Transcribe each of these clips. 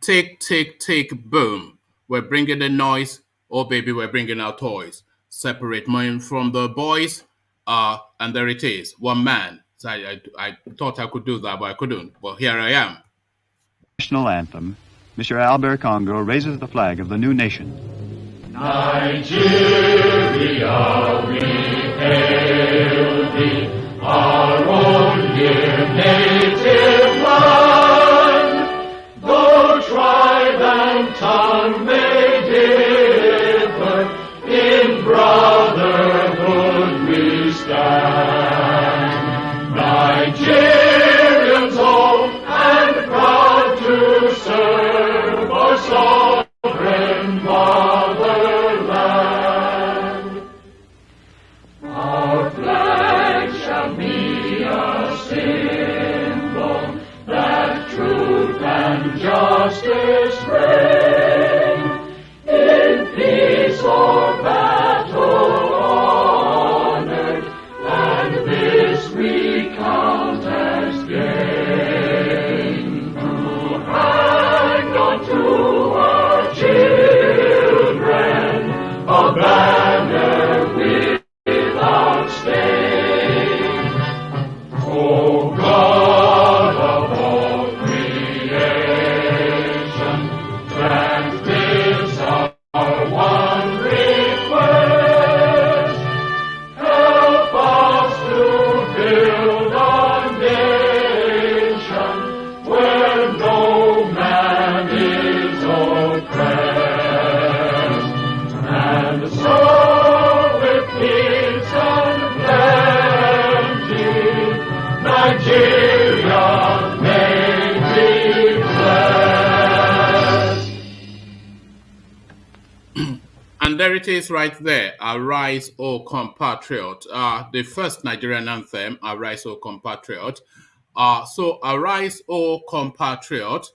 Tick, tick, tick, boom. We're bringing the noise. Oh, baby, we're bringing our toys. Separate mine from the boys. And there it is. One man. So I thought I could do that, but I couldn't. But here I am. National anthem, Mr. Albert Congo raises the flag of the new nation. Nigeria, we hail thee, our own dear native land. Though tribe and tongue may differ, in brotherhood we stand. Nigerians old and proud to serve our sovereign motherland. Our flag shall be a symbol that truth and justice reign. In peace or battle honored, and this we count as gain. To hang on to our children a banner without stain. O God of all creation, grant this our one request. Help us to build a nation where no man is oppressed. And so with peace and plenty, Nigeria may be blessed. And there it is right there. Arise, O compatriot. The first Nigerian anthem, Arise, O compatriot. So arise, O compatriot.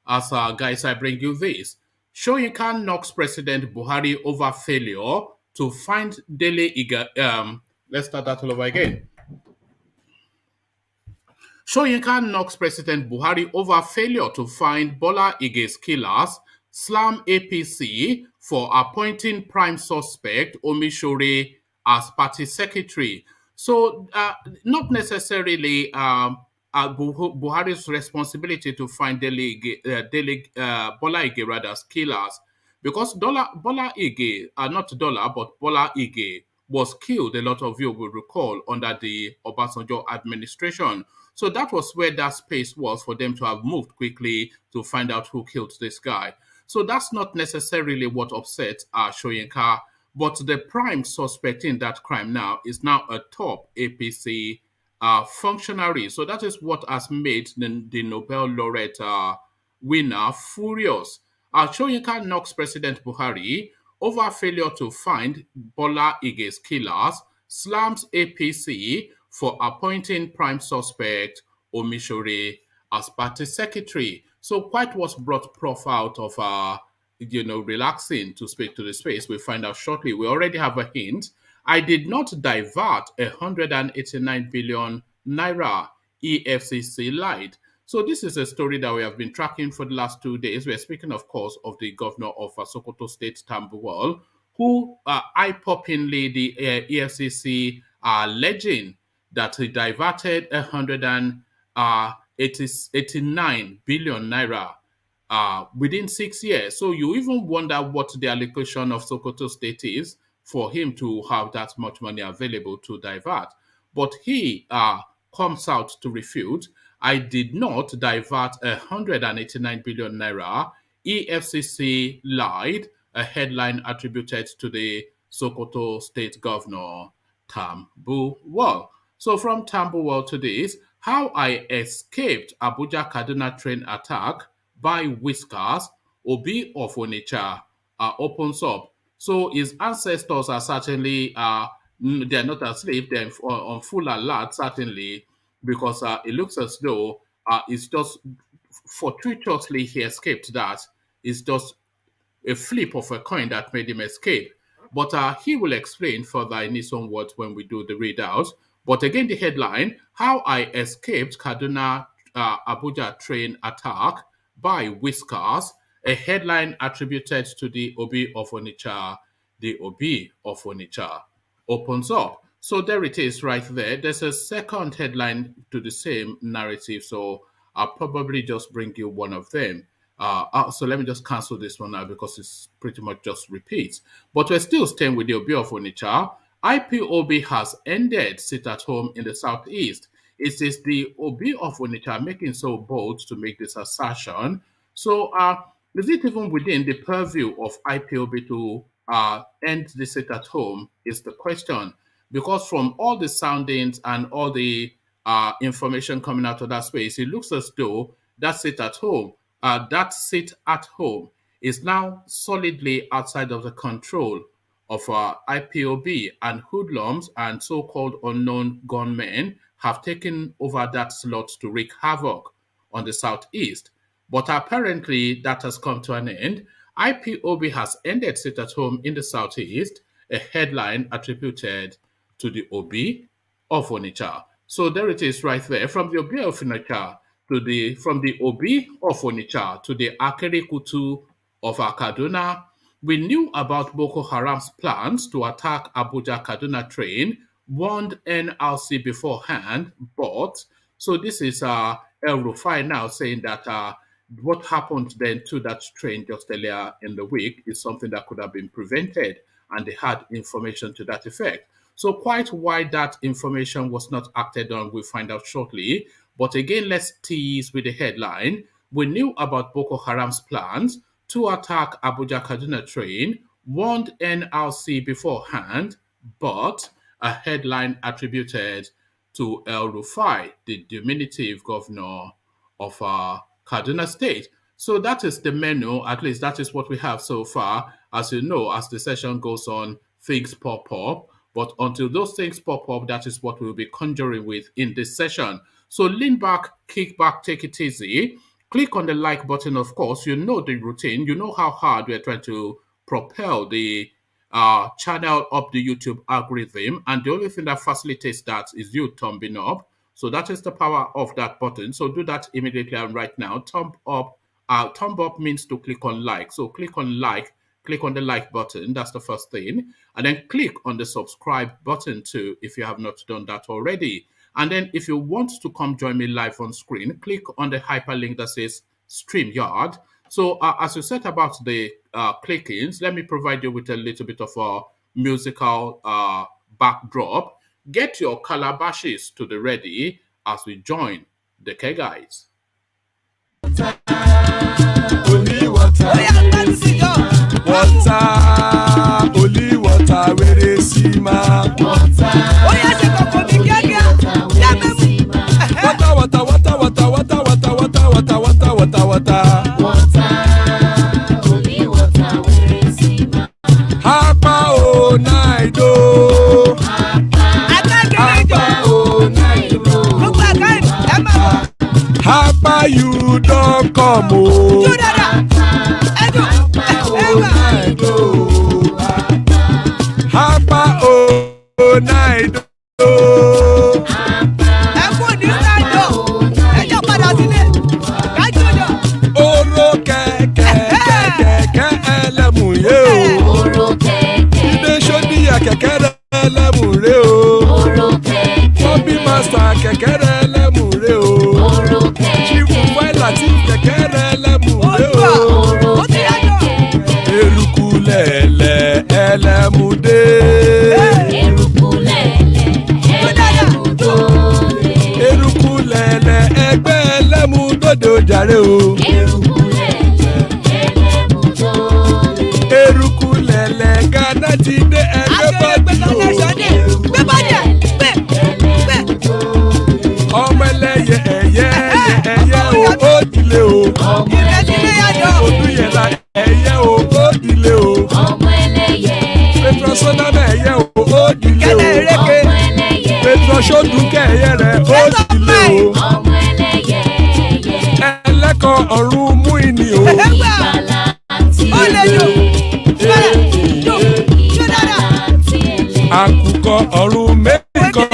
As guys, I bring you this. Soyinka knocks President Buhari over failure to find daily let's start that all over again. Soyinka knocks President Buhari over failure to find Bola Ige'S killers, slam APC for appointing prime suspect OMISORE as party secretary. So, not necessarily Buhari's responsibility to find Bola Ige rather's killers, because Bola Ige, not Dollar, but Bola Ige was killed, a lot of you will recall, under the Obasanjo administration. So that was where that space was for them to have moved quickly to find out who killed this guy. So that's not necessarily what upset Soyinka, but the prime suspect in that crime now is now a top APC functionary. So that is what has made the Nobel laureate winner furious. Soyinka knocks President Buhari over failure to find Bola Ige's killers, slams APC for appointing prime suspect OMISORE as party secretary. So quite was brought prof out of relaxing to speak to the space. We'll find out shortly. We already have a hint. I did not divert 189 billion naira, EFCC lied. So this is a story that we have been tracking for the last 2 days. We're speaking, of course, of the governor of Sokoto State, Tambuwal, who eye-poppingly the EFCC are alleging that he diverted 189 billion naira within 6 years. So you even wonder what the allocation of Sokoto State is for him to have that much money available to divert. But he comes out to refute. I did not divert 189 billion naira. EFCC lied, a headline attributed to the Sokoto State Governor, Tambuwal. So from Tambuwal to this, how I escaped Abuja Kaduna train attack by whiskers, Obi of Onitsha opens up. So his ancestors are certainly, they're not asleep, they're on full alert, certainly, because it looks as though it's just fortuitously he escaped that. It's just a flip of a coin that made him escape. But he will explain further in his own words when we do the readout. But again, the headline, how I escaped Kaduna Abuja train attack by Whiskers, a headline attributed to the Obi of Onitsha. The Obi of Onitsha opens up. So there it is right there. There's a second headline to the same narrative. So I'll probably just bring you one of them. So let me just cancel this one now because it's pretty much just repeats. But we're still staying with the Obi of Onitsha. IPOB has ended sit at home in the southeast. It is the Obi of Onitsha making so bold to make this assertion. So is it even within the purview of IPOB to end the sit at home is the question. Because from all the soundings and all the information coming out of that space, it looks as though that sit at home is now solidly outside of the control of IPOB, and hoodlums and so-called unknown gunmen have taken over that slot to wreak havoc on the southeast. But apparently that has come to an end. IPOB has ended sit at home in the southeast, a headline attributed to the Obi of Onitsha. So there it is right there, from the Obi of Onitsha from the Obi of Onitsha to the Akerekutu of Kaduna. We knew about Boko Haram's plans to attack Abuja Kaduna train, warned NRC beforehand, but so this is El-Rufai now saying that what happened then to that train just earlier in the week is something that could have been prevented, and they had information to that effect. So quite why that information was not acted on, we'll find out shortly. But again, let's tease with the headline. We knew about Boko Haram's plans to attack Abuja Kaduna train, warned NRC beforehand, but a headline attributed to El-Rufai, the diminutive governor of Kaduna State. So that is the menu, at least that is what we have so far. As you know, as the session goes on, things pop up. But until those things pop up, that is what we'll be conjuring with in this session. So lean back, kick back, take it easy. Click on the like button, of course. You know the routine. You know how hard we're trying to propel the channel up the YouTube algorithm. And the only thing that facilitates that is you thumbing up. So that is the power of that button. So do that immediately and right now. Thumb up means to click on like. So click on like. Click on the like button. That's the first thing. And then click on the subscribe button too if you have not done that already. And then if you want to come join me live on screen, click on the hyperlink that says StreamYard. So as you set about the clickings, let me provide you with a little bit of a musical backdrop. Get your calabashes to the ready as we join the K-Guys. Water, only water, where they see ma. Water, water, water, water, water, water, water, water, water, water, water. Only water, where they see ma. Hapa o naido. Hapa o naido. Hapa you don't come o. Hapa o naido. Oro kẹ̀kẹ́ ẹlẹ́mù yé o. Ilé sọ́díyà kẹ̀kẹ́ ẹlẹ́mù ré o. Bobby master kẹ̀kẹ́ ẹlẹ́mù ré o. Chief Wáìlà tí kẹ̀kẹ́ ẹlẹ́mù ré o. Eruku lẹ̀lẹ̀ ẹlẹ́mù dé. Eruku lẹ̀lẹ̀ ẹgbẹ́ ẹlẹ́mù dòde ojàre o. Eruku lẹ̀lẹ̀ Ghana ti dé ẹgbẹ́ bọ́dì o. Ọmọ ẹlẹ́yẹ ẹ̀yẹ o ó dilé o. Odúyẹ̀lá ẹ̀yẹ o ó dilé o. Petrosoname ẹ̀yẹ o ó dilé o. Petrosodunke ẹ̀yẹ rẹ̀ ó dilé o. Ẹlẹ́kọ̀ọ́ ọ̀run mú ìní o. Àkùkọ ọ̀run mẹ́kọ̀.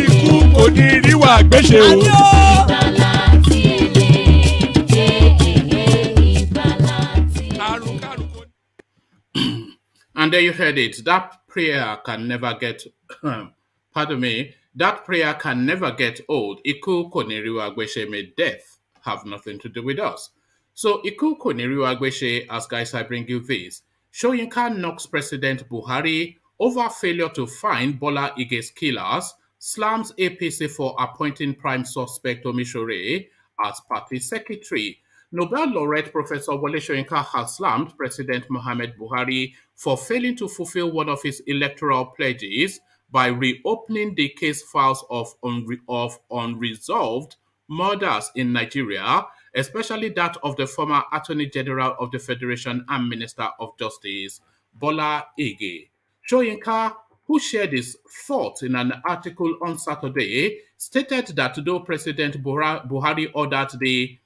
Ikú àgbéṣe o. And there you heard it. That prayer can never get, pardon me, that prayer can never get old. Iku Koniriwa Agweshe, may death have nothing to do with us. So Iku Koniriwa Agweshe, as guys, I bring you this. Soyinka knocks President Buhari over failure to find Bola Ige'S killers, slams APC for appointing prime suspect OMISORE as party secretary. Nobel laureate Professor Wole Soyinka has slammed President Muhammad Buhari for failing to fulfill one of his electoral pledges by reopening the case files of unresolved murders in Nigeria, especially that of the former Attorney General of the Federation and Minister of Justice, Bola Ige. Soyinka, who shared his thoughts in an article on Saturday, stated that though President Buhari ordered the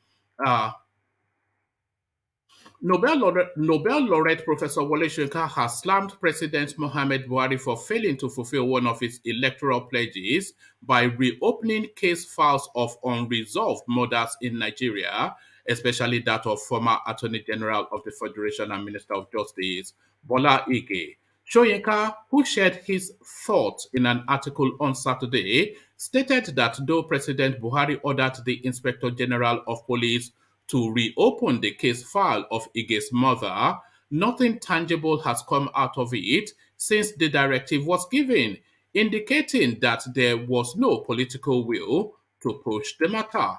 Nobel laureate Professor Wole Soyinka has slammed President Muhammad Buhari for failing to fulfill one of his electoral pledges by reopening case files of unresolved murders in Nigeria, especially that of former Attorney General of the Federation and Minister of Justice, Bola Ige. Soyinka, who shared his thoughts in an article on Saturday, stated that though President Buhari ordered the Inspector General of Police to reopen the case file of Ige's mother, nothing tangible has come out of it since the directive was given, indicating that there was no political will to push the matter.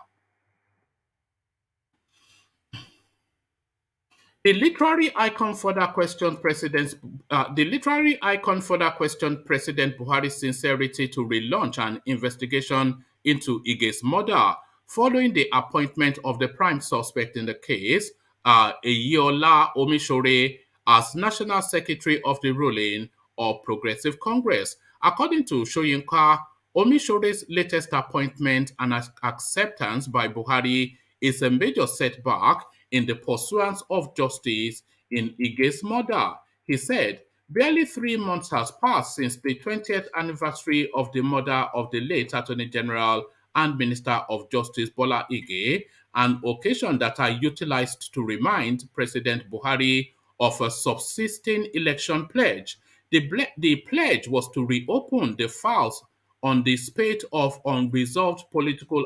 The literary icon further questioned President Buhari's sincerity to relaunch an investigation into Ige's murder following the appointment of the prime suspect in the case, Eyola Omisore, as National Secretary of the ruling or Progressive Congress. According to Soyinka, Omisore's latest appointment and acceptance by Buhari is a major setback in the pursuance of justice in Ige's murder. He said, barely 3 months has passed since the 20th anniversary of the murder of the late Attorney General and Minister of Justice Bola Ige, an occasion that I utilized to remind President Buhari of a subsisting election pledge. The pledge was to reopen the files on the spate of unresolved political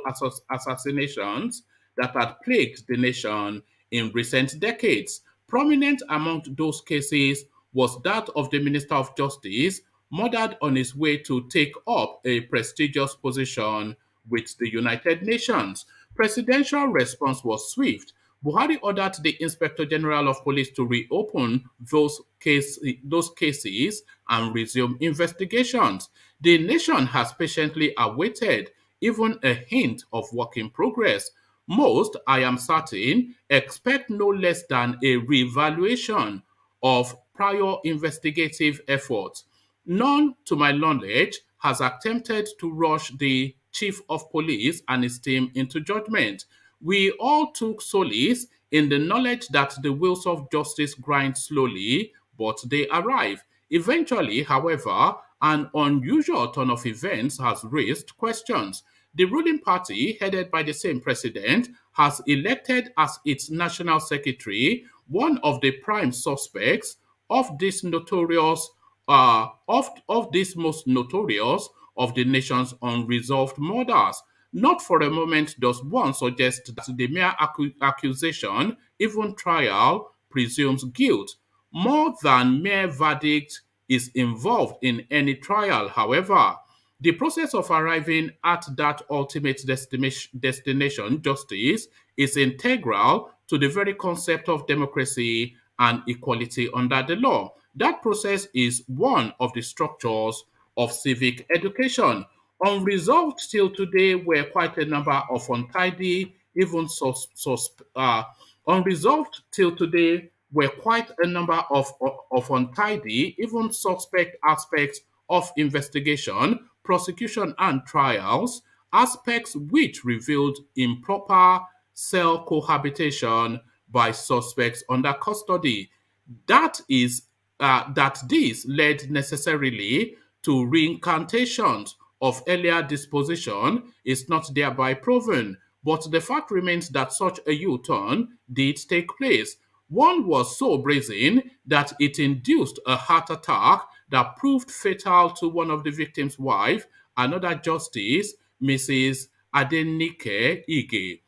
assassinations that had plagued the nation in recent decades. Prominent among those cases was that of the Minister of Justice, murdered on his way to take up a prestigious position with the United Nations. Presidential response was swift. Buhari ordered the Inspector General of Police to reopen those cases and resume investigations. The nation has patiently awaited even a hint of work in progress. Most, I am certain, expect no less than a reevaluation of prior investigative efforts. None, to my knowledge, has attempted to rush the chief of police and his team into judgment. We all took solace in the knowledge that the wheels of justice grind slowly, but they arrive. Eventually, however, an unusual turn of events has raised questions. The ruling party, headed by the same president, has elected as its national secretary one of the prime suspects of this notorious, of this most notorious of the nation's unresolved murders. Not for a moment does one suggest that the mere accusation, even trial, presumes guilt. More than mere verdict is involved in any trial, however. The process of arriving at that ultimate destination, justice, is integral to the very concept of democracy and equality under the law. That process is one of the structures of civic education. Unresolved till today were quite a number of untidy, even unresolved till today were quite a number of untidy, even suspect aspects of investigation, prosecution, and trials, aspects which revealed improper cell cohabitation by suspects under custody. That this led necessarily to reincantations of earlier disposition is not thereby proven, but the fact remains that such a U-turn did take place. One was so brazen that it induced a heart attack that proved fatal to one of the victim's wife, another justice, Mrs. Adenike Ige.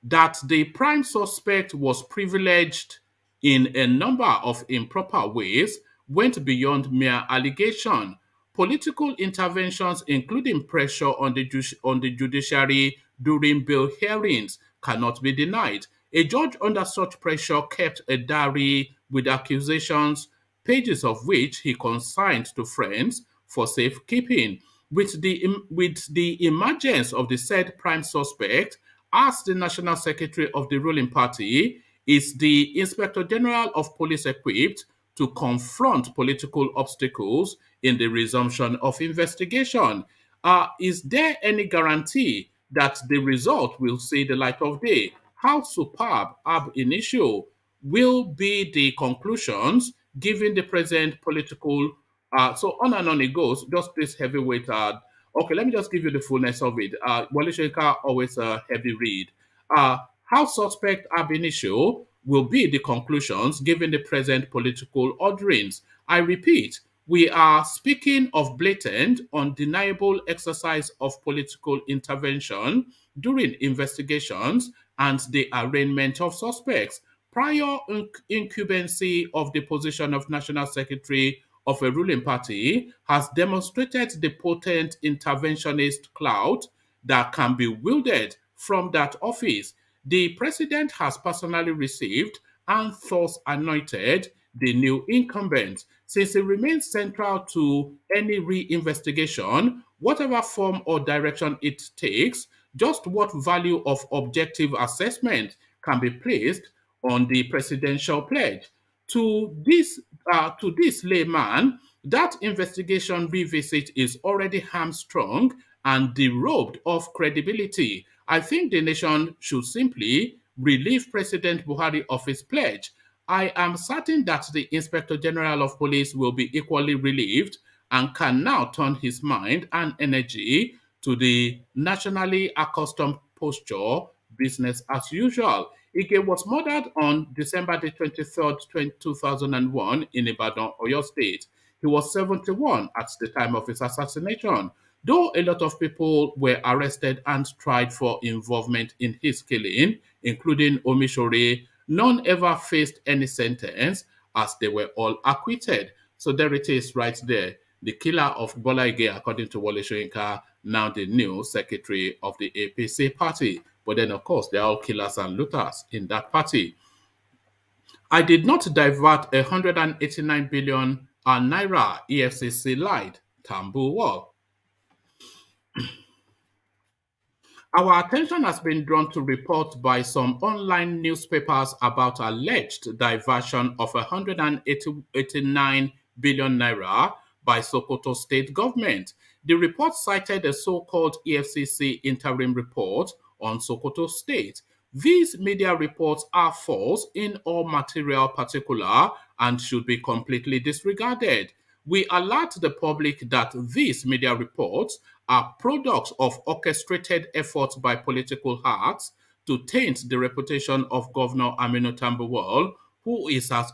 That the prime suspect was privileged in a number of improper ways went beyond mere allegation. Political interventions, including pressure on the judiciary during bail hearings, cannot be denied. A judge under such pressure kept a diary with accusations, pages of which he consigned to friends for safekeeping. With the emergence of the said prime suspect, as the National Secretary of the ruling party, is the Inspector General of Police equipped to confront political obstacles in the resumption of investigation? Is there any guarantee that the result will see the light of day? How superb ab initio will be the conclusions given the present political so on and on it goes, just this heavyweight. Okay, let me just give you the fullness of it. Wale Soyinka, always a heavy read. How suspect ab initio will be the conclusions given the present political orderings. I repeat, we are speaking of blatant, undeniable exercise of political intervention during investigations and the arraignment of suspects. Prior incumbency of the position of National Secretary of a ruling party has demonstrated the potent interventionist clout that can be wielded from that office. The president has personally received and thus anointed the new incumbent. Since it remains central to any re-investigation, whatever form or direction it takes, just what value of objective assessment can be placed on the presidential pledge? To this layman, that investigation revisit is already hamstrung and derobed of credibility. I think the nation should simply relieve President Buhari of his pledge. I am certain that the Inspector General of Police will be equally relieved and can now turn his mind and energy to the nationally accustomed posture, business as usual. Ige was murdered on December the 23rd, 2001 in Ibadan, Oyo State. He was 71 at the time of his assassination. Though a lot of people were arrested and tried for involvement in his killing, including OMISORE, none ever faced any sentence as they were all acquitted. So there it is right there. The killer of Bola Ige, according to Wale Soyinka, now the new secretary of the APC party. But then, of course, they're all killers and looters in that party. I did not divert 189 billion naira, EFCC lied, Tambuwal. Our attention has been drawn to reports by some online newspapers about alleged diversion of 189 billion naira by Sokoto state government. The report cited a so-called EFCC interim report on Sokoto state. These media reports are false in all material particular and should be completely disregarded. We alert the public that these media reports are products of orchestrated efforts by political hacks to taint the reputation of Governor Aminu Tambuwal, who is a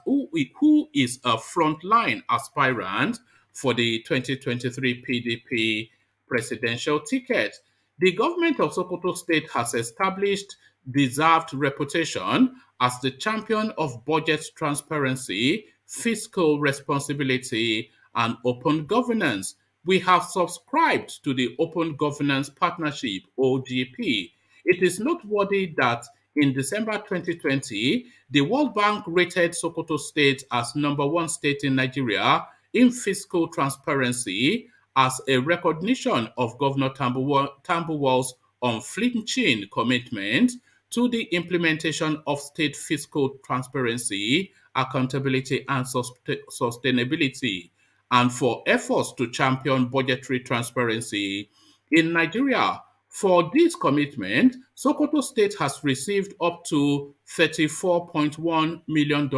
frontline aspirant for the 2023 PDP presidential ticket. The government of Sokoto State has established deserved reputation as the champion of budget transparency, fiscal responsibility, and open governance. We have subscribed to the Open Governance Partnership, OGP. It is noteworthy that in December 2020, the World Bank rated Sokoto State as number one state in Nigeria in fiscal transparency as a recognition of Governor Tambuwal's unflinching commitment to the implementation of state fiscal transparency, accountability, and sustainability, and for efforts to champion budgetary transparency in Nigeria. For this commitment, Sokoto State has received up to $34.1 million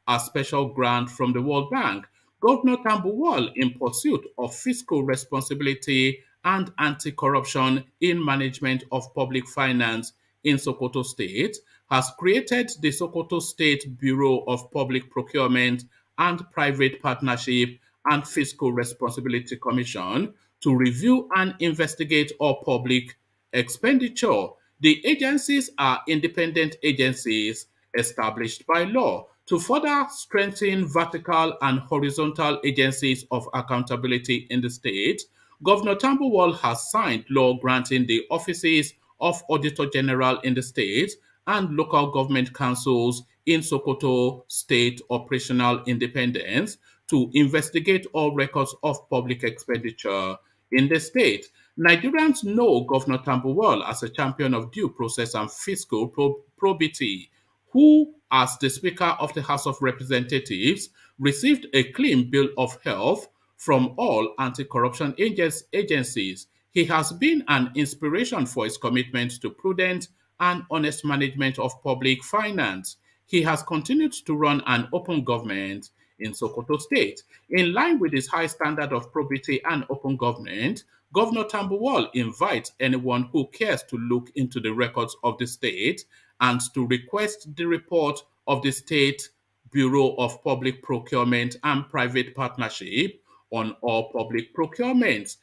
as special grant from the World Bank. Governor Tambuwal, in pursuit of fiscal responsibility and anti-corruption in management of public finance in Sokoto State, has created the Sokoto State Bureau of Public Procurement and Private Partnership and Fiscal Responsibility Commission to review and investigate all public expenditure. The agencies are independent agencies established by law to further strengthen vertical and horizontal agencies of accountability in the state. Governor Tambuwal has signed law granting the offices of Auditor General in the state and local government councils in Sokoto state operational independence to investigate all records of public expenditure in the state. Nigerians know Governor Tambuwal as a champion of due process and fiscal probity, who, as the Speaker of the House of Representatives, received a clean bill of health from all anti-corruption agencies. He has been an inspiration for his commitment to prudent and honest management of public finance. He has continued to run an open government in Sokoto State. In line with his high standard of probity and open government, Governor Tambuwal invites anyone who cares to look into the records of the state and to request the report of the State Bureau of Public Procurement and Private Partnership on all public procurements.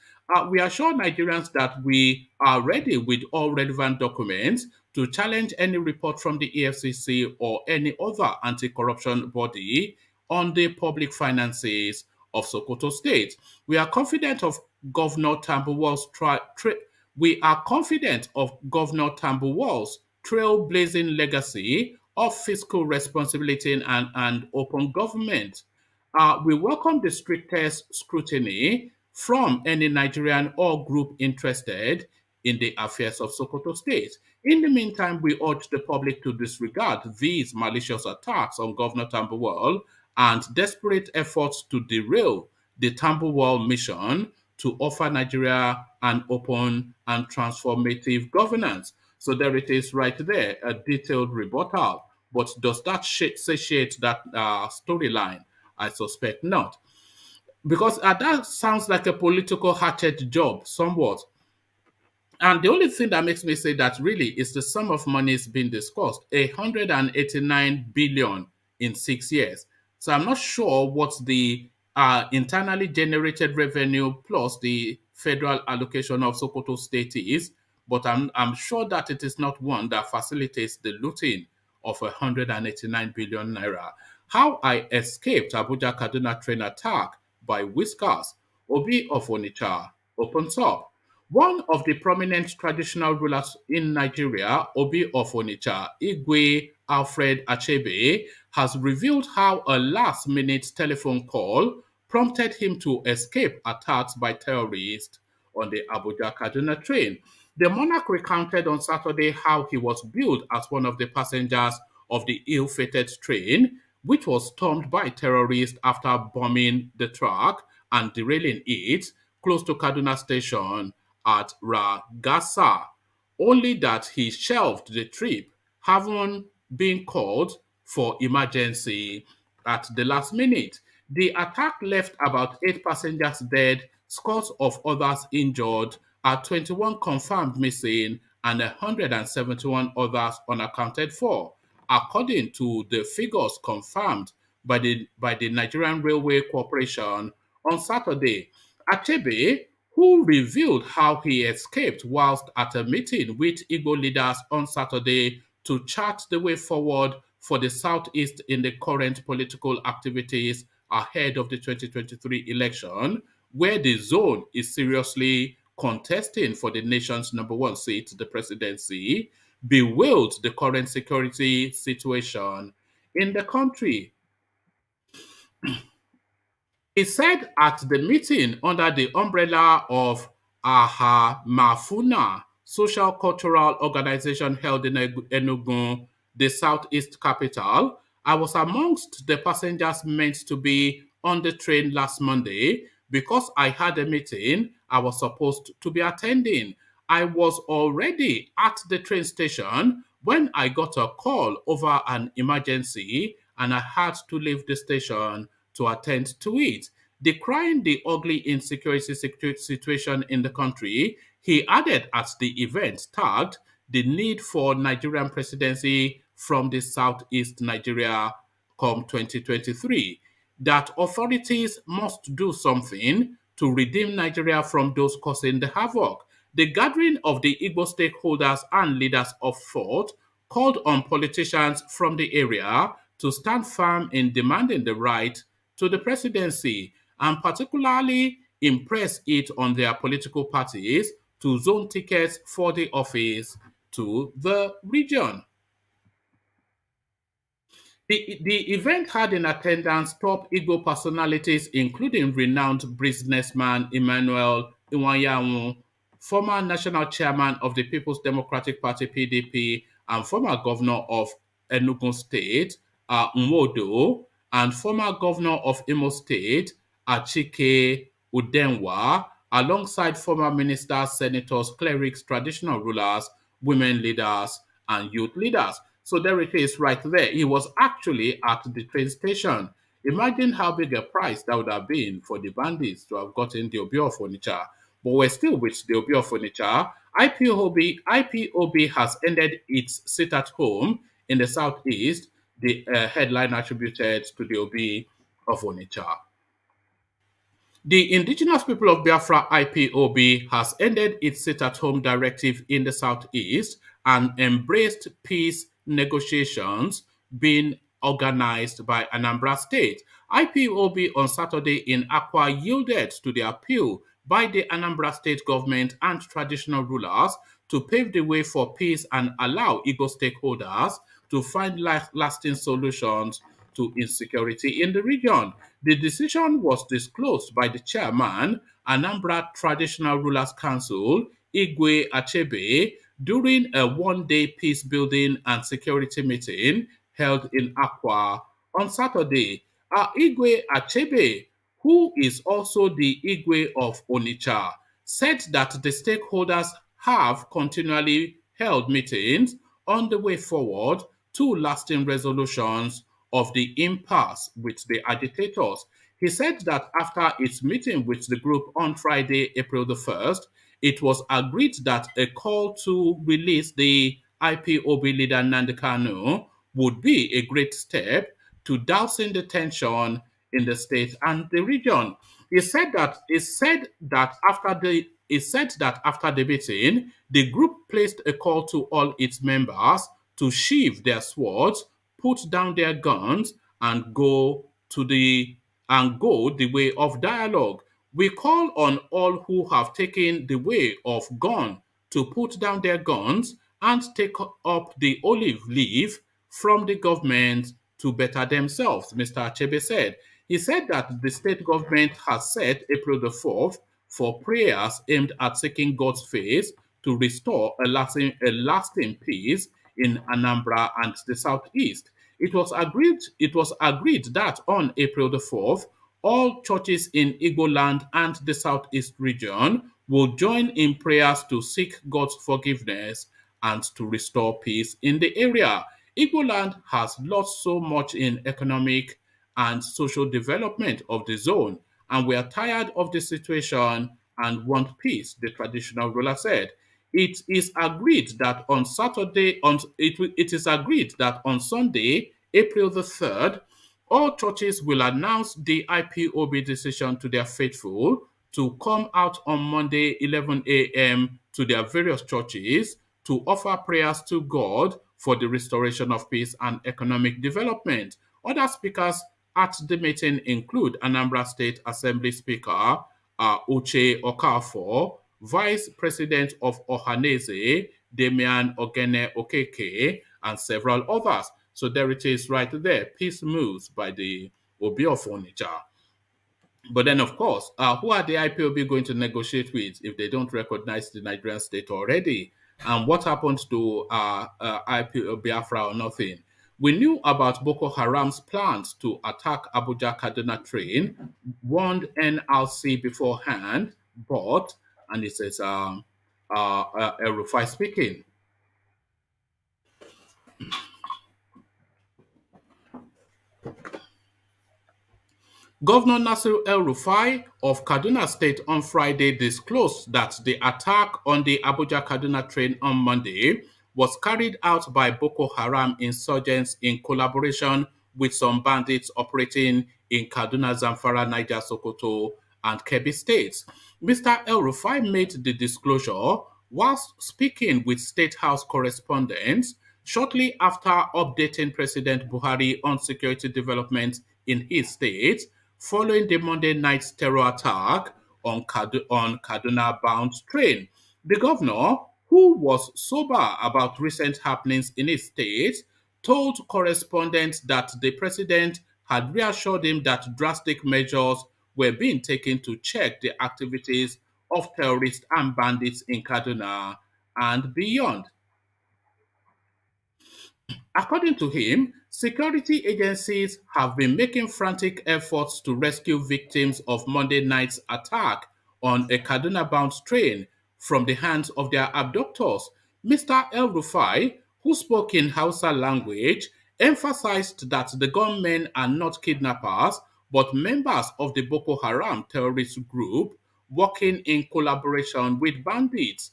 We assure Nigerians that we are ready with all relevant documents to challenge any report from the EFCC or any other anti-corruption body on the public finances of Sokoto State. We are confident of Governor Tambuwal's trailblazing legacy of fiscal responsibility and open government. We welcome the strictest scrutiny from any Nigerian or group interested in the affairs of Sokoto State. In the meantime, we urge the public to disregard these malicious attacks on Governor Tambuwal and desperate efforts to derail the Tambuwal mission to offer Nigeria an open and transformative governance. So there it is right there, a detailed rebuttal. But does that satiate that storyline? I suspect not. Because that sounds like a political hatchet job, somewhat. And the only thing that makes me say that really is the sum of money is being discussed, 189 billion in 6 years. So I'm not sure what the internally generated revenue plus the federal allocation of Sokoto State is, but I'm sure that it is not one that facilitates the looting of 189 billion naira. How I escaped Abuja Kaduna train attack by Whiskers, Obi of Onitsha, opens up. One of the prominent traditional rulers in Nigeria, Obi of Onitsha, Igwe Alfred Achebe, has revealed how a last-minute telephone call prompted him to escape attacks by terrorists on the Abuja-Kaduna train. The monarch recounted on Saturday how he was billed as one of the passengers of the ill-fated train, which was stormed by terrorists after bombing the track and derailing it close to Kaduna Station at Ragasa, only that he shelved the trip, having been called for emergency at the last minute. The attack left about 8 passengers dead, scores of others injured, 21 confirmed missing, and 171 others unaccounted for, according to the figures confirmed by the Nigerian Railway Corporation on Saturday. Achebe, who revealed how he escaped whilst at a meeting with Igbo leaders on Saturday to chart the way forward for the Southeast in the current political activities ahead of the 2023 election, where the zone is seriously contesting for the nation's number one seat, the presidency, bewailed the current security situation in the country. He said at the meeting under the umbrella of Aha Mafuna social cultural organization held in Enugu, the southeast capital, I was amongst the passengers meant to be on the train last Monday because I had a meeting I was supposed to be attending. I was already at the train station when I got a call over an emergency and I had to leave the station to attend to it. Decrying the ugly insecurity situation in the country, he added at the event tagged the need for Nigerian presidency from the southeast Nigeria come 2023 that authorities must do something to redeem Nigeria from those causing the havoc. The gathering of the Igbo stakeholders and leaders of thought called on politicians from the area to stand firm in demanding the right to the presidency and particularly impress it on their political parties to zone tickets for the office to the region. The event had in attendance top Igbo personalities, including renowned businessman Emmanuel Iwanyanwu, former national chairman of the People's Democratic Party (PDP) and former governor of Enugu State, Nwodo, and former governor of Imo State, Achike Udenwa, alongside former ministers, senators, clerics, traditional rulers, women leaders, and youth leaders. So there it is right there. He was actually at the train station. Imagine how big a price that would have been for the bandits to have gotten the Obi of Onitsha. But we're still with the Obi of Onitsha. IPOB has ended its sit at home in the southeast, the headline attributed to the Obi of Onitsha. The indigenous people of Biafra IPOB has ended its sit-at-home directive in the southeast and embraced peace negotiations being organized by Anambra State. IPOB on Saturday in Akwa yielded to the appeal by the Anambra State government and traditional rulers to pave the way for peace and allow Igbo stakeholders to find lasting solutions to insecurity in the region. The decision was disclosed by the chairman, Anambra Traditional Rulers Council, Igwe Achebe, during a one-day peace building and security meeting held in Akwa on Saturday. Igwe Achebe, who is also the Igwe of Onitsha, said that the stakeholders have continually held meetings on the way forward to lasting resolutions of the impasse with the agitators. He said that after its meeting with the group on Friday, April the 1st, it was agreed that a call to release the IPOB leader Nnamdi Kanu would be a great step to dousing the tension in the state and the region. He said that after the meeting, the group placed a call to all its members to sheathe their swords, put down their guns, and go the way of dialogue. We call on all who have taken the way of gun to put down their guns and take up the olive leaf from the government to better themselves, Mr. Achebe said. He said that the state government has set April the 4th for prayers aimed at seeking God's face to restore a lasting peace in Anambra and the southeast. It was agreed that on April the 4th, all churches in Igbo land and the southeast region will join in prayers to seek God's forgiveness and to restore peace in the area. Igbo land has lost so much in economic and social development of the zone, and we are tired of the situation and want peace, the traditional ruler said. It is agreed that it is agreed that on Sunday, April the 3rd, all churches will announce the IPOB decision to their faithful to come out on Monday, 11 a.m. to their various churches to offer prayers to God for the restoration of peace and economic development. Other speakers at the meeting include Anambra State Assembly Speaker Uche Okafor, Vice President of Ohanese, Damian Ogene Okeke, and several others. So there it is right there. Peace moves by the Obi of Onitsha. But then, of course, who are the IPOB going to negotiate with if they don't recognize the Nigerian state already? And what happened to IPOB Biafra or nothing? We knew about Boko Haram's plans to attack Abuja Kaduna train, warned NRC beforehand, but, and it says El-Rufai speaking. Governor Nasir El-Rufai of Kaduna State on Friday disclosed that the attack on the Abuja-Kaduna train on Monday was carried out by Boko Haram insurgents in collaboration with some bandits operating in Kaduna, Zamfara, Niger, Sokoto, and Kebbi states. Mr. El-Rufai made the disclosure whilst speaking with State House correspondents shortly after updating President Buhari on security developments in his state following the Monday night's terror attack on Kaduna-bound train. The governor, who was sober about recent happenings in his state, told correspondents that the president had reassured him that drastic measures were being taken to check the activities of terrorists and bandits in Kaduna and beyond. According to him, security agencies have been making frantic efforts to rescue victims of Monday night's attack on a Kaduna-bound train from the hands of their abductors. Mr. El-Rufai, who spoke in Hausa language, emphasized that the gunmen are not kidnappers but members of the Boko Haram terrorist group working in collaboration with bandits.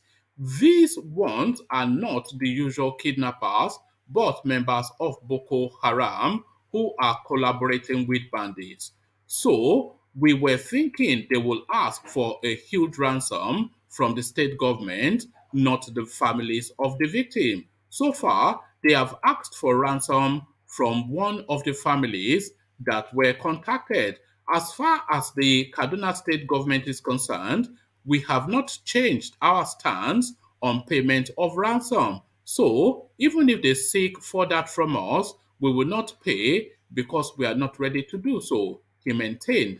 These ones are not the usual kidnappers, but members of Boko Haram who are collaborating with bandits. So we were thinking they will ask for a huge ransom from the state government, not the families of the victim. So far, they have asked for ransom from one of the families that were contacted. As far as the Kaduna state government is concerned, we have not changed our stance on payment of ransom. So, even if they seek for that from us, we will not pay because we are not ready to do so, he maintained.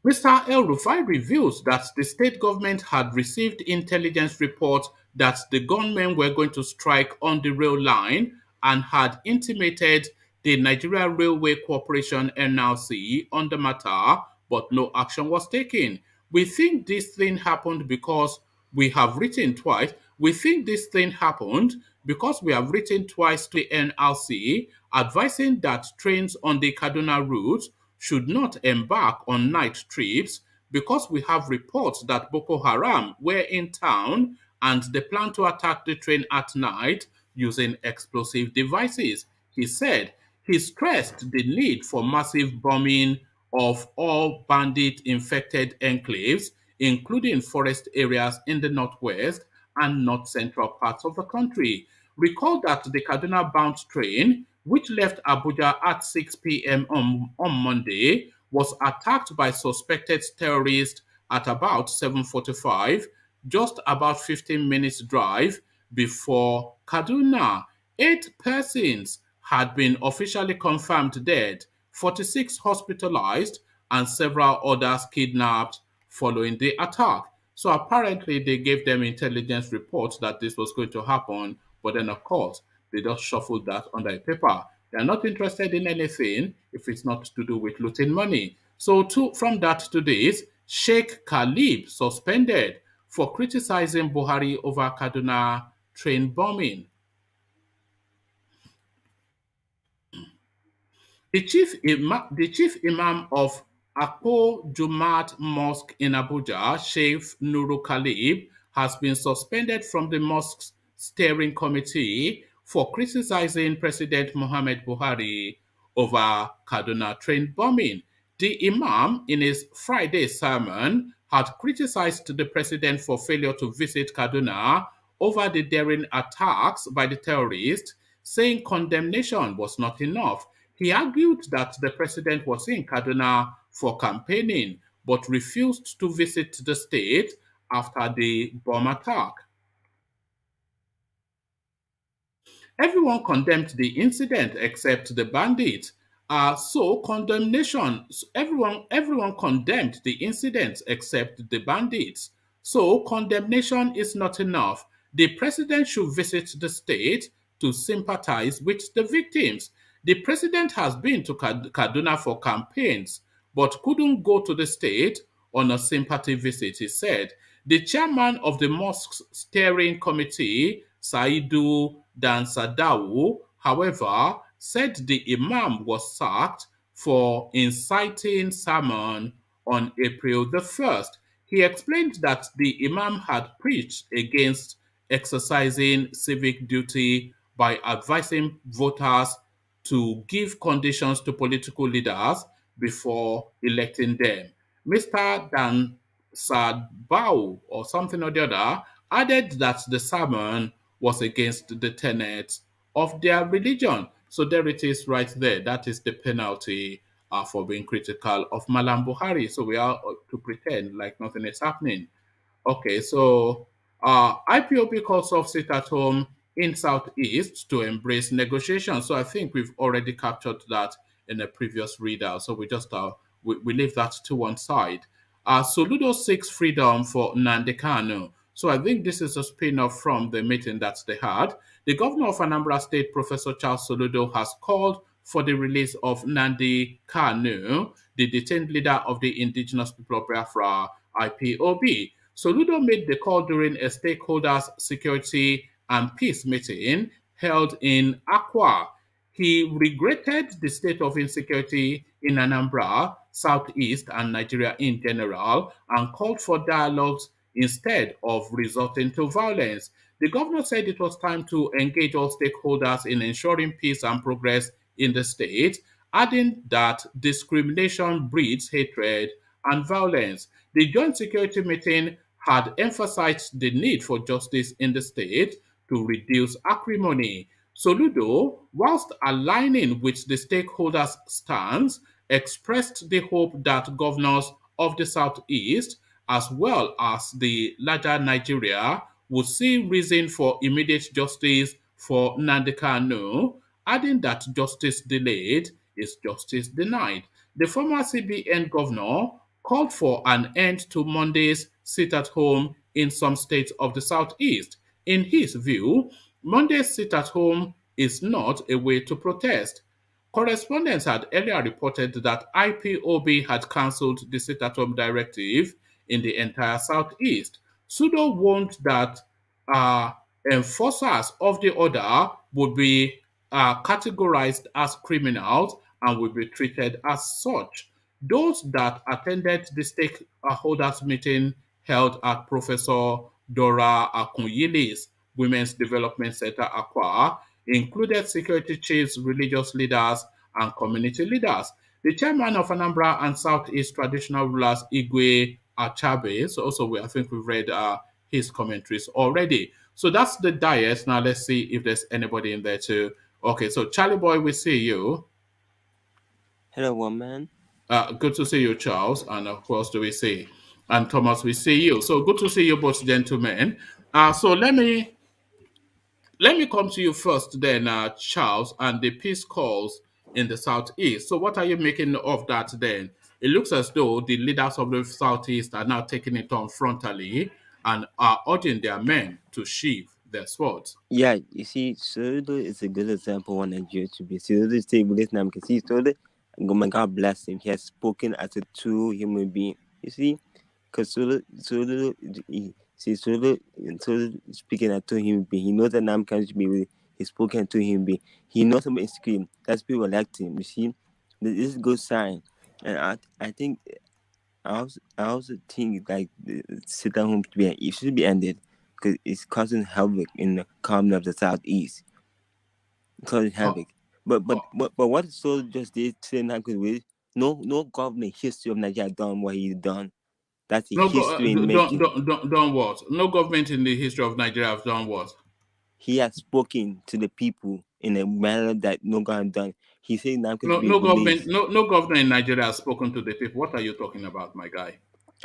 Mr. El-Rufai reveals that the state government had received intelligence reports that the gunmen were going to strike on the rail line and had intimated the Nigeria Railway Corporation (NRC) on the matter, but no action was taken. We think this thing happened because we have written twice. We think this thing happened because we have written twice to the NRC advising that trains on the Kaduna route should not embark on night trips because we have reports that Boko Haram were in town and they plan to attack the train at night using explosive devices. He said he stressed the need for massive bombing of all bandit-infected enclaves, including forest areas in the northwest and north central parts of the country. Recall that the Kaduna-bound train, which left Abuja at 6 p.m. on Monday, was attacked by suspected terrorists at about 7:45, just about 15 minutes drive before Kaduna. 8 persons had been officially confirmed dead, 46 hospitalized, and several others kidnapped following the attack. So apparently they gave them intelligence reports that this was going to happen, but then of course they just shuffled that under a paper. They are not interested in anything if it's not to do with looting money. So from that to this, Sheikh Khalid suspended for criticizing Buhari over Kaduna train bombing. The chief imam of Akpo Jumat Mosque in Abuja, Sheikh Nuru Khalid, has been suspended from the mosque's steering committee for criticizing President Muhammad Buhari over Kaduna train bombing. The imam, in his Friday sermon, had criticized the president for failure to visit Kaduna over the daring attacks by the terrorists, saying condemnation was not enough. He argued that the president was in Kaduna for campaigning but refused to visit the state after the bomb attack. Everyone condemned the incident except the bandits. So condemnation. Everyone condemned the incident except the bandits. So condemnation is not enough. The president should visit the state to sympathize with the victims. The president has been to Kaduna for campaigns, but couldn't go to the state on a sympathy visit, he said. The chairman of the mosque's steering committee, Saidu Dansadawu, however, said the imam was sacked for inciting sermon on April the 1st. He explained that the Imam had preached against exercising civic duty by advising voters to give conditions to political leaders before electing them. Mr. Dan Sadbao, or something or the other, added that the sermon was against the tenets of their religion. So there it is right there. That is the penalty for being critical of Malam Buhari. So we are to pretend like nothing is happening. Okay, so IPOB calls off sit at home in Southeast to embrace negotiations. So I think we've already captured that in a previous readout. So we just we leave that to one side. Soludo seeks freedom for Nandekano. So I think this is a spin-off from the meeting that they had. The governor of Anambra State, Professor Charles Soludo, has called for the release of Nandi Kanu, the detained leader of the Indigenous People of Biafra, IPOB. Soludo made the call during a stakeholders security and peace meeting held in Akwa. He regretted the state of insecurity in Anambra, Southeast, and Nigeria in general, and called for dialogues instead of resorting to violence. The governor said it was time to engage all stakeholders in ensuring peace and progress in the state, adding that discrimination breeds hatred and violence. The joint security meeting had emphasized the need for justice in the state to reduce acrimony. Soludo, whilst aligning with the stakeholders' stance, expressed the hope that governors of the Southeast, as well as the larger Nigeria, would see reason for immediate justice for Nandekano, adding that justice delayed is justice denied. The former CBN governor called for an end to Monday's sit at home in some states of the Southeast. In his view, Monday's sit at home is not a way to protest. Correspondents had earlier reported that IPOB had cancelled the sit at home directive in the entire Southeast. Sudo warned that uh, enforcers of the order would be categorized as criminals and will be treated as such. Those that attended the stakeholders meeting held at Professor Dora Akunyili's Women's Development Center Aqua included security chiefs, religious leaders, and community leaders. The chairman of Anambra and Southeast traditional rulers, Igwe Achebe, so also I think we've read his commentaries already. So that's the diet. Now let's see if there's anybody in there too. Okay, so Charlie Boy, we see you. Hello, woman. Good to see you, Charles. And of course, do we see? And Thomas, we see you. So good to see you both, gentlemen. So let me come to you first, then, Charles, and the peace calls in the southeast. So what are you making of that? Then it looks as though the leaders of the southeast are now taking it on frontally and are urging their men to sheathe their swords. Yeah, you see, Soludo is a good example of Nigeria to be. Soludo is saying this now because Soludo, oh my God bless him, he has spoken as a true human being. You see, because Soludo speaking as a true human being. He knows that Nam can't be with. He's spoken to human being. He knows about insecurity. That's people elect him. You see, this is a good sign, and I think. I also think like sit at home it should be ended because it's causing havoc in the economy of the southeast. Causing havoc. But what Solo just did saying that because no government history of Nigeria done what he's done. That's a history in making. Done what? No government in the history of Nigeria have done what? He has spoken to the people in a manner that no government done. He said now no government in Nigeria has spoken to the people. What are you talking about, my guy?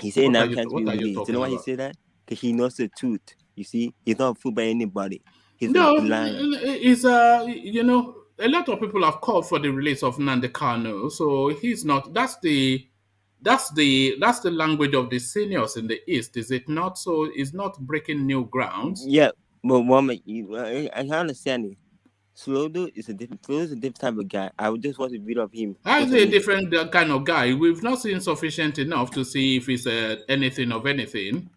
He said now can't be released. You know why he said that? Because he knows the truth. You see, he's not fooled by anybody. He's lying. It's you know, a lot of people have called for the release of Nnamdi Kanu, so he's not. That's the language of the seniors in the East, is it not? So it's not breaking new grounds. Yeah, but woman, I understand it. Soludo is a different type of guy. I would just watch a video of him. How is he a different kind of guy? We've not seen sufficient enough to see if he's anything of anything.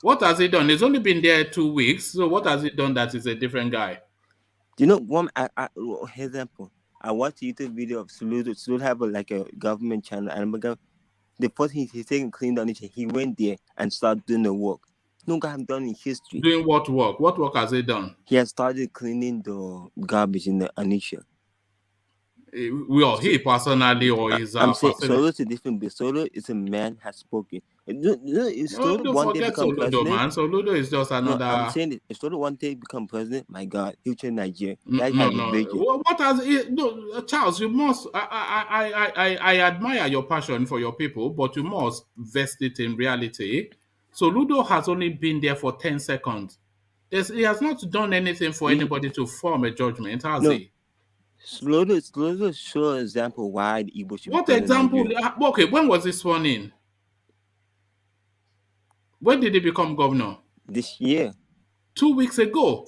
What has he done? He's only been there 2 weeks. So what has he done that is a different guy? You know, one example. I watched a YouTube video of Soludo. Soludo have a government channel, and the first thing he's taking clean down, he went there and started doing the work. No guy have done in history. Doing what work? What work has he done? He has started cleaning the garbage in the Onitsha. Well, he personally or his I'm saying facility? Soludo is a different bit. Soludo is a man has spoken. Don't forget Soludo, man. Soludo is just another. No, I'm saying if Soludo one day become president, my God, he'll change Nigeria. No. What has it? No, Charles, you must. I admire your passion for your people, but you must vest it in reality. Soludo has only been there for 10 seconds. He has not done anything for anybody to form a judgment, has he? Soludo show an example why the Igbo should. What example? Okay, when was this sworn in? When did he become governor? This year. 2 weeks ago.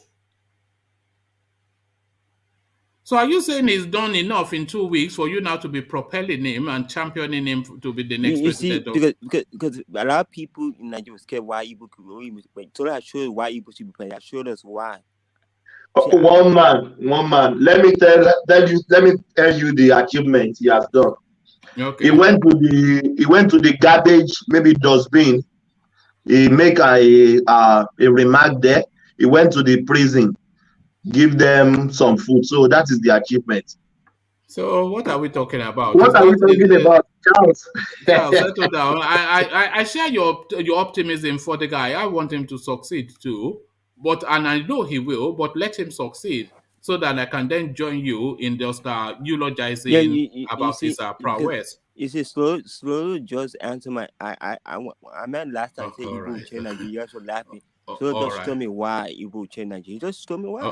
So are you saying he's done enough in 2 weeks for you now to be propelling him and championing him to be the next president? Because a lot of people in Nigeria were scared why Igbo could be. So I showed why Igbo should be playing. I showed us why. One man. Let me tell you the achievement he has done. Okay. He went to the garbage, maybe dustbin. He make a remark there. He went to the prison, give them some food. So that is the achievement. So what are we talking about? What are we talking about, Charles? Charles, settle down. I share your optimism for the guy. I want him to succeed too. And I know he will, but let him succeed so that I can then join you in just eulogizing about his prowess. You see, slow just answer my. I meant last time say you will change Nigeria. You also laughing. So just tell me why you will change Nigeria. Just tell me why.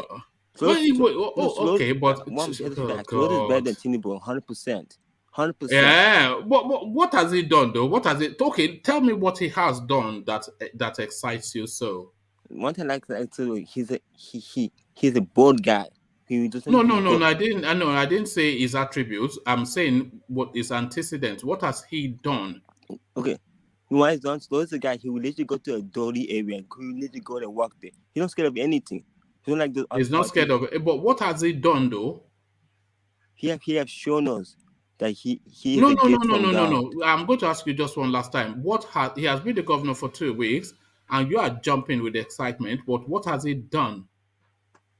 Okay, but Slow is better than Tinubu, 100%. 100%. Yeah, but what has he done though? What has it? Okay, tell me what he has done that excites you so. One thing I like to tell you, he's a bold guy. No. I didn't say his attributes. I'm saying what his antecedents. What has he done? Okay. Why is done? So is a guy. He will literally go to a dirty area. He will literally go and work there. He's not scared of anything. He's not like He's not scared of it. But what has he done though? He have shown us that he is no. I'm going to ask you just one last time. He has been the governor for 2 weeks, and you are jumping with excitement. But what has he done?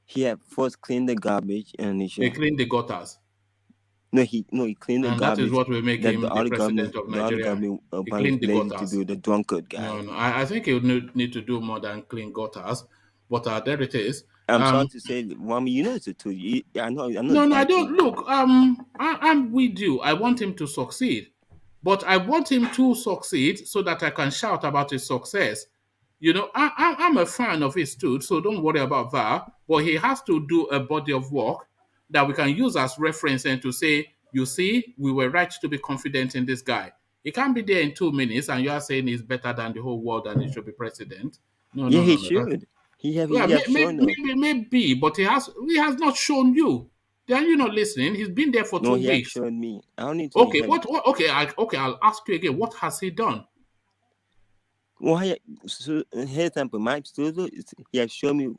He had first cleaned the garbage and he cleaned the gutters. No, he cleaned the and garbage. That is what will make him the president of Nigeria. He cleaned the gutters. To do the drunkard guy. No. I think he would need to do more than clean gutters. But there it is. I'm sorry to say, Mommy, you know it's a tool. I know. No, I don't. Look, I'm with you. I want him to succeed. But I want him to succeed so that I can shout about his success. You know, I'm a fan of his too, so don't worry about that. But he has to do a body of work that we can use as reference and to say, you see, we were right to be confident in this guy. He can't be there in 2 minutes and you are saying he's better than the whole world and he should be president. No, he should. Maybe, but he has not shown you. Then you're not listening. He's been there for 2 weeks. No, he has shown me. I don't need to. Okay, I'll ask you again. What has he done? Well, here's example. My studio, he has shown me.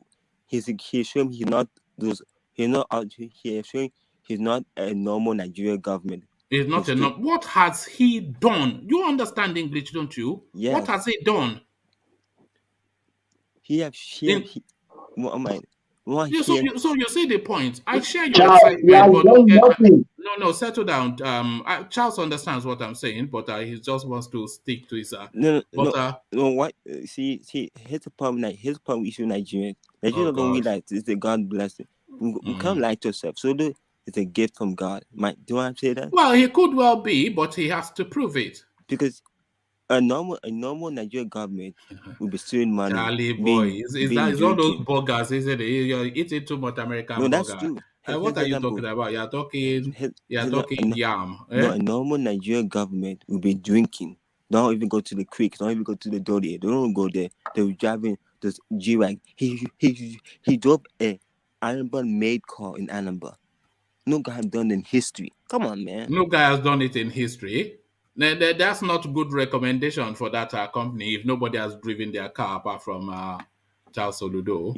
He has shown me he's not those. He has shown he's not a normal Nigerian government. He's not What has he done? You understand English, don't you? Yes. What has he done? So you see the point. I share your excitement, but no, settle down. Charles understands what I'm saying, but he just wants to stick to his. What? See, here's the problem. Here's the problem issue in Nigeria. Nigeria don't realize it's a God blessing. We can't lie to yourself. So it's a gift from God. Do I say that? Well, he could well be, but he has to prove it. Because a normal Nigerian government will be stealing money. Charlie boy, it's all those burgers, isn't it? You're eating too much American burger. That's true. What are you talking about? You're talking yam. No, a normal Nigerian government will be drinking. Don't even go to the creek. Don't even go to the dirty. They don't go there. They were driving this G-Wag. He drove a Anambra-made car in Anambra. No guy has done it in history. Come on, man. No guy has done it in history. That's not good recommendation for that company if nobody has driven their car apart from Charles Soludo.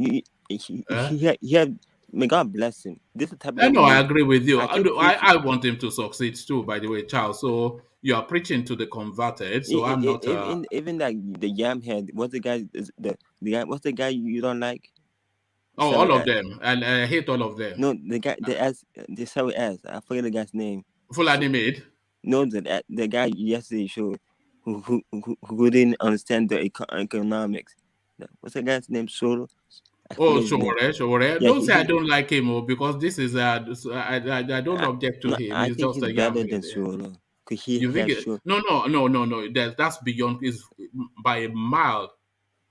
May God bless him. This is the type of I know, I government agree with you. I keep preaching. I want him to succeed too, by the way, Charles. So you are preaching to the converted. So I'm not. Even like the yam head. What's the guy? The guy? What's the guy you don't like? Oh, all of them, and I hate all of them. No, the guy. The sorry ass. I forget the guy's name. Fulani made. No, the guy yesterday showed who didn't understand the economics. What's the guy's name? Solo. Oh, Shore. Yeah, Don't say I don't like him, because this is I don't object to him. I He's think just he's a young better than head. Solo. Cause You think it? No. That's beyond. Is by a mile.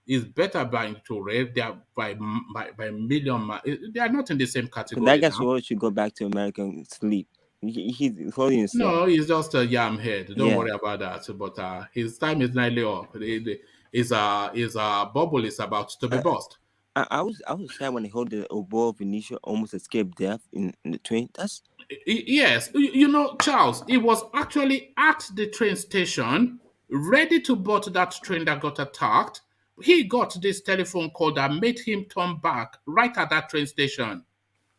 Is better by Toure. They are by a million miles. They are not in the same category. That guy Solo should go back to America and sleep. He's holding himself. No, he's just a yam head. Don't worry about that. But his time is nearly up. His bubble is about to be burst. I was sad when they heard the Obo Venetia almost escaped death in the train. That's Yes, Charles, he was actually at the train station, ready to board that train that got attacked. He got this telephone call that made him turn back right at that train station,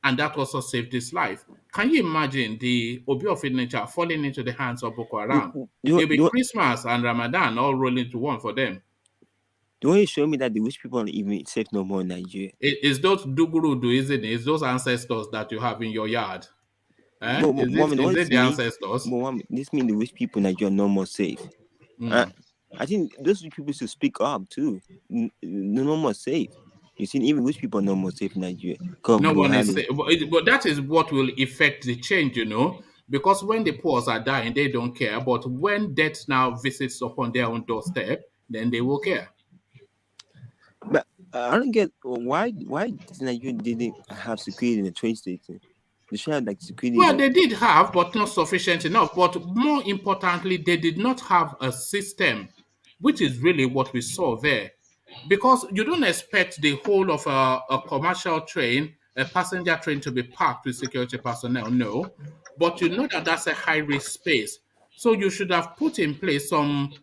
and that also saved his life. Can you imagine the Obi of Nature falling into the hands of Boko Haram? It'll be Christmas and Ramadan all rolled into one for them. Don't you show me that the rich people aren't even safe no more in Nigeria? It's those Dugurudu, isn't it? It's those ancestors that you have in your yard. Is it the ancestors? This means the rich people in Nigeria are no more safe. I think those rich people should speak up too. No more safe. You see, even rich people are no more safe in Nigeria. No one is safe. But that is what will affect the change, because when the poor are dying, they don't care. But when death now visits upon their own doorstep, then they will care. But I don't get why Nigeria didn't have security in the train station. They should have security. Well, they did have, but not sufficient enough. But more importantly, they did not have a system, which is really what we saw there. Because you don't expect the whole of a commercial train, a passenger train, to be packed with security personnel, no. But you know that that's a high-risk space. So you should have put in place some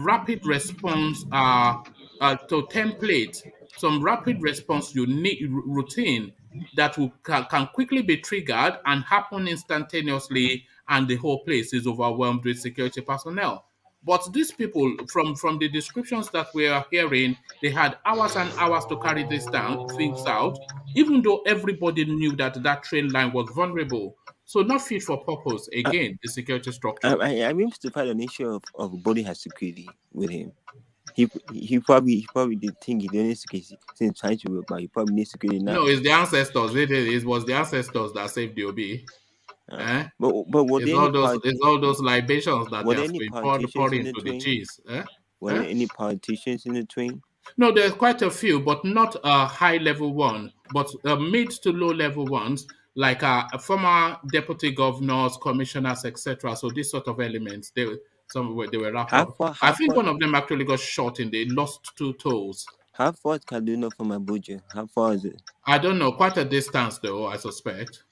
rapid response to template, some rapid response routine that can quickly be triggered and happen instantaneously, and the whole place is overwhelmed with security personnel. But these people, from the descriptions that we are hearing, they had hours and hours to carry things out, even though everybody knew that train line was vulnerable. So not fit for purpose, again, the security structure. I mean, to find an issue of Bola has security with him. He probably did think he didn't need security since trying to work, but he probably needs security now. No, it's the ancestors. It was the ancestors that saved the OB. But it's all those libations that they have been pouring into the cheese. Were there any politicians in the train? No, there's quite a few, but not a high-level one, but mid to low-level ones, like former deputy governors, commissioners, etc. So these sort of elements, they were wrapped up. I think one of them actually got shot they lost 2 toes. How far is Kaduna from Abuja? How far is it? I don't know. Quite a distance, though, I suspect.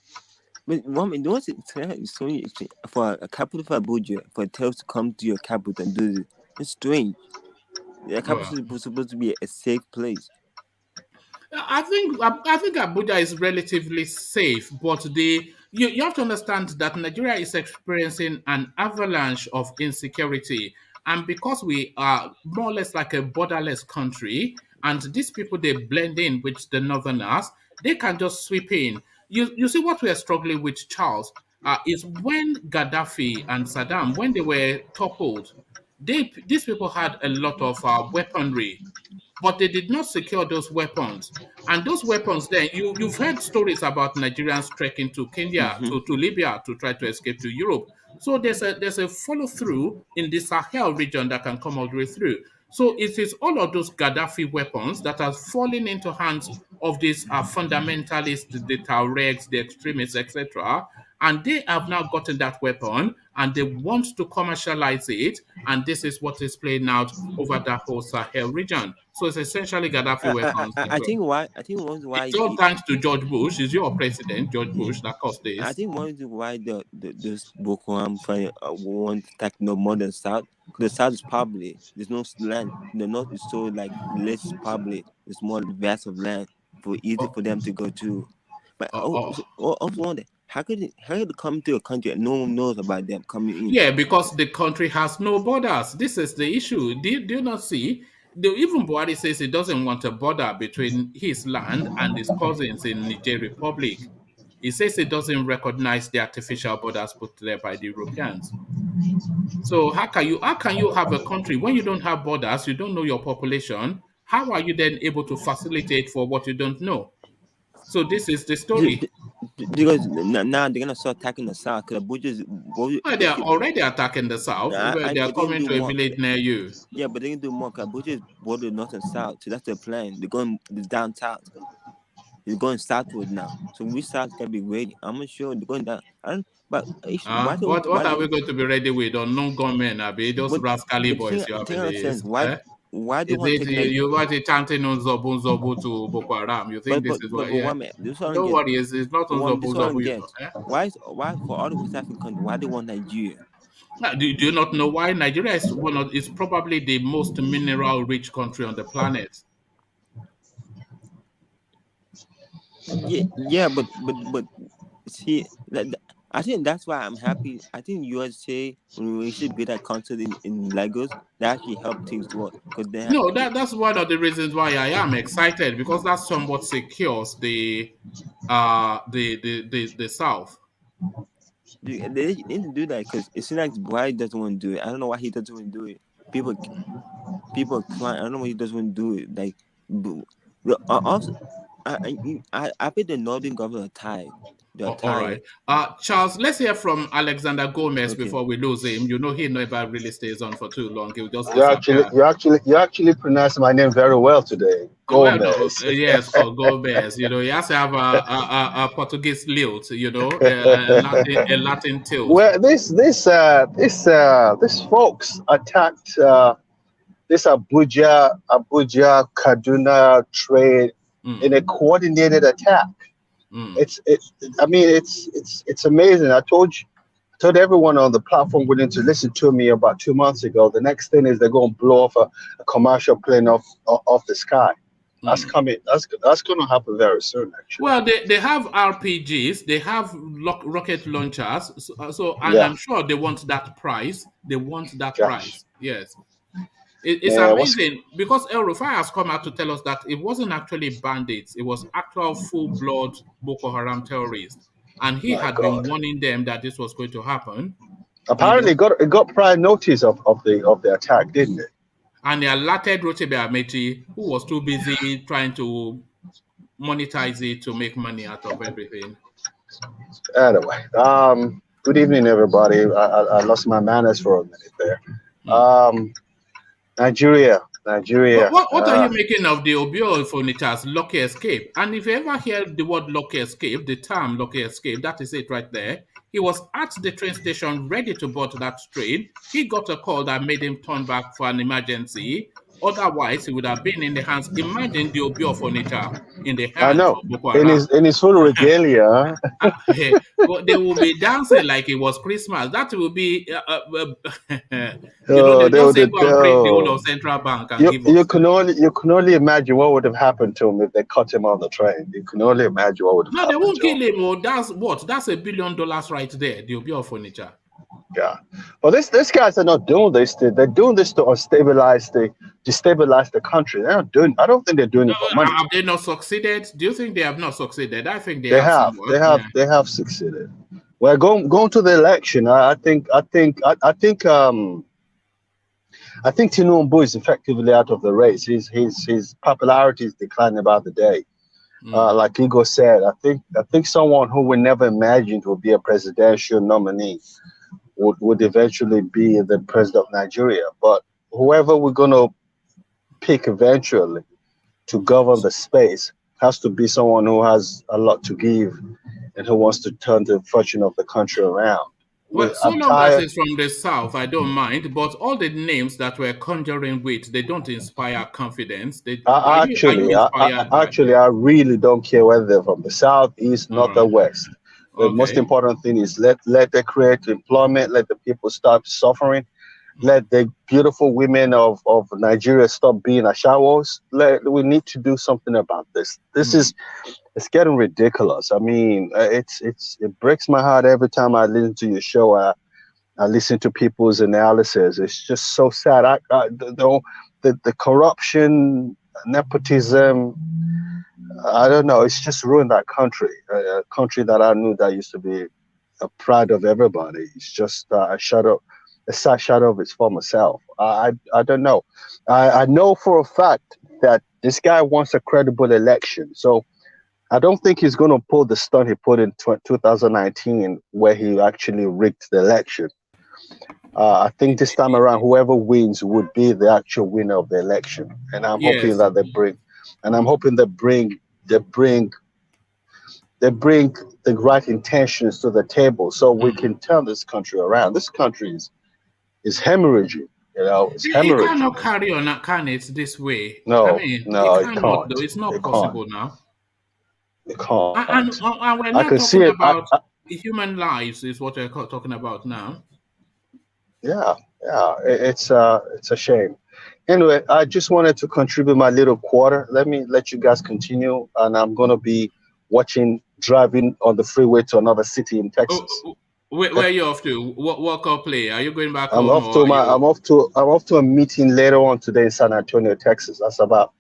But what's it for a capital for Abuja, for a terrorist to come to your capital and do this? It's strange. The capital is supposed to be a safe place. I think Abuja is relatively safe, but you have to understand that Nigeria is experiencing an avalanche of insecurity, and because we are more or less like a borderless country, and these people, they blend in with the northerners, they can just sweep in. You see what we are struggling with, Charles, is when Gaddafi and Saddam, when they were toppled, these people had a lot of weaponry, but they did not secure those weapons. And those weapons then, you've heard stories about Nigerians trekking to Kenya, to Libya, to try to escape to Europe. So there's a follow-through in the Sahel region that can come all the way through. So it is all of those Gaddafi weapons that are falling into hands of these fundamentalists, the Tuaregs, the extremists, etc. And they have now gotten that weapon, and they want to commercialize it, and this is what is playing out over that whole Sahel region. So it's essentially Gaddafi weapons. I think why it's all thanks to George Bush. Is your president, George Bush, that caused this. I think one reason why those Boko Haram want to attack no more than South. The South is public. There's no land. The North is so less public. It's more vast of land, easy for them to go to. But I also wonder, how could it come to a country and no one knows about them coming in? Yeah, because the country has no borders. This is the issue. Do you not see? Even Buhari says he doesn't want a border between his land and his cousins in Niger Republic. He says he doesn't recognize the artificial borders put there by the Europeans. So how can you have a country when you don't have borders, you don't know your population? How are you then able to facilitate for what you don't know? So this is the story. Because now they're gonna start attacking the south. Because ABUJA Well, they are already attacking the south. They are coming to a village near you. Yeah, but they can do more. Because ABUJA is bordered north and south, so that's their plan. They're going down south. They're going southward now. So we south can be ready. I'm not sure they're going down. What are we going to be ready with? Unknown gunmen, Abi? Those rascally boys you have in the Why do you want to take you want to chanting Unzobu Nzobu to Boko Haram? You think this is what? Yeah? Don't worry, it's not Unzobu Nzobu. Why for all the West African countries? Why they want Nigeria? Do you not know why? Nigeria is probably the most mineral-rich country on the planet. Yeah, but see, I think that's why I'm happy. I think USA, when we should be that concert in Lagos, that actually helped things work. That's one of the reasons why I am excited, because that somewhat secures the South. They need to do that because it seems like Buhari doesn't want to do it. I don't know why he doesn't want to do it. People are crying. I don't know why he doesn't want to do it. Like, also, I bet the northern government are tired. All right. Charles, let's hear from Alexander Gomez before we lose him. You know, he never really stays on for too long. He'll just you actually pronounce my name very well today. Gomez. Yes, Gomez. You know, he has to have a Portuguese lilt, you know, a Latin tilt. Well, this folks attacked this Abuja Kaduna trade in a coordinated attack. It's amazing. I told everyone on the platform willing to listen to me about 2 months ago. The next thing is they're going to blow off a commercial plane off the sky. That's coming. That's going to happen very soon. Actually. Well, they have RPGs. They have rocket launchers. I'm sure they want that price. They want that price. Yes. It's amazing because El-Rufai has come out to tell us that it wasn't actually bandits, it was actual full-blood Boko Haram terrorists, and he had been warning them that this was going to happen. Apparently, it got prior notice of the attack, didn't it? And they alerted Rochebe Amechi, who was too busy trying to monetize it to make money out of everything. Anyway, good evening, everybody. I lost my manners for a minute there. Nigeria. What are you making of the Obio for Onitsha's lucky escape? And if you ever hear the word lucky escape, the term lucky escape, that is it right there. He was at the train station ready to board that train. He got a call that made him turn back for an emergency. Otherwise, he would have been in the hands. Imagine the Obio for Onitsha in the hands. I know. In his full regalia. But they will be dancing like it was Christmas. That will be, they don't say go and break the whole of Central Bank. You can only imagine what would have happened to him if they caught him on the train. You can only imagine what would have happened. No, they won't kill him. Or that's $1 billion right there. The Obio for Onitsha. Yeah, well, these guys are not doing this. They're doing this to destabilize the country. They're not doing. I don't think they're doing it for money. Have they not succeeded? Do you think they have not succeed? I think they have. They have succeeded. Well, going to the election, I think Tinubu is effectively out of the race. His popularity is declining by the day. Like Ige'S said, I think someone who we never imagined would be a presidential nominee would eventually be the president of Nigeria. But whoever we're going to pick eventually to govern the space has to be someone who has a lot to give and who wants to turn the fortune of the country around. Well, so long as it's from the south, I don't mind. But all the names that we're conjuring with, they don't inspire confidence. I really don't care whether they're from the south, east, north, or west. The most important thing is let them create employment, let the people stop suffering, Let the beautiful women of Nigeria stop being ashawos. We need to do something about this. It's getting ridiculous. I mean, it breaks my heart every time I listen to your show. I listen to people's analysis. It's just so sad. The corruption, nepotism, I don't know. It's just ruined that country. A country that I knew that used to be a pride of everybody. It's just a sad shadow of its former self. I don't know. I know for a fact that this guy wants a credible election. So I don't think he's going to pull the stunt he put in 2019 where he actually rigged the election. I think this time around, whoever wins would be the actual winner of the election. And I'm hoping that they bring the right intentions to the table so we can turn this country around. This country is hemorrhaging, it's hemorrhaging. It cannot carry on, can it, this way? No, I mean, it can't. Though. It's not possible now. It can't. And we're not talking about human lives is what we're talking about now. Yeah, it's a shame. Anyway, I just wanted to contribute my little quarter. Let me let you guys continue, and I'm gonna be driving on the freeway to another city in Texas. Where are you off to? What call play? Are you going back I'm home? I'm off to a meeting later on today in San Antonio, Texas. That's about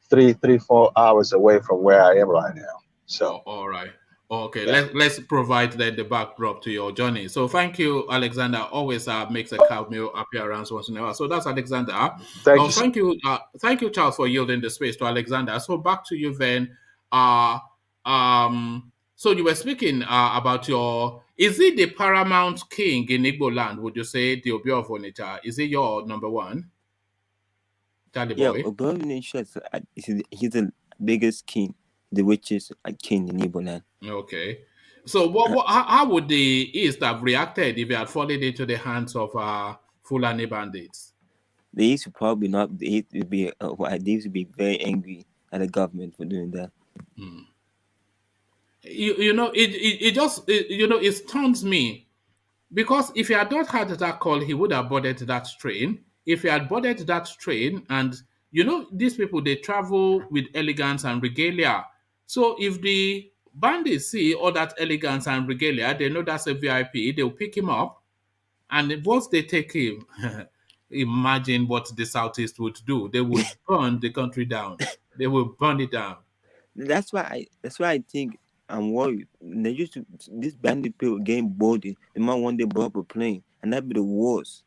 4 hours away from where I am right now. So all right. Okay, let's provide the backdrop to your journey. So thank you, Alexander. Always makes a cameo appearance once in a while. So that's Alexander. Thank you, Charles, for yielding the space to Alexander. So back to you then. So you were speaking about is it the paramount king in Igbo land? Would you say the Obi of Onitsha? Is it your number one? Charlie boy? Yeah, Obi of Onitsha, he's the biggest king, the richest king in Igbo land. Okay. So how would the East have reacted if it had fallen into the hands of Fulani bandits? The East would probably not. The East would be. They used to be very angry at the government for doing that. It stuns me because if he had not had that call, he would have boarded that train. If he had boarded that train, and these people, they travel with elegance and regalia. So if the bandits see all that elegance and regalia, they know that's a VIP, they'll pick him up. And once they take him, imagine what the Southeast would do. They would burn the country down. They will burn it down. That's why I think I'm worried. This bandit people getting boarded. They might one day blow up a plane, and that'd be the worst.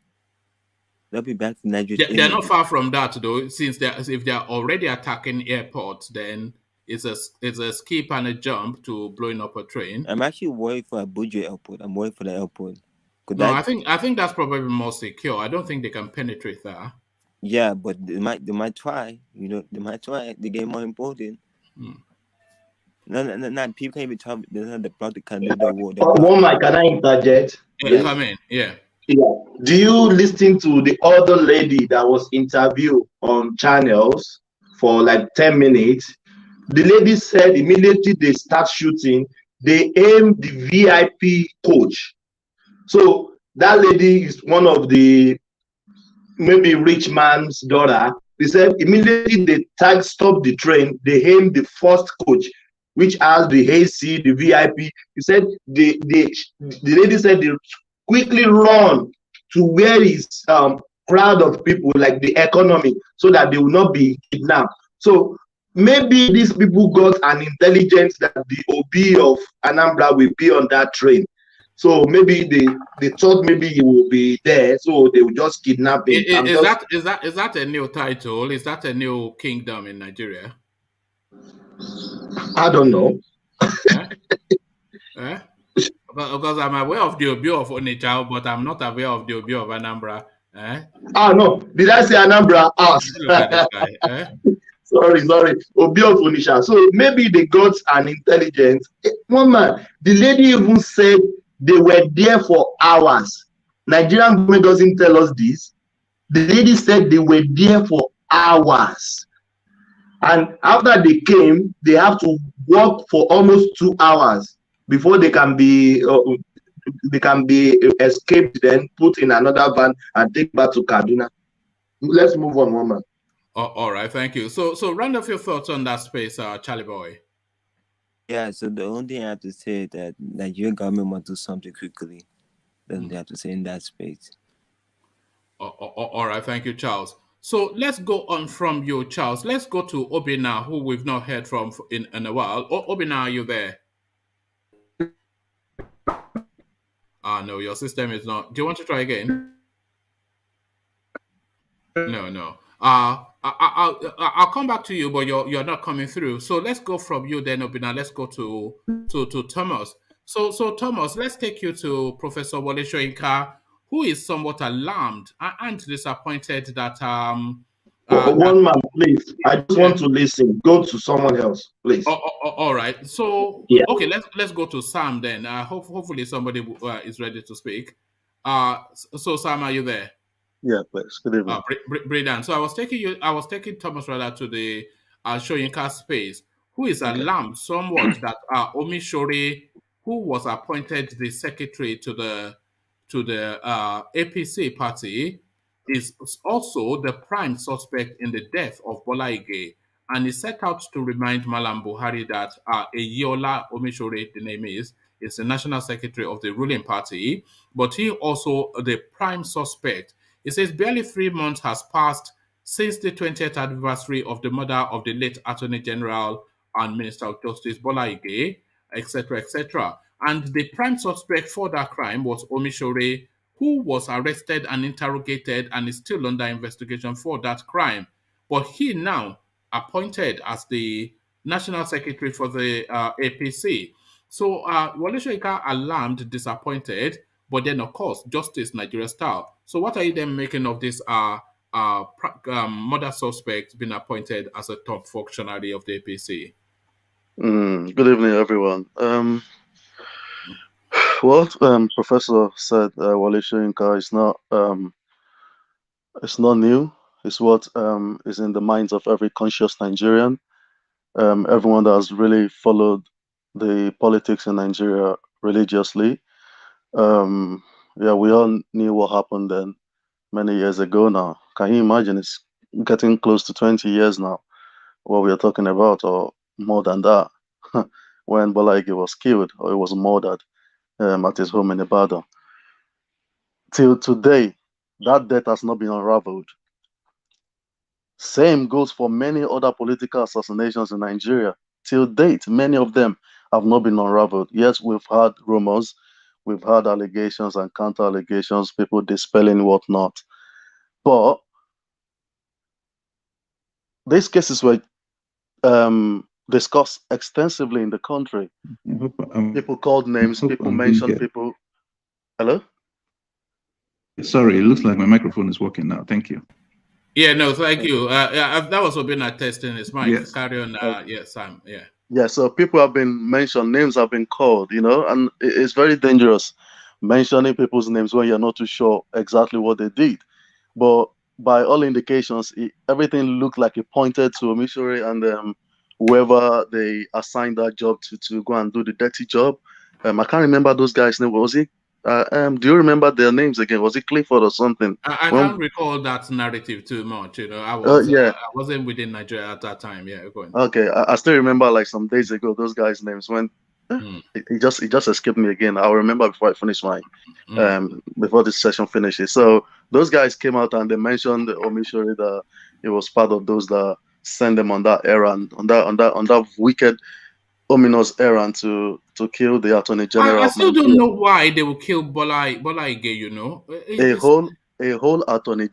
They'll be back to Nigeria. They're not far from that, though. Since if they're already attacking airports, then it's a skip and a jump to blowing up a train. I'm actually worried for Abuja airport. I'm worried for the airport. I think that's probably more secure. I don't think they can penetrate there. Yeah, but they might try. They might try. They get more important. No. People can't even tell. The product can do the war. One mic, can I interject? Yeah, come in. Yeah. Do you listen to the other lady that was interviewed on channels for like 10 minutes? The lady said immediately they start shooting, they aim the VIP coach. So that lady is one of the maybe rich man's daughter. They said immediately they stop the train, they aim the first coach, which has the AC, the VIP. He said the lady said they quickly run to where is crowd of people, like the economy, so that they will not be kidnapped. So maybe these people got an intelligence that the OB of Anambra will be on that train. So maybe they thought maybe he will be there, so they will just kidnap him. Is that a new title? Is that a new kingdom in Nigeria? I don't know. Because I'm aware of the OB of Onitsha, but I'm not aware of the OB of Anambra. No, did I say Anambra? Sorry. OB of Onitsha. So maybe they got an intelligence. One man, the lady even said they were there for hours. Nigerian government doesn't tell us this. The lady said they were there for hours. And after they came, they have to walk for almost 2 hours before they can be they can be escaped, then put in another van and take back to Kaduna. Let's move on, woman. All right, thank you. So round off your thoughts on that space, Charlie boy. Yeah, so the only thing I have to say is that Nigerian government must do something quickly. Then they have to say in that space. All right, thank you, Charles. So let's go on from you, Charles. Let's go to Obina, who we've not heard from in a while. Obina, are you there? No, your system is not. Do you want to try again? No. I'll come back to you, but you're not coming through. So let's go from you then, Obina. Let's go to Thomas. So Thomas, let's take you to Professor Wole Soyinka, who is somewhat alarmed and disappointed that one man, please. I just want to listen. Go to someone else, please. All right. So yeah. Okay, let's go to Sam then. Hopefully somebody is ready to speak. So Sam, are you there? Yeah, please. Good evening. Brilliant. So I was taking Thomas rather to the Soyinka space, who is alarmed somewhat that OMISORE, who was appointed the secretary to the APC party, is also the prime suspect in the death of Bola Ige, and is set out to remind MALLAM Buhari that Eyola OMISORE, the name is the national secretary of the ruling party, but he also the prime suspect. It says barely 3 months has passed since the 20th anniversary of the murder of the late Attorney General and Minister of Justice Bola Ige, etc., etc. And the prime suspect for that crime was OMISORE, who was arrested and interrogated and is still under investigation for that crime. But he now appointed as the National Secretary for the APC. So Wole Soyinka alarmed, disappointed, but then, of course, justice Nigeria style. So what are you then making of this murder suspect being appointed as a top functionary of the APC? Good evening, everyone. What Professor said, Wole Soyinka, is not it's not new. It's what is in the minds of every conscious Nigerian. Everyone that has really followed the politics in Nigeria religiously. Yeah, we all knew what happened then many years ago now. Can you imagine? It's getting close to 20 years now, what we are talking about, or more than that, when Bola Ige was killed, or he was murdered at his home in Ibadan. Till today, that death has not been unraveled. Same goes for many other political assassinations in Nigeria. Till date, many of them have not been unraveled. Yes, we've had rumors, we've had allegations and counter allegations, people dispelling whatnot. But these cases were discussed extensively in the country. People called names, people mentioned people. Hello? Sorry, it looks like my microphone is working now. Thank you. Yeah, no, thank you. That was Obina testing his mic. Yes. Carry on. Yes, Sam. Yeah. Yeah, so people have been mentioned, names have been called, and it's very dangerous mentioning people's names when you're not too sure exactly what they did. But by all indications, everything looked like it pointed to OMISORE and whoever they assigned that job to go and do the dirty job. I can't remember those guys' name. Was it? Do you remember their names again? Was it Clifford or something? I can't recall that narrative too much. I wasn't within Nigeria at that time. Yeah, going. Okay, I still remember like some days ago those guys' names when it just escaped me again. I'll remember before I finish my before this session finishes. So those guys came out and they mentioned OMISORE that it was part of those that sent them on that errand, on that wicked, ominous errand to kill the Attorney General. I still don't know why they will kill Bola Ige. A whole Attorney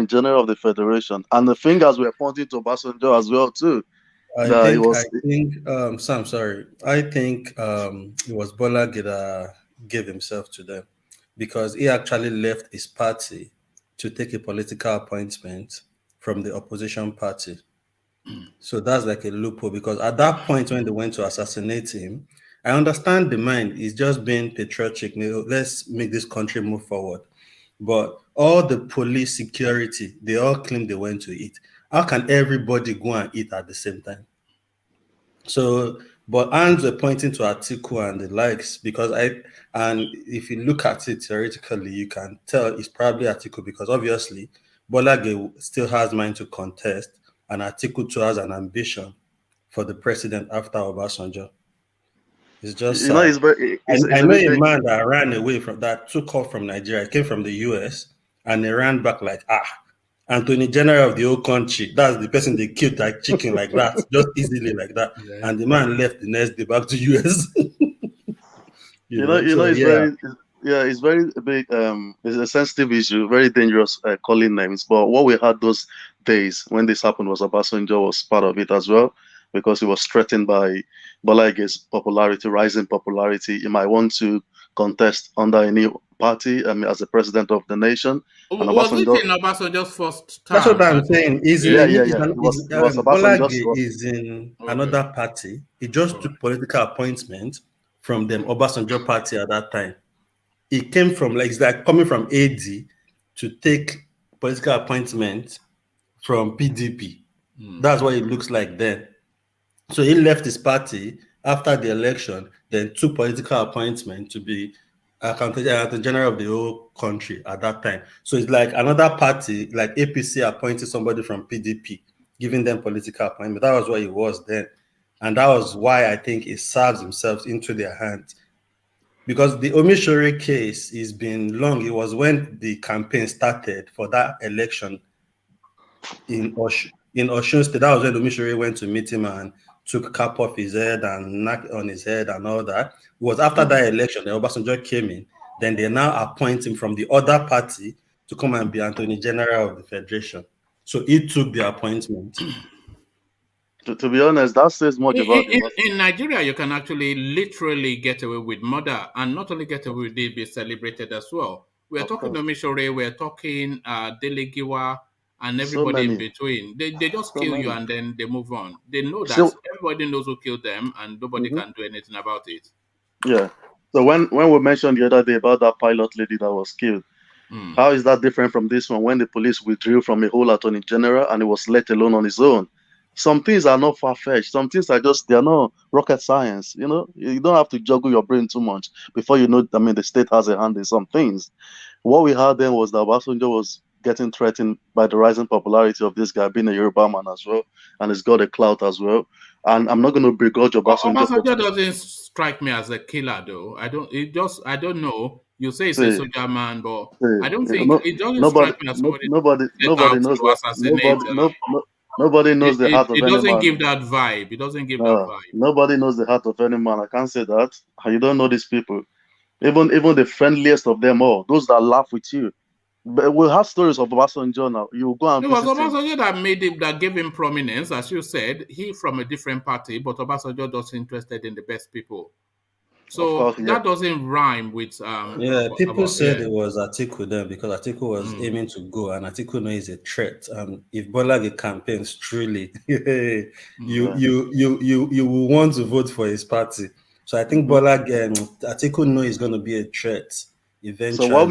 General of the Federation, and the fingers were pointing to Obasanjo as well too. I think Sam, sorry. I think it was Bola Ige that gave himself to them because he actually left his party to take a political appointment from the opposition party. So that's like a loophole because at that point when they went to assassinate him, I understand the mind is just being patriotic. Let's make this country move forward. But all the police security, they all claim they went to eat. How can everybody go and eat at the same time? So But hands were pointing to Atiku and the likes because if you look at it theoretically, you can tell it's probably Atiku because obviously Bola still has mind to contest, and Atiku too has an ambition for the president after Obasanjo. It's just sad. I know a man that ran away that took off from Nigeria, came from the US, and he ran back like, Anthony General of the whole country. That's the person they killed like chicken like that, just easily like that. Yeah. And the man left the next day back to US. It's very big. It's a sensitive issue, very dangerous calling names. But what we had those days when this happened was Obasanjo was part of it as well, because he was threatened by Bola Ige's popularity, rising popularity. He might want to contest under any party as the president of the nation. And was it in Obasanjo's first term? That's what I'm saying. Bola Ige is in another party. He just took political appointment from them Obasanjo party at that time. He came from it's like coming from AD to take political appointment from PDP. That's what it looks like then. So he left his party after the election, then took political appointment to be Accountant General of the whole country at that time. So it's like another party, like APC appointed somebody from PDP, giving them political appointment. That was what it was then. And that was why I think it serves himself into their hands. Because the OMISORE case has been long. It was when the campaign started for that election in Osun State. That was when OMISORE went to meet him and took cap off his head and knocked on his head and all that. It was after that election that Obasanjo came in. Then they now appoint him from the other party to come and be Attorney General of the Federation. So he took the appointment. To be honest, that says much about in Nigeria, you can actually literally get away with murder, and not only get away with it, be celebrated as well. We're talking OMISORE, we're talking Delegiwa, and everybody in between. They just kill you and then they move on. They know that everybody knows who killed them and nobody can do anything about it. Yeah. So when we mentioned the other day about that pilot lady that was killed, how is that different from this one when the police withdrew from a whole attorney general and he was let alone on his own? Some things are not far-fetched. Some things are they're not rocket science. You know, you don't have to juggle your brain too much before you know, the state has a hand in some things. What we had then was that Obasanjo was getting threatened by the rising popularity of this guy being a Yoruba man as well, and he's got a clout as well. And I'm not going to begrudge Obasanjo. Obasanjo doesn't strike me as a killer, though. I don't know. You say it's a soldier man, but I don't think it doesn't strike me as somebody. Nobody knows Nobody knows the heart of any man. It doesn't give that vibe. It doesn't give that vibe. Nobody knows the heart of any man. I can't say that. You don't know these people. Even the friendliest of them all, those that laugh with you. But we'll have stories of Obasanjo now. You go and it was Obasanjo that gave him prominence, as you said. He from a different party, but Obasanjo just interested in the best people. So that doesn't rhyme with people said it was Atiku then because Atiku was aiming to go, and Atiku knows a threat. If Bola campaigns truly, you will want to vote for his party. So I think Atiku knows he's going to be a threat eventually. So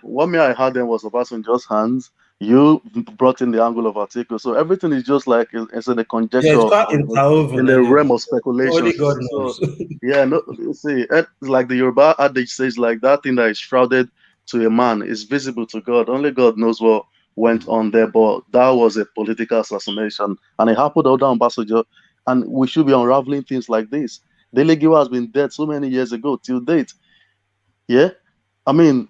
what I had then was Obasanjo's hands. You brought in the angle of Atiku, so everything is just like it's in a conjecture in the realm of speculation. Only God knows. It's like the Yoruba adage says, like that thing that is shrouded to a man is visible to God. Only God knows what went on there, but that was a political assassination, and it happened under Obasanjo, and we should be unraveling things like this. Delegiwa has been dead so many years ago till date. Yeah, I mean.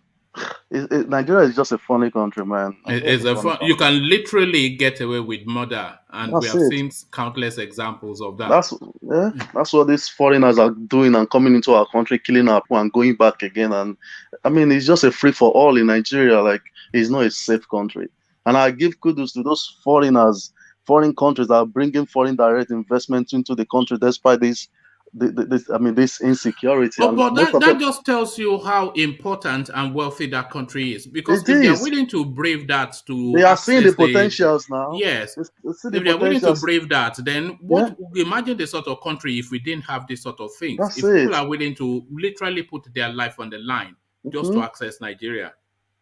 Nigeria is just a funny country, man. It's you can literally get away with murder, and we have seen countless examples of that. That's what these foreigners are doing and coming into our country, killing our people and going back again. And I mean, it's just a free for all in Nigeria. Like, it's not a safe country. And I give kudos to those foreigners, foreign countries that are bringing foreign direct investment into the country despite this insecurity. But that just tells you how important and wealthy that country is. Because if they're willing to brave that they are seeing the potentials now. Yes. If they're willing to brave that, then imagine the sort of country if we didn't have this sort of things. People are willing to literally put their life on the line just to access Nigeria.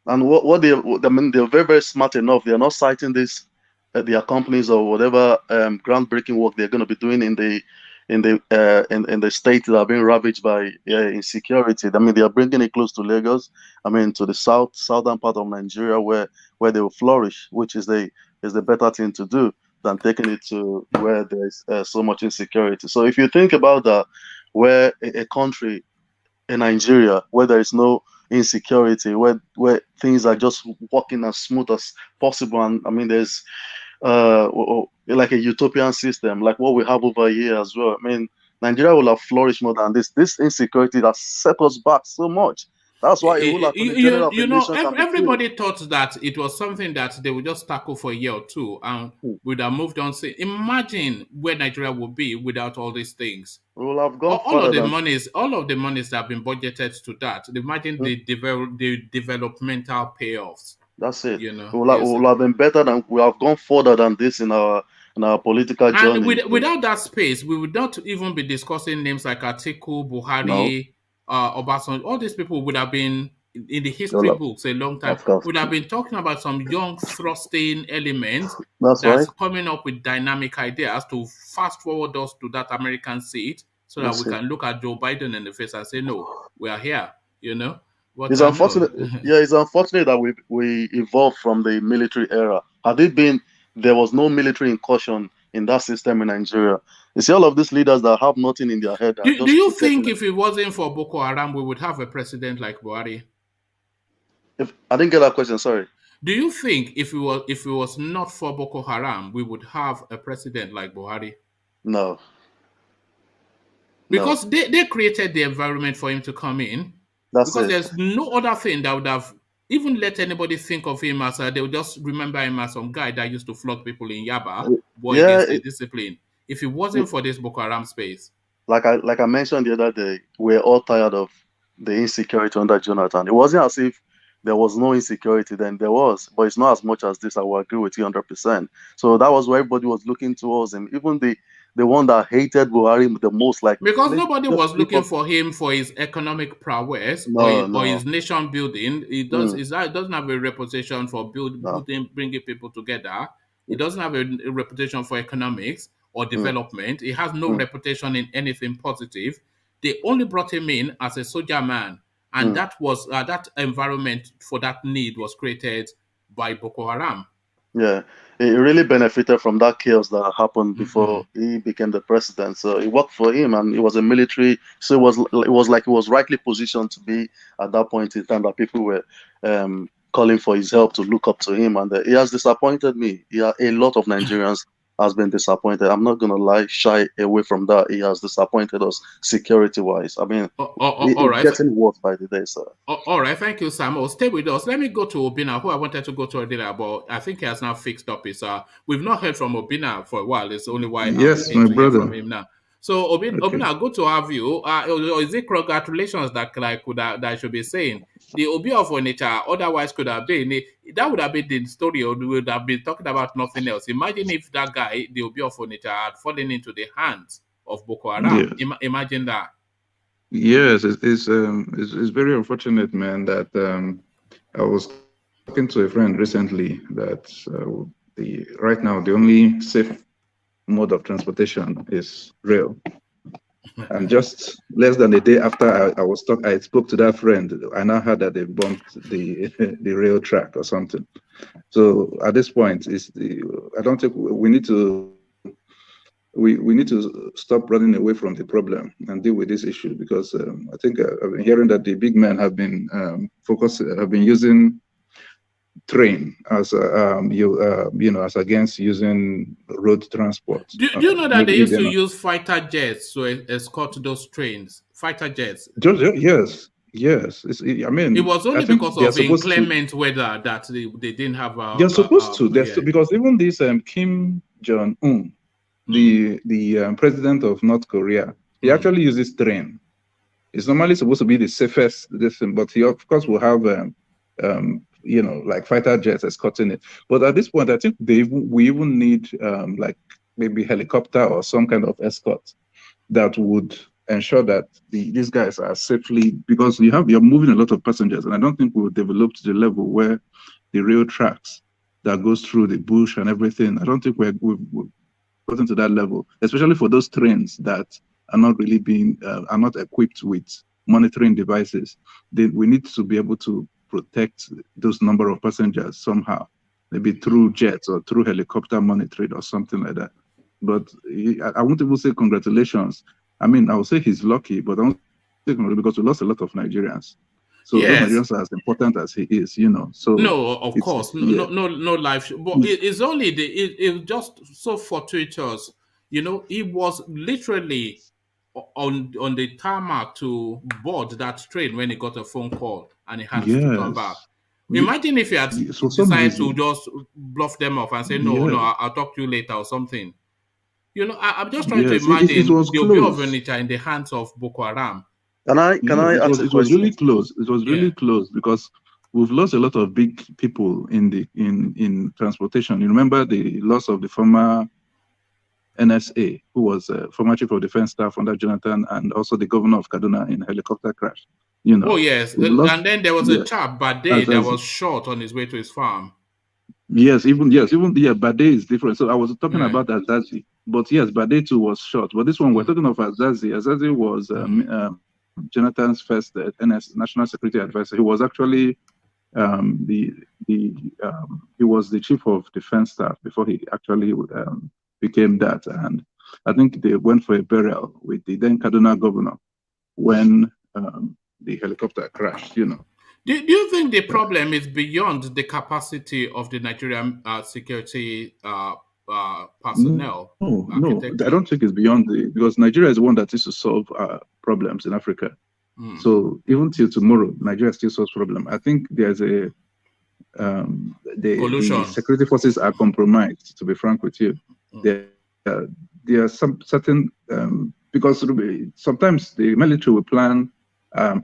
And they're very, very smart enough. They're not citing this their companies or whatever groundbreaking work they're going to be doing in in the states that are being ravaged by insecurity. I mean, they are bringing it close to Lagos. I mean, to the southern part of Nigeria where they will flourish, which is the better thing to do than taking it to where there's so much insecurity. So if you think about that, where a country in Nigeria where there is no insecurity, where things are just working as smooth as possible, and I mean there's like a utopian system like what we have over here as well. I mean, Nigeria will have flourished more than this. This insecurity that set us back so much. That's why a whole Attorney General of the nation can be everybody thought that it was something that they would just tackle for a year or two and would have moved on. Say, imagine where Nigeria would be without all these things. We will have gone all of the monies that have been budgeted to that. Imagine the developmental payoffs. That's it. You know, we will have been better than we have gone further than this in our political journey. And without that space, we would not even be discussing names like Atiku, Buhari, Obasanjo. All these people would have been in the history books a long time. Would have been talking about some young thrusting elements that's coming up with dynamic ideas to fast forward us to that American seat, so that we can look at Joe Biden in the face and say, "No, we are here." You know. It's unfortunate. It's unfortunate that we evolved from the military era. Had it been, there was no military incursion in that system in Nigeria. You see all of these leaders that have nothing in their head. Do you think if it wasn't for Boko Haram, we would have a president like Buhari? I didn't get that question. Sorry. Do you think if it was not for Boko Haram, we would have a president like Buhari? No. Because they created the environment for him to come in. There's no other thing that would have even let anybody think of him as they would just remember him as some guy that used to flog people in Yaba, against the discipline. If it wasn't for this Boko Haram space. Like I mentioned the other day, we're all tired of the insecurity under Jonathan. It wasn't as if there was no insecurity then. There was, but it's not as much as this. I will agree with you 100%. So that was where everybody was looking towards him. Even the one that hated Buhari the most, because nobody was looking for him for his economic prowess or his nation building. It doesn't have a reputation for bringing people together. It doesn't have a reputation for economics or development. It has no reputation in anything positive. They only brought him in as a soldier man, and that was that environment for that need was created by Boko Haram. Yeah, he really benefited from that chaos that happened before he became the president. So it worked for him, and it was a military. So it was like he was rightly positioned to be at that point in time that people were calling for his help to look up to him, and he has disappointed me. A lot of Nigerians has been disappointed. I'm not gonna lie, shy away from that. He has disappointed us security-wise. I mean, it's getting worse by the day, sir. All right, thank you, Sam. Stay with us. Let me go to Obina, who I wanted to go to earlier, but I think he has now fixed up his. We've not heard from Obina for a while. It's only why yes, my brother. From him now. So Obina, good to have you. Or is it congratulations that I should be saying? The Obi of ONITSHA otherwise could have been that would have been the story, or we would have been talking about nothing else. Imagine if that guy, the Obi of ONITSHA, had fallen into the hands of Boko Haram. Yes. Imagine that. Yes, it's very unfortunate, man. That I was talking to a friend recently that right now the only safe mode of transportation is rail. And just less than a day after I spoke to that friend, I now heard that they bumped the rail track or something. So at this point, I don't think we need to stop running away from the problem and deal with this issue, because I think I've been hearing that the big men have been using train as as against using road transport. Do you know that they used to use fighter jets to escort those trains? Fighter jets. Yes. I mean, it was only because of inclement weather that they didn't have. They're supposed to. Because even this Kim Jong-un, the president of North Korea, he actually uses train. It's normally supposed to be the safest thing, but he of course will have like fighter jets escorting it. But at this point, I think we even need like maybe helicopter or some kind of escort that would ensure that these guys are safely, because you're moving a lot of passengers, and I don't think we've developed to the level where the rail tracks that goes through the bush and everything. I don't think gotten to that level, especially for those trains that are not really being are not equipped with monitoring devices. We need to be able to protect those number of passengers somehow, maybe through jets or through helicopter monitoring or something like that. But I won't even say congratulations. I mean, I would say he's lucky, but I won't say congratulations because we lost a lot of Nigerians. So those Nigerians are as important as he is, you know. So no, of course, no life. But it's only it's just so fortuitous, you know. He was literally on the tarmac to board that train when he got a phone call and he had to come back. Imagine if he had decided to just bluff them off and say, no, I'll talk to you later or something. You know, I'm just trying to imagine the Obi of Onitsha in the hands of Boko Haram. Can I ask a question? It was really close. It was really close because we've lost a lot of big people in transportation. You remember the loss of the former NSA, who was former chief of defense staff under Jonathan, and also the governor of Kaduna in a helicopter crash. You know. Oh yes, and then there was a chap Bade that was shot on his way to his farm. Bade is different. So I was talking about Azazi, but yes, Bade too was shot. But this one we're talking of Azazi. Azazi was Jonathan's first national security advisor. He was actually he was the chief of defense staff before he actually became that. And I think they went for a burial with the then Kaduna governor when the helicopter crashed. You know. Do you think the problem is beyond the capacity of the Nigerian security personnel? No, I don't think it's beyond because Nigeria is the one that is to solve problems in Africa. So even till tomorrow, Nigeria still solves problem. I think there's the security forces are compromised. To be frank with you, there are some certain because sometimes the military will plan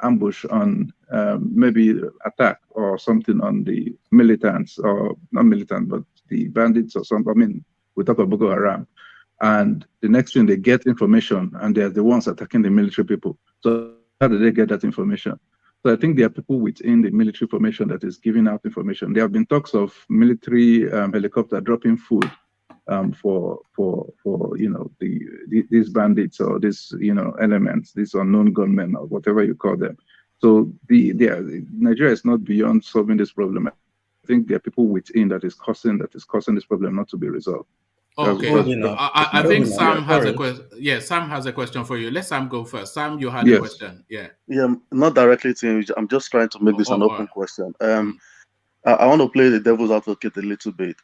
ambush on maybe attack or something on the militants, or not militant, but the bandits or something. I mean, we talk about Boko Haram, and the next thing they get information, and they're the ones attacking the military people. So how do they get that information? So I think there are people within the military formation that is giving out information. There have been talks of military helicopter dropping food for you know these bandits or these elements, these unknown gunmen or whatever you call them. So Nigeria is not beyond solving this problem. I think there are people within that is causing this problem not to be resolved. Okay, I think Sam has a question. Yeah, Sam has a question for you. Let Sam go first. Sam, you had a question. Yeah, not directly to you. I'm just trying to make this an open question. I want to play the devil's advocate a little bit.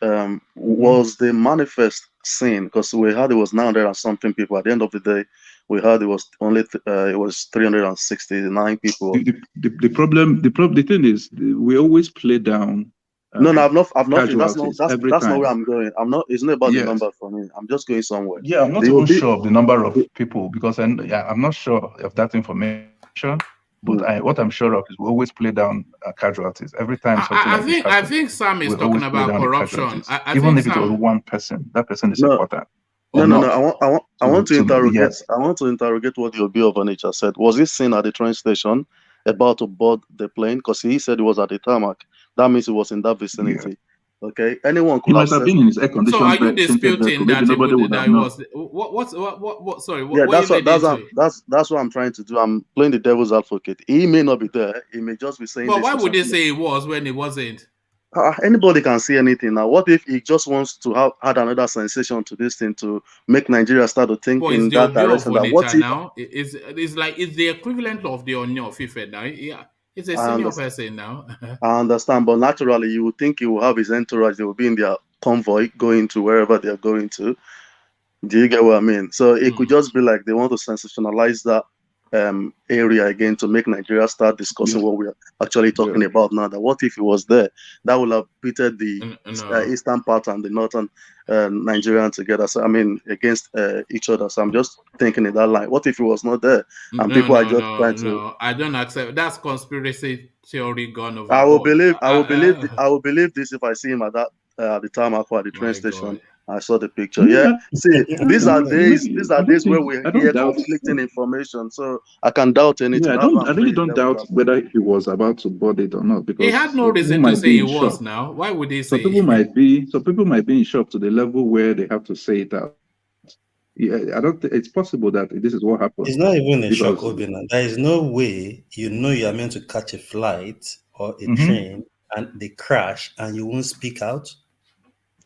Was the manifest seen? Because we heard it was 900 and something people. At the end of the day, we heard it was only it was 369 people. The thing is, we always play down. No, I've not. That's not where I'm going. I'm not. It's not about the number for me. I'm just going somewhere. Yeah, I'm not even sure of the number of people because I'm not sure of that information. But what I'm sure of is we always play down casualties every time. I think Sam is talking about corruption. Even if it was one person, that person is important. No. I want to interrogate. I want to interrogate what the Obi of Onitsha said. Was he seen at the train station about to board the plane? Because he said it was at the tarmac. That means it was in that vicinity. Yeah. Okay. Anyone could have been in his air conditioned. So are you disputing that it was? What? Sorry. That's what I'm trying to do. I'm playing the devil's advocate. He may not be there. He may just be saying. But why would they say it was when it wasn't? Anybody can see anything now. What if he just wants to add another sensation to this thing to make Nigeria start to think in that direction? That what if now it's like it's the equivalent of the Onyo Fife now? Yeah. He's a senior person now. I understand, but naturally, you would think he will have his entourage. They will be in their convoy going to wherever they are going to. Do you get what I mean? So it could just be like they want to sensationalize that area again to make Nigeria start discussing what we are actually talking about now. That what if he was there? That would have pitted the eastern part and the northern Nigerian together. So I mean against each other. So I'm just thinking in that line. What if he was not there? And people are just trying to. No, I don't accept. That's conspiracy theory gone over. I will believe this if I see him at that the tarmac at the train station. God. I saw the picture. Yeah. See, these are days where we hear conflicting information. So I can doubt anything. Yeah, I really don't doubt whether he was about to board it or not. Because he had no reason to say he was now. Why would they say Some people might be in shock to the level where they have to say it out. I don't think it's possible that this is what happened. It's not even a shock, Obina. There is no way you are meant to catch a flight or a train and they crash and you won't speak out.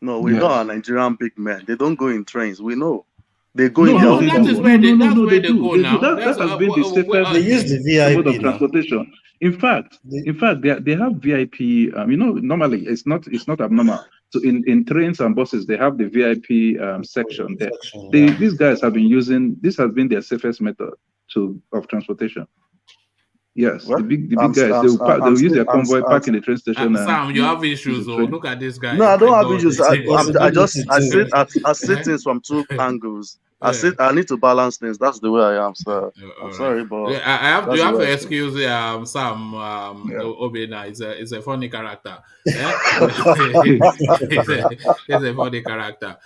No, we know our Nigerian big men. They don't go in trains. We know. They go in their own. That is where they go now. That has been the safest they use the VIP mode of transportation. In fact, they have VIP. Normally it's not abnormal. So in trains and buses, they have the VIP section there. These guys have been using this has been their safest method of transportation. Yes, the big guys they'll use their convoy park in the train station. Sam, you have issues. Look at this guy. No, I don't have issues. I see things from two angles. I need to balance things. That's the way I am, sir. I'm sorry, but you have to excuse Sam Obina. Is a funny character. He's a funny character.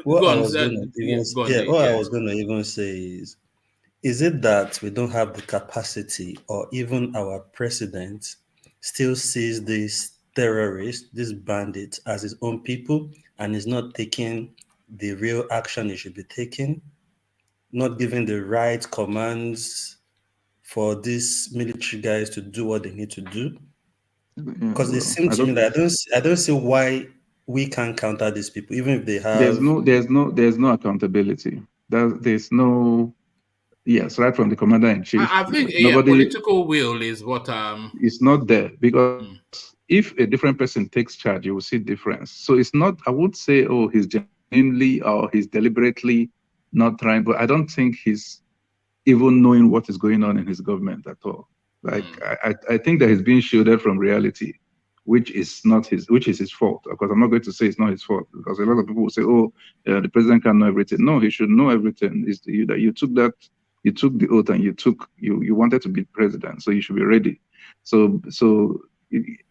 What I was going to even say is it that we don't have the capacity, or even our president still sees these terrorists, these bandits, as his own people, and is not taking the real action he should be taking, not giving the right commands for these military guys to do what they need to do? Because it seems to me that I don't see why we can't counter these people, even if they have. There's no accountability. There's no. Yes, right from the commander-in-chief. I think political will is what it's not there, because if a different person takes charge, you will see difference. So it's not. I would say, he's genuinely or he's deliberately not trying, but I don't think he's even knowing what is going on in his government at all. Like I think that he's being shielded from reality, which is his fault. Because I'm not going to say it's not his fault, because a lot of people will say, the president can't know everything. No, he should know everything. It's that you took the oath and you wanted to be president, so you should be ready. So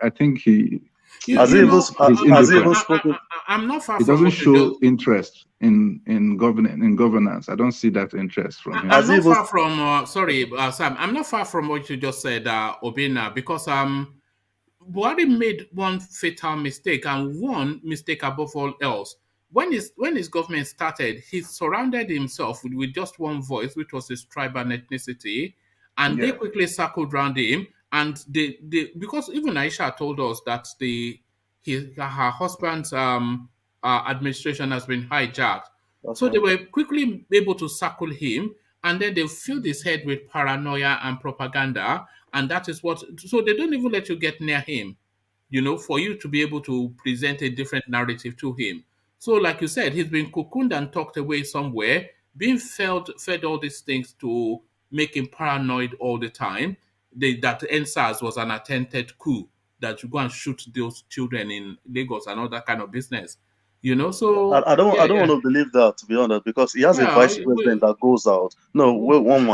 I think he I'm not far he from doesn't show interest in governance. I don't see that interest from him. I'm not far from Sam. I'm not far from what you just said, Obina, because Buhari made one fatal mistake, and one mistake above all else. When his government started, he surrounded himself with just one voice, which was his tribe and ethnicity, and they quickly circled around him. And they because even Aisha told us that her husband's administration has been hijacked, so they were quickly able to circle him, and then they filled his head with paranoia and propaganda, and that is what. So they don't even let you get near him, for you to be able to present a different narrative to him. So, like you said, he's been cocooned and tucked away somewhere, being fed all these things to make him paranoid all the time. That NSAS was an attempted coup, that you go and shoot those children in Lagos and all that kind of business. So I don't want to believe that, to be honest, because he has a vice president that goes out. No, wait, one.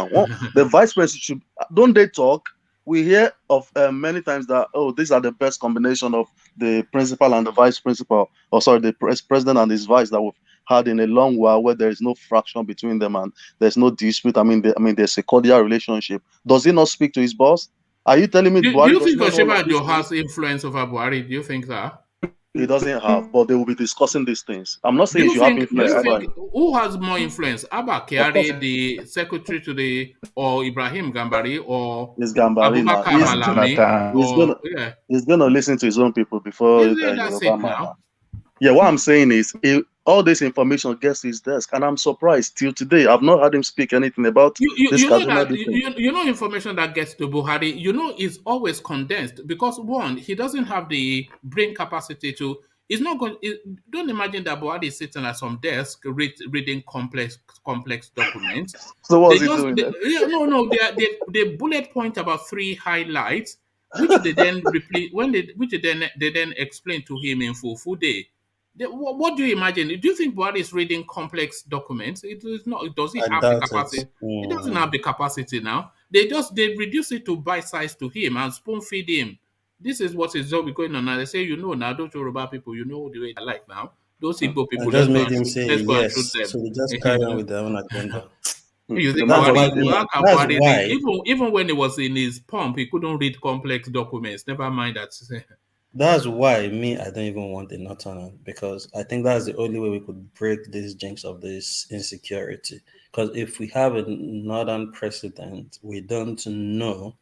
The vice president don't they talk? We hear of many times that these are the best combination of the principal and the vice principal, the president and his vice that we've had in a long while, where there is no fraction between them and there's no dispute. I mean, there's a cordial relationship. Does he not speak to his boss? Are you telling me? Do you think Achebe has influence over Buhari? Do you think that? He doesn't have, but they will be discussing these things. I'm not saying you have influence. Who has more influence? Abba Kyari, the secretary or Ibrahim Gambari, or Gambari? He's gonna listen to his own people before. Yeah, what I'm saying is, all this information gets his desk, and I'm surprised till today. I've not heard him speak anything about this. Information that gets to Buhari, is always condensed, because one, he doesn't have the brain capacity to. He's not going. Don't imagine that Buhari is sitting at some desk reading complex documents. So what's he doing? They bullet point about 3 highlights, which they then repeat they then explain to him in full day. What do you imagine? Do you think Buhari is reading complex documents? It is not. Does he have the capacity? He doesn't have the capacity now. They reduce it to bite size to him and spoon feed him. This is what is going on now. They say, now, those Yoruba people, the way they like now. Those Igbo people, just make him say yes. So they just carry on with their own agenda. You think Buhari, even when he was in his pomp, he couldn't read complex documents. Never mind that. That's why I don't even want a northern, because I think that's the only way we could break this jinx of this insecurity. Because if we have a northern president, we don't know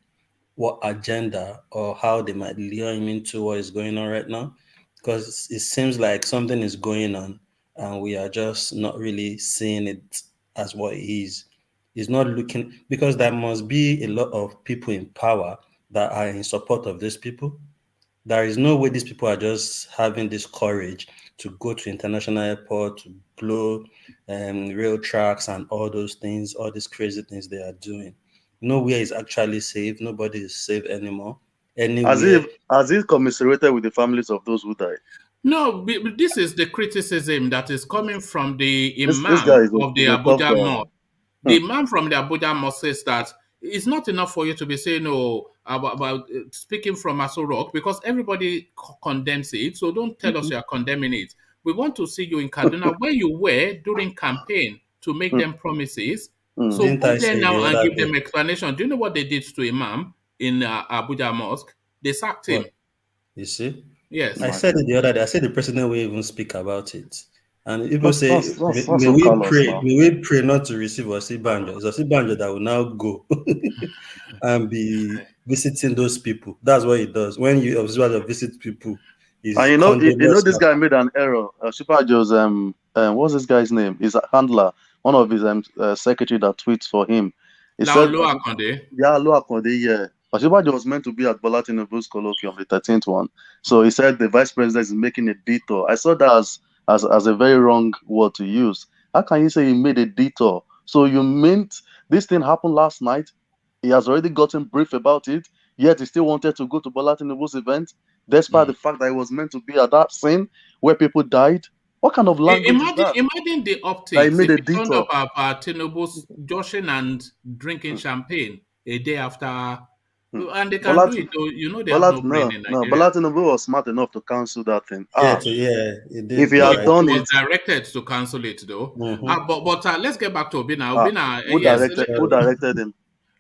what agenda or how they might lure him into what is going on right now. Because it seems like something is going on and we are just not really seeing it as what it is. He's not looking, because there must be a lot of people in power that are in support of these people. There is no way these people are just having this courage to go to international airport, to blow rail tracks and all those things, all these crazy things they are doing. Nowhere is actually safe. Nobody is safe anymore. Anywhere. Has he commiserated with the families of those who died? No, this is the criticism that is coming from the This guy Imam is of the a tough Abuja guy. Mosque. The Imam from the Abuja Mosque says that it's not enough for you to be saying, oh, about speaking from Aso Rock, because everybody condemns it. So don't tell us you are condemning it. We want to see you in Kaduna where you were during campaign to make them promises. So Didn't go I there say the now and other give day? them explanation. Do you know what they did to Imam in Abuja Mosque? They sacked him. What? You see? Yes. I said it the other day. I said the president will even speak about it. And people That's say, may so we callous pray, now. may we pray not to receive Osibanjo. It's Osibanjo that will now go and be visiting those people. That's what he does. When you Osibanjo visit people, And he's you know this condemned. guy made an error. Superjo's what's this guy's name? His handler, one of his secretary that tweets for him. He said, Laulu Akonde. yeah, Akonde, yeah. Osibajo was meant to be at Bola Tinubu's colloquium, the 13th one. So he said the vice president is making a detour. I saw that as a very wrong word to use. How can you say he made a detour? So you meant this thing happened last night? He has already gotten brief about it, yet he still wanted to go to Bola Tinubu's event, despite the fact that he was meant to be at that scene where people died. What kind of language is that? Imagine the That he optics made if a he turned up detour. at Tinubu's joshing and drinking champagne a day after, and they can Bola, do it. Though you know they have Bola, no brain no, in no. Nigeria. Bola Tinubu was smart enough to cancel that thing. Yeah, he If did he the No, had right he done was it, directed to cancel it though. But let's get back to Obina. who Yes. directed him?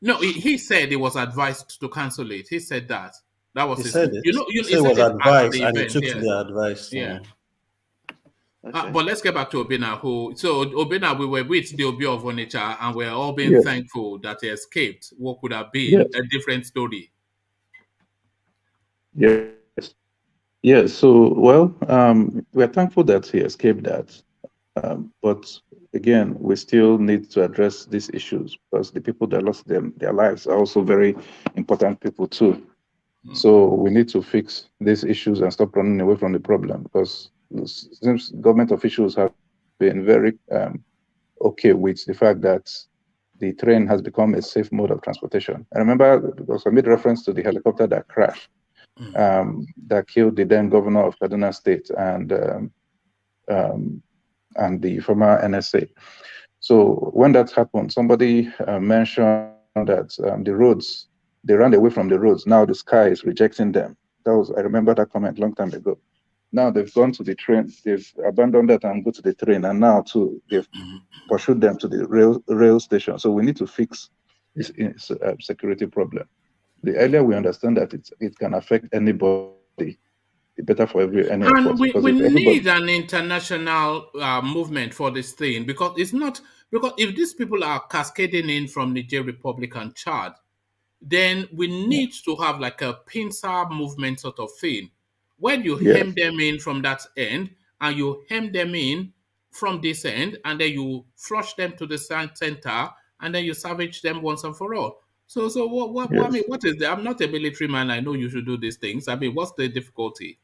No, he said he was advised to cancel it. He said that. That was He his. said it. He He said it said was it at advice the and he event. took Yes. the advice. Yeah. Okay. But let's get back to Obina. So Obina, we were with the Obi of ONITSHA, and we're all being Yes. thankful that he escaped. What could have been Yes. a different story? Yes. Yes. So, well, we're thankful that he escaped that. But again, we still need to address these issues because the people that lost their lives are also very important people too. So we need to fix these issues and stop running away from the problem, because since government officials have been very okay with the fact that the train has become a safe mode of transportation. I remember because I made reference to the helicopter that crashed, that killed the then governor of Kaduna State and the former NSA. So when that happened, somebody mentioned that the roads, they ran away from the roads. Now the sky is rejecting them. I remember that comment long time ago. Now they've gone to the train, they've abandoned that and go to the train, and now too they've pursued them to the rail station. So we need to fix this security problem. The earlier we understand that it can affect anybody, the better for any of us. And we Because if need an international movement for this thing, because it's not, because if these people are cascading in from Niger Republic and Chad, then we need to have like a pincer movement sort of thing, where you hem them in from that end and you hem them in from this end, and then you flush them to the center, and then you savage them once and for all. So what I mean, what is the, I'm not a military man, I know you should do these things. I mean, what's the difficulty?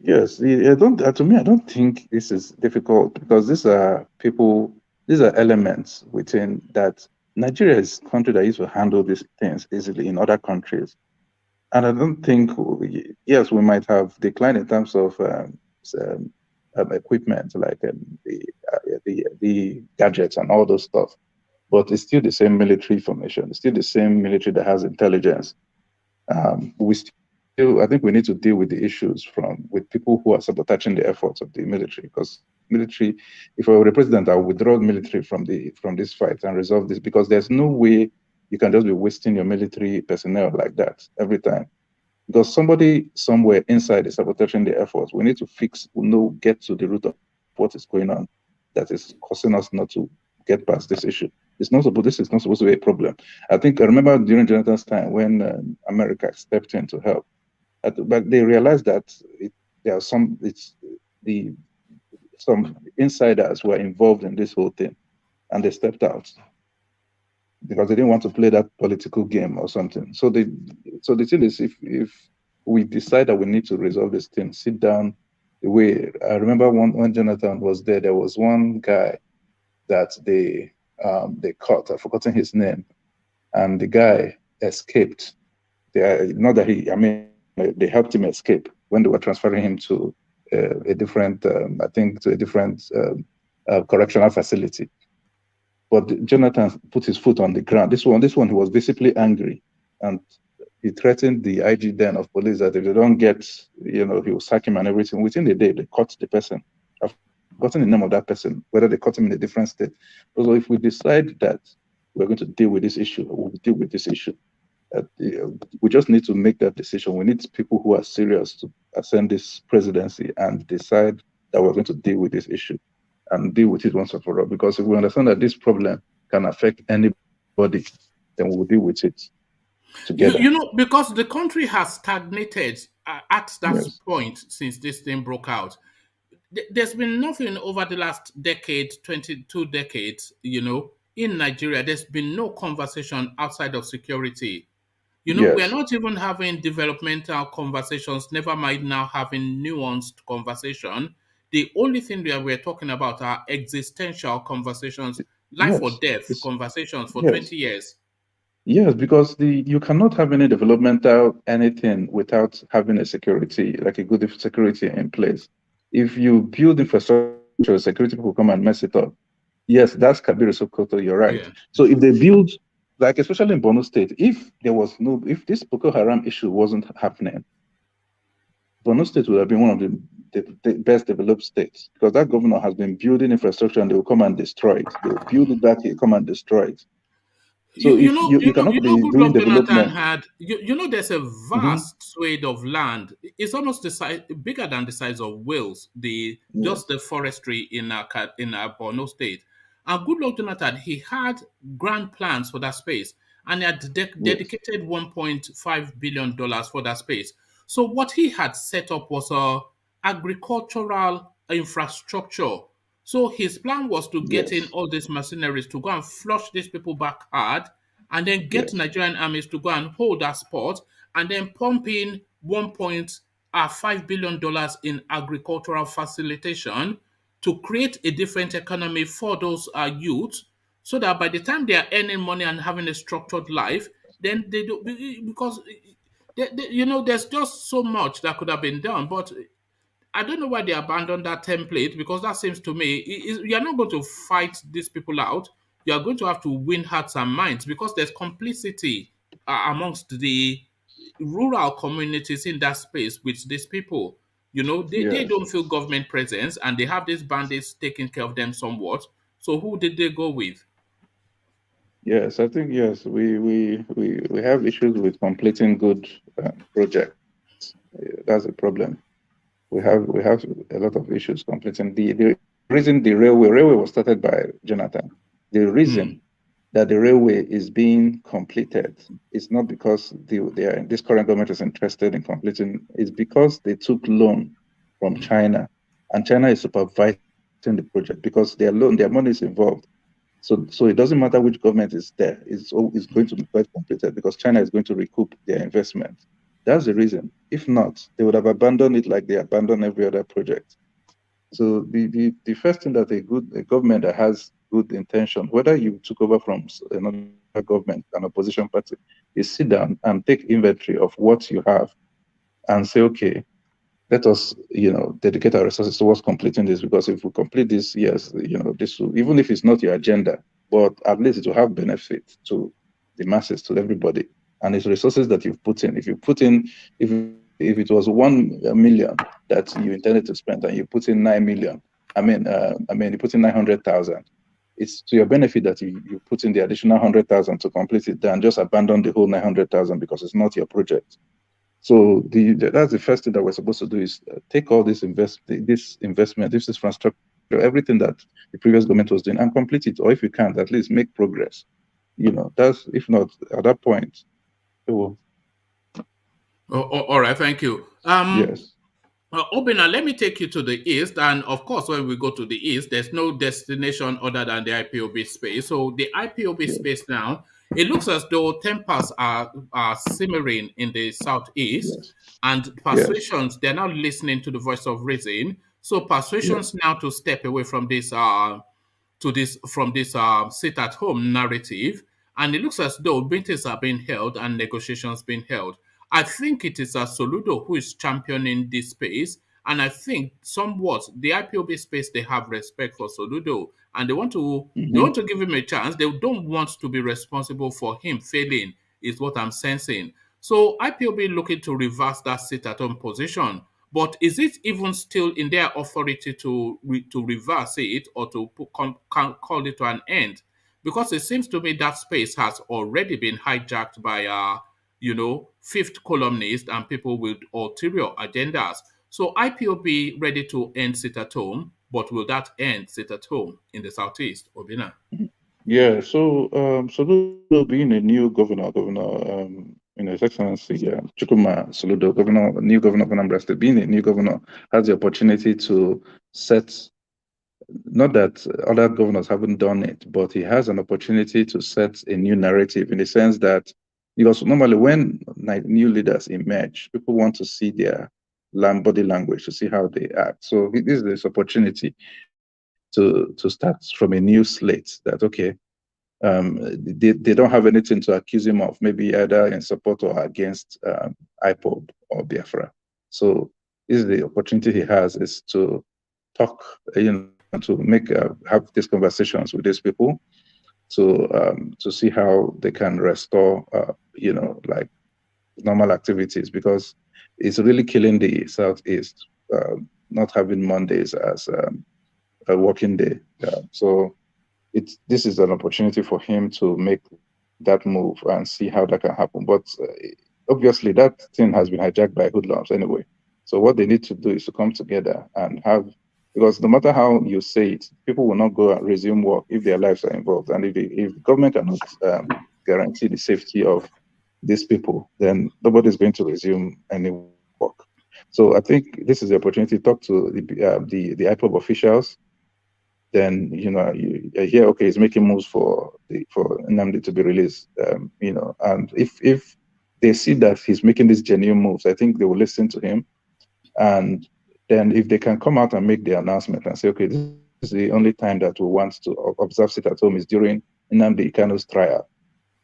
Yes, I don't. To me, I don't think this is difficult, because these are people. These are elements within that. Nigeria is a country that used to handle these things easily in other countries, and I don't think. Yes, we might have declined in terms of equipment, like the gadgets and all those stuff, but it's still the same military formation. It's still the same military that has intelligence. We still. I think we need to deal with the issues with people who are sabotaging the efforts of the military. Because military, if I were the president, I would withdraw the military from this fight and resolve this, because there's no way you can just be wasting your military personnel like that every time. Because somebody somewhere inside is sabotaging the efforts. We need to get to the root of what is going on that is causing us not to get past this issue. This is not supposed to be a problem. I remember during Jonathan's time when America stepped in to help, but they realized that some insiders were involved in this whole thing, and they stepped out because they didn't want to play that political game or something. So the thing is, if we decide that we need to resolve this thing, sit down. I remember when Jonathan was there was one guy that they caught. I've forgotten his name, and the guy escaped. They helped him escape when they were transferring him to a different, correctional facility. But Jonathan put his foot on the ground. This one, he was visibly angry, and he threatened the IG then of police that if they don't get, he will sack him and everything. Within the day, they caught the person. I've forgotten the name of that person, whether they caught him in a different state. So if we decide that we're going to deal with this issue, we'll deal with this issue. We just need to make that decision. We need people who are serious to ascend this presidency and decide that we're going to deal with this issue and deal with it once and for all. Because if we understand that this problem can affect anybody, then we'll deal with it together. Because the country has stagnated at that point since this thing broke out. There's been nothing over the last decade, 22 decades, in Nigeria. There's been no conversation outside of security. We are not even having developmental conversations, never mind now having nuanced conversation. The only thing we're talking about are existential conversations, life or death conversations for 20 years. Yes, because you cannot have any developmental anything without having a security, like a good security in place. If you build infrastructure, security people come and mess it up. Yes, that's Kabir Sokoto, you're right. Yeah. So if they build, like especially in Borno State, if this Boko Haram issue wasn't happening, Borno State would have been one of the best developed states, because that governor has been building infrastructure and they will come and destroy it. They will build it back, he'll come and destroy it. So you cannot be doing development. There's a vast swathe of land. It's almost bigger than the size of Wales. Just the forestry in our Borno State. And Goodluck Jonathan, he had grand plans for that space, and he had dedicated $1.5 billion for that space. So what he had set up was agricultural infrastructure. So his plan was to get in all these mercenaries to go and flush these people back hard, and then get Nigerian armies to go and hold that spot, and then pump in $1.5 billion in agricultural facilitation to create a different economy for those youths, so that by the time they are earning money and having a structured life, then they do, because there's just so much that could have been done, but I don't know why they abandoned that template, because that seems to me, you're not going to fight these people out. You're going to have to win hearts and minds, because there's complicity amongst the rural communities in that space with these people. They don't feel government presence, and they have these bandits taking care of them somewhat. So who did they go with? Yes, I think, we have issues with completing good projects. That's a problem. We have a lot of issues completing. The reason the railway was started by Jonathan. The reason that the railway is being completed is not because this current government is interested in completing. It's because they took loan from China, and China is supervising the project because their money is involved. So it doesn't matter which government is there. It's going to be quite completed because China is going to recoup their investment. That's the reason. If not, they would have abandoned it like they abandon every other project. So the first thing that a government that has good intention, whether you took over from another government, an opposition party, is sit down and take inventory of what you have and say, okay, let us, dedicate our resources towards completing this, because if we complete this, this will, even if it's not your agenda, but at least it will have benefit to the masses, to everybody. And it's resources that you've put in. If it was 1 million that you intended to spend and you put in 9 million, you put in 900,000, it's to your benefit that you put in the additional 100,000 to complete it, than just abandon the whole 900,000 because it's not your project. So that's the first thing that we're supposed to do is take all this investment, this infrastructure, everything that the previous government was doing, and complete it. Or if you can't, at least make progress. That's, if not, at that point, it will. All right, thank you. Yes. Obina, let me take you to the east. And of course, when we go to the east, there's no destination other than the IPOB space. So the IPOB space now, it looks as though tempers are simmering in the southeast, and persuasions, they're now listening to the voice of reason. So persuasions now to step away from this sit at home narrative, and it looks as though meetings are being held and negotiations being held. I think it is Soludo who is championing this space, and I think somewhat the IPOB space, they have respect for Soludo, and they want to give him a chance. They don't want to be responsible for him failing, is what I'm sensing. So IPOB looking to reverse that sit at home position. But is it even still in their authority to reverse it, or to call it to an end? Because it seems to me that space has already been hijacked by fifth columnists and people with ulterior agendas. So IPOB ready to end sit at home, but will that end sit at home in the southeast, Obina? Yeah, so Soludo being a new governor, His Excellency Chukwuma Soludo, new governor of Anambra State, being a new governor, has the opportunity to set, not that other governors haven't done it, but he has an opportunity to set a new narrative, in the sense that, because normally when new leaders emerge, people want to see their body language, to see how they act. So this is this opportunity to start from a new slate, that, okay, they don't have anything to accuse him of, maybe either in support or against Ipob or Biafra. So this is the opportunity he has, is to talk, to make have these conversations with these people, to see how they can restore, like normal activities, because it's really killing the southeast, not having Mondays as a working day. So this is an opportunity for him to make that move and see how that can happen. But obviously that thing has been hijacked by hoodlums anyway. So what they need to do is to come together and have, because no matter how you say it, people will not go and resume work if their lives are involved. And if the government cannot guarantee the safety of these people, then nobody's going to resume any work. So I think this is the opportunity to talk to the Ipob officials. Then you hear, okay, he's making moves for Nnamdi to be released. And if they see that he's making these genuine moves, I think they will listen to him. And then if they can come out and make the announcement and say, okay, this is the only time that we want to observe sit at home is during Nnamdi Kanu's trial.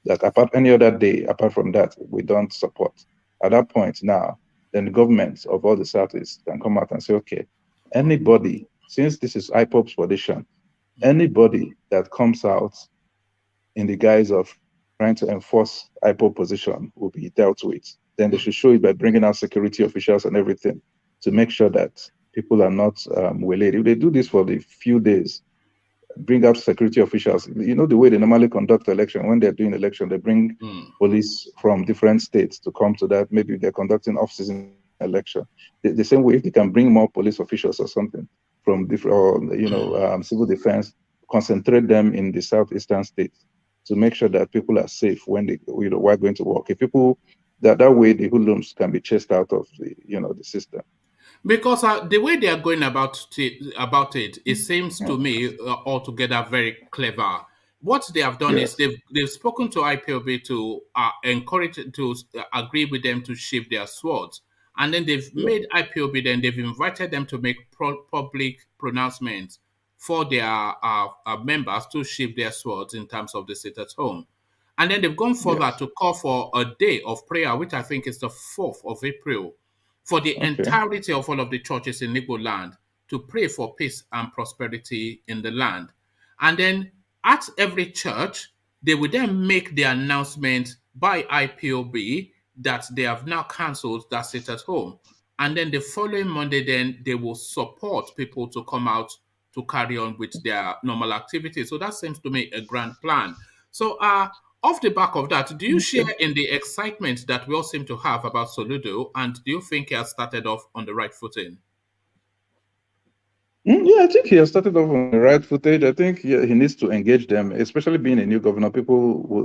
That any other day apart from that, we don't support. At that point now, then the governments of all the Southeast can come out and say, okay, anybody, since this is IPOB's position, anybody that comes out in the guise of trying to enforce IPOB position will be dealt with. Then they should show it by bringing out security officials and everything to make sure that people are not waylaid. If they do this for the few days, bring out security officials. The way they normally conduct election, when they're doing election, they bring police from different states to come to that. Maybe they're conducting off-season election. The same way, if they can bring more police officials or something from different, civil defense, concentrate them in the southeastern states to make sure that people are safe when they, while going to work. If people, that way the hoodlums can be chased out of the system. Because the way they are going about it, it seems to me altogether very clever. What they have done is they've spoken to IPOB to encourage, to agree with them to shift their swords, and then they've made IPOB. Then they've invited them to make public pronouncements for their members to shift their swords in terms of the sit at home, and then they've gone further to call for a day of prayer, which I think is the 4th of April. For the entirety of all of the churches in Igbo land to pray for peace and prosperity in the land. And then at every church, they will then make the announcement by IPOB that they have now cancelled that sit at home. And then the following Monday, then they will support people to come out to carry on with their normal activities. So that seems to me a grand plan. So Off the back of that, do you share in the excitement that we all seem to have about Soludo, and do you think he has started off on the right footing? Yeah, I think he has started off on the right footage. I think he needs to engage them, especially being a new governor.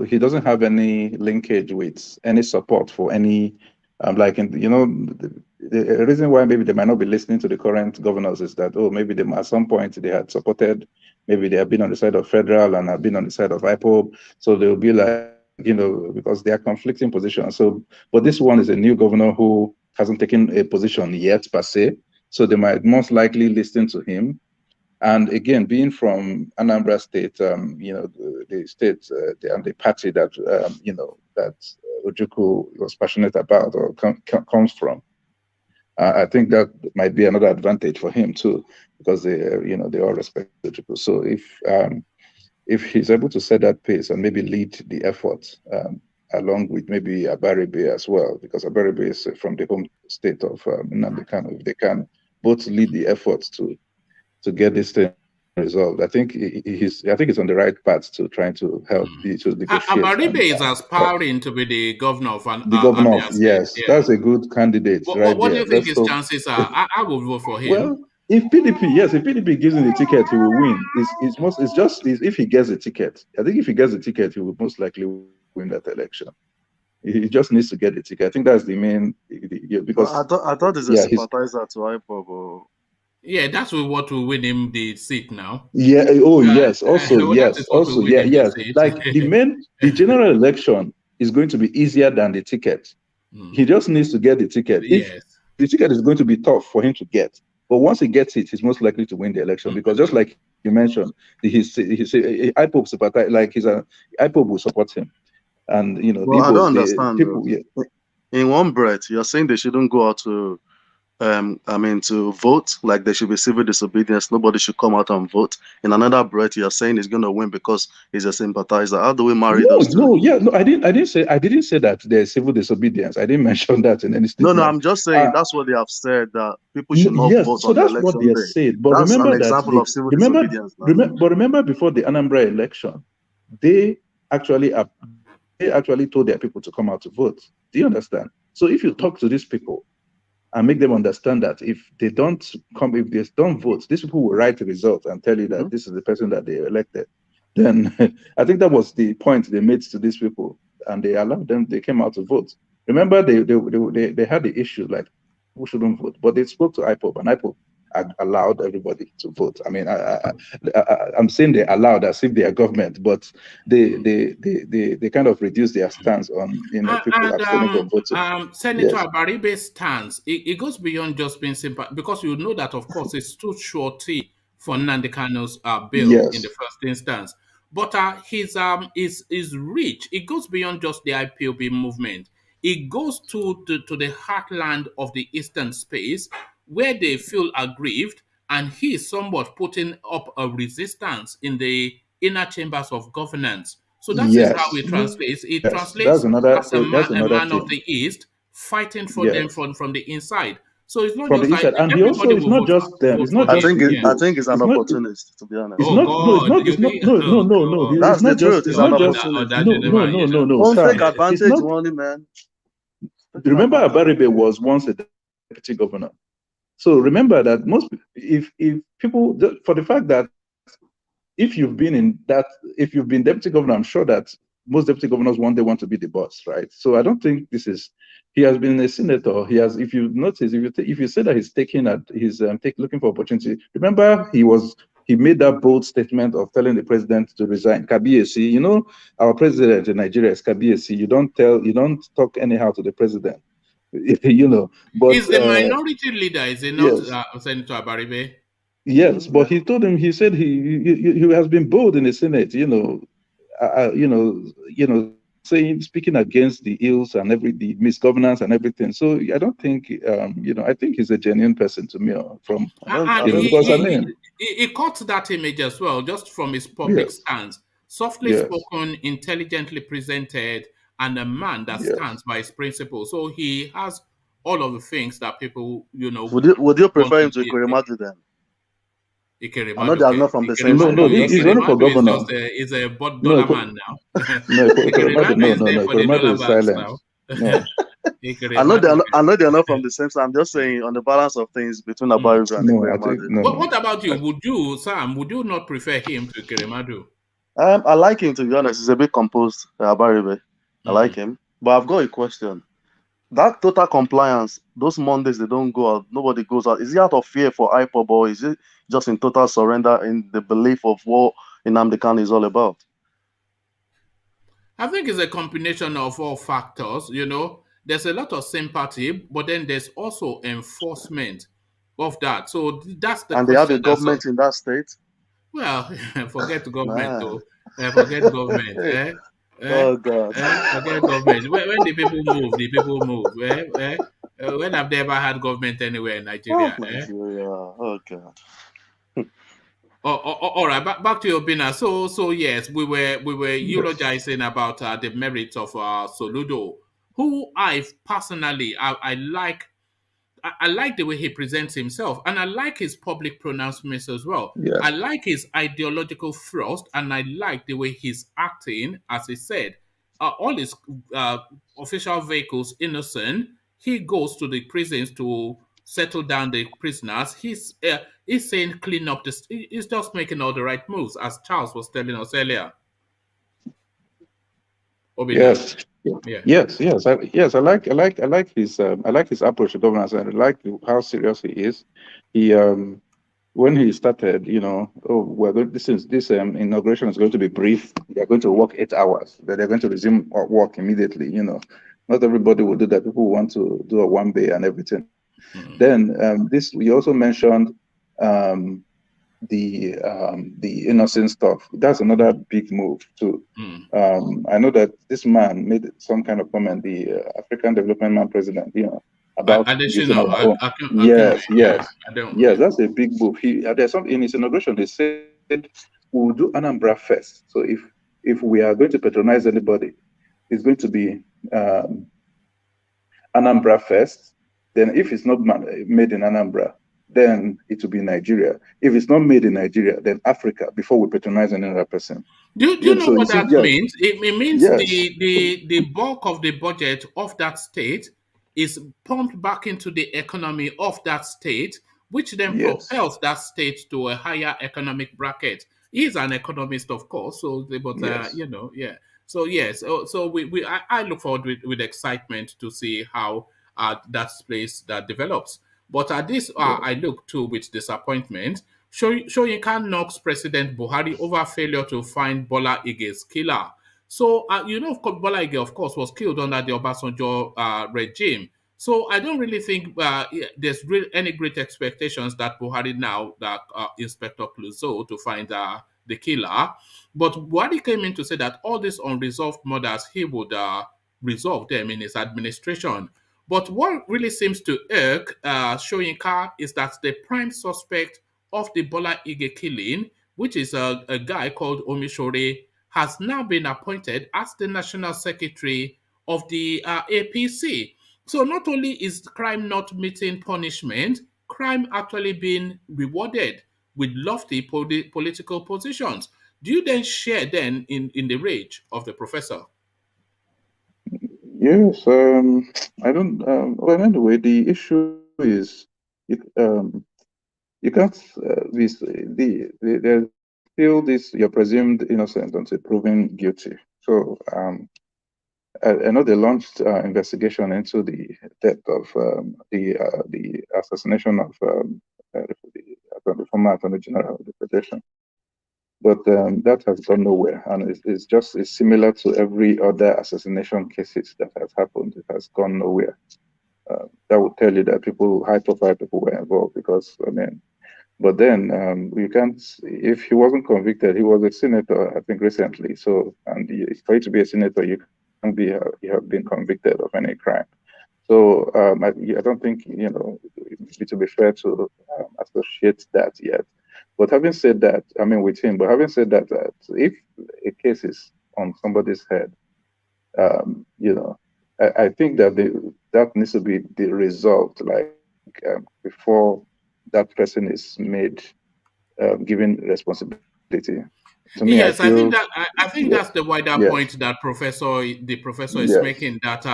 He doesn't have any linkage with any support for any, the reason why maybe they might not be listening to the current governors is that, maybe they at some point they had supported, maybe they have been on the side of federal and have been on the side of Ipob. So they'll be like, because they are conflicting positions. So, but this one is a new governor who hasn't taken a position yet per se. So they might most likely listen to him. And again, being from Anambra State, the state and the party that, that Ojukwu was passionate about or comes from, I think that might be another advantage for him too, because they all respect Ojukwu. So if he's able to set that pace and maybe lead the effort, along with maybe Abaribe as well, because Abaribe is from the home state of Nnamdi Kanu. If they can both lead the efforts to get this thing resolved, I think he's on the right path to trying to help to negotiate. Abaribe is aspiring to be the governor of the governor. Yes, that's a good candidate. What do you think his chances are? I will vote for him. Well, if PDP gives him the ticket, he will win. If he gets the ticket. I think if he gets the ticket, he will most likely win that election. He just needs to get the ticket. I think that's the main. Because I thought he's a sympathizer to Ipob. Yeah, that's what will win him the seat now. Yeah. Yes. Also, yes. Also, yes. Like the general election is going to be easier than the ticket. He just needs to get the ticket. If the ticket is going to be tough for him to get, but once he gets it, he's most likely to win the election because just like you mentioned, he's Ipob sympathizer. Like Ipob will support him, and I don't understand. People, in one breath, you're saying they shouldn't go out to. To vote, like there should be civil disobedience, nobody should come out and vote. In another breath, you're saying he's going to win because he's a sympathizer. How do we marry those two? I didn't say that there's civil disobedience. I didn't mention that in any statement. No, I'm just saying that's what they have said, that people should not vote so on that's the what they have said. But that's remember an example of civil disobedience. But remember before the Anambra election, they actually told their people to come out to vote. Do you understand? So if you talk to these people and make them understand that if they don't vote, these people will write the result and tell you that this is the person that they elected. Then I think that was the point they made to these people, and they allowed them. They came out to vote. Remember, they had the issue like who shouldn't vote, but they spoke to Ipob, and Ipob allowed everybody to vote. I mean, I'm saying they allowed as if they are government, but they kind of reduced their stance on people abstaining from voting. Senator Abaribe's stance, it goes beyond just being simple, because you know that of course it's too shorty for Nnamdi Kanu's bill in the first instance. But his reach, it goes beyond just the IPOB movement. It goes to the heartland of the eastern space, where they feel aggrieved, and he is somewhat putting up a resistance in the inner chambers of governance. So that is how it translates. It translates as a man of the East fighting for them from the inside. So it's not just like and he also it's not just them. It's not I think it's an opportunist, to be honest. No. That's the truth. It's an opportunist. No. Don't take advantage, only man. Remember, Abaribe was once a deputy governor. So remember that if people, for the fact that if you've been deputy governor, I'm sure that most deputy governors one day want to be the boss, right? So I don't think he has been a senator. He has, if you notice, if you say that he's looking for opportunity, remember he made that bold statement of telling the president to resign. Kabiyesi, our president in Nigeria is Kabiyesi. You don't talk anyhow to the president. But he's the minority leader, is he not, Senator Abaribe? Yes, but he said he has been bold in the Senate, speaking against the ills and the misgovernance and everything. So I don't think, I think he's a genuine person to me. He caught that image as well, just from his public stance. Softly spoken, intelligently presented, and a man that stands by his principles. So he has all of the things that people, Would you prefer him to Ikweremadu then? I know they are not from the same state. No, he's running for governor. Is a dollar man now. No, Ikeremadu is there no, for the dollar is bags silent. now. No. I know they are not from the same side. I'm just saying on the balance of things between Abayomi and Ikeremadu. What about you? Would you not prefer him to Ikeremadu? I like him, to be honest. He's a bit composed, Abayomi. I like him. But I've got a question. That total compliance, those Mondays they don't go out, nobody goes out. Is it out of fear for Ipob, or is it just in total surrender in the belief of what Nnamdi Kanu is all about? I think it's a combination of all factors. There's a lot of sympathy, but then there's also enforcement of that. So that's the and they have a government in that state. Well, forget the government though. Forget government. Oh God! Forget government. When the people move, the people move. When have they ever had government anywhere in Nigeria? Oh God! All right, back to your Obina. So yes, we were eulogizing about the merits of Soludo, who I personally I like. I like the way he presents himself, and I like his public pronouncements as well. Yes. I like his ideological thrust, and I like the way he's acting. As he said, all his official vehicles innocent. He goes to the prisons to settle down the prisoners. He's saying clean up this. He's just making all the right moves, as Charles was telling us earlier. Yes. Yeah. Yes. I like his approach to governance, and I like how serious he is. He when he started, this inauguration is going to be brief. They're going to work 8 hours. They're going to resume work immediately. Not everybody will do that. People want to do a 1 day and everything. Then we also mentioned the innocent stuff. That's another big move too. I know that this man made some kind of comment, the African Development President, about using our own. Yes, that's a big move. There's something in his inauguration. They said we'll do Anambra first. So if we are going to patronize anybody, it's going to be Anambra first. Then if it's not made in Anambra, then it will be Nigeria. If it's not made in Nigeria, then Africa, before we patronize another person. Do you know what that means? It means the bulk of the budget of that state is pumped back into the economy of that state, which then propels that state to a higher economic bracket. He's an economist, of course, So yes, so I look forward with excitement to see how that place that develops. But at this, I look to with disappointment. Soyinka knocks President Buhari over failure to find Bola Ige'S killer. So, Bola Ige, of course, was killed under the Obasanjo regime. So, I don't really think there's any great expectations that Buhari now, that Inspector Clouseau, to find the killer. But Buhari came in to say that all these unresolved murders, he would resolve them in his administration. But what really seems to irk Soyinka is that the prime suspect of the Bola Ige killing, which is a guy called OMISORE, has now been appointed as the National Secretary of the APC. So not only is crime not meeting punishment, crime actually being rewarded with lofty political positions. Do you then share then in the rage of the professor? Yes, I don't. Well, anyway, the issue is you can't. There's still this. You're presumed innocent until proven guilty. So I know they launched investigation into the death of the assassination of the former Attorney General of the Federation. But that has gone nowhere, and it's similar to every other assassination cases that has happened. It has gone nowhere. That would tell you that high-profile people were involved, because but then you can't. If he wasn't convicted, he was a senator, I think, recently. So, and for you to be a senator, you can't you have been convicted of any crime. So I don't think it would be fair to associate that yet. But having said that, with him, that if a case is on somebody's head, I think that that needs to be resolved, before that person is made given responsibility. To me, yes, I feel I think that's the wider point that the professor is making, that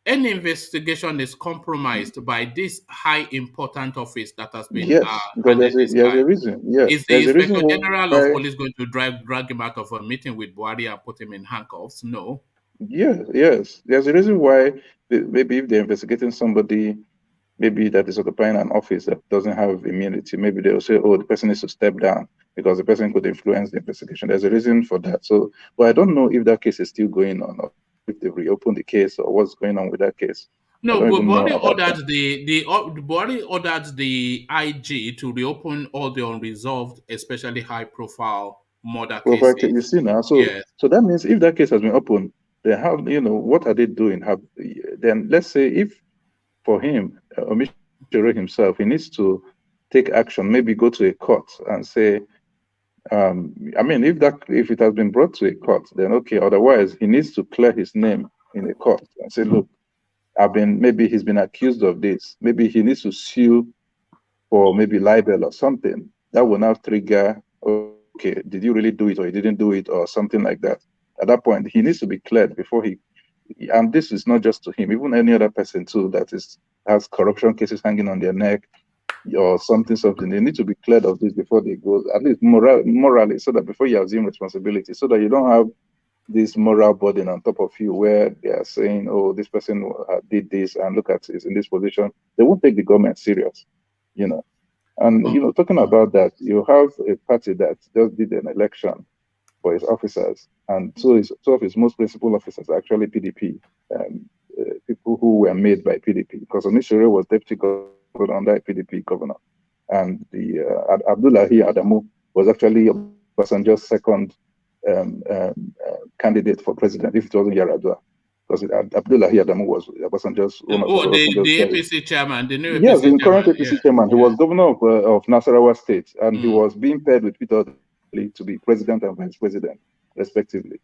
any investigation is compromised by this high important office that has been because handed this there's guy. a reason. Yes, Is the there's a Inspector reason General why, of Police going to drag him out of a meeting with Buhari and put him in handcuffs? No. Yes. There's a reason why maybe if they're investigating somebody, maybe that is occupying an office that doesn't have immunity, maybe they'll say, oh, the person needs to step down because the person could influence the investigation. There's a reason for that. So, but I don't know if that case is still going on, or if they've reopened the case, or what's going on with that case. No, but Buhari ordered the IG to reopen all the unresolved, especially high-profile murder cases. You see now, so that means if that case has been opened, they have, what are they doing? Then let's say if for him, OMISORE himself, he needs to take action, maybe go to a court and say, if it has been brought to a court, then okay. Otherwise, he needs to clear his name in a court and say, look, maybe he's been accused of this. Maybe he needs to sue for maybe libel or something. That will now trigger, okay, did you really do it or you didn't do it or something like that? At that point, he needs to be cleared before and this is not just to him, even any other person too that has corruption cases hanging on their neck or something. They need to be cleared of this before they go, at least morally, so that before you assume responsibility, so that you don't have this moral burden on top of you where they are saying, oh, this person did this and look at this in this position. They won't take the government serious, And, talking about that, you have a party that just did an election for his officers, and two of his most principal officers are actually PDP, people who were made by PDP, because OMISORE was deputy governor under a PDP governor, and the Abdullahi Adamu was actually Obasanjo's second candidate for president, if it wasn't Yar'Adua, because Abdullahi Adamu was Obasanjo's one of the APC chairman, the new yes, APC the current APC chairman. He was governor of Nasarawa State, and he was being paired with Peter to be president and vice president, respectively.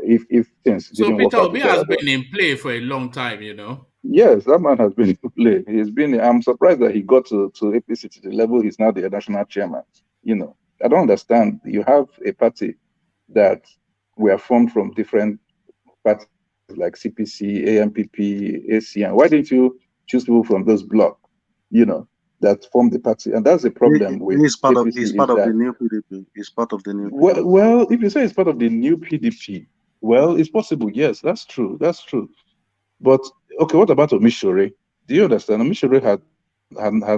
If things didn't work out. So Peter Obi has been in play for a long time, Yes, that man has been in play. I'm surprised that he got to APC to the level he's now the national chairman. I don't understand. You have a party that were formed from different parties like CPC, AMPP, ACN. Why didn't you choose people from those blocks, that form the party? And that's the problem with he's part of APC. He's part of the new PDP. He's part of the new PDP. Well, if you say it's part of the new PDP, well, it's possible. Yes, that's true. But okay, what about OMISORE? Do you understand? OMISORE had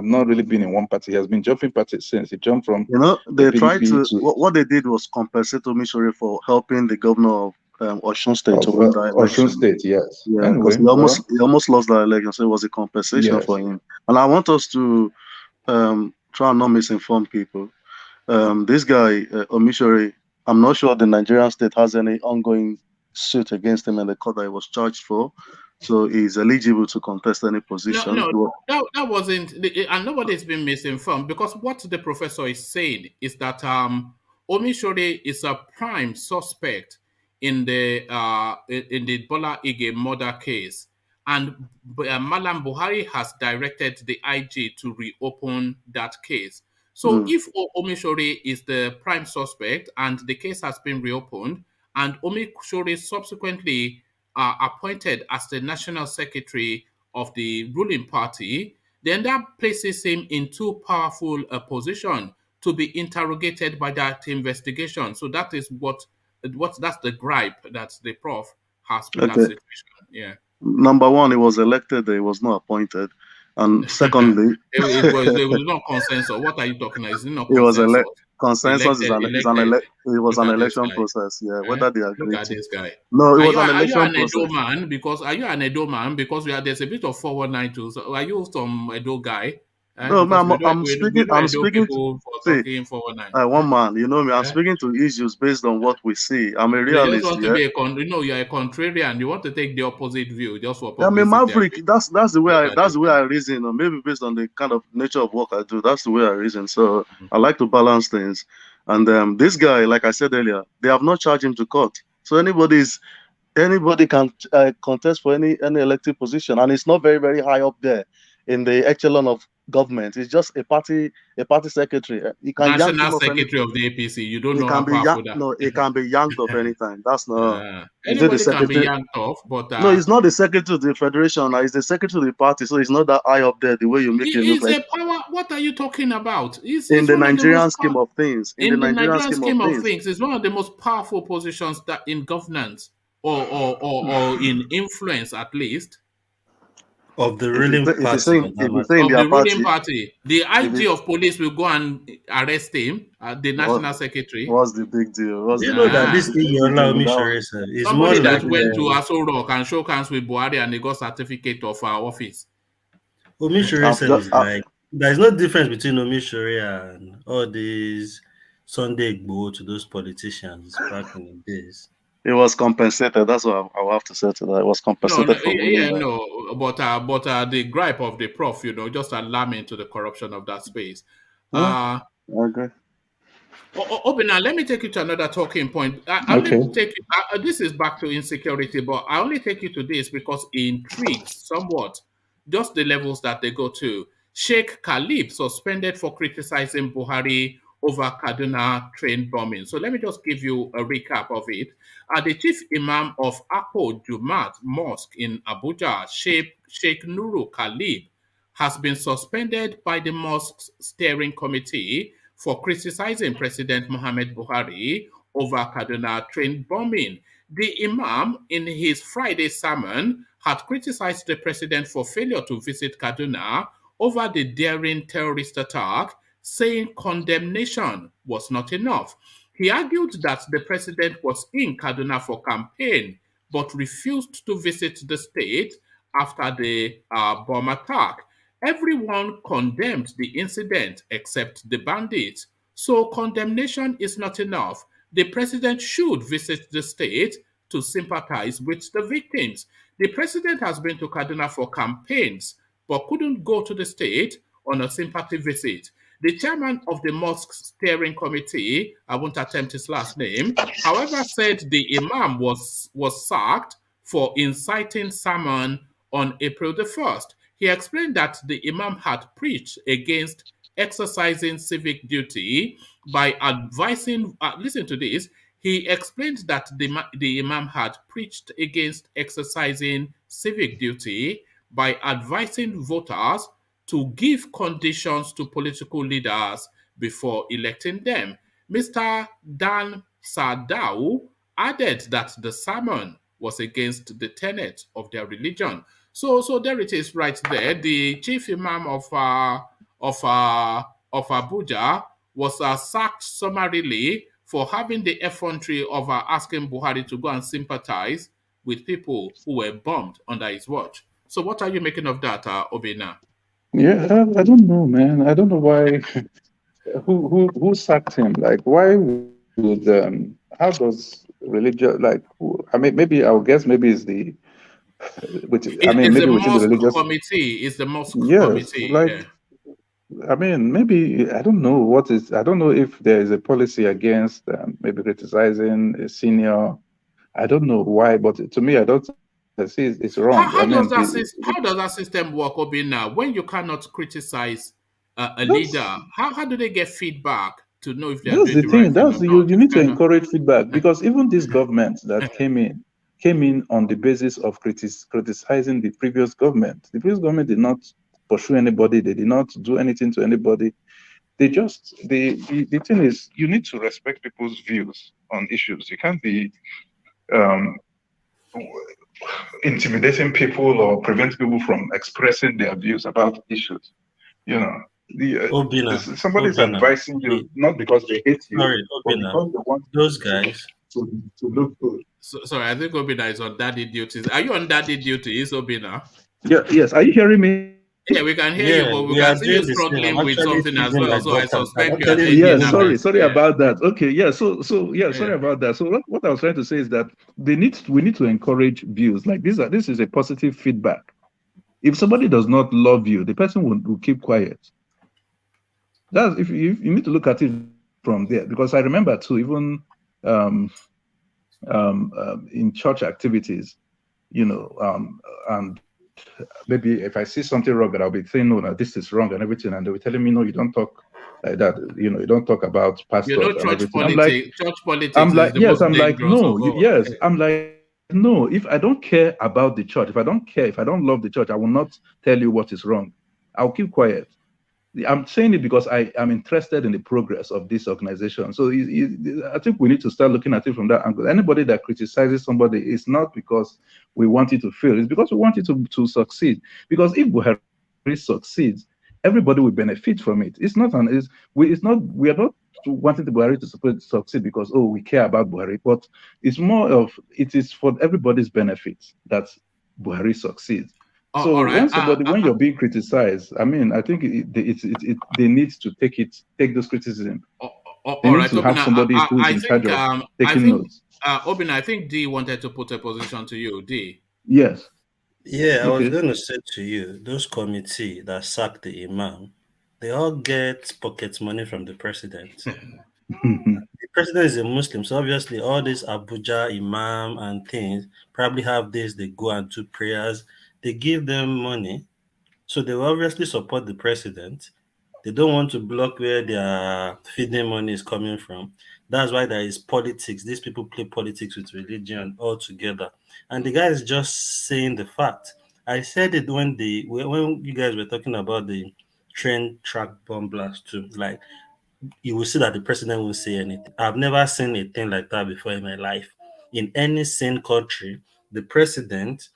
not really been in one party. He has been jumping parties since. He jumped from they tried to what they did was compensate OMISORE for helping the governor of Osun State to win that election. Osun State, yes. Yeah, because he almost lost that election, so it was a compensation for him. And I want us to try and not misinform people. This guy, OMISORE, I'm not sure the Nigerian state has any ongoing suit against him in the court that he was charged for. So he's eligible to contest any position. No, that wasn't, and nobody's been misinformed, because what the professor is saying is that OMISORE is a prime suspect in the Bola Ige murder case, and MALLAM Buhari has directed the IG to reopen that case. So if OMISORE is the prime suspect and the case has been reopened, and OMISORE subsequently appointed as the national secretary of the ruling party, then that places him in too powerful a position to be interrogated by that investigation. So that is that's the gripe that the prof has with that situation. Yeah. Number one, he was elected, he was not appointed. And secondly, it was not consensus. What are you talking about? Is it not consensus? It was consensus it was an election process. Yeah, whether they agree. Look at this guy. No, it was an election process. Are you an Edo man? Because there's a bit of 419. So are you some Edo guy? No, I'm speaking to one man. You know me. I'm speaking to issues based on what we see. I'm a realist. You want to be you're a contrarian. You want to take the opposite view just for publicity. I'm a maverick. That's the way I reason. Or maybe based on the kind of nature of work I do. That's the way I reason. So I like to balance things. And this guy, like I said earlier, they have not charged him to court. So anybody can contest for any elected position, and it's not very, very high up there in the echelon of government. It's just a party secretary. He can yank National him off Secretary anything. of the APC. You don't It know can how be powerful that. no, it can be yanked off anytime. That's not. Is it the Anybody can be secretary? yanked off, but No, he's not the secretary of the federation. He's the secretary of the party, so he's not that high up there. The way you make it look it's like. a power. What are you talking about? In the Nigerian scheme of things, in the Nigerian scheme of things, it's one of the most powerful positions that in governance or in influence, at least. Of the ruling party. Of the ruling party. The IG of police will go and arrest him, the national secretary. What's the big deal? You know that this thing you allow OMISORE is somebody more that like went to Aso Rock and shook hands with Buhari and they got certificate of our office. OMISORE is like, there's no difference between OMISORE and all these Sunday Igboho to those politicians back in the days. It was compensated. That's what I will have to say to that. It was compensated but the gripe of the prof, just alarming to the corruption of that space. I agree. Obina, let me take you to another talking point. This is back to insecurity, but I only take you to this because it intrigues somewhat just the levels that they go to. Sheikh Khalid suspended for criticizing Buhari over Kaduna train bombing. So let me just give you a recap of it. The chief imam of APPOITING Mosque in Abuja, Sheikh Khalid, has been suspended by the mosque's steering committee for criticizing President Muhammad Buhari over Kaduna train bombing. The imam, in his Friday sermon, had criticized the president for failure to visit Kaduna over the daring terrorist attack, saying condemnation was not enough. He argued that the president was in Kaduna for campaign, but refused to visit the state after the bomb attack. Everyone condemned the incident except the bandits. So condemnation is not enough. The president should visit the state to sympathize with the victims. The president has been to Kaduna for campaigns, but couldn't go to the state on a sympathy visit. The chairman of the mosque's steering committee, I won't attempt his last name, however, said the imam was sacked for inciting sermon on April the 1st. He explained that the imam had preached against exercising civic duty by advising, listen to this, he explained that the imam had preached against exercising civic duty by advising voters to give conditions to political leaders before electing them. Mr. Dan Sadau added that the sermon was against the tenets of their religion. So there it is right there. The chief imam of Abuja was sacked summarily for having the effrontery of asking Buhari to go and sympathize with people who were bombed under his watch. So what are you making of that, Obina? Yeah, I don't know, man. I don't know why. Who sacked him? Like, why would how does religion, like, I mean, maybe I would guess maybe it's the maybe the within the religious committee. It's the mosque committee. Like, yeah. I mean, maybe I don't know I don't know if there is a policy against maybe criticizing a senior. I don't know why, but to me, I don't. It's wrong. How does that system work, Obina? When you cannot criticize a leader, how do they get feedback to know if they're doing the right thing? You need to encourage feedback, because even this government that came in on the basis of criticizing the previous government. The previous government did not pursue anybody. They did not do anything to anybody. They just the thing is, you need to respect people's views on issues. You can't be intimidating people or prevent people from expressing their views about issues. You know, somebody's advising you not because they hate you, but because they want those guys to look good. Sorry, I think Obina is on daddy duties. Are you on daddy duties, Obina? Yeah. Yes. Are you hearing me? Yeah, we can hear you, but we can see you struggling with something as well. So I suspect you are taking sorry about that. Okay, yeah. So sorry about that. So what I was trying to say is that we need to encourage views. Like this is a positive feedback. If somebody does not love you, the person will keep quiet. That's if you need to look at it from there, because I remember too, even in church activities, and maybe if I see something wrong, and I'll be saying, no, this is wrong and everything, and they'll be telling me, no, you don't talk like that. You know, you don't talk about pastors and church everything. politics. Church politics. I'm like, is the yes. most I'm like, dangerous no. of all. Yes. I'm like, no. If I don't care about the church, if I don't care, if I don't love the church, I will not tell you what is wrong. I'll keep quiet. I'm saying it because I'm interested in the progress of this organization. So I think we need to start looking at it from that angle. Anybody that criticizes somebody is not because we want it to fail. It's because we want it to succeed. Because if Buhari succeeds, everybody will benefit from it. We are not wanting the Buhari to succeed because, oh, we care about Buhari, but it's more of, it is for everybody's benefit that Buhari succeeds. So right. When you're being criticized, I mean, I think they need to take those criticism. They need to have somebody who is in charge of taking notes. Obina, I think D wanted to put a position to you. D. Yes. Yeah, I was going to say to you, those committee that sacked the imam, they all get pocket money from the president. The president is a Muslim, so obviously all these Abuja imam and things probably have days they go and do prayers. They give them money, so they will obviously support the president. They don't want to block where their feeding money is coming from. That's why there is politics. These people play politics with religion all together. And the guy is just saying the fact. I said it when you guys were talking about the train track bomb blast too. Like, you will see that the president won't say anything. I've never seen a thing like that before in my life. In any sane country, the president,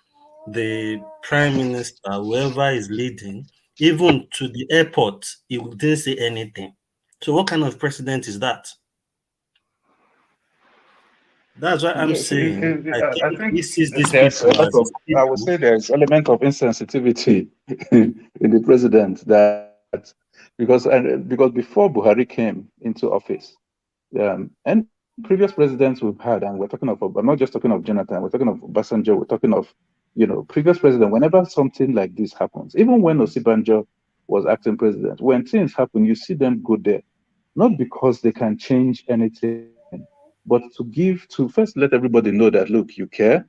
the prime minister, whoever is leading, even to the airport, he didn't say anything. So what kind of president is that? That's what I'm saying. I think he sees these people. I would say there's element of insensitivity in the president because before Buhari came into office, and previous presidents we've had, and we're talking of, I'm not just talking of Jonathan, we're talking of Obasanjo, we're talking of, previous president. Whenever something like this happens, even when Osibanjo was acting president, when things happen, you see them go there, not because they can change anything, but to first let everybody know that, look, you care.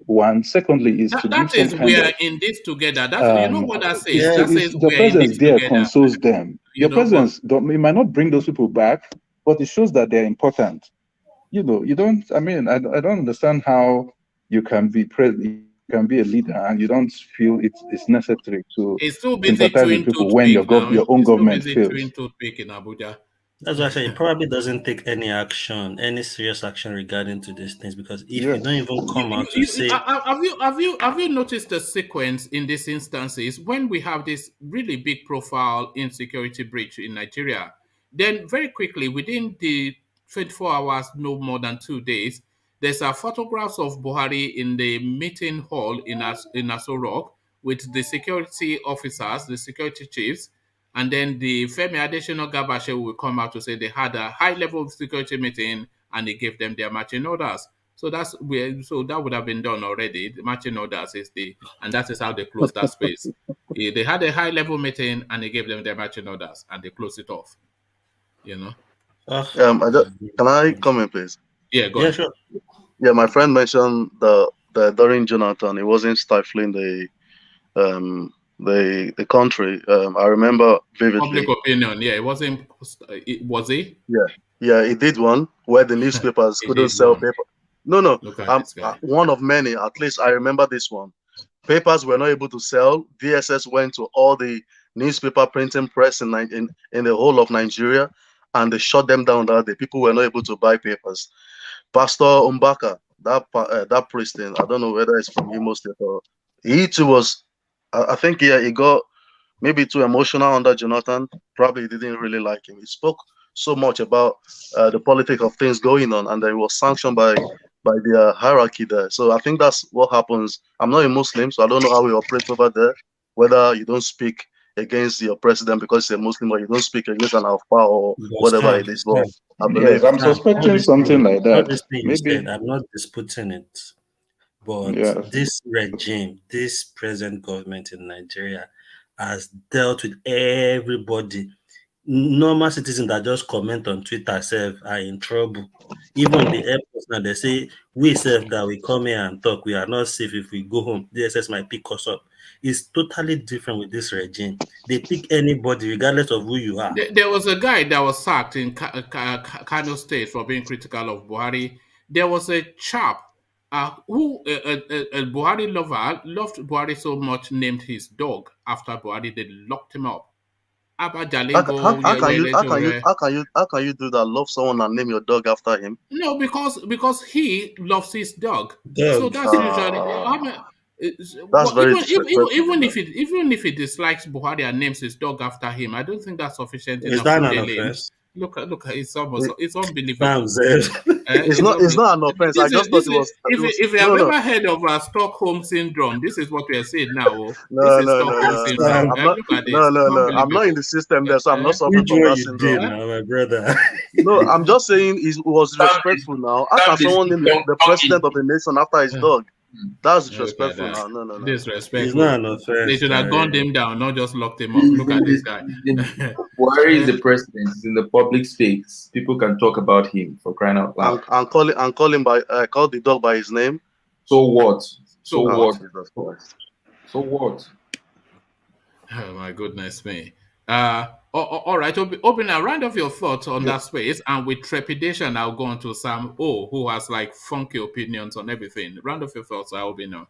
One, secondly, is to give some kind of... we are in this together. You know what that says? That says the presence there consoles them. Your presence, it might not bring those people back, but it shows that they're important. I don't understand how you can be president, you can be a leader, and you don't feel it's necessary to sympathize with people when your own government fails. In Abuja. That's why I say it probably doesn't take any serious action regarding to these things, because if you don't even come out to say, have you noticed the sequence in these instances when we have this really big profile insecurity breach in Nigeria? Then very quickly, within the 24 hours, no more than 2 days, there's photographs of Buhari in the meeting hall in Aso Rock with the security officers, the security chiefs. And then the Femi Adesina Gabashe will come out to say they had a high-level security meeting and they gave them their marching orders. So that would have been done already. The marching orders and that is how they closed that space. They had a high-level meeting and they gave them their marching orders and they closed it off. Can I comment, please? Yeah, go ahead. Sure. Yeah, my friend mentioned the during Jonathan, it wasn't stifling the country. I remember vividly. Public opinion, yeah, it wasn't. Was he? Yeah, he did one where the newspapers couldn't sell paper. No. One of many. At least I remember this one. Papers were not able to sell. DSS went to all the newspaper printing press in the whole of Nigeria, and they shut them down. The people were not able to buy papers. Pastor Umbaka, that priest, I don't know whether it's from Imo State or he too was. I think he got maybe too emotional under Jonathan. Probably didn't really like him. He spoke so much about the politics of things going on, and he was sanctioned by the hierarchy there. So I think that's what happens. I'm not a Muslim, so I don't know how we operate over there. Whether you don't speak against your president because he's a Muslim, or you don't speak against an alpha or whatever it is. But I believe I'm suspecting something like that. Maybe I'm not disputing it. But this regime, this present government in Nigeria has dealt with everybody. normal citizens that just comment on Twitter self are in trouble. Even the airports now, they say we self that we come here and talk, we are not safe if we go home. DSS might pick us up. It's totally different with this regime. They pick anybody regardless of who you are. There was a guy that was sacked in Kano State for being critical of Buhari. There was a chap who a Buhari lover loved Buhari so much, named his dog after Buhari. They locked him up. How can you do that? Love someone and name your dog after him? No, because he loves his dog. Dog. So that's usually. That's very disrespectful. Even if he dislikes Buhari and names his dog after him, I don't think that's sufficient Is enough that to an nail him. offense? Look, it's unbelievable. It's not an offense. I just thought it was. If you have ever heard of Stockholm syndrome, this is what we are saying now. No. Look at this. I'm not in the system there, so I'm not suffering from that syndrome. My brother. No, I'm just saying it was respectful now. How can someone name the president of a nation after his dog? That's disrespectful now. No. Disrespectful. It's not an offense. They should have gunned him down, not just locked him up. Look at this guy. Buhari is the president. He's in the public space. People can talk about him, for crying out loud. And call the dog by his name. So what? So what? So what? Oh my goodness me. All right, open a round of your thoughts on that space, and with trepidation, I'll go on to Sam O, who has like funky opinions on everything. Round of your thoughts, I'll be now.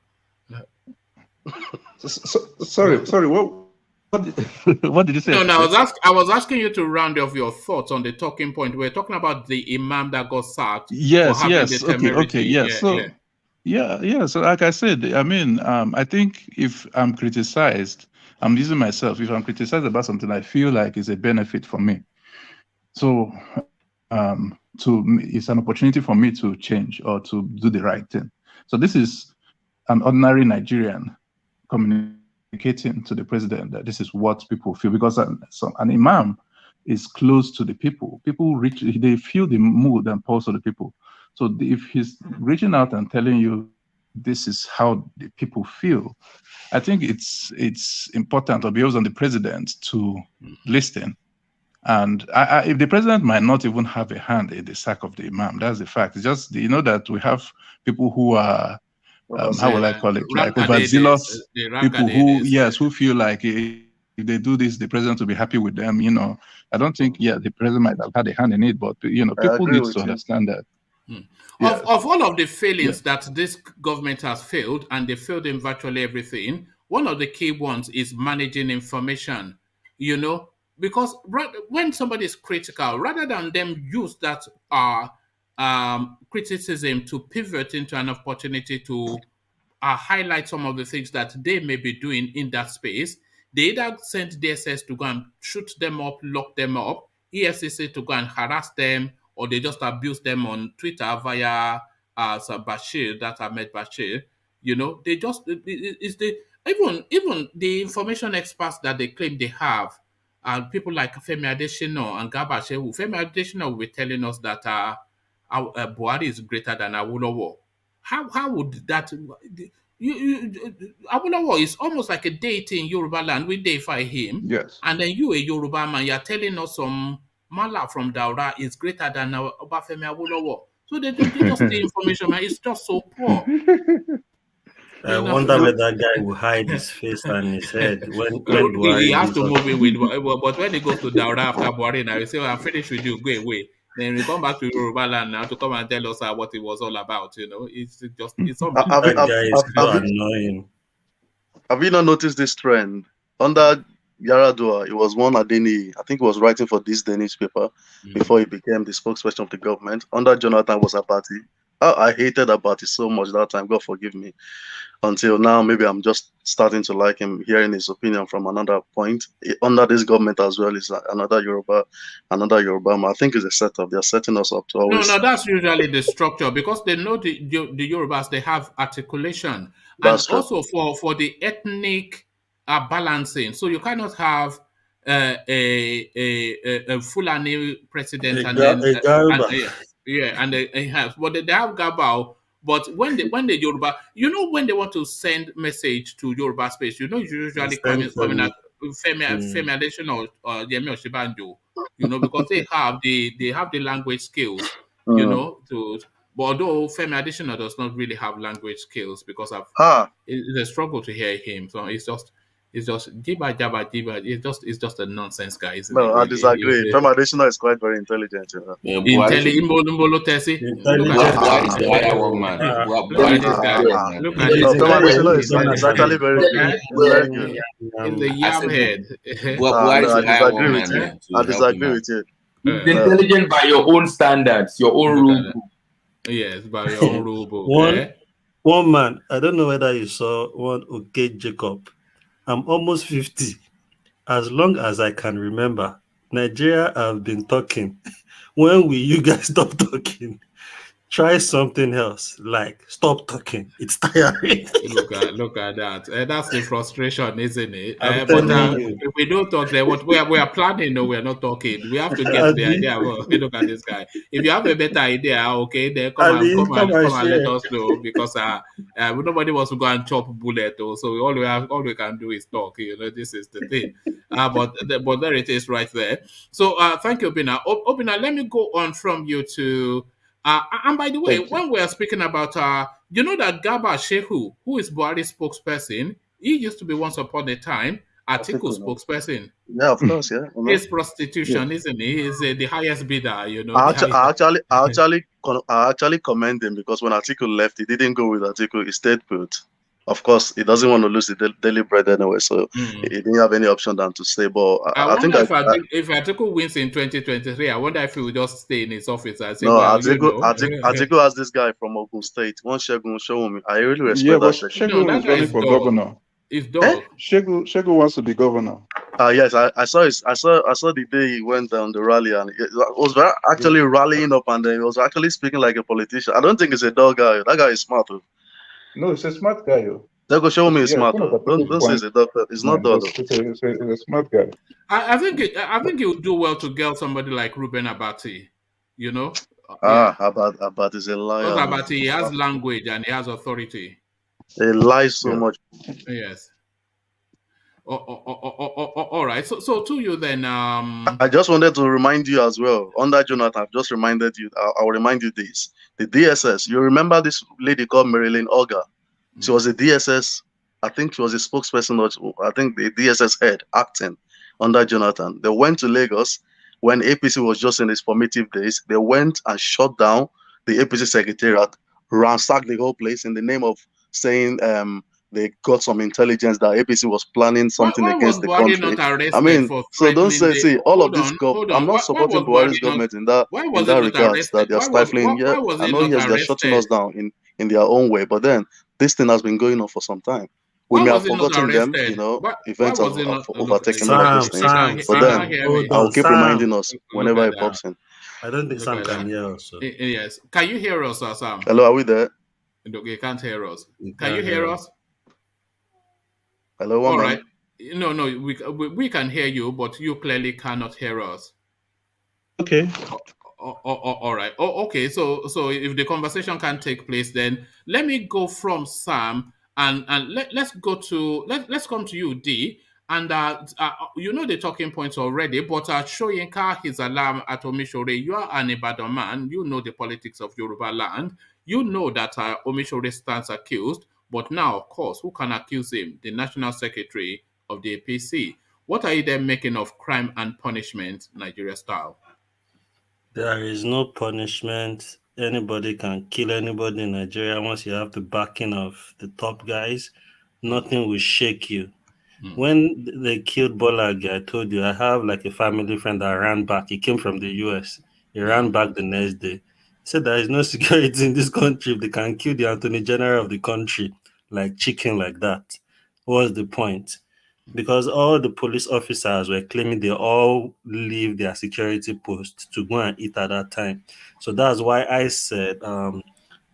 Sorry. What did you say? No, I was asking you to round off your thoughts on the talking point. We're talking about the imam that got sacked. Yes. Okay. Yes. So like I said, I mean, I think if I'm criticized, I'm using myself. If I'm criticized about something, I feel like it's a benefit for me. So, it's an opportunity for me to change or to do the right thing. So this is an ordinary Nigerian communicating to the president that this is what people feel, because an imam is close to the people. People they feel the mood and pulse of the people. So if he's reaching out and telling you this is how the people feel, I think it's important, or because on the president to listen. And if the president might not even have a hand in the sack of the imam, that's the fact. It's just, that we have people who are, how will I call it, like overzealous people who feel like if they do this, the president will be happy with them. I don't think, the president might have had a hand in it, but people need to understand that. Of all of the failings that this government has failed, and they failed in virtually everything, one of the key ones is managing information, because when somebody is critical, rather than them use that criticism to pivot into an opportunity to highlight some of the things that they may be doing in that space, they either send DSS to go and shoot them up, lock them up, EFCC to go and harass them, or they just abuse them on Twitter via Bashir, that Ahmed Bashir. They just even the information experts that they claim they have, people like Femi Adesina and Garba Shehu. Femi Adesina will be telling us that Buhari is greater than Awolowo. How would that? Awolowo is almost like a deity in Yoruba land. We deify him. Yes. And then you, a Yoruba man, you're telling us some Mala from Daura is greater than Obafemi Awolowo. So they just the information, man. It's just so poor. I wonder where that guy will hide his face and his head when he has to move in with. But when he goes to Daura after Buhari, now he say, "I'm finished with you. Go away." Then we come back to Yoruba land now to come and tell us what it was all about. It's that guy is so annoying. Have you not noticed this trend under Yaradua? It was one Adeni, I think he was writing for this Danish paper before he became the spokesperson of the government. Under Jonathan was Abati. I hated Abati so much that time, God forgive me. Until now, maybe I'm just starting to like him, hearing his opinion from another point. Under this government as well is another Yoruba. I think it's a setup. They're setting us up to always. No, that's usually the structure, because they know the Yorubas, they have articulation. That's and also for the ethnic balancing. So you cannot have a Fulani president and they have, but they have Gabao. But when the Yoruba, when they want to send message to Yoruba space, usually coming Femi Adesina or Yemi Osinbajo, because they have the language skills, but although Femi Adesina does not really have language skills because it's a struggle to hear him. So it's just jibba jabba jibba. It's just a nonsense guy, isn't it? No, I disagree. Femi Adesina is quite very intelligent. Intelligent. Look at this guy. Look at this Femi guy. Adesina is actually very good. Very good. In the yam head. I disagree with you. He's intelligent by your own standards, your own rule book. Yes, by your own rule book. One man, I don't know whether you saw one Okay Jacob. I'm almost 50. As long as I can remember, Nigeria have been talking. When will you guys stop talking? Try something else, like stop talking. It's tiring. Look at that. That's the frustration, isn't it? But if we don't talk there, what we are planning, no, we are not talking. We have to get the idea. Well, look at this guy. If you have a better idea, okay, then come and let us know, because nobody wants to go and chop bullet. So all we can do is talk. This is the thing. But there it is, right there. So thank you, Obina. Obina, let me go on from you to. And by the way, when we are speaking about, that Garba Shehu, who is Buhari's spokesperson, he used to be once upon a time Atiku's spokesperson. Yeah, of course, yeah. It's prostitution, isn't he? He's the highest bidder, I actually commend him, because when Atiku left, he didn't go with Atiku, he stayed put. Of course, he doesn't want to lose the daily bread anyway, so he didn't have any option than to stay. But I think if Atiku wins in 2023, I wonder if he will just stay in his office and say, Atiku has this guy from Ogun State. One Shegun Showumi. I really respect that. Shegun is running for governor. It's dog. Shegun wants to be governor. Yes, I saw the day he went down the rally, and it was actually rallying up, and then he was actually speaking like a politician. I don't think he's a dog guy. That guy is smart. No, he's a smart guy. They'll show me smart. Don't say he's a doctor. It's not doctor. He's a smart guy. I think he would do well to get somebody like Ruben Abati. Abati is a liar. Because Abati, he has language and he has authority. He lies so much. Yes. All right. So to you then. I just wanted to remind you as well. Under Jonathan, I've just reminded you. I'll remind you this. The DSS. You remember this lady called Marilyn Oga? She was a DSS. I think she was a spokesperson. I think the DSS head acting under Jonathan. They went to Lagos when APC was just in its formative days. They went and shut down the APC secretariat, ransacked the whole place in the name of saying they got some intelligence that APC was planning something against the country. I mean, so don't say, all of this I'm not supporting Buhari's government in that regards, that they're stifling. Yeah, I know, yes, they're shutting us down in their own way, but then this thing has been going on for some time. We may have forgotten them, events have overtaken all of these things. But then I'll keep reminding us whenever it pops in. I don't think Sam can hear us. Yes. Can you hear us, Sam? Hello, are we there? You can't hear us. Can you hear us? Hello, all right. No, we can hear you, but you clearly cannot hear us. Okay. All right. Okay. So if the conversation can take place, then let me go from Sam and let's come to you, D. And the talking points already, but Soyinka, his alarm at OMISORE, you are an Ibadan man. You know the politics of Yoruba land. You know that OMISORE stands accused. But now, of course, who can accuse him? The National Secretary of the APC. What are you then making of crime and punishment, Nigeria style? There is no punishment. Anybody can kill anybody in Nigeria once you have the backing of the top guys. Nothing will shake you. When they killed Bola, I told you, I have like a family friend that ran back. He came from the US. He ran back the next day. He said there is no security in this country if they can kill the Attorney General of the country like chicken like that. What's the point? Because all the police officers were claiming they all leave their security post to go and eat at that time. So that's why I said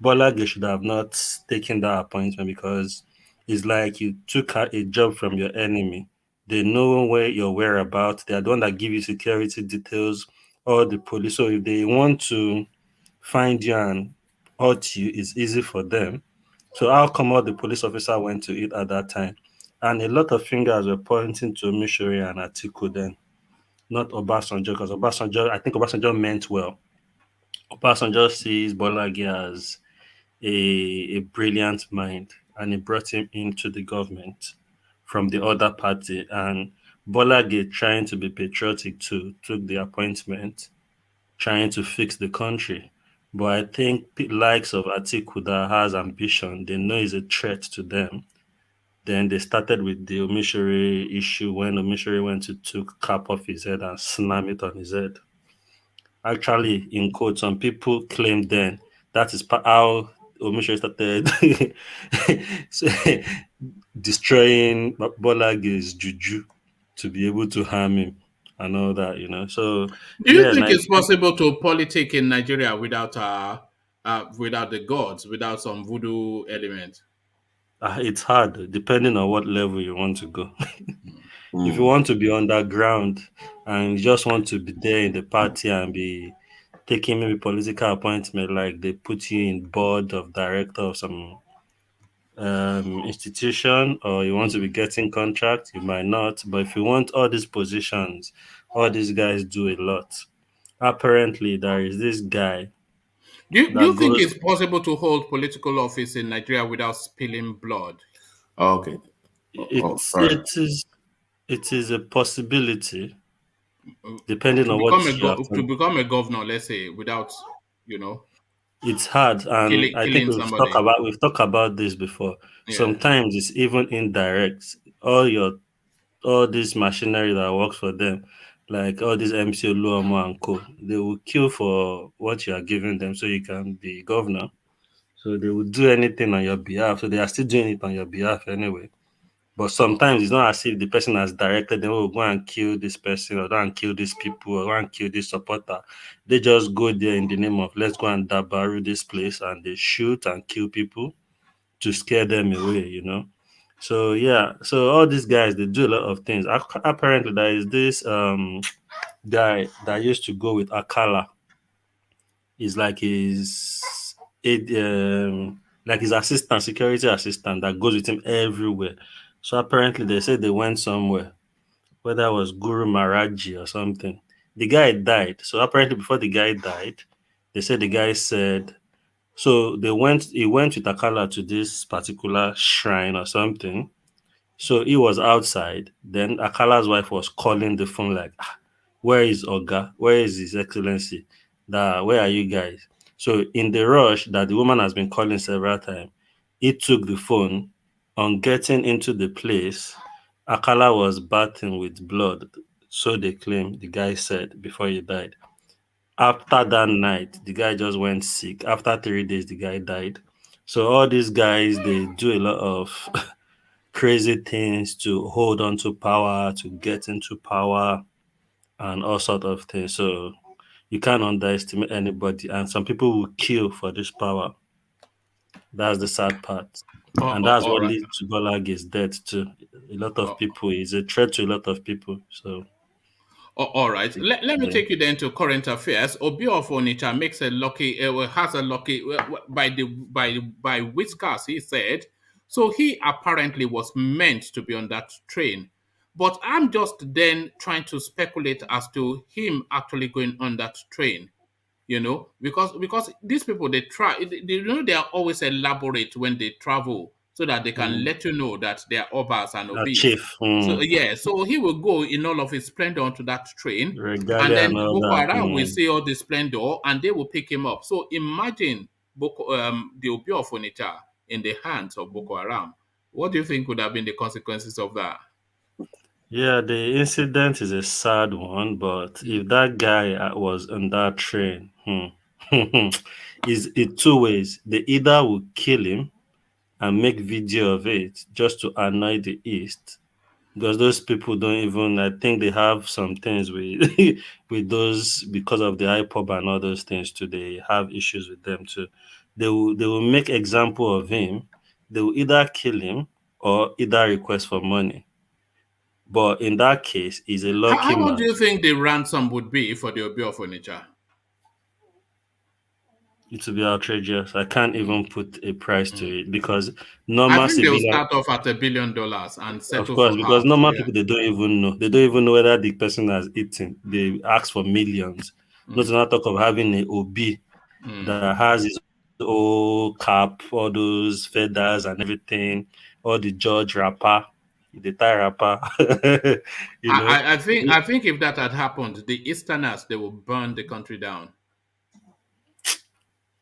Bola should have not taken that appointment, because it's like you took a job from your enemy. They know where your whereabouts. They are the one that give you security details, all the police. So if they want to find you and hurt you, it's easy for them. So how come all the police officer went to it at that time? And a lot of fingers were pointing to OMISORE and Atiku then, not Obasanjo, because I think Obasanjo meant well. Obasanjo sees Bola as a brilliant mind, and he brought him into the government from the other party. And Bola, trying to be patriotic too, took the appointment, trying to fix the country. But I think likes of Atiku that has ambition, they know is a threat to them. Then they started with the OMISORE issue when OMISORE went to took cap off his head and slam it on his head. Actually, in quote, some people claim then that is how OMISORE started destroying Bola's juju to be able to harm him and all that, So, Do you think it's possible to politic in Nigeria without the gods, without some voodoo element? It's hard, depending on what level you want to go. If you want to be underground and you just want to be there in the party and be taking maybe political appointment, like they put you in board of director of some institution, or you want to be getting contract, you might not. But if you want all these positions, all these guys do a lot. Apparently, there is this guy. Do you think it's possible to hold political office in Nigeria without spilling blood? Okay. It is a possibility, depending on what to become a governor, let's say, without, It's hard, and I think we've talked about this before. Yeah. Sometimes it's even indirect. All this machinery that works for them, like all these MC Oluomo and co, they will kill for what you are giving them so you can be governor. So they will do anything on your behalf. So they are still doing it on your behalf anyway. But sometimes it's not as if the person has directed them, go and kill this person, or go and kill these people, or go and kill this supporter. They just go there in the name of, let's go and dabaru this place, and they shoot and kill people to scare them away, So, yeah. So all these guys, they do a lot of things. Apparently, there is this guy that used to go with Akala. He's like his assistant, security assistant that goes with him everywhere. So apparently they said they went somewhere, whether it was Guru Maharaji or something. The guy died. So apparently before the guy died, they said the guy said, so he went with Akala to this particular shrine or something. So he was outside. Then Akala's wife was calling the phone like, where is Oga? Where is His Excellency? Where are you guys? So in the rush that the woman has been calling several times, he took the phone. On getting into the place, Akala was bathing with blood. So they claim, the guy said, before he died. After that night, the guy just went sick. After 3 days, the guy died. So all these guys, they do a lot of crazy things to hold on to power, to get into power, and all sorts of things. So you can't underestimate anybody. And some people will kill for this power. That's the sad part. And that's what leads to Bola's death too. A lot of people, is a threat to a lot of people. So, all right. Let me take you then to current affairs. Obi of Onitsha makes has a lucky by whiskers, he said. So he apparently was meant to be on that train. But I'm just then trying to speculate as to him actually going on that train. Because these people, they they are always elaborate when they travel so that they can let you know that they are obas and obese. Chief. So he will go in all of his splendor onto that train, Regalia, and then Boko Haram will see all the splendor and they will pick him up. So imagine the Obi of Onitsha in the hands of Boko Haram. What do you think would have been the consequences of that? Yeah, the incident is a sad one, but if that guy was on that train, is it two ways. They either will kill him and make video of it just to annoy the East, because those people don't even, I think they have some things with with those, because of the Ipob and all those things too. They have issues with them too. They will make example of him. They will either kill him or either request for money. But in that case, he's a lucky man. How do you think the ransom would be for the Obi of Onitsha? It will be outrageous. I can't even put a price to it because I normal think they'll civilian, start off at $1 billion and of settle course, for because half. normal Yeah. people they don't even know. They don't even know whether the person has eaten. They ask for millions. Not to not talk of having a OB that has his whole cap, all those feathers and everything, all the judge rapper, the tie rapper. you know, I think if that had happened, the Easterners they will burn the country down.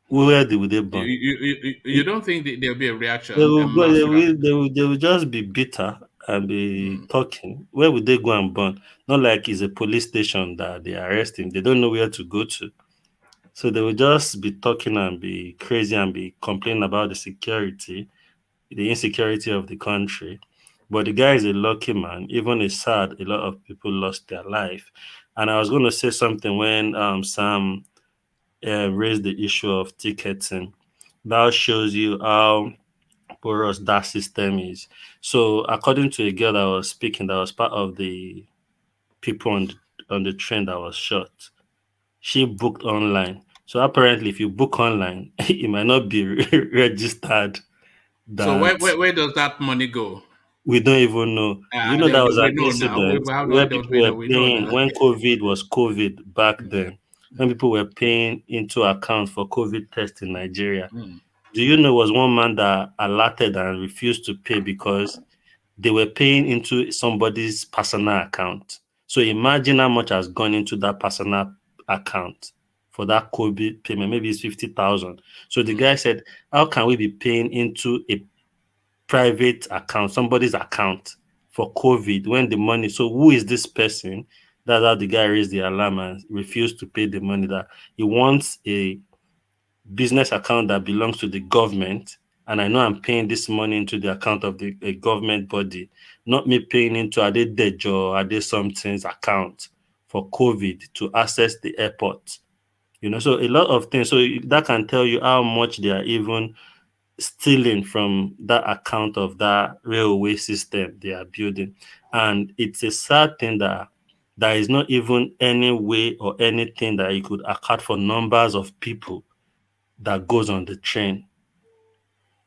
where would they burn? You don't think there'll be a They reaction, a will go. mass reaction? They will just be bitter and be talking. Where would they go and burn? Not like it's a police station that they are arresting. They don't know where to go to. So they will just be talking and be crazy and be complaining about the security, the insecurity of the country. But the guy is a lucky man. Even it's sad, a lot of people lost their life. And I was going to say something when Sam raised the issue of ticketing. That shows you how porous that system is. So, according to a girl that was speaking, that was part of the people on the train that was shot, she booked online. So apparently, if you book online, it might not be registered. So That where does that money go? we don't even know. You know, that was We an know now. incident How where don't people we were know? We know paying now. when COVID was COVID back then. When people were paying into account for COVID tests in Nigeria. Do you know, was one man that alerted and refused to pay because they were paying into somebody's personal account. So imagine how much has gone into that personal account for that COVID payment. Maybe it's 50,000. So the guy said, how can we be paying into a private account, somebody's account for COVID when the money? So who is this person? That's how the guy raised the alarm and refused to pay the money. That he wants a business account that belongs to the government, and I know I'm paying this money into the account of the a government body, not me paying into Adedejo or Ade something's account for COVID to access the airport. So a lot of things. So that can tell you how much they are even stealing from that account of that railway system they are building. And it's a sad thing that there is not even any way or anything that you could account for numbers of people that goes on the train,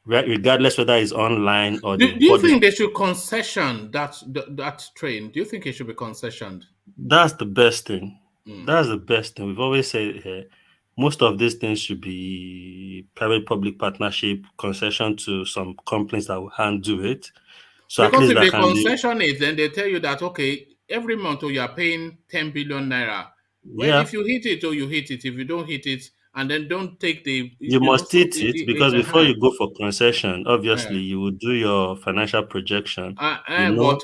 right? Regardless whether it's online or Do they've you bought it. think they should concession that train? Do you think it should be concessioned? That's the best thing. Mm. That's the best thing. We've always said here, most of these things should be private-public partnership, concession to some companies that will handle it. So at Because least if that they can be, concession it, then they tell you that okay, every month you are paying 10 billion naira. Well, yeah, if you hit it or you hit it, if you don't hit it, and then don't take the you must so hit it because before you go for concession, uh, obviously you will do your financial projection. but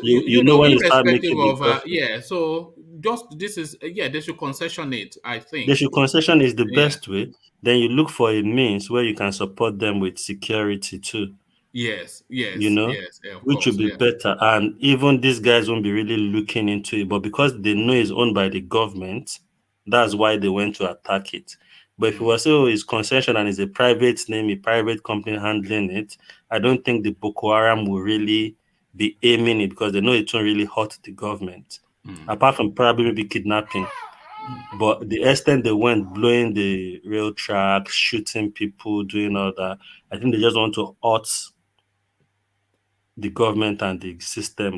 You know when you start irrespective making the of profit. so just this is they should concession it. I They think. should concession is the Yeah. best way. Then you look for a means where you can support them with security too, Yes. you Yes. know, Yes. Of which would course. be Yeah. better. And even these guys won't be really looking into it, but because they know it's owned by the government, that's why they went to attack it. But if it was so it's concession and it's a private name, a private company handling it, I don't think the Boko Haram will really be aiming it because they know it won't really hurt the government. Apart from probably maybe kidnapping. But the extent they went blowing the rail tracks, shooting people, doing all that, I think they just want to hurt the government and the system,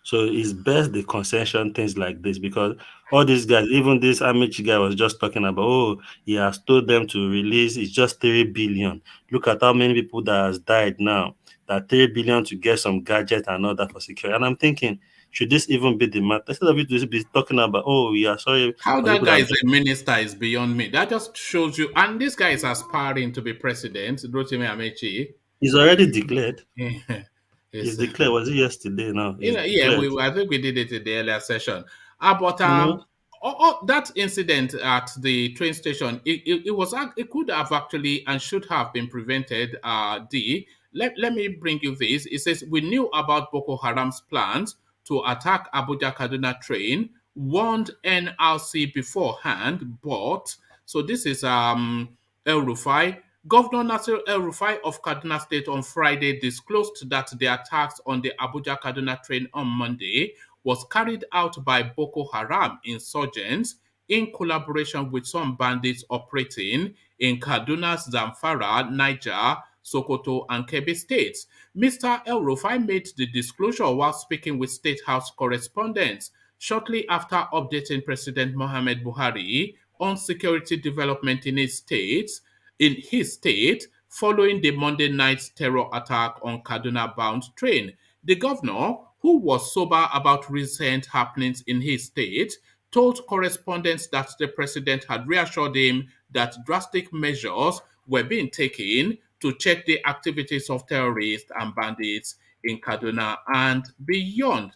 So it's best the concession things like this because all these guys, even this Amici guy was just talking about, oh, he has told them to release, it's just 3 billion. Look at how many people that has died now. That 3 billion to get some gadget and all that for security. And I'm thinking, should this even be the matter? Instead of it to be talking about, oh, yeah, sorry How for that people that guy have is just a minister is beyond me. That just shows you. And this guy is aspiring to be president, Rotimi Amechi. he's already declared. He's It's, declared. Was it yesterday now? He's yeah, declared. I think we did it in the earlier session. But You know, that incident at the train station, it could have actually and should have been prevented. Let me bring you this. It says we knew about Boko Haram's plans to attack Abuja Kaduna train, warned NRC beforehand, but so this is El-Rufai. Governor Nasir El-Rufai of Kaduna State on Friday disclosed that the attacks on the Abuja-Kaduna train on Monday was carried out by Boko Haram insurgents in collaboration with some bandits operating in Kaduna's Zamfara, Niger, Sokoto, and Kebbi states. Mr. El-Rufai made the disclosure while speaking with State House correspondents shortly after updating President Mohamed Buhari on security development in his state following the Monday night terror attack on Kaduna-bound train. The governor, who was sober about recent happenings in his state, told correspondents that the president had reassured him that drastic measures were being taken to check the activities of terrorists and bandits in Kaduna and beyond.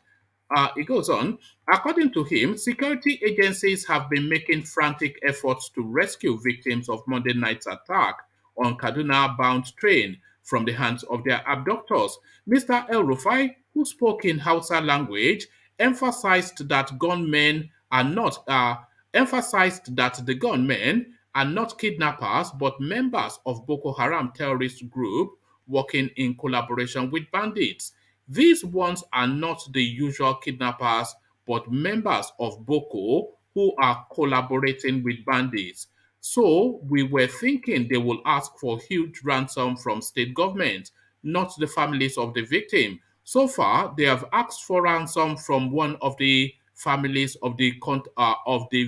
It goes on. According to him, security agencies have been making frantic efforts to rescue victims of Monday night's attack on Kaduna-bound train from the hands of their abductors. Mr. El-Rufai, who spoke in Hausa language, emphasized that the gunmen are not kidnappers but members of Boko Haram terrorist group working in collaboration with bandits. These ones are not the usual kidnappers, but members of Boko who are collaborating with bandits. So we were thinking they will ask for huge ransom from state government, not the families of the victim. So far, they have asked for ransom from one of the families of the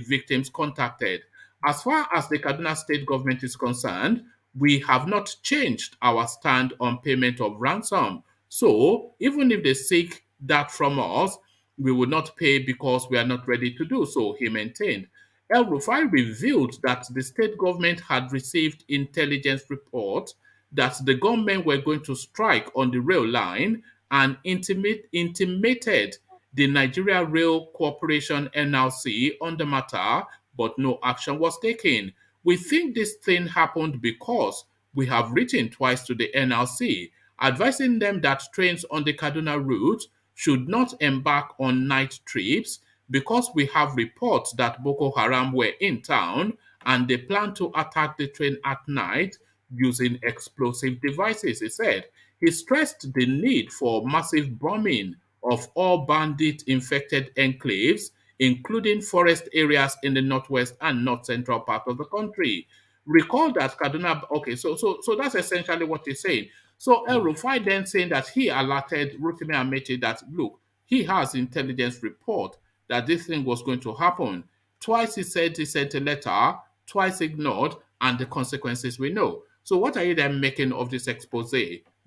victims contacted. As far as the Kaduna state government is concerned, we have not changed our stand on payment of ransom. So even if they seek that from us, we will not pay because we are not ready to do so, he maintained. El-Rufai revealed that the state government had received intelligence reports that the gunmen were going to strike on the rail line and intimated the Nigeria Rail Corporation NLC on the matter, but no action was taken. We think this thing happened because we have written twice to the NLC, advising them that trains on the Kaduna route should not embark on night trips because we have reports that Boko Haram were in town and they plan to attack the train at night using explosive devices, he said. He stressed the need for massive bombing of all bandit-infected enclaves, including forest areas in the northwest and north central part of the country. Recall that Kaduna, okay, so that's essentially what he's saying. So El-Rufai then saying that he alerted Rotimi Amechi that, look, he has intelligence report that this thing was going to happen. Twice he said he sent a letter, twice ignored, and the consequences we know. So what are you then making of this expose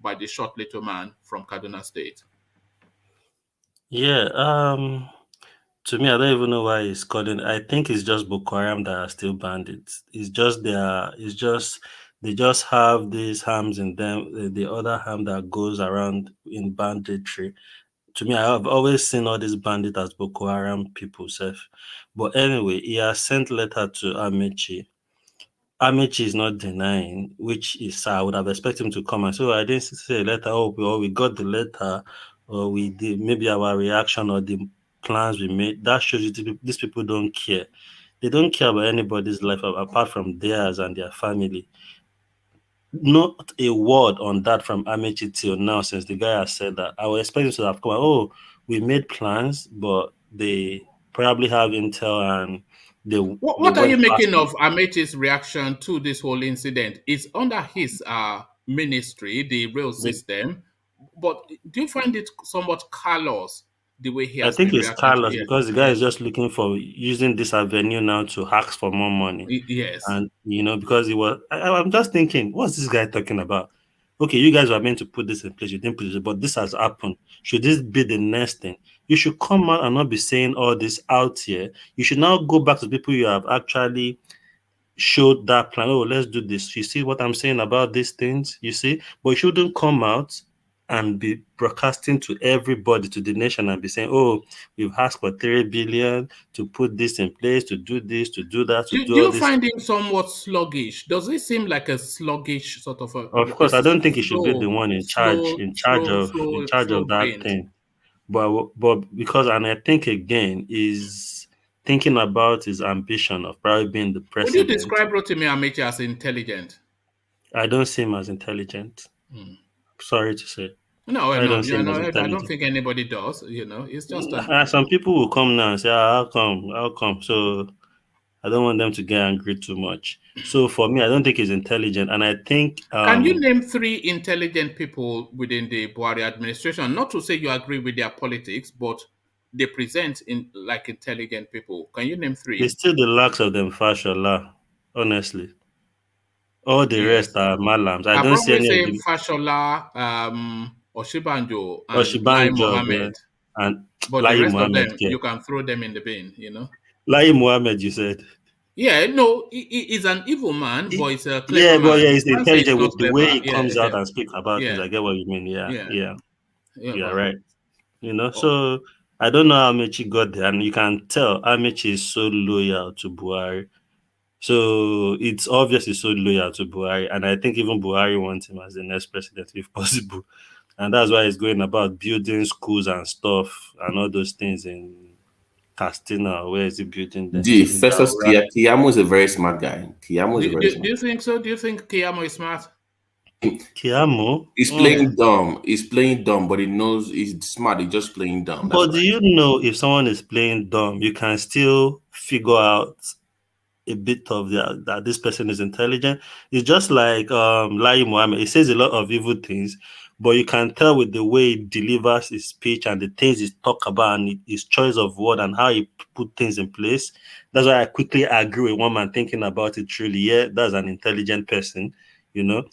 by the short little man from Kaduna State? Yeah, to me, I don't even know why he's calling. I think it's just Boko Haram that are still bandits. They just have these arms in them. The other arm that goes around in banditry. To me, I have always seen all these bandits as Boko Haram people, self. But anyway, he has sent letter to Amechi. Amechi is not denying, which is I would have expected him to come and say, I didn't say a letter. We got the letter, or we did maybe our reaction or the plans we made. That shows you these people don't care. They don't care about anybody's life apart from theirs and their family. Not a word on that from Amechi till now, since the guy has said that. I was expecting to have come, we made plans, but they probably have intel and what are you making of Amechi's reaction to this whole incident? It's under his ministry, the rail system, but do you find it somewhat callous the way he has I think been it's reacting callous because the guy is just looking for using this avenue now to ask for more money. Yes. And, because I'm just thinking, what's this guy talking about? Okay, you guys were meant to put this in place, you didn't put it, but this has happened. Should this be the next thing? You should come out and not be saying all this out here. You should now go back to people you have actually showed that plan. Oh, let's do this. You see what I'm saying about these things? You see? But you shouldn't come out and be broadcasting to everybody, to the nation, and be saying, we've asked for 3 billion to put this in place, to do this, to do that, do you find him somewhat sluggish? Does it seem like a sluggish sort of Of course, I don't think he should be the one in charge of that thing. But because, and I think again, is thinking about his ambition of probably being the president. Would you describe Rotimi Amechi as intelligent? I don't see him as intelligent. Sorry to say. No, I don't think anybody does. It's just some people will come now and say, how come? So I don't want them to get angry too much. So for me, I don't think he's intelligent, and I think Can you name 3 intelligent people within the Buhari administration? Not to say you agree with their politics, but they present in like intelligent people. Can you name 3? it's still the lacks of them Fashola, honestly. All the Yes. rest are Mallams. I I don't see probably any of say the Fashola, Oshibanjo, and Lai Oshibanjo Mohammed. and But the Lai rest of Mohammed. them, you can throw them in the bin, you know? Lai Mohammed, you said. Yeah, no, he's an evil man, but he's a clever Yeah, but man. yeah, he's You can't say he's intelligent not with the way clever. he comes out and speaks about things. Yeah, I get what you mean. Yeah. yeah, You're but right. So I don't know how Amechi got there, and you can tell Amechi is so loyal to Buhari. So it's obvious he's so loyal to Buhari, and I think even Buhari wants him as the next president if possible. And that's why he's going about building schools and stuff and all those things in Castina. Where is he building them? Festus Kiyamo is a very smart guy. Kiyamo is a very do smart you think so? Do you think Kiyamo is smart? Kiyamo? He's playing dumb. He's playing dumb, but he knows he's smart. He's just playing dumb. But do you know if someone is playing dumb, you can still figure out a bit of that this person is intelligent? It's just like Lai Mohammed. He says a lot of evil things, but you can tell with the way he delivers his speech and the things he talk about and his choice of word and how he put things in place. That's why I quickly agree with one man thinking about it truly. Yeah, that's an intelligent person, you know.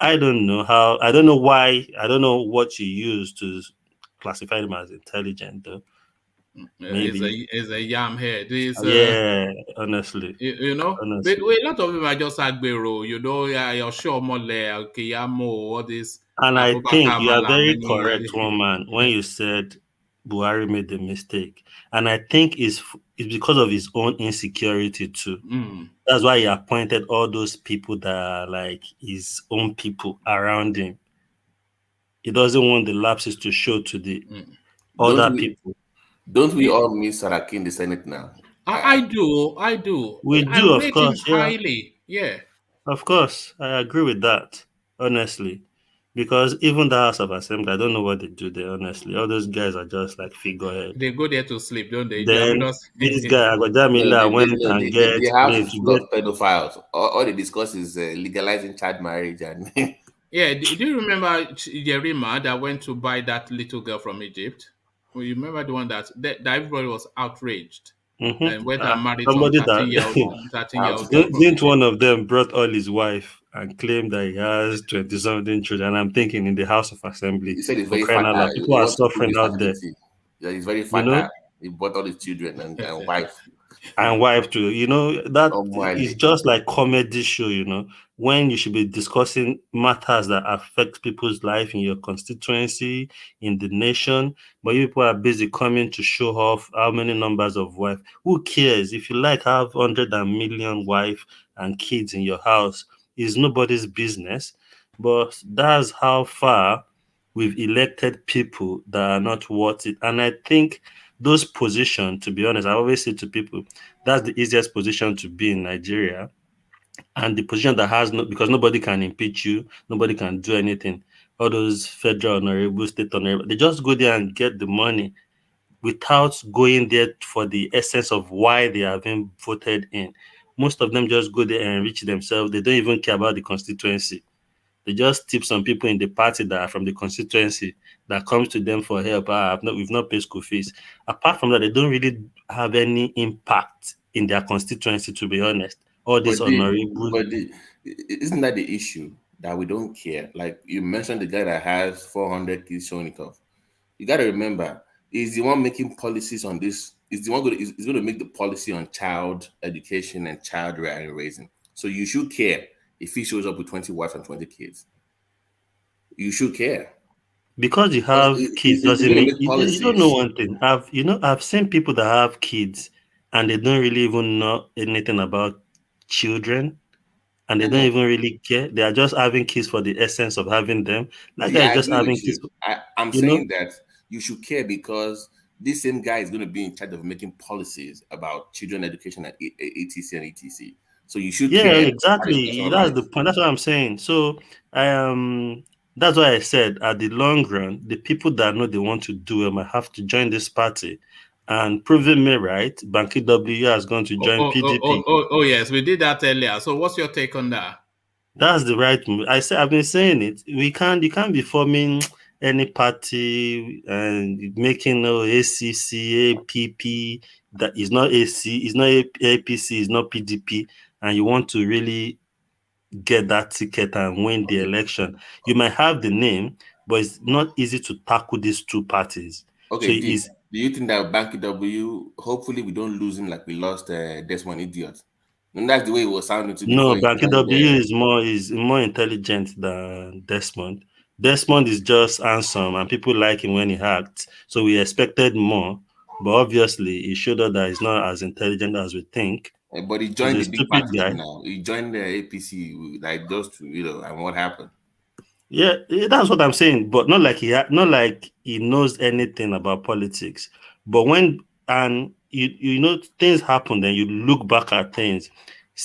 I don't know why, I don't know what you use to classify him as intelligent though. Maybe is a yam head. Honestly. You know, honestly. but a lot of them are just Agbero, you know, you're sure Mole, Kiyamo, all this. And I think you are very correct, one man, when you said Buhari made the mistake. And I think it's because of his own insecurity too. That's why he appointed all those people that are like his own people around him. He doesn't want the lapses to show to the other people. Don't we all miss Saraki in the Senate now? I do. We do, of course. Highly. Yeah. Of course. I agree with that, honestly. Because even the House of Assembly, I don't know what they do there, honestly. All those guys are just like figurehead. They go there to sleep, don't they? Then this guy, Agodamila, went and they have full of pedophiles. All they discuss is legalizing child marriage. And yeah, do you remember Yerima that went to buy that little girl from Egypt? Well, you remember the one that everybody was outraged. And went and married somebody some 13-year-old. Didn't one of them brought all his wife and claimed that he has 20-something children? And I'm thinking in the House of Assembly, he said he's very fat. People are suffering out there. Yeah, he's very fat. You know? He brought all his children and wife. And wife too, you know, that is just like comedy show, you know, when you should be discussing matters that affect people's life in your constituency, in the nation, but you people are busy coming to show off how many numbers of wife. Who cares? If you like have 100 million wife and kids in your house, is nobody's business. But that's how far we've elected people that are not worth it. And I think those positions, to be honest, I always say to people, that's the easiest position to be in Nigeria. And the position that has because nobody can impeach you, nobody can do anything. All those federal honorable, state honorable, they just go there and get the money without going there for the essence of why they have been voted in. Most of them just go there and enrich themselves. They don't even care about the constituency. They just tip some people in the party that are from the constituency that comes to them for help. We've not paid school fees. Apart from that, they don't really have any impact in their constituency, to be honest. All this honorable. But isn't that the issue, that we don't care? Like you mentioned, the guy that has 400 kids showing it off. You got to remember, he's the one making policies on this. He's the one going to make the policy on child education and child raising. So you should care. If he shows up with 20 wives and 20 kids, you should care. Because you have kids doesn't mean you don't know one thing. I've seen people that have kids and they don't really even know anything about children, and they don't even really care. They are just having kids for the essence of having them. Like they're just having kids. I'm saying that you should care because this same guy is going to be in charge of making policies about children education at etc and etc. So you should care. Exactly. That's the point. That's what I'm saying. So that's why I said at the long run, the people that know they want to do it might have to join this party And proving me right, Banky W has gone to join PDP. Yes, we did that earlier. So what's your take on that? That's the right move. I've been saying it. You can't be forming any party and making no ACC, APP that is not AC, is not APC, is not PDP, and you want to really get that ticket and win the election. You might have the name, but it's not easy to tackle these two parties. Okay, do you think that Banky W, hopefully we don't lose him like we lost Desmond Idiot? And that's the way it was sounding to me. No, Banky W is more intelligent than Desmond. Desmond is just handsome and people like him when he acts. So we expected more, but obviously he showed us that he's not as intelligent as we think. But he joined the big party now. He joined the APC, like those two, and what happened? Yeah, that's what I'm saying. But not like he knows anything about politics. But when things happen, then you look back at things.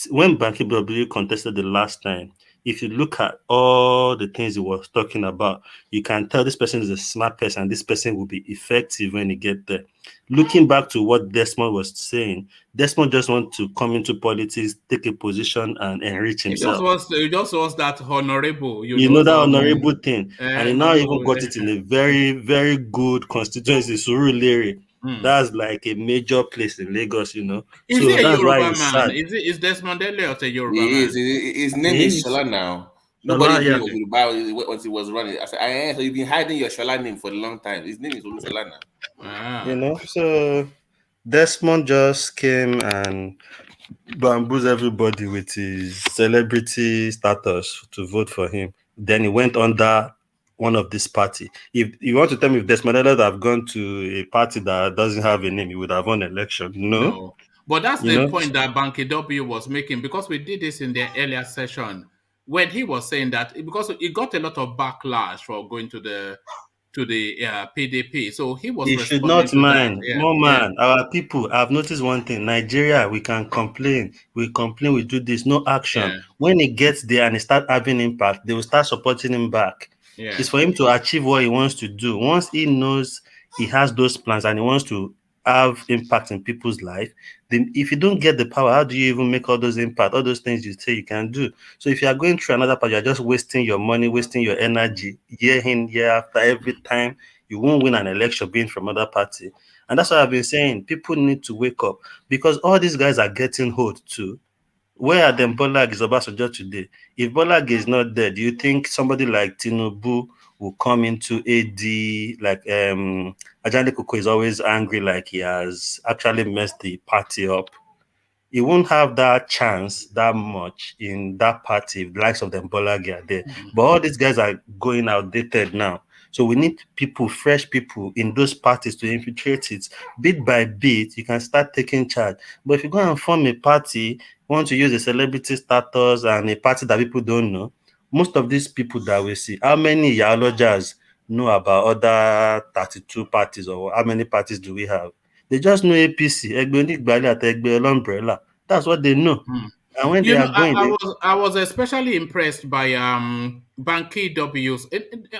When Banky W contested the last time, if you look at all the things he was talking about, you can tell this person is a smart person and this person will be effective when he gets there. Looking back to what Desmond was saying, Desmond just wants to come into politics, take a position and enrich himself. He just wants that honorable. That honorable thing. And he now even got it in a very, very good constituency, Surulere. That's like a major place in Lagos, Is he a Yoruba man? Is Desmond Elliot a Yoruba man? His name is Shola now. Nobody knew Yoruba once he was running. I said, so you've been hiding your Shola name for a long time. His name is Shola now. So Desmond just came and bamboozled everybody with his celebrity status to vote for him. Then he went under one of this party. If you want to tell me if Desmond Elliot have gone to a party that doesn't have a name, he would have won election. No. But that's the point that Banky W was making, because we did this in the earlier session when he was saying that, because he got a lot of backlash for going to the PDP. So he was. He should not mind. Our people, I've noticed one thing. Nigeria, we can complain. We do this, no action. Yeah. When he gets there and he start having impact, they will start supporting him back. Yeah. It's for him to achieve what he wants to do. Once he knows he has those plans and he wants to have impact in people's life, then if you don't get the power, how do you even make all those impact, all those things you say you can do? So if you are going through another part, you're just wasting your money, wasting your energy, year in, year after, every time. You won't win an election being from another party. And that's what I've been saying. People need to wake up, because all these guys are getting hold too. Where are them Bola Obasanjo today? If Bola is not there, do you think somebody like Tinubu will come into AD? Like Ajani Kuko is always angry, like he has actually messed the party up. He won't have that chance that much in that party if the likes of them Bola are there. But all these guys are going outdated now. So we need people, fresh people in those parties to infiltrate it. Bit by bit, you can start taking charge. But if you go and form a party, want to use a celebrity status and a party that people don't know, most of these people that we see, how many Yalogers know about other 32 parties, or how many parties do we have? They just know APC, Egbe Umbrella. That's what they know. And when they are going, I was especially impressed by Banky W's.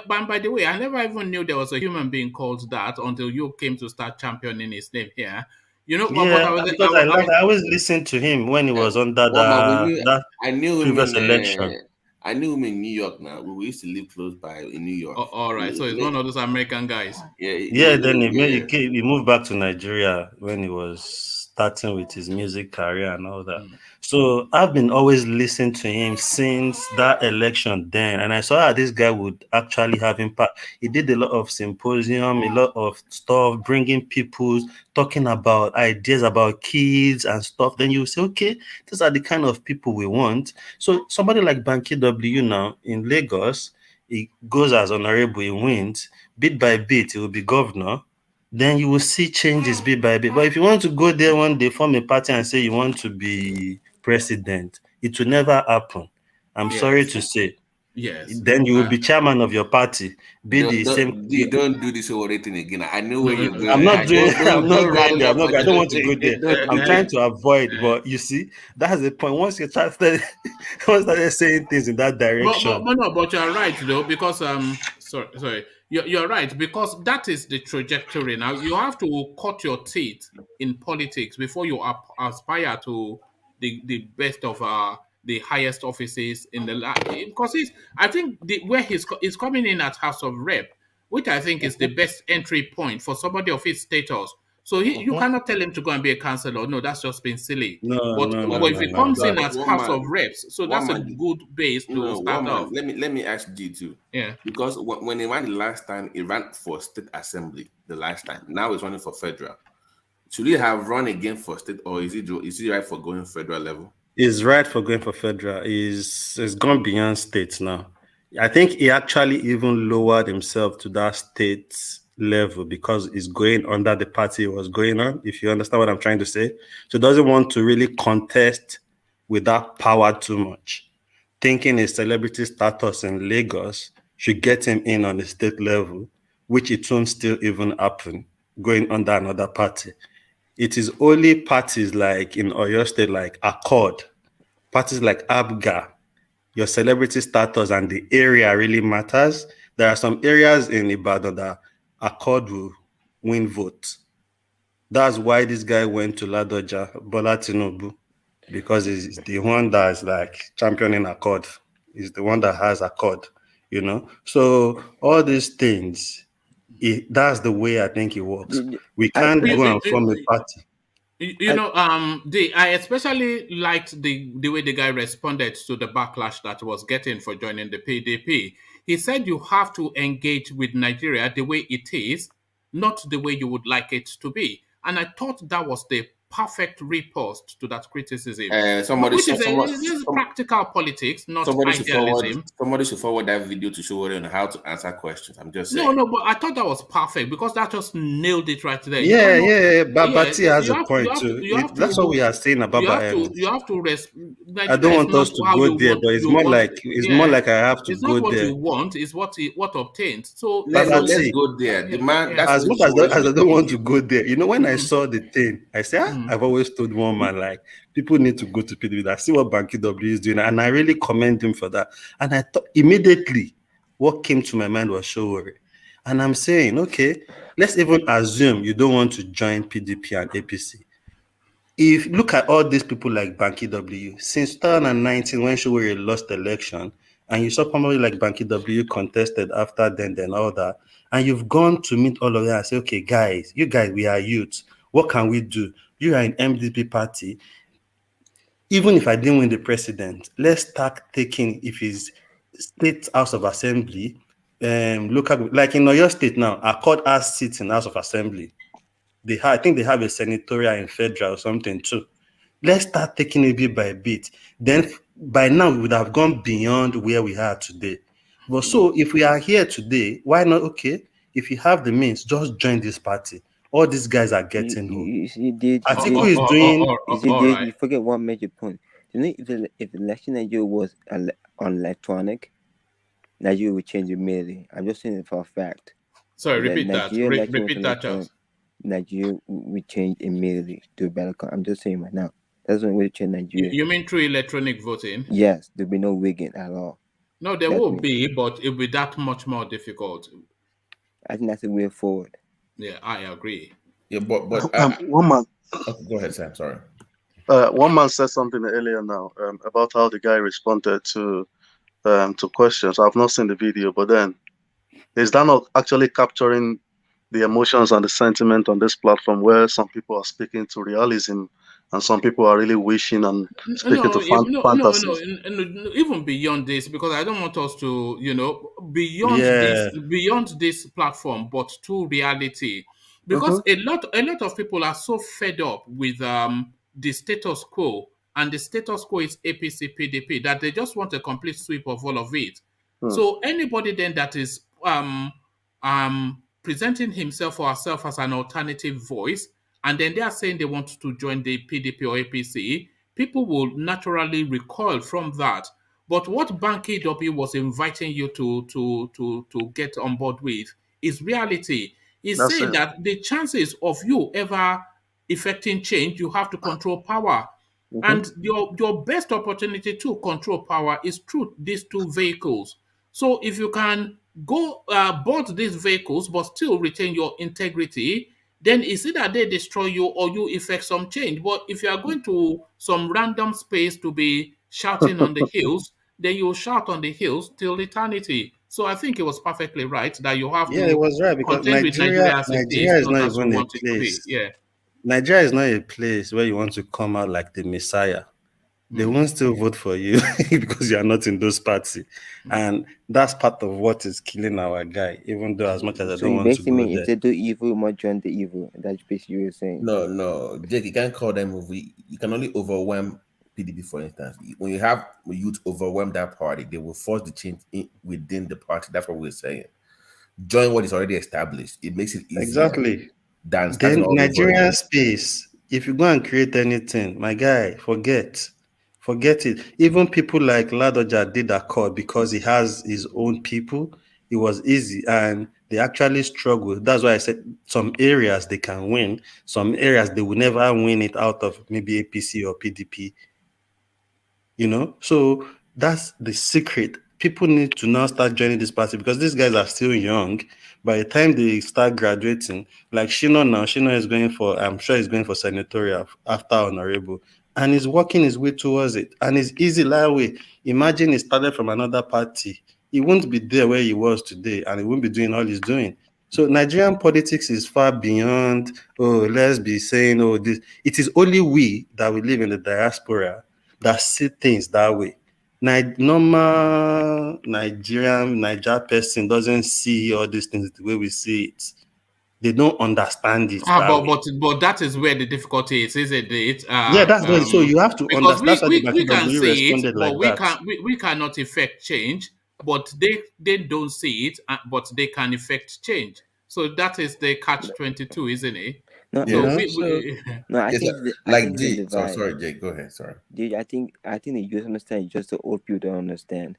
By the way, I never even knew there was a human being called that until you came to start championing his name here. I always listened to him when he was under that previous election. I knew him in New York. Now we used to live close by in New York. All right, so he's one of those American guys. Then he moved back to Nigeria when he was starting with his music career and all that. So I've been always listening to him since that election then, and I saw how this guy would actually have impact. He did a lot of symposium, a lot of stuff, bringing people, talking about ideas about kids and stuff. Then you say, okay, these are the kind of people we want. So somebody like Banky W now in Lagos, he goes as honorable, he wins. Bit by bit, he will be governor. Then you will see changes bit by bit. But if you want to go there one day, form a party and say you want to be president, it will never happen. I'm sorry to say. Yes. Then you will be chairman of your party. Don't do this whole thing again. I know where you're going. I'm not doing. I'm not going there. I don't want to go there. I'm trying to avoid. But you see, that's the point. Once you started saying things in that direction, but you're right though, because sorry, you're right, because that is the trajectory. Now you have to cut your teeth in politics before you aspire to the best of the highest offices in the land. Because I think where he's coming in at House of Rep, which I think is the best entry point for somebody of his status. So you cannot tell him to go and be a councillor. No, that's just been silly. But if he comes in as House of Reps, so that's a good base to start off. Let me ask G2. Yeah. Because when he ran the last time, he ran for state assembly the last time. Now he's running for federal. Should he have run again for state, or is he right for going federal level? He's right for going for federal. He's gone beyond states now. I think he actually even lowered himself to that state level because he's going under the party he was going on, if you understand what I'm trying to say. So he doesn't want to really contest with that power too much, thinking his celebrity status in Lagos should get him in on the state level, which it won't still even happen going under another party. It is only parties like in Oyo State, like Accord, parties like ABUJA, your celebrity status and the area really matters. There are some areas in Ibadan that Accord will win votes. That's why this guy went to Ladoja, Bola Tinubu, because he's the one that's like championing Accord. He's the one that has Accord, you know. So all these things, that's the way I think it works. We can't go and form a party. I especially liked the way the guy responded to the backlash that was getting for joining the PDP. He said you have to engage with Nigeria the way it is, not the way you would like it to be. And I thought that was the perfect riposte to that criticism. Which is practical politics, not idealism. Somebody should forward that video to show on how to answer questions. I'm just saying. No, but I thought that was perfect because that just nailed it right there. Babati has a point too. That's what we are saying about you have to I don't want us to go there, but it's more like I have to it's go not what there. you want, it's what obtains. So let's go there. The man, as much as I don't want to go there, you know, when I saw the thing, I said, I've always told one man, like, people need to go to PDP. I see what Banky W is doing, and I really commend him for that. And I thought immediately what came to my mind was Showore. And I'm saying, okay, let's even assume you don't want to join PDP and APC. If look at all these people like Banky W, since 2019 when Showore lost the election, and you saw somebody like Banky W contested after then all that, and you've gone to meet all of them and say, okay, guys, we are youth. What can we do? You are an MDP party. Even if I didn't win the president, let's start taking, if it's State House of Assembly, local, like in Oyo State now, Accord has seats in House of Assembly. I think they have a senatorial in federal or something too. Let's start taking it bit by bit. Then by now we would have gone beyond where we are today. But so if we are here today, why not? Okay, if you have the means, just join this party. All these guys are getting home. You forget one major point. You know, if election Nigeria was on electronic, Nigeria would change immediately. I'm just saying it for a fact. Sorry, repeat that. Repeat that, Charles. Nigeria would change immediately to a better country. I'm just saying right now. That's when we change Nigeria. You mean through electronic voting? Yes, there'll be no rigging at all. No, there will be, but it'll be that much more difficult. I think that's the way forward. Yeah, I agree. Yeah, but one man. Go ahead, Sam. Sorry. One man said something earlier now about how the guy responded to questions. I've not seen the video, but then is that not actually capturing the emotions and the sentiment on this platform, where some people are speaking to realism and some people are really wishing and speaking to fantasies? No, even beyond this, because I don't want us to, beyond this platform, but to reality. Because a lot of people are so fed up with the status quo, and the status quo is APC PDP, that they just want a complete sweep of all of it. So anybody then that is presenting himself or herself as an alternative voice, and then they are saying they want to join the PDP or APC, people will naturally recoil from that. But what Banky W was inviting you to get on board with is reality. He's That's saying it. that the chances of you ever effecting change, you have to control power. And your best opportunity to control power is through these two vehicles. So if you can go board these vehicles but still retain your integrity, then it's either they destroy you or you effect some change. But if you are going to some random space to be shouting on the hills, then you shout on the hills till eternity. So I think it was perfectly right that you have Yeah, it to was right because contend with Nigeria as it Nigeria is, is not not as you even a want it to be. place. Yeah. Nigeria is not a place where you want to come out like the Messiah. They won't still vote for you because you are not in those parties. And that's part of what is killing our guy, even though as much as I So don't you want to basically go mean if there. they do evil, you must join the evil. That's basically what you're saying. No, Jake, you can't call them evil. You can only overwhelm PDP, for instance. When you have youth overwhelm that party, they will force the change within the party. That's what we're saying. Join what is already established. It makes it easier Exactly. than starting Then all over Nigerian again. space, if you go and create anything, my guy, forget it. Even people like Ladoja did Accord because he has his own people. It was easy and they actually struggled. That's why I said some areas they can win, some areas they will never win it out of maybe APC or PDP. So that's the secret. People need to now start joining this party because these guys are still young. By the time they start graduating, like Shino is going for, I'm sure he's going for senatorial after honorable, and he's working his way towards it. And it's easy that way. Imagine he started from another party. He won't be there where he was today, and he won't be doing all he's doing. So Nigerian politics is far beyond, let's be saying, this. It is only we that we live in the diaspora that see things that way. Normal Niger person doesn't see all these things the way we see it. They don't understand it that way. But that is where the difficulty is, isn't it? Yeah, that's right. So you have to Because understand. That's why the we can Machiavelli see it, responded but like that. we cannot effect change. But they don't see it, but they can effect change. So that is the catch-22, isn't it? No, So no, I Yes, think sir. I Like think it's a Jake. divide. Sorry, Jake. Go ahead. Sorry. Dude, I think the youth understand. Just the old people don't understand.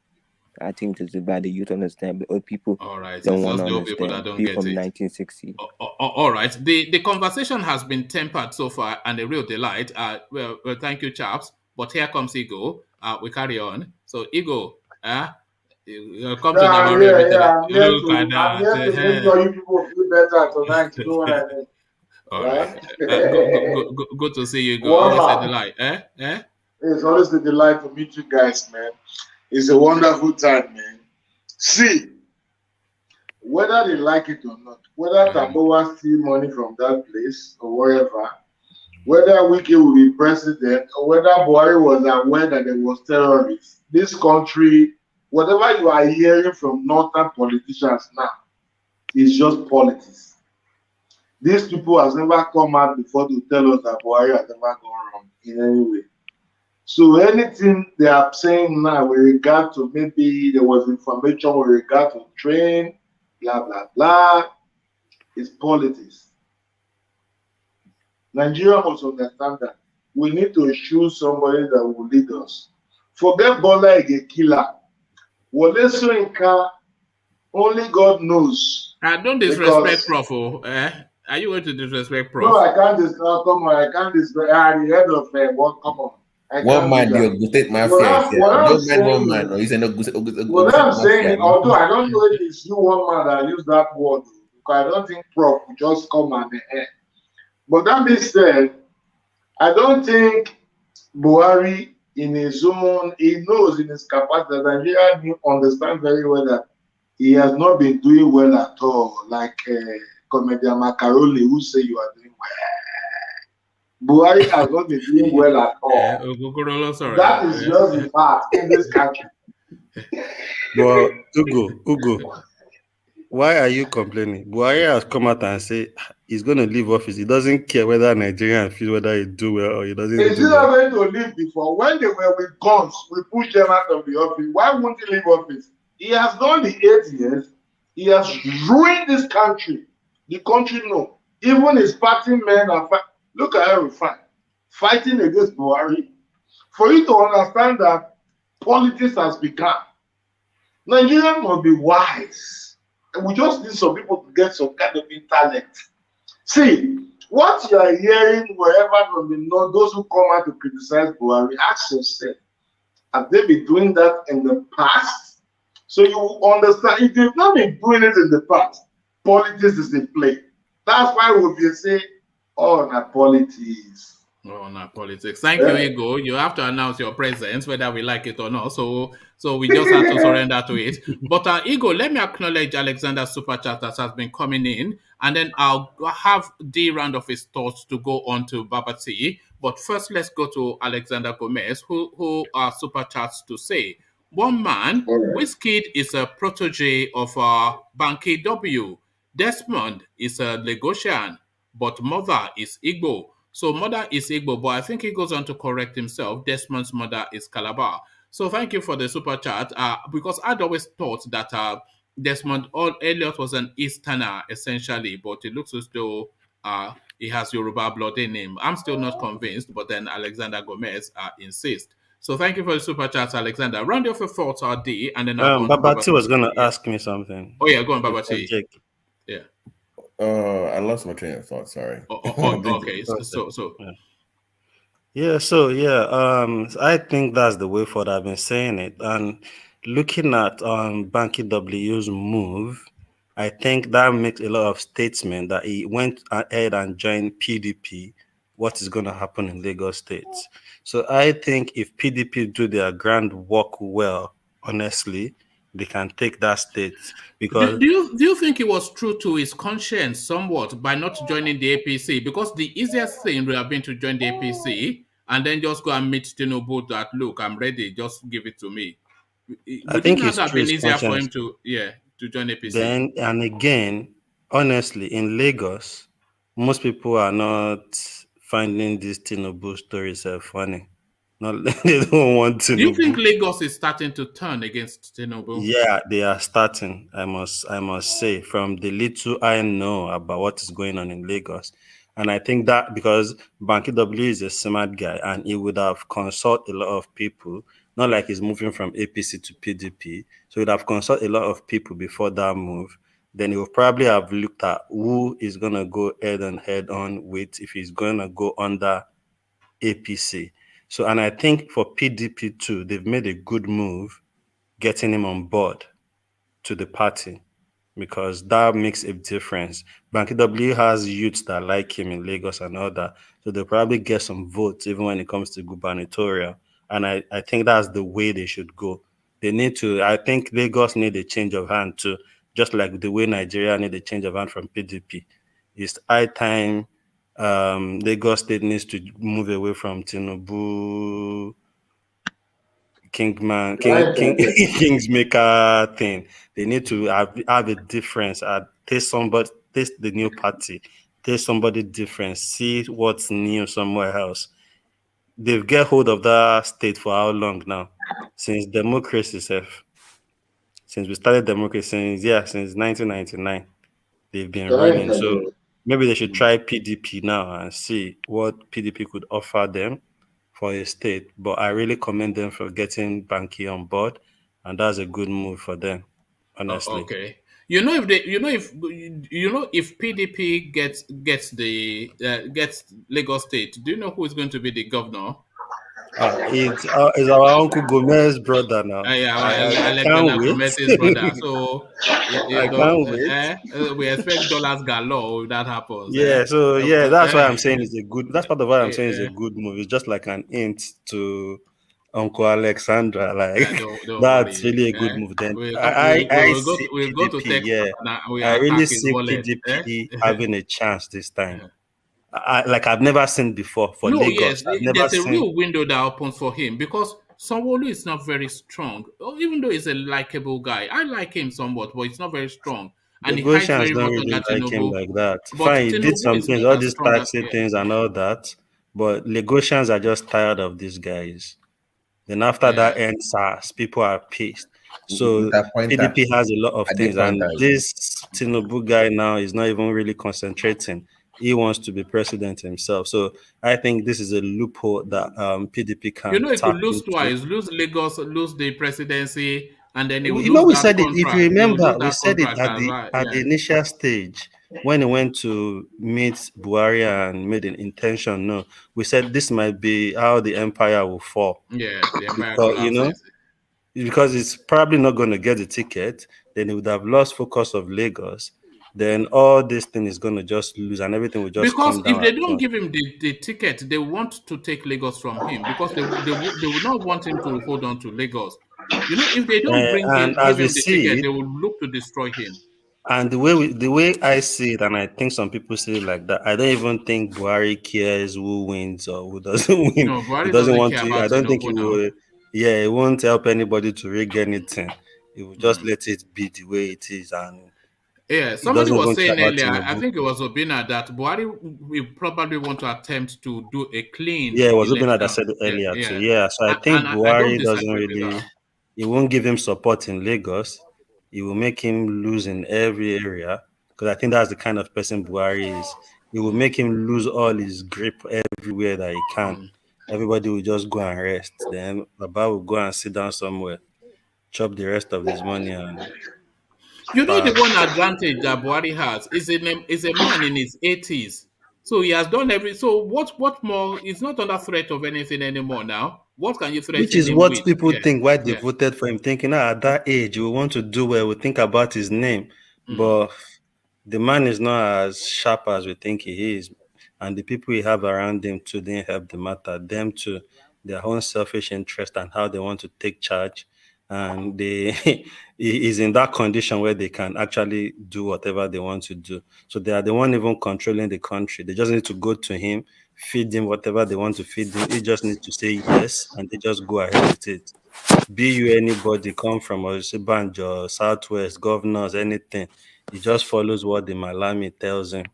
I think it's about the youth understand, but old people all right, don't it's want just to the old people that understand. don't People get from it. 1960. All right. The conversation has been tempered so far and a real delight. Well, thank you, chaps. But here comes Ego. We carry on. So, Ego, you come to I'm Namari here. meeting. Yeah, I'm here Look at to that. make sure you people feel better tonight. You know what I mean? All Right? right. Good to see you, Ego. One Always a man. delight. It's always a delight to meet you guys, man. It's a wonderful time, man. See, whether they like it or not, whether Tambuwal steal money from that place or wherever, whether Wiki will be president or whether Buhari was aware that there was terrorists, this country, whatever you are hearing from northern politicians now, is just politics. These people has never come out before to tell us that Buhari has never gone wrong in any way. So anything they are saying now with regard to maybe there was information with regard to train, blah, blah, blah, is politics. Nigeria must understand that we need to choose somebody that will lead us. Forget Bola Ige'S. Wole Soyinka, only God knows. Don't disrespect Prof. Are you going to disrespect Prof? No, I can't disrespect. Come on, I can't disrespect. The head of what? Come on. One man, the Ogustate Mafia. One man. No, he's an what I'm saying, although I don't know if it's you one man that use that word, because I don't think Prof will just come at the end. But that being said, I don't think Buhari in his own, he knows in his capacity that Nigeria understand very well that he has not been doing well at all. Like comedian Macaroni who say you are doing well. Buhari has not been doing well at all. That is just the fact in this country. Well, Ugo, why are you complaining? Buhari has come out and said he's going to leave office. He doesn't care whether Nigerians feel whether he do well or he doesn't Is he do not well. going to leave before? When they were with guns, we pushed them out of the office. Why won't he leave office? He has done the 8 years. He has ruined this country. The country no. Even his party men are look at El-Rufai fighting against Buhari. For you to understand that politics has become. Nigerians must be wise. And we just need some people to get some kind of intellect. See, what you are hearing wherever from the north, those who come out to criticize Buhari, ask yourself, have they been doing that in the past? So you understand, if they've not been doing it in the past, politics is in play. That's why we will say, oh, not politics. Oh, not politics. Thank you, Ego. You have to announce your presence, whether we like it or not. So we just have to surrender to it. But Ego, let me acknowledge Alexander's super chat that has been coming in, and then I'll have the round of his thoughts to go on to Babati. But first, let's go to Alexander Gomez, who are super chats to say. One man, Wizkid is a protege of Banky W. Desmond is a Lagosian, but mother is Igbo. So mother is Igbo, but I think he goes on to correct himself. Desmond's mother is Calabar. So thank you for the super chat. Because I'd always thought that Desmond Elliot was an Easterner, essentially, but it looks as though he has Yoruba blood in him. I'm still not convinced, but then Alexander Gomez insists. So thank you for the super chat, Alexander. Round off your thoughts, RD, and then I'll go on Babati was going to ask me something. Oh, yeah, go on, Babati. Yeah. I lost my train of thought. Sorry. Okay. I think that's the way forward. I've been saying it, and looking at Banky W's move, I think that makes a lot of statement that he went ahead and joined PDP. What is going to happen in Lagos State? So I think if PDP do their groundwork well, honestly, they can take that state. Because do you think he was true to his conscience somewhat by not joining the APC? Because the easiest thing would have been to join the APC and then just go and meet Tinubu that, look, I'm ready, just give it to me. I think it's have true been easier for him to join APC. Then and again, honestly, in Lagos, most people are not finding these Tinubu stories funny. They don't want Tinubu. Do you think Lagos is starting to turn against Tinubu? Yeah, they are starting. I must say, from the little I know about what is going on in Lagos, and I think that because Banky W is a smart guy, and he would have consulted a lot of people. Not like he's moving from APC to PDP, so he'd have consulted a lot of people before that move. Then he will probably have looked at who is going to go head on with if he's going to go under APC. So, and I think for PDP too, they've made a good move getting him on board to the party because that makes a difference. Banky W has youths that like him in Lagos and all that, so they'll probably get some votes even when it comes to gubernatorial. And I think that's the way they should go. They need to, I think Lagos need a change of hand too, just like the way Nigeria need a change of hand from PDP. It's high time Lagos State needs to move away from Tinubu Kingsmaker thing. They need to have a difference. Taste the new party, taste somebody different, see what's new somewhere else. They've get hold of that state for how long now? Since democracy, since we started democracy, since 1999, they've been running. So maybe they should try PDP now and see what PDP could offer them for a state. But I really commend them for getting Banky on board, and that's a good move for them, honestly. Okay. If PDP gets Lagos State, do you know who is going to be the governor? It's our Uncle Gomez's brother now. I can't wait. Gomez's brother. So I can't wait. We expect dollars galore if that happens. That's why I'm saying it's a good. That's part of why I'm saying it's a good move. It's just like an hint to Uncle Alexandra. Don't that's worry. Really a good move. Then we'll go to PDP. I really see PDP having a chance this time. I've never seen before for Lagos. There's a real window that opens for him because Sanwo-Olu is not very strong. Even though he's a likable guy, I like him somewhat, but he's not very strong. And Lagosians don't really like him like that. Fine, he did some things, all these taxi things and all that, but Lagosians are just tired of these guys. Then after that ends SARS, people are pissed. So PDP has a lot of things, and this Tinubu guy now is not even really concentrating. he wants to be president himself. So I think this is a loophole that PDP You can know, he could tap lose into. twice, lose Lagos, lose the presidency, and then he will You know, lose we that said it. If you contract. He will remember, lose we that said it contract as well. at the Yeah. initial stage when he went to meet Buhari and made an intention. No, we said this might be how the empire will fall. Yes, the empire Because collapses. because it's probably not going to get the ticket, then he would have lost focus of Lagos. Then all this thing is going to just lose, and everything will just Because come if down they at don't once. give him the ticket, they want to take Lagos from him because they would not want him to hold on to Lagos. You know, if they don't And as give we him the ticket, see they it, will look to destroy him. and the way I see it, and I think some people see it like that, I don't even think Buhari cares who wins or who doesn't win. No, He Buhari doesn't doesn't want care to. I about don't think he Tinubu now. will. Yeah, he won't help anybody to rig anything. He will just let it be the way it is, and Yeah, he somebody doesn't was even care saying about earlier, I Tinubu. think it was Obina, that Buhari will probably want to attempt to do a clean Yeah, it was Obina that election. said it Yeah, earlier too. yeah. Yeah, so I And think I don't Buhari doesn't disagree with really. that. He won't give him support in Lagos. He will make him lose in every area because I think that's the kind of person Buhari is. He will make him lose all his grip everywhere that he can. Everybody will just go and rest. Then Baba will go and sit down somewhere, chop the rest of his money, and You know, the pass. one advantage that Buhari has is a man in his 80s. So he has done every. So what more? He's not under threat of anything anymore now. What can you Which threaten is him what with? people Yeah, think why they yeah. voted for him, thinking at that age we want to do well, we think about his name. Mm. But the man is not as sharp as we think he is. And the people he have around him too didn't help the matter. Them too, their own selfish interest and how they want to take charge. And they he is in that condition where they can actually do whatever they want to do. So they are the one even controlling the country. They just need to go to him, feed him whatever they want to feed him. He just needs to say yes and they just go ahead with it. Be you anybody, come from Osibanjo, Southwest, governors, anything. He just follows what the Malami tells him.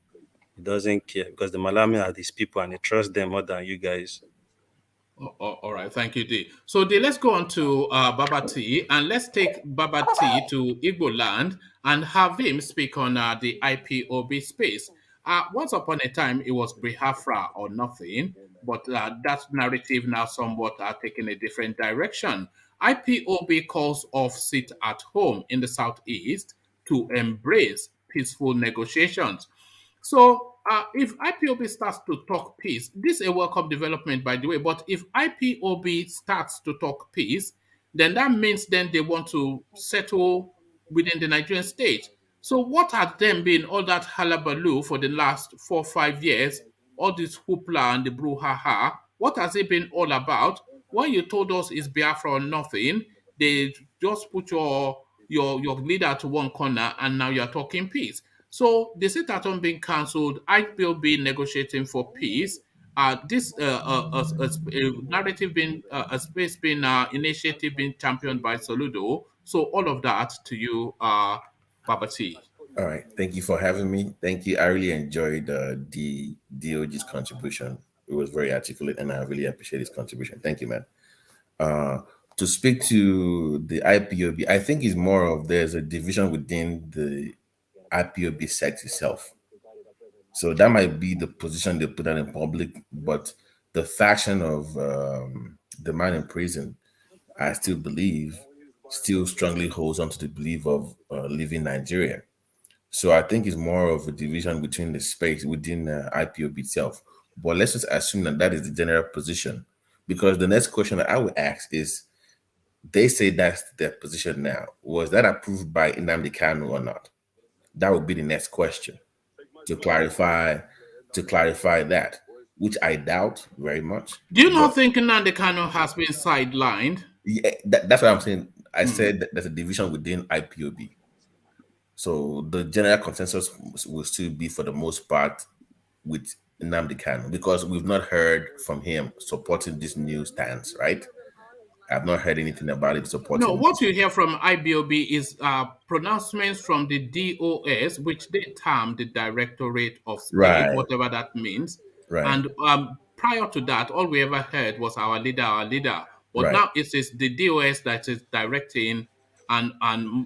He doesn't care because the Malami are these people and he trusts them more than you guys. All right, thank you, D. So, D, let's go on to Baba T, and let's take Baba T to Igbo land and have him speak on the IPOB space. Once upon a time, it was Biafra or nothing, but that narrative now somewhat taking a different direction. IPOB calls off sit at home in the southeast to embrace peaceful negotiations. So, if IPOB starts to talk peace, this is a welcome development, by the way. But if IPOB starts to talk peace, then that means then they want to settle within the Nigerian state. So, what has then been all that hullabaloo for the last 4 or 5 years? All this hoopla and the brouhaha. What has it been all about? When you told us it's Biafra or nothing, they just put your leader to one corner, and now you're talking peace. So the sit-at-home being cancelled, IPOB negotiating for peace. This narrative being a space being initiative being championed by Soludo. So all of that to you, Baba T. All right. Thank you for having me. Thank you. I really enjoyed the DOG's contribution. It was very articulate, and I really appreciate his contribution. Thank you, man. Uh, to speak to the IPOB, I think it's more of there's a division within the IPOB sect itself. So that might be the position they put out in public, but the faction of the man in prison, I still believe, still strongly holds on to the belief of leaving Nigeria. So I think it's more of a division between the space within IPOB itself. But let's just assume that that is the general position, because the next question that I would ask is, they say that's their position now. Was that approved by Nnamdi Kanu or not? That would be the next question to clarify that, which I doubt very much. Do you not But think Nnamdi Kanu has been sidelined? yeah, that's what I'm saying. I said that there's a division within IPOB. So the general consensus will still be, for the most part, with Nnamdi Kanu, because we've not heard from him supporting this new stance, right? I've not heard anything about it No, supporting. what you hear from IBOB is pronouncements from the DOS, which they term the Directorate of State, Right, whatever that means. right, And prior to that, all we ever heard was our leader, our leader. But right, now it is the DOS that is directing and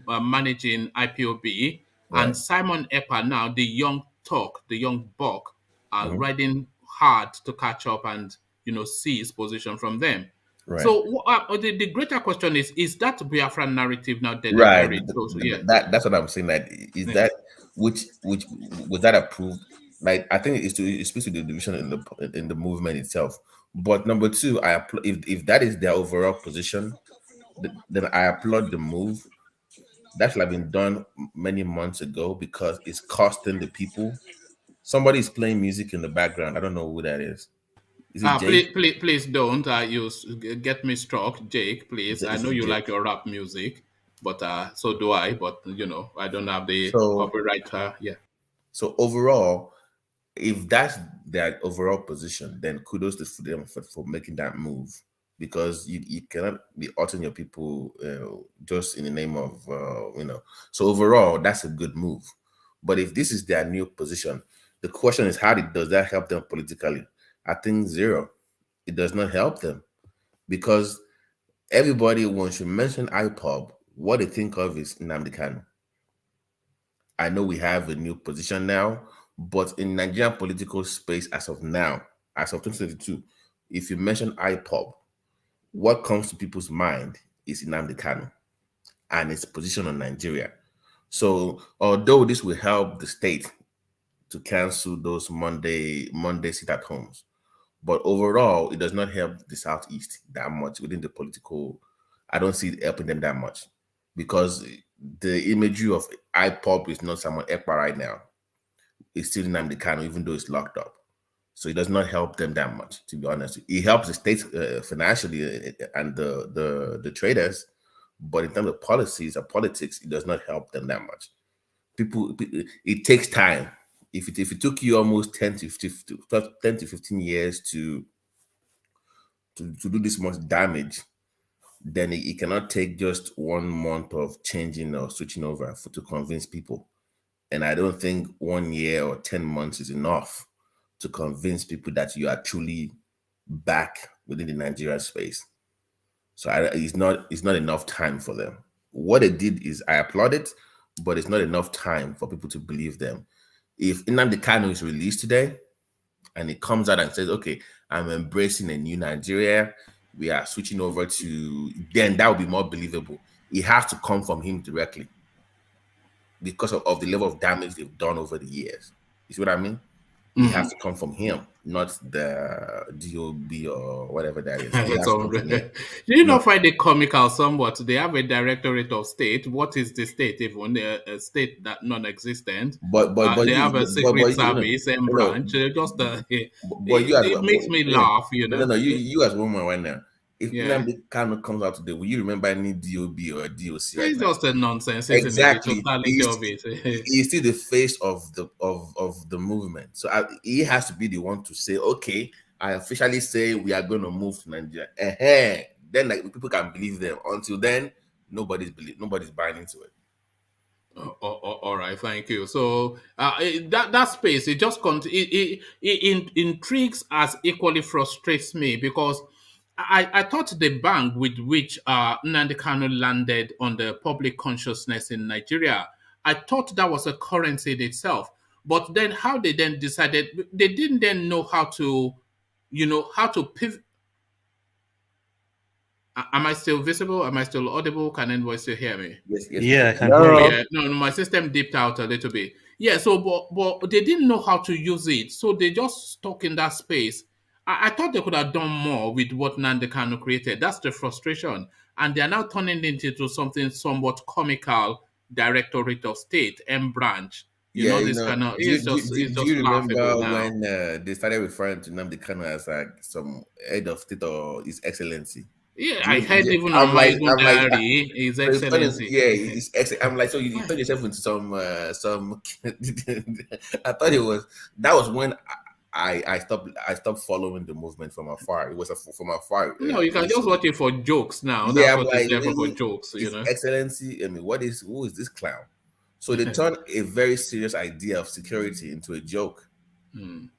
managing IPOB, and right. Simon Epper now, the young talk, the young buck, riding hard to catch up and seize position from them. Right. So the greater question is that Biafran narrative now Right. deliberate? That's what I'm saying. That is that which was that approved? Like I think it speaks to the division in the movement itself. But number two, if that is their overall position, then I applaud the move. That should have been done many months ago because it's costing the people. Somebody is playing music in the background. I don't know who that is. Is it Jake? Please don't. You get me struck, Jake. Please, I know you Jake? like your rap music, but so do I. But I don't have the copyright. Yeah. So overall, if that's their overall position, then kudos to them for making that move, because you cannot be altering your people just in the name of So overall, that's a good move. But if this is their new position, the question is, how does that help them politically? I think zero. It does not help them, because everybody, once you mention Ipob, what they think of is Nnamdi Kanu. I know we have a new position now, but in Nigerian political space as of now, as of 2022, if you mention Ipob, what comes to people's mind is Nnamdi Kanu and its position on Nigeria. So although this will help the state to cancel those Monday sit-at-homes, but overall, it does not help the Southeast that much within the political. I don't see it helping them that much, because the imagery of Ipob is not someone Ekpa right now. It's still Nnamdi Kanu, even though it's locked up. So it does not help them that much, to be honest. It helps the state financially and the traders, but in terms of policies or politics, it does not help them that much. It takes time. If it took you almost 10 to 15 years to do this much damage, then it cannot take just 1 month of changing or switching over to convince people. And I don't think 1 year or 10 months is enough to convince people that you are truly back within the Nigerian space. So it's not enough time for them. What they did is, I applaud it, but it's not enough time for people to believe them. If Nnamdi Kanu is released today and it comes out and says, okay, I'm embracing a new Nigeria, we are switching over to, then that would be more believable. It has to come from him directly because of the level of damage they've done over the years. You see what I mean? It has to come from him, not the DOB or whatever that is. Do you not find it comical somewhat? They have a Directorate of State. What is the state? Even a state that non-existent. But they have a secret service and branch. It makes me laugh. No, you as a woman right now. If Nnamdi Kanu comes out today, will you remember any DOB or DOC? It's just a nonsense. Exactly. It? He's still the face of the movement. So he has to be the one to say, okay, I officially say we are going to move to Nigeria. Then people can believe them. Until then, nobody's buying into it. All right, thank you. So that space, it just it intrigues as equally frustrates me, because I thought the bang with which Nnamdi Kanu landed on the public consciousness in Nigeria, I thought that was a currency in itself. But then how they then decided, they didn't then know how to pivot. Am I still visible? Am I still audible? Can anyone still hear me? Yes. Yeah, I can hear you. No, my system dipped out a little bit. Yeah, so but they didn't know how to use it. So they just stuck in that space. I thought they could have done more with what Nnamdi Kanu created. That's the frustration. And they're now turning it into something somewhat comical, Directorate of State, M branch. Do you remember now. when they started referring to Nnamdi Kanu as like some head of state or His Excellency? Yeah, I heard even on my diary, His Excellency. I'm like, so you turned yourself into some. I thought that was when I stopped following the movement from afar. It was from afar. No, you can just watch it for jokes now. That's what it's there for jokes. His Excellency. I mean, who is this clown? So they turned a very serious idea of security into a joke, and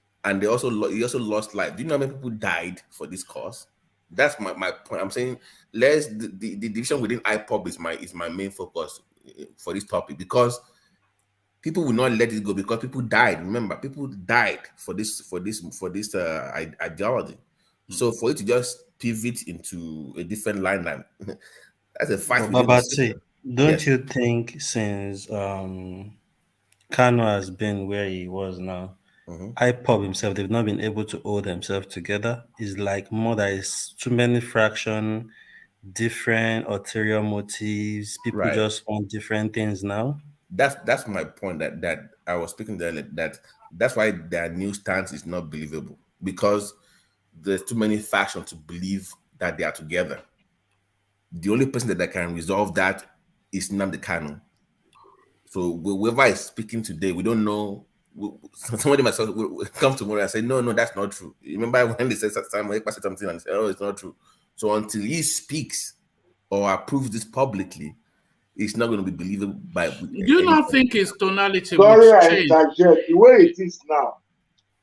he also lost life. Do you know how many people died for this cause? That's my point. I'm saying the division within Ipob is my main focus for this topic, because People will not let it go because people died. Remember, people died for this ideology. So for it to just pivot into a different line, that's a fight within the system. Don't you think since Kano has been where he was now, Ipob himself, they've not been able to hold themselves together? It's like more that is too many fraction, different ulterior motives. People just want different things now. That's my point that I was speaking earlier, that's why their new stance is not believable, because there's too many factions to believe that they are together. The only person that can resolve that is Nnamdi Kanu. So whoever is speaking today, we don't know. Somebody might come tomorrow and say, no, that's not true. Remember when they said something and say, oh, it's not true. So until he speaks or approves this publicly, it's not going to be believable by. Do you not think his tonality Sorry, would I change? interject. The way it is now,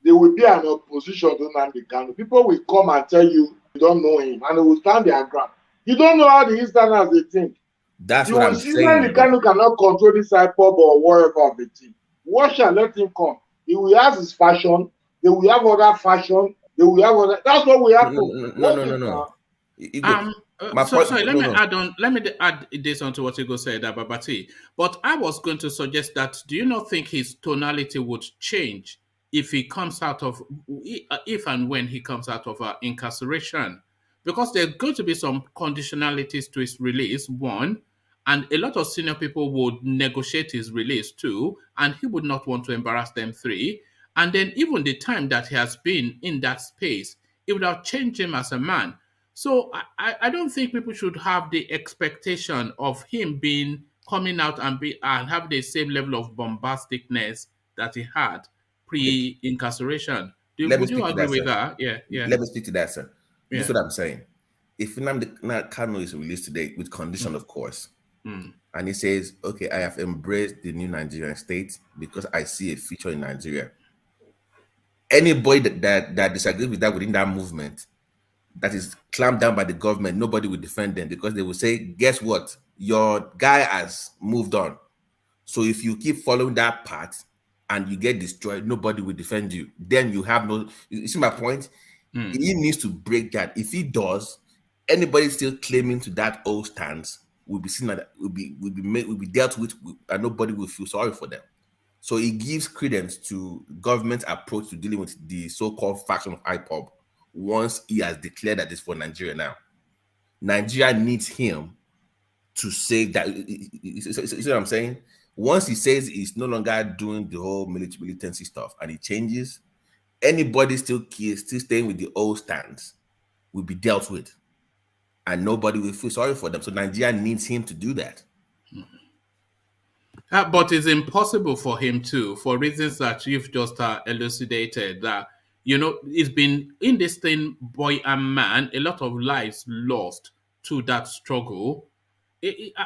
there will be an opposition to Nnamdi Kanu. People will come and tell you don't know him, and they will stand their ground. You don't know how the Easterners they think. That's what I'm saying. Nnamdi Kanu cannot control this Ipob or whatever of the team. Watch and let him come. He will have his fashion. They will have other fashion. They will have other. That's what we have to. No. Sorry, let me add this onto what Igo said, Babati. But I was going to suggest that, do you not think his tonality would change if and when he comes out of incarceration? Because there's going to be some conditionalities to his release, one, and a lot of senior people would negotiate his release, two, and he would not want to embarrass them, three. And then even the time that he has been in that space, it would have changed him as a man. So I don't think people should have the expectation of him coming out and have the same level of bombasticness that he had pre-incarceration. Would you agree with that? Yeah. Let me speak to that, sir. Yeah. This is what I'm saying. If Nnamdi Kanu is released today with condition, of course, and he says, okay, I have embraced the new Nigerian state because I see a future in Nigeria. Anybody that disagrees with that within that movement, that is clamped down by the government, nobody will defend them, because they will say, guess what? Your guy has moved on. So if you keep following that path and you get destroyed, nobody will defend you. Then you have no. You see my point? He needs to break that. If he does, anybody still claiming to that old stance will be seen that will be dealt with, and nobody will feel sorry for them. So he gives credence to government's approach to dealing with the so-called faction of Ipob once he has declared that it's for Nigeria now. Nigeria needs him to save that. You see what I'm saying? Once he says he's no longer doing the whole militancy stuff and he changes, anybody still staying with the old stance will be dealt with, and nobody will feel sorry for them. So Nigeria needs him to do that. But it's impossible for him to, for reasons that you've just elucidated, that, it's been in this thing, boy and man, a lot of lives lost to that struggle.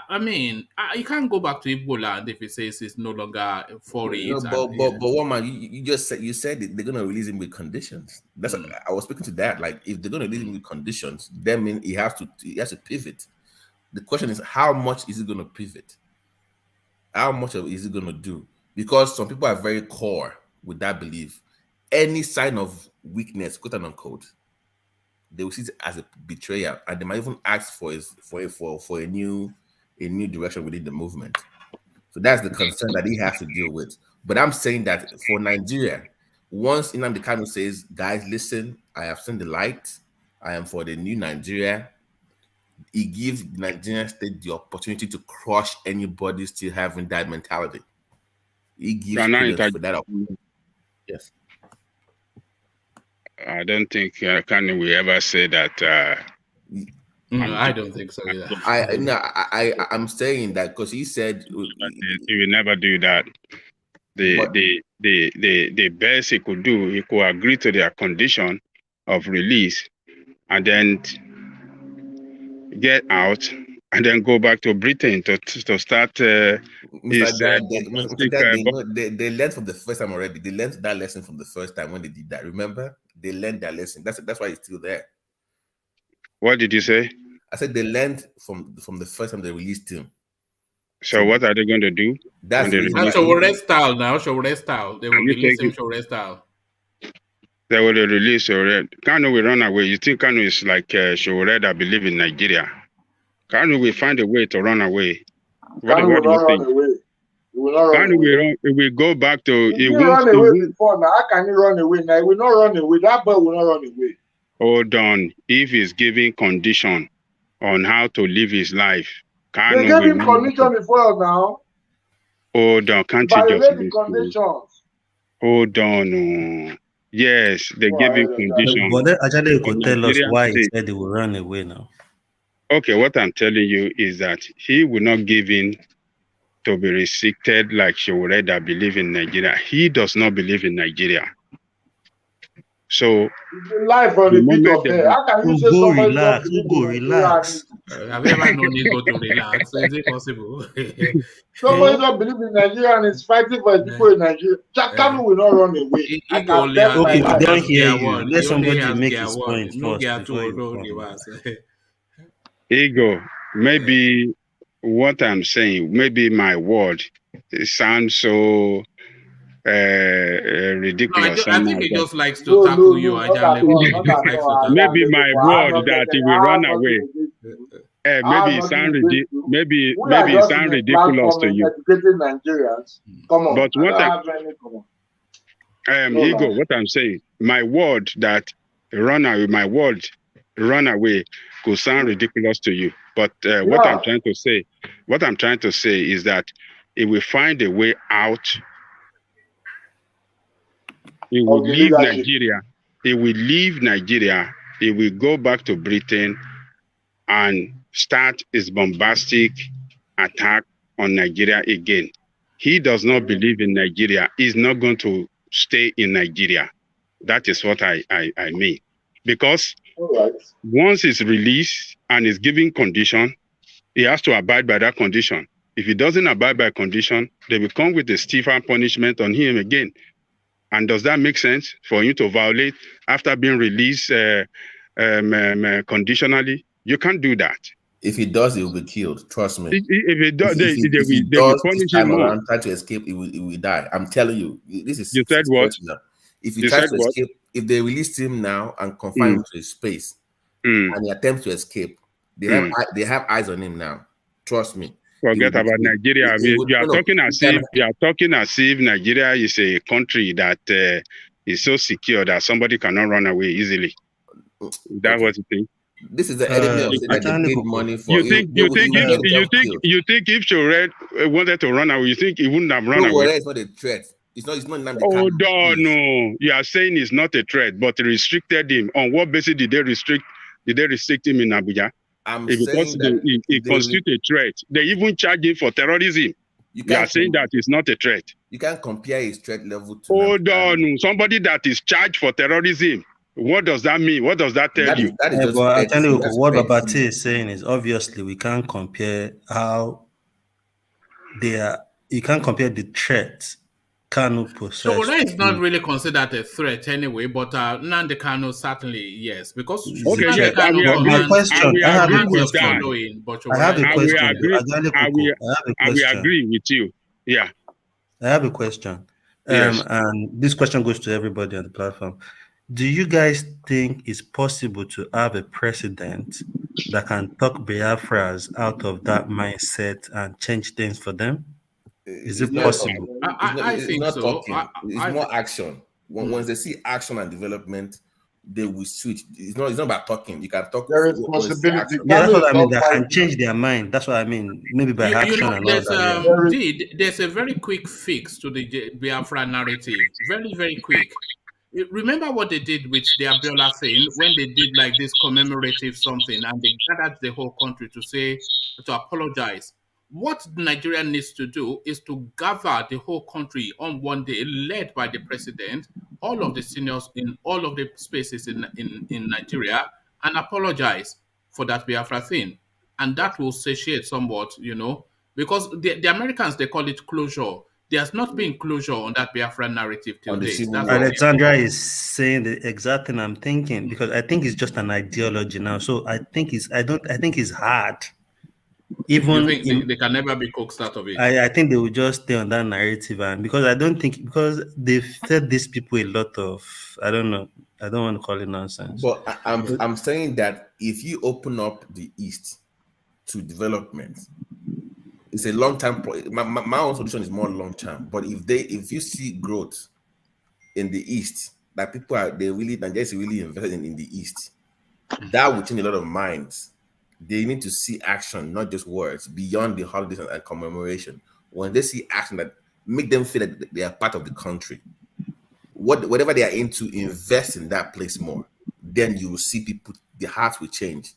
I mean, you can't go back to Ebola and if he says it's no longer for it. No, but woman, you just said they're gonna release him with conditions. That's I was speaking to that. Like, if they're gonna release him with conditions, that means he has to pivot. The question is, how much is he gonna pivot? How much of it is he gonna do? Because some people are very core with that belief. Any sign of weakness, quote unquote, they will see it as a betrayal, and they might even ask for a new direction within the movement. So that's the concern that he has to deal with. But I'm saying that for Nigeria, once Nnamdi Kanu says, guys, listen, I have seen the light, I am for the new Nigeria, he gives the Nigerian state the opportunity to crush anybody still having that mentality. He gives for that opportunity. Yes. I don't think Kanu will ever say that. I don't think so either. I'm saying that because he said he will never do that. The best he could do, he could agree to their condition of release, and then get out, and then go back to Britain to start. They learned from the first time already. They learned that lesson from the first time when they did that. Remember, they learned that lesson. That's why it's still there. What did you say? I said they learned from the first time they released him. So what are they going to do? That's when they release him? Showore style now. Showore style. They will release him Showore style. They will release Showore. Kanu will run away. You think Kanu is like Showore that believe in Nigeria? Kanu will find a way to run away. Kanu will not run away. He will not run away. He will go back to. He run away before. Now, how can he run away? Now, he will not run away. That boy will not run away. Hold on. If he's giving condition on how to live his life, Kanu they gave him condition before now. Hold on. Can't you just the conditions? Hold on. Yes, they gave him condition. But actually, you could tell us why he said he will run away now. Okay, what I'm telling you is that he will not give in to be restricted like Showore that believe in Nigeria. He does not believe in Nigeria. So life on the beat of there. How can you say somebody relax? Relax. Have you ever known Igbo to relax? Is it possible? Somebody don't believe in Nigeria and is fighting for people in Nigeria. Kanu will not run away. Okay, we don't hear you. Let somebody make his point first. Ego, maybe what I'm saying, maybe my word sounds so ridiculous. No, I think he just likes to tackle you. Maybe my word that he will run away. Maybe it sounds ridiculous to you. Come on. But Ego, what I'm saying, my word that run away could sound ridiculous to you. But what I'm trying to say is that if we find a way out, he will leave Nigeria. He will leave Nigeria. He will go back to Britain and start his bombastic attack on Nigeria again. He does not believe in Nigeria. He's not going to stay in Nigeria. That is what I mean. Because once he's released and is given condition, he has to abide by that condition. If he doesn't abide by condition, they will come with a stiffer punishment on him again. And does that make sense for you to violate after being released conditionally? You can't do that. If he does, he will be killed. Trust me. If he does, they will punish him more. Try to escape, he will die. I'm telling you. This is. You said what? If he tries to escape, if they release him now and confine him to his space, and he attempts to escape, they have eyes on him now. Trust me. Forget about Nigeria. You are talking as if Nigeria is a country that is so secure that somebody cannot run away easily. That's what you think. This is the enemy of that they paid money for. You think if Showore wanted to run away, you think he wouldn't have run away? It's not a threat. It's not no. You are saying it's not a threat, but restricted him. On what basis did they restrict him in Abuja? Because it constitutes a threat. They even charge him for terrorism. You are saying that it's not a threat. You can't compare his threat level to. Hold on. Somebody that is charged for terrorism. What does that mean? What does that tell you? But I tell you what Babati is saying is obviously we can't compare how they are. You can't compare the threats Kanu possessed. So that is not really considered a threat anyway, but Nnamdi Kanu certainly yes, because my question. I have a question. I will agree with you. Yeah, I have a question. Yes. And this question goes to everybody on the platform. Do you guys think it's possible to have a president that can talk Biafras out of that mindset and change things for them? Is it possible? I think so. It's more action. Once they see action and development, they will switch. It's not about talking. You can talk. There is possibility. Yeah, that's what I mean. They can change their mind. That's what I mean. Maybe by action and all that. There's a very quick fix to the Biafra narrative. Very, very quick. Remember what they did with the Abiola thing when they did like this commemorative something and they gathered the whole country to apologize. What Nigeria needs to do is to gather the whole country on one day, led by the president, all of the seniors in all of the spaces in Nigeria, and apologize for that Biafra thing. And that will satiate somewhat, because the Americans, they call it closure. There's not been closure on that Biafra narrative till date. Alexandra is saying the exact thing I'm thinking, because I think it's just an ideology now. So I think it's hard Even you think they can never be coaxed out of it? I think they will just stay on that narrative, and because I don't think, because they've fed these people a lot of, I don't know, I don't want to call it nonsense. But I'm saying that if you open up the East to development, it's a long term. My own solution is more long term. But if you see growth in the East, that people are really invested in the East, that will change a lot of minds. They need to see action, not just words, beyond the holidays and commemoration. When they see action that make them feel that they are part of the country, whatever they are into, invest in that place more. Then you will see people, the hearts will change.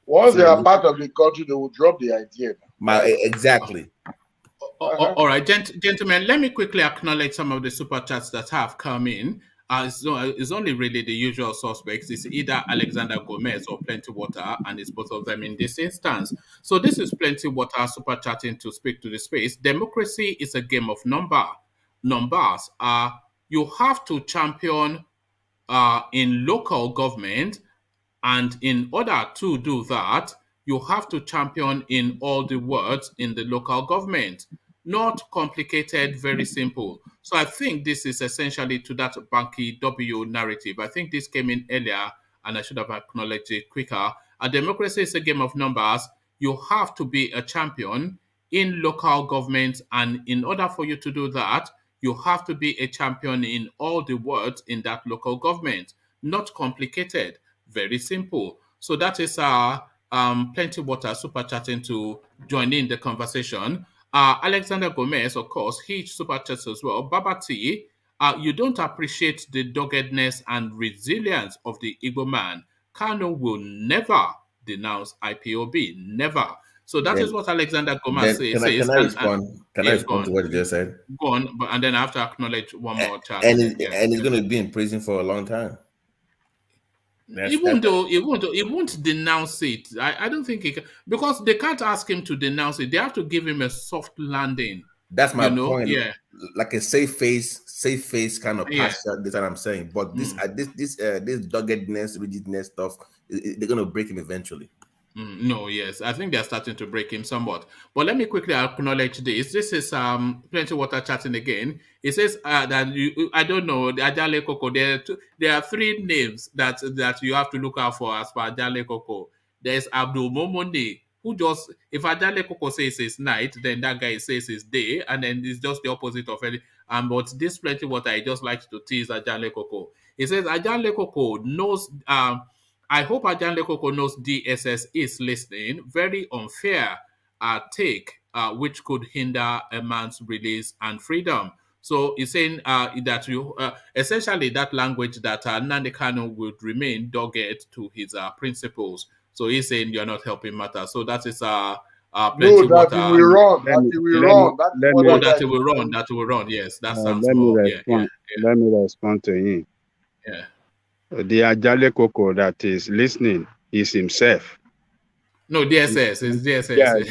Once they are part of the country, they will drop the idea. Exactly. All right, gentlemen, let me quickly acknowledge some of the super chats that have come in. It's only really the usual suspects. It's either Alexander Gomez or Plenty Water, and it's both of them in this instance. So this is Plenty Water super chatting to speak to the space. Democracy is a game of numbers. You have to champion in local government, and in order to do that, you have to champion in all the words in the local government. Not complicated, very simple. So I think this is essentially to that Banky W narrative. I think this came in earlier, and I should have acknowledged it quicker. A democracy is a game of numbers. You have to be a champion in local government, and in order for you to do that, you have to be a champion in all the words in that local government. Not complicated, very simple. So that is Plenty Water super chatting to join in the conversation. Alexander Gomez, of course, he super chats as well. Babati, you don't appreciate the doggedness and resilience of the Igbo man. Kano will never denounce IPOB, never. So that is what Alexander Gomez says. Can I respond? Can I respond to what you just said? Go on, and then I have to acknowledge one more chat. And he's going to be in prison for a long time. Even though he won't denounce it. I don't think he can, because they can't ask him to denounce it. They have to give him a soft landing. That's my point. Yeah, like a safe face kind of posture. That's what I'm saying. But this doggedness, rigidness stuff, they're gonna break him eventually. No, yes, I think they're starting to break him somewhat. But let me quickly acknowledge this. This is Plenty Water chatting again. It says that I don't know, the Ajale Koko. There are three names that you have to look out for as for Ajale Koko. There's Abdul Momone, who just, if Ajale Koko says it's night, then that guy says it's day, and then it's just the opposite of any. But this Plenty Water, I just like to tease Ajale Koko. It says Ajale Koko knows. I hope Ajale Koko knows DSS is listening. Very unfair take, which could hinder a man's release and freedom. So he's saying that you essentially that language that Nnamdi Kanu would remain dogged to his principles. So he's saying you're not helping matters. So that is Plenty Water. That he will run. That he will run. That will run. Yes, that sounds let more. Let me respond to him. Yeah. The Ajale Koko that is listening is himself. No, DSS is DSS.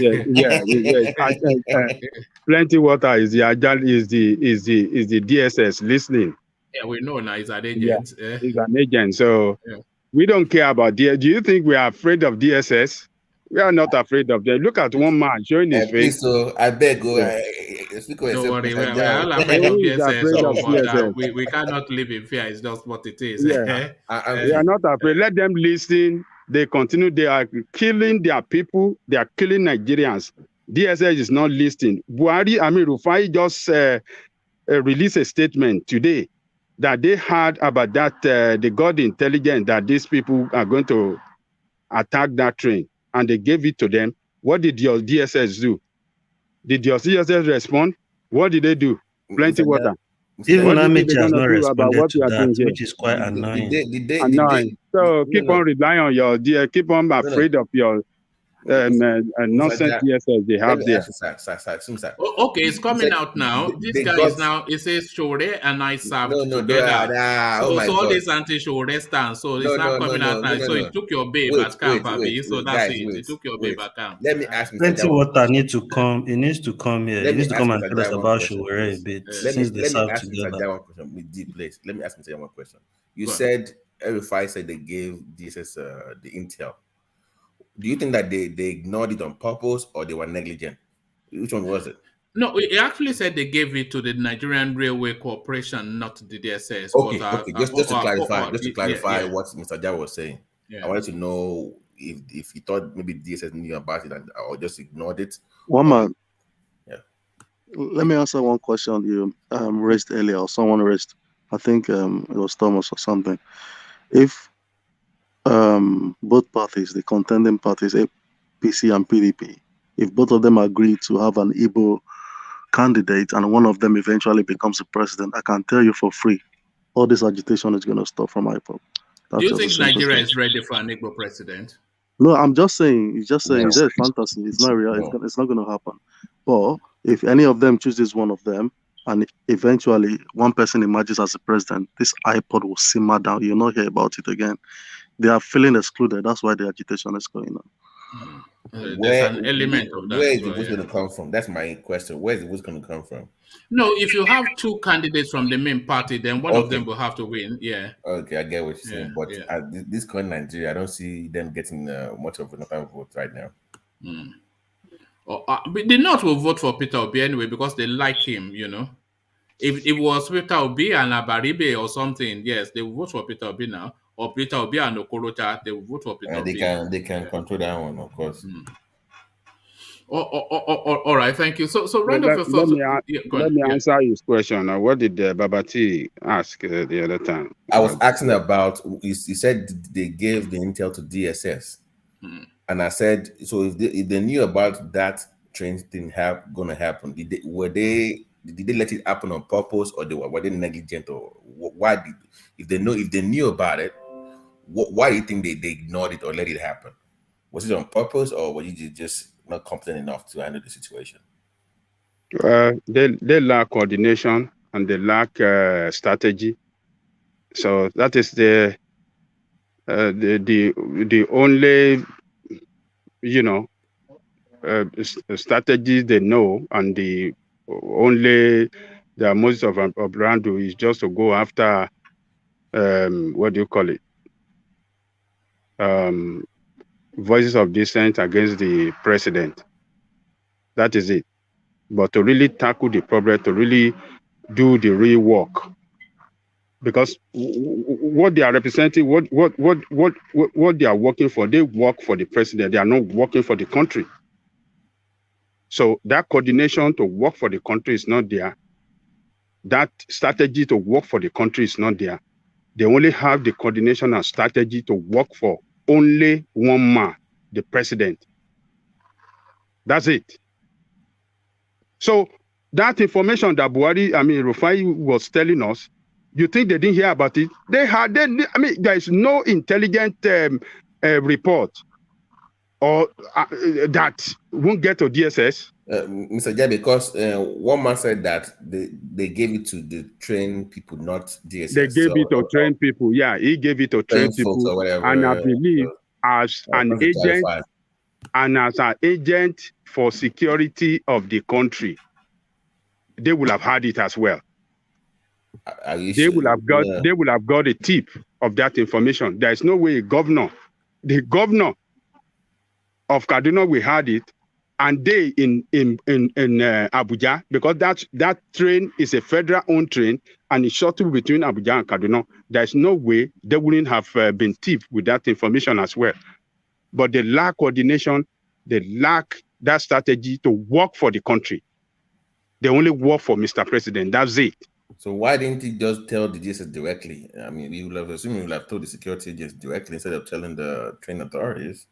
Plenty Water is the Ajale is the DSS listening. Yeah, we know now he's an agent. Yeah, he's an agent. So we don't care about DSS. Do you think we are afraid of DSS? We are not afraid of them. Look at one man showing his face. So I beg go. Don't worry, we are all afraid of DSS. We cannot live in fear. It's just what it is. Yeah. We are not afraid. Let them listen. They continue. They are killing their people. They are killing Nigerians. DSS is not listening. Buhari, El-Rufai just released a statement today that they heard about that. They got the intelligence that these people are going to attack that train, and they gave it to them. What did your DSS do? Did your DSS respond? What did they do? Plenty Water. Even Amici has not responded to that, which is quite annoying. So keep on relying on your DSS. Keep on afraid of your nonsense DSS they have there. Okay, it's coming out now. This guy is now, it says Shore and I served together. So all this anti-Shore stance. So it's not coming out now. So it took your babe at camp, Abi. So that's it. It took your babe at camp. Let me ask Plenty Water needs to come. He needs to come here. He needs to come and tell us about Shore a bit. Since they served together. Let me ask you one question. You said El-Rufai said they gave DSS the intel. Do you think that they ignored it on purpose or they were negligent? Which one was it? No, he actually said they gave it to the Nigerian Railway Corporation, not the DSS. Okay, But, okay. Just to clarify yeah. what Mr. Jai was saying. Yeah. I wanted to know if he thought maybe DSS knew about it or just ignored it. One man. Yeah. Let me answer one question you raised earlier, or someone raised. I think it was Thomas or something. If both parties, the contending parties, APC and PDP, if both of them agree to have an Igbo candidate and one of them eventually becomes the president, I can tell you for free, all this agitation is going to stop from Ipob. Do you think Nigeria is ready for an Igbo president? No, I'm just saying. It's just saying. It's a fantasy. It's not real. No. It's not going to happen. But if any of them chooses one of them, and eventually one person emerges as the president, this iPod will simmer down. You'll not hear about it again. They are feeling excluded. That's why the agitation is going on. There's an element of that. Where is the vote going to come from? That's my question. Where is the vote going to come from? No, if you have two candidates from the main party, then one of them will have to win. Yeah. Okay, I get what you're saying. But at this current Nigeria, I don't see them getting much of an vote right now. But the North will vote for Peter Obi anyway because they like him, you know. If it was Peter Obi and Abaribe or something, yes, they will vote for Peter Obi now. Or Peter Obi and Okorocha, they will vote for Peter Obi. They can control that one, of course. All right, thank you. So round of your thoughts. Let me answer his question. What did Babati ask the other time? I was asking about, he said they gave the intel to DSS. And I said, so if they knew about that train thing going to happen, did they let it happen on purpose, or were they negligent, or why if they knew about it, why do you think they ignored it or let it happen? Was it on purpose, or were you just not competent enough to handle the situation? They lack coordination and they lack strategy. So that is the only, strategy they know, and their modus operandi is just to go after what do you call it? Voices of dissent against the president. That is it. But to really tackle the problem, to really do the real work, because what they are representing, what they are working for, they work for the president. They are not working for the country. So that coordination to work for the country is not there. That strategy to work for the country is not there. They only have the coordination and strategy to work for only one man, the president. That's it. So that information that El-Rufai was telling us, you think they didn't hear about it? There is no intelligent report or that won't get to DSS. Mr. Jai, because one man said that they gave it to the trained people, not DSS. They gave it to trained people. Yeah, he gave it to trained people. Or whatever, and I believe as an agent and as an agent for security of the country, they will have had it as well. They will have got a tip of that information. There is no way the governor of Kaduna will had it, and they in Abuja, because that train is a federal-owned train and it's shuttle between Abuja and Kaduna. There's no way they wouldn't have been tipped with that information as well. But they lack coordination, they lack that strategy to work for the country. They only work for Mr. President. That's it. So why didn't he just tell the DSS directly? I mean, we would have told the security agents directly instead of telling the train authorities.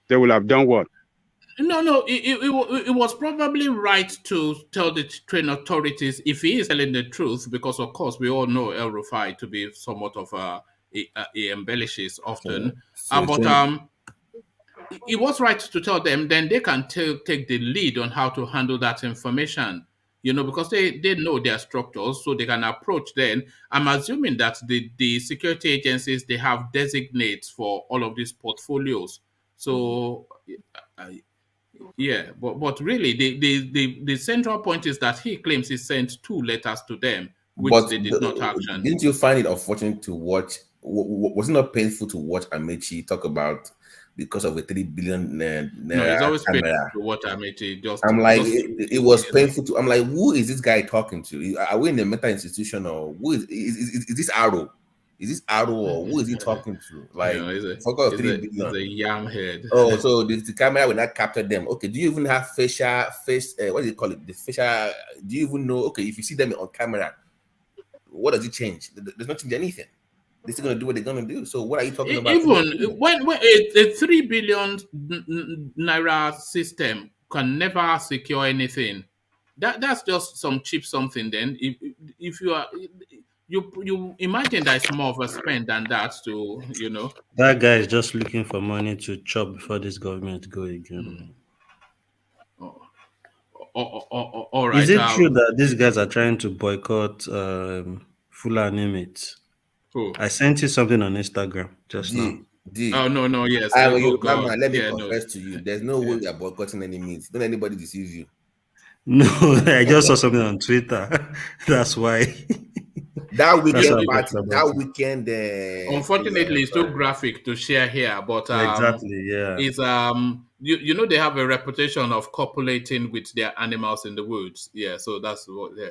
They will have done what? No, it was probably right to tell the train authorities if he is telling the truth, because of course we all know El-Rufai to be somewhat of he embellishes often. It was right to tell them, then they can take the lead on how to handle that information, because they know their structures, so they can approach them. I'm assuming that the security agencies, they have designates for all of these portfolios. So, but really, the central point is that he claims he sent 2 letters to them, which they did not action. Didn't you find it unfortunate to watch? Was it not painful to watch Amechi talk about because of a 3 billion No, it's always painful camera. to watch Amity. I'm like, it was painful to. I'm like, who is this guy talking to? Are we in a meta institution, or who is this Arrow? Is this Arrow, or who is he talking to? Like, forgot 3 billion. It's a yam head. Oh, so the camera will not capture them. Okay, do you even have face? What do you call it? The facial. Do you even know? Okay, if you see them on camera, what does it change? There's not change anything. They're still gonna do what they're gonna do. So what are you talking about? Even when a 3 billion naira system can never secure anything, that's just some cheap something. Then if you are you imagine that it's more of a spend than that to That guy is just looking for money to chop before this government go again. All right. Is it true that these guys are trying to boycott Fulani meat? Who? I sent you something on Instagram just now. Oh no, yes. Let me confess to you. There's no way we are boycotting any meat. Don't anybody deceive you. No, I just saw something on Twitter. That's why. That weekend. Unfortunately, it's too graphic to share here, but exactly, yeah. It's they have a reputation of copulating with their animals in the woods. Yeah, so that's what. Yeah.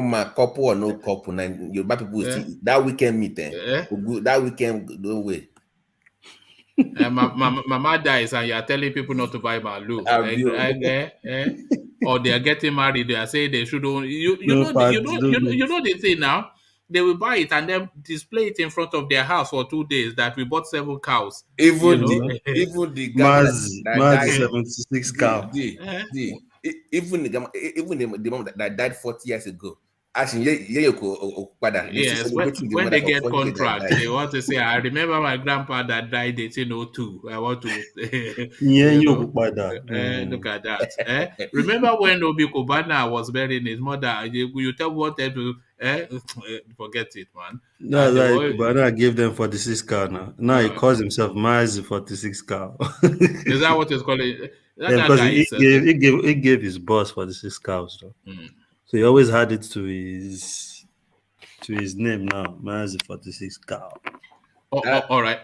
My couple or no couple, your people see that weekend meet that weekend no way. My mama dies and you are telling people not to buy malu, or they are getting married. They are saying they shouldn't. You know the thing now. They will buy it and then display it in front of their house for 2 days. That we bought 7 cows. Even the guy that 76 cow. Even the mom that died 40 years ago. Yes, when they get contract, they want to say, I remember my grandpa that died 1802. I want to look at that. Remember when Obi Kubana was burying his mother? You tell what they do, forget it, man. No, like Kubana gave them 46 cow now. Now he calls himself Mazi 46 cow. Is that what he's calling? Because he gave his boss 46 cows though. So he always had it to his name now, Mazi 46 cow. All right.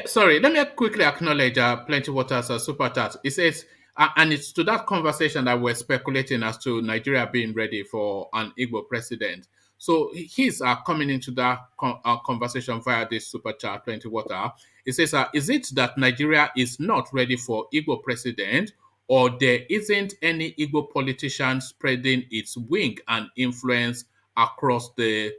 Sorry, let me quickly acknowledge Plenty Waters super chat. It says, and it's to that conversation that we're speculating as to Nigeria being ready for an Igbo president. So he's coming into that conversation via this super chat, Plenty Water. It says, is it that Nigeria is not ready for Igbo president, or there isn't any Igbo politician spreading its wing and influence across the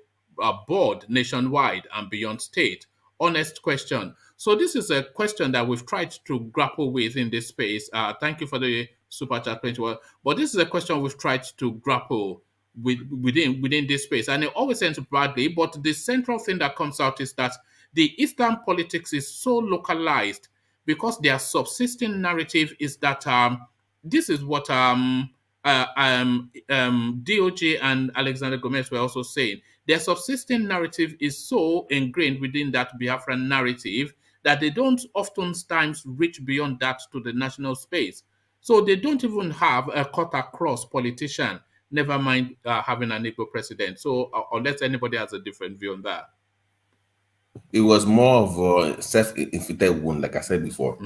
board nationwide and beyond state? Honest question. So this is a question that we've tried to grapple with in this space. Thank you for the super chat, 21. But this is a question we've tried to grapple within this space, and it always ends badly. But the central thing that comes out is that the Eastern politics is so localized because their subsisting narrative is that this is what DOJ and Alexander Gomez were also saying. Their subsisting narrative is so ingrained within that Biafran narrative that they don't oftentimes reach beyond that to the national space. So they don't even have a cut-across politician, never mind having an Igbo president. So unless anybody has a different view on that. It was more of a self-inflicted wound, like I said before.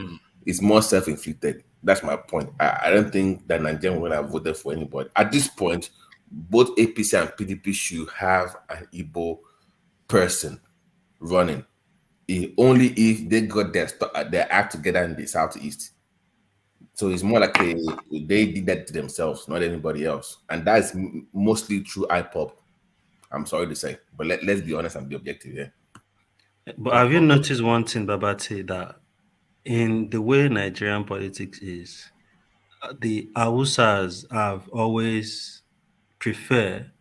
It's more self-inflicted. That's my point. I don't think that Nigerians will have voted for anybody. At this point, both APC and PDP should have an Igbo person running. Only if they got their act together in the Southeast. So it's more like they did that to themselves, not anybody else. And that's mostly through Ipob. I'm sorry to say. But let's be honest and be objective here. But have you noticed one thing, Babati, that in the way Nigerian politics is, the Hausas have always preferred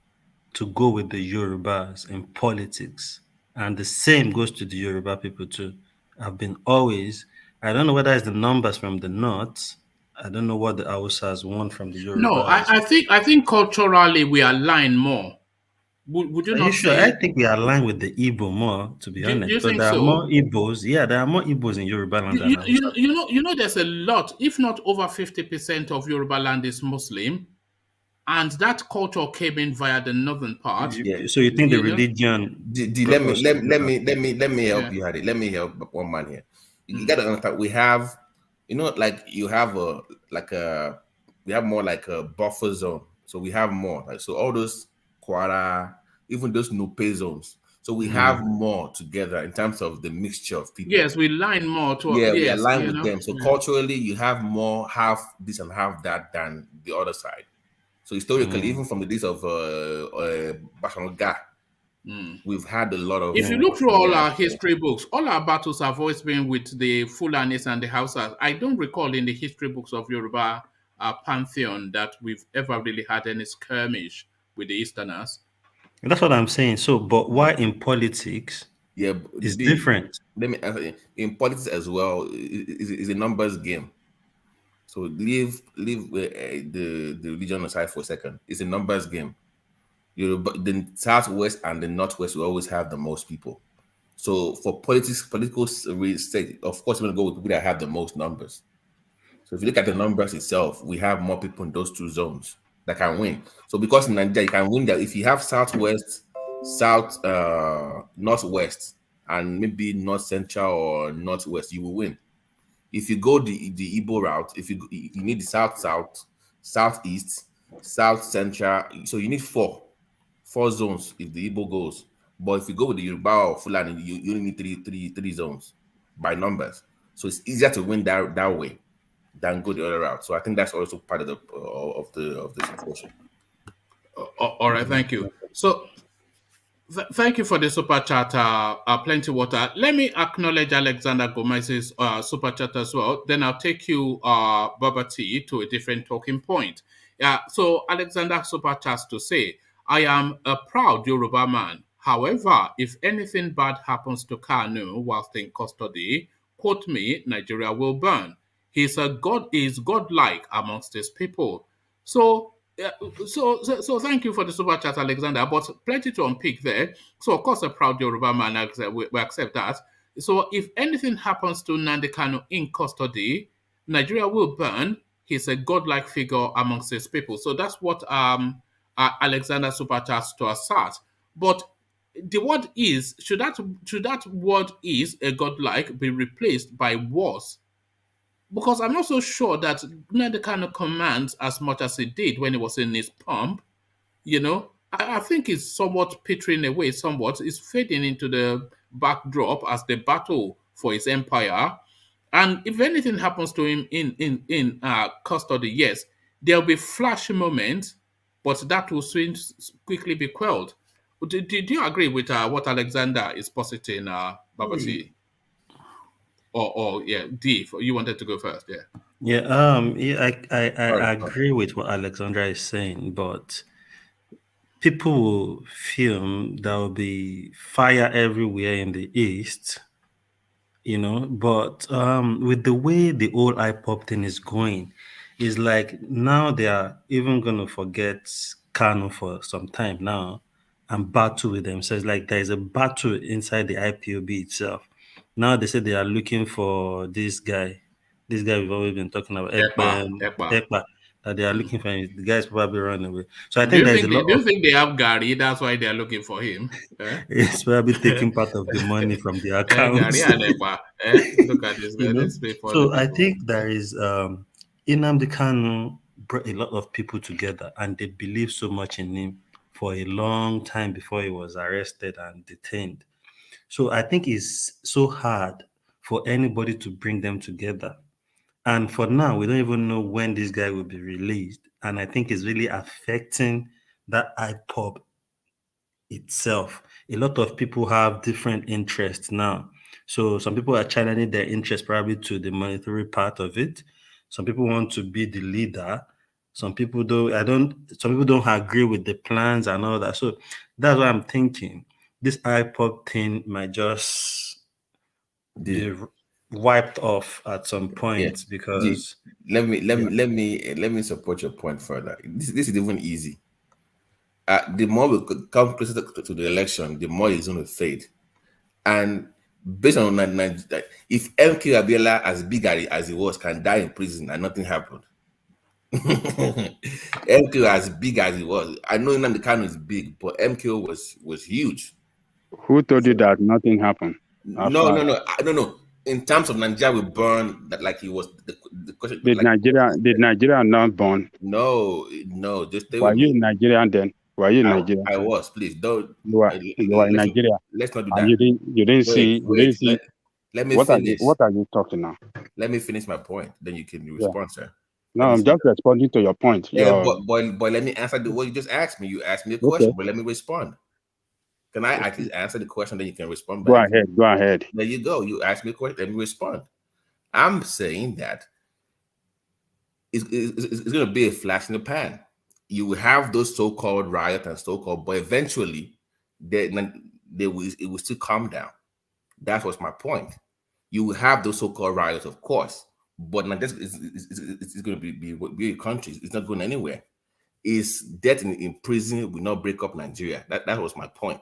to go with the Yorubas in politics. And the same goes to the Yoruba people too. Have been always, I don't know whether it's the numbers from the north. I don't know what the Hausas want from the Yorubas. No, I think culturally we align more. Would you not sure? say? I think we align with the Igbo more, to be honest. You think there so? are more Igbos. Yeah, there are more Igbos in Yoruba land than Hausa. You know, there's a lot, if not over 50% of Yoruba land is Muslim, and that culture came in via the northern part. Yeah. So you think the religion? Let me help you, Harry. Let me help one man here. You gotta understand. We have, like you have we have more like a buffer zone. So we have more. Like, so all those Quara, even those Nupe zones. So we have more together in terms of the mixture of people. Yes, we line more to we align with them. So culturally, you have more half this and half that than the other side. So historically, even from the days of Bashanga, we've had a lot of. If you look through all our history books, all our battles have always been with the Fulanis and the Hausas. I don't recall in the history books of Yoruba pantheon that we've ever really had any skirmish with the Easterners. That's what I'm saying. So, but why in politics? Yeah, it's different. Let me answer. In politics as well, is a numbers game. So leave the religion aside for a second. It's a numbers game. The Southwest and the Northwest will always have the most people. So for political sake, of course, we're going to go with people that have the most numbers. So if you look at the numbers itself, we have more people in those two zones that can win. So because in Nigeria, you can win that if you have Southwest, Northwest, and maybe North Central or Northwest, you will win. If you go the Igbo route, if you need the South, Southeast, South Central, so you need four zones if the Igbo goes. But if you go with the Yoruba or Fulani, you only need three zones by numbers. So it's easier to win that way than go the other route. So I think that's also part of the situation. All right, thank you. So thank you for the super chat, Plenty Water. Let me acknowledge Alexander Gomez's super chat as well. Then I'll take you, Baba T, to a different talking point. So Alexander super chats to say, I am a proud Yoruba man. However, if anything bad happens to Kanu whilst in custody, quote me, Nigeria will burn. He is godlike amongst his people. So thank you for the super chat, Alexander. But plenty to unpick there. So of course, a proud Yoruba man, we accept that. So if anything happens to Nnamdi Kanu in custody, Nigeria will burn. He's a godlike figure amongst his people. So that's what Alexander super chats to assert. But the word is, should that word is a godlike be replaced by was? Because I'm not so sure that Nnamdi Kanu commands as much as he did when he was in his pump. I think it's somewhat petering away somewhat. It's fading into the backdrop as the battle for his empire. And if anything happens to him in custody, yes, there'll be flash moments, but that will soon quickly be quelled. Do you agree with what Alexander is positing, Babati? Or D, you wanted to go first, I agree with what Alexandra is saying, but people will feel there will be fire everywhere in the East, but with the way the whole Ipob thing is going, it's like now they are even going to forget Kanu for some time now and battle with themselves. Like there is a battle inside the IPOB itself. Now they say they are looking for this guy we've always been talking about, Ekpa, that they are looking for him. The guy's probably running away. So I think there's a lot. Do you think they have Gary? That's why they are looking for him. It's probably taking part of the money from the account. Gary and Ekpa. Look at this guy. So I think there is Nnamdi Kanu brought a lot of people together, and they believed so much in him for a long time before he was arrested and detained. So I think it's so hard for anybody to bring them together. And for now, we don't even know when this guy will be released. And I think it's really affecting that Ipob itself. A lot of people have different interests now. So some people are channeling their interest probably to the monetary part of it. Some people want to be the leader. Some people don't agree with the plans and all that. So that's what I'm thinking. This Ipob thing might just be wiped off at some point because let me support your point further. This is even easy. The more we come closer to the election, the more it's going to fade. And based on that, if MK Abiola, as big as he was, can die in prison and nothing happened, MK as big as he was, I know Nnamdi Kanu is big, but MK was huge. Who told you that nothing happened? No. in terms of Nigeria, we burn that like he was the question. Did Nigeria not burn? No, just stay Were with you me. Nigerian then? Were you Nigerian? I was. Please don't. You were in Nigeria. Let's not do And that. you didn't see. Let me What finish. What are you talking now? Let me finish my point. Then you can respond, sir. No, I'm just responding to your point. But let me answer the what you just asked me. You asked me a question, but let me respond. Can I at least answer the question? Then you can respond back. Go ahead. There you go. You asked me a question. Let me respond. I'm saying that it's going to be a flash in the pan. You will have those so-called riot and so-called, but eventually it will still calm down. That was my point. You will have those so-called riots, of course, but it's going to be a country. It's not going anywhere. Is death in prison will not break up Nigeria. That was my point.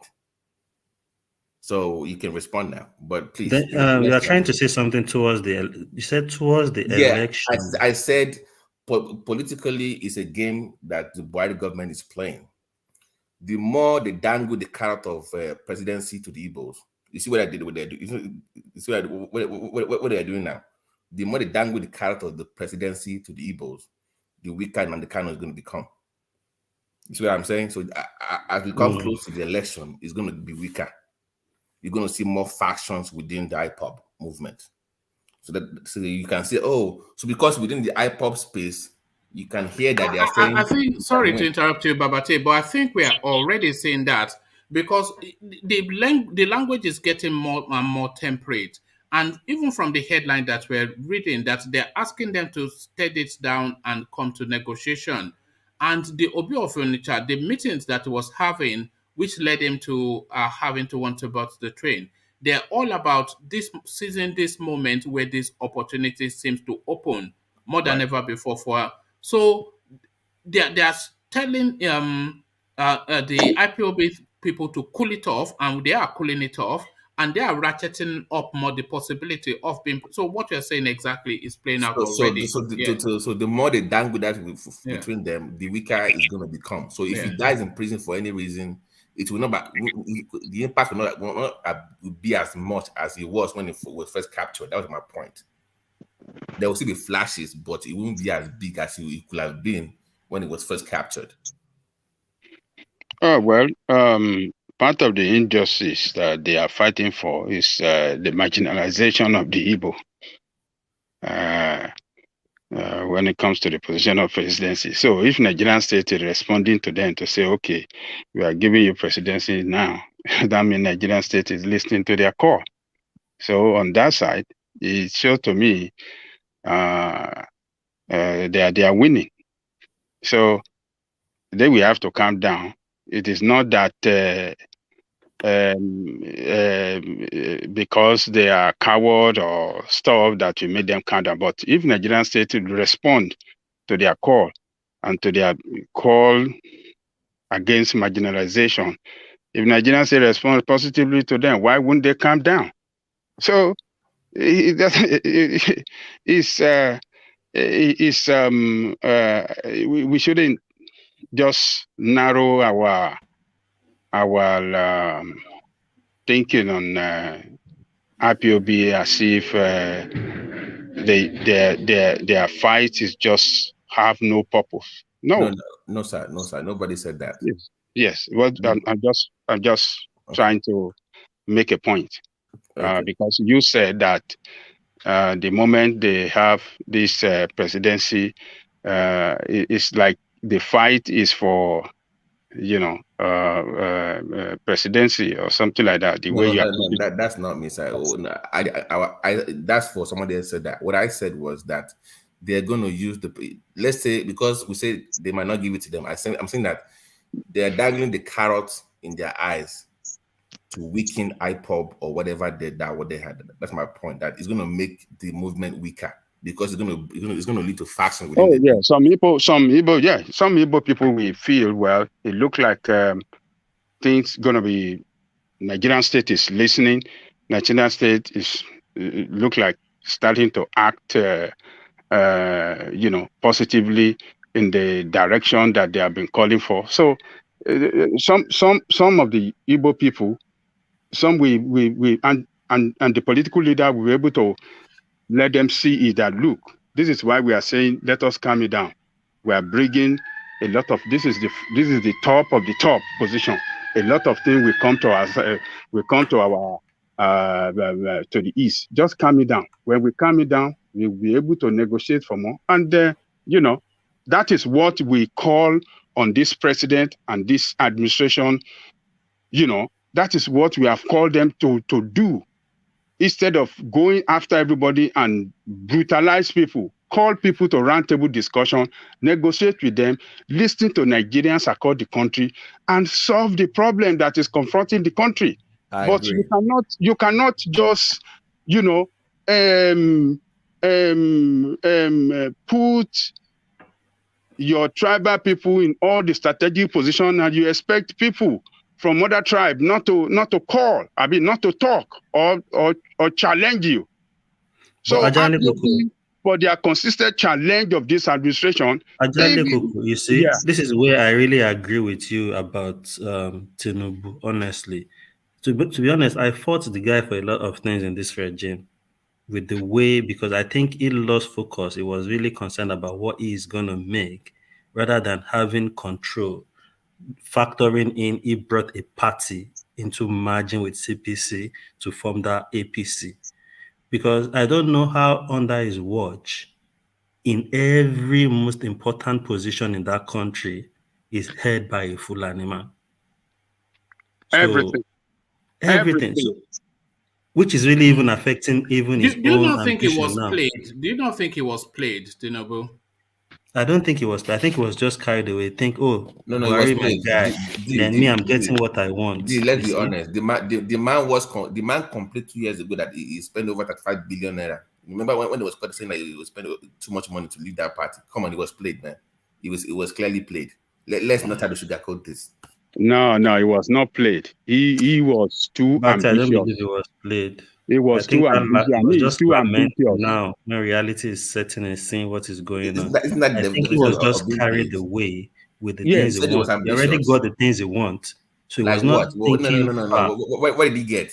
So you can respond now, but please. You are trying to say something towards you said towards the election. I said politically it's a game that the Buhari government is playing. The more they dangle the carrot of presidency to the Igbos, you see what I did? What they're doing? You see what they're doing now? The more they dangle the carrot of the presidency to the Igbos, the weaker Nandekano is going to become. You see what I'm saying? So as we come close to the election, it's going to be weaker. You're going to see more factions within the Ipob movement. So you can say, so because within the Ipob space, you can hear that they are saying. I think, sorry to interrupt you, Babate, but I think we are already saying that because the language is getting more and more temperate. And even from the headline that we're reading, that they're asking them to steady it down and come to negotiation. And the Obi of Onitsha, the meetings that he was having, which led him to having to want to board the train, they're all about seizing this moment where this opportunity seems to open more than ever before. So they're telling the IPOB people to cool it off, and they are cooling it off, and they are ratcheting up more the possibility of being. So what you're saying exactly is playing out already. So the more they dangle that between them, the weaker it's going to become. So if he dies in prison for any reason, it will not. The impact will not be as much as it was when it was first captured. That was my point. There will still be flashes, but it won't be as big as it could have been when it was first captured. Oh, well, part of the injustice that they are fighting for is the marginalization of the Igbo when it comes to the position of presidency. So if Nigerian state is responding to them to say, okay, we are giving you presidency now, that means Nigerian state is listening to their call. So on that side, it shows to me they are winning. So then we have to calm down. It is not that because they are coward or stuff that we made them calm down. But if Nigerian state would respond to their call and to their call against marginalization, if Nigerian state responds positively to them, why wouldn't they calm down? So we shouldn't just narrow our thinking on IPOB as if their fight is just have no purpose. No, sir. Nobody said that. Yes. Well, I'm just trying to make a point because you said that the moment they have this presidency, it's like the fight is for presidency or something like that. That's not me, sir. I that's for somebody else said that. What I said was that they're going to use let's say, because we say they might not give it to them. I'm saying that they're dangling the carrot in their eyes to weaken Ipob or whatever what they had. That's my point. That is going to make the movement weaker because it's going to lead to faction. Some Igbo people will feel, well, it look like things going to be. Nigerian state is listening. Nigerian state is look like starting to act, positively in the direction that they have been calling for. So some of the Igbo people, some we and and the political leader will be able to let them see is that, look, this is why we are saying, let us calm it down. We are bringing a lot of, this is the top of the top position. A lot of things will come to us, to the east. Just calm it down. When we calm it down, we'll be able to negotiate for more. And, that is what we call on this president and this administration. That is what we have called them to do. Instead of going after everybody and brutalize people, call people to roundtable discussion, negotiate with them, listen to Nigerians across the country, and solve the problem that is confronting the country. But you cannot just, put your tribal people in all the strategic position, and you expect people from other tribe not to call, not to talk or challenge you. So for their consistent challenge of this administration, you see, this is where I really agree with you about Tinubu, honestly. To be honest, I fought the guy for a lot of things in this regime with the way, because I think he lost focus. He was really concerned about what he is going to make rather than having control. Factoring in, he brought a party into merging with CPC to form that APC. Because I don't know how under his watch, in every most important position in that country is held by a Fulani man. So, everything. So, which is really even affecting even his own ambition now. Do you not think he was played, Tinubu? I don't think he was. I think he was just carried away. Buhari my guy. Then me, I'm getting what I want. Let's be honest. The man complained 2 years ago that he spent over 35 billion naira. Remember when it was saying that he was spending too much money to lead that party? Come on, it was played, man. It was clearly played. Let's not try to sugarcoat this. No, it was not played. He was too ambitious. I don't believe it was played. It was too ambitious. Now, when reality is setting and seeing what is going on, I think he was just carried away with the things he wants. He already got the things he wants, so he was not thinking. No. What did he get?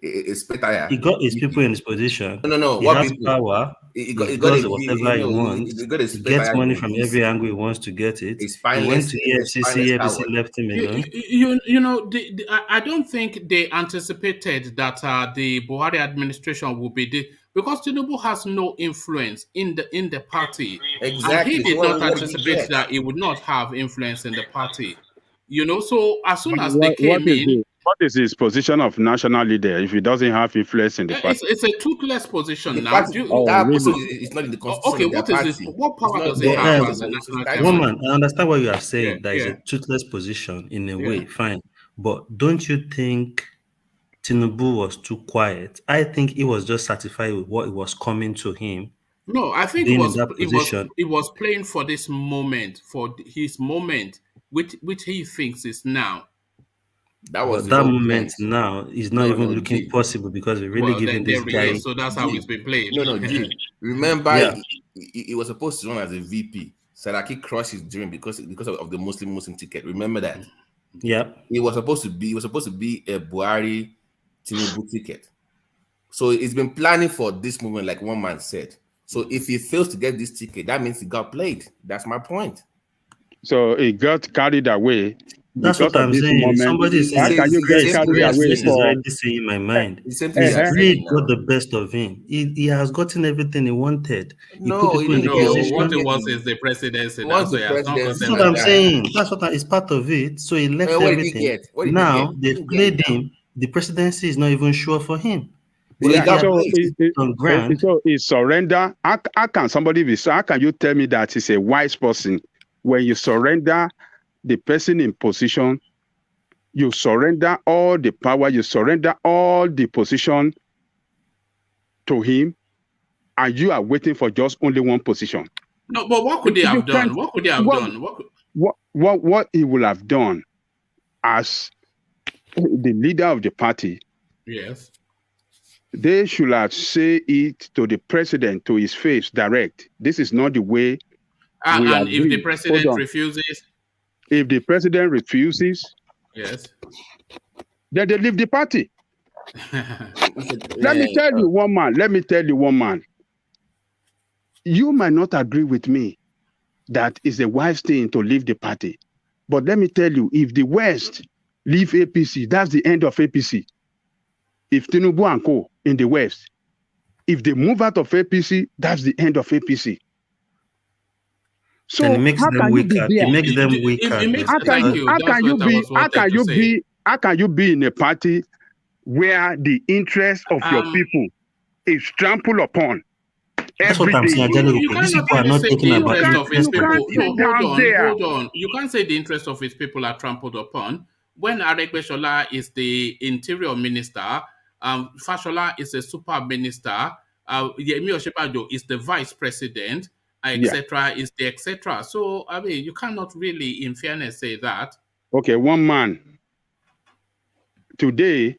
He got his people in his position. No. He has power. He does whatever he wants. He gets money from every angle he wants to get it. He went to EFCC, EFCC left him alone. I don't think they anticipated that the Buhari administration would be because Tinubu has no influence in the party. Exactly. And he did not anticipate that he would not have influence in the party. So as soon as they came in. What is his position of national leader if he doesn't have influence in the party? It's a toothless position now. It's not in the constitution. What power does he have as a national leader? Woman, I understand what you are saying. That is a toothless position in a way, fine. But don't you think Tinubu was too quiet? I think he was just satisfied with what was coming to him. No, I think he was playing for this moment, for his moment, which he thinks is now. That moment now is not even looking possible because we're really giving this guy. So that's how it's been played. Remember, he was supposed to run as a VP. Saraki crushed his dream because of the Muslim ticket. Remember that? Yeah. He was supposed to be a Buhari Tinubu ticket. So he's been planning for this movement, like one man said. So if he fails to get this ticket, that means he got played. That's my point. So he got carried away. That's what I'm saying. Somebody is saying in my mind. He's really got the best of him. He has gotten everything he wanted. What it was is the presidency. That's what I'm saying. It's part of it. So he left everything. Now they've played him. The presidency is not even sure for him. So he surrender. How can you tell me that he's a wise person when you surrender the person in position, you surrender all the power, you surrender all the position to him, and you are waiting for just only one position? No, but what could they have done? What could they have done? What he will have done as the leader of the party? Yes. They should have said it to the president, to his face, direct. This is not the way. And if the president refuses? If the president refuses, yes, then they leave the party. Let me tell you one man. You might not agree with me that it's a wise thing to leave the party. But let me tell you, if the West leave APC, that's the end of APC. If Tinubu and Co. in the West, if they move out of APC, that's the end of APC. So and it makes how them can weaker. you be there? It makes them weaker. How can you be in a party where the interest of your people is trampled upon? That's what I'm saying. You These cannot people are really not say taking the about interest of his interest people. of the No, people. hold on. You can't say the interest of his people are trampled upon. When Aregbesola is the interior minister, Fashola is a super minister, Yemi Osinbajo is the vice president, etc. is the etc. So, I mean, you cannot really, in fairness, say that. Okay, one man. Today,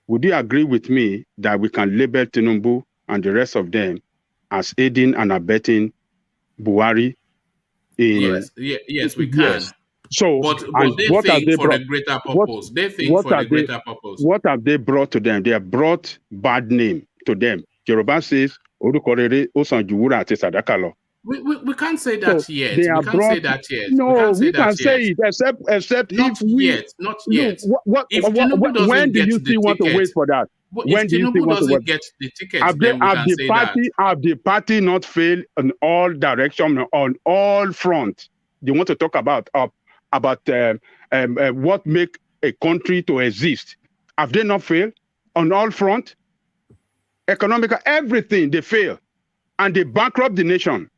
would you agree with me that we can label Tinubu and the rest of them as aiding and abetting Buhari? Yes, we can. Yes. So, but they what have think they for brought? a greater purpose. They think what for a have they- greater purpose. What have they brought to them? They have brought bad name to them. Yoruba says, "Orukorere osanjuwura ati sadaka lo." We can't say that So yet. they We have can't brought. say that yet. No, we that can say yet. it, except Not if we. yet. Not yet. What, If Tinubu doesn't when do get you the still want to ticket, wait for that? When if do you still Tinubu want to wait? doesn't get the ticket, then we can say that. Have the party not failed in all direction, on all fronts? They want to talk about what make a country to exist. Have they not failed on all fronts? Economical, everything they fail, and they bankrupt the nation.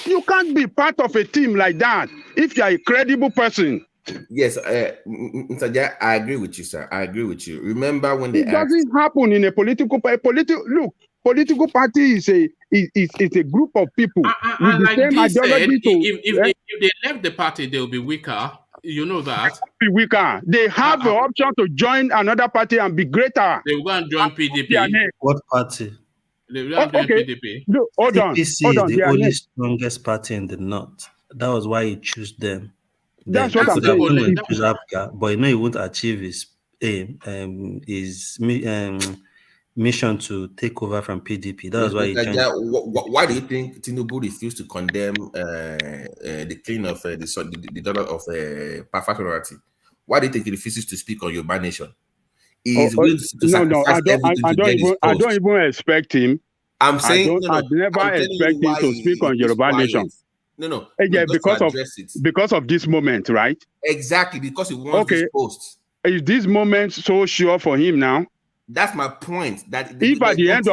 You can't be part of a team like that if you are a credible person. Yes, Mr. Jai, I agree with you, sir. I agree with you. Remember when they It doesn't happen in a political party. Political party is a group of people with the like same Dee said, ideology. if they left the party, they'll be weaker. You know that. Be weaker. They have the option to join another party and be greater. They will go and join PDP. What party? They will go and join PDP. Look, hold on. APC is the only strongest party in the north. That was why he chose them. That's what I'm saying. Choose APGA, but he won't achieve his aim, his mission to take over from PDP. That was why he changed. Why do you think Tinubu refused to condemn the killing of the daughter of Pafatorati? Why do you think he refuses to speak on Yoruba Nation? I don't even expect him. I'm saying I never expect him to speak on Yoruba Nation. No. Yeah, because of this moment, right? Exactly, because he wants this post. Is this moment so sure for him now? That's my point. That if at the end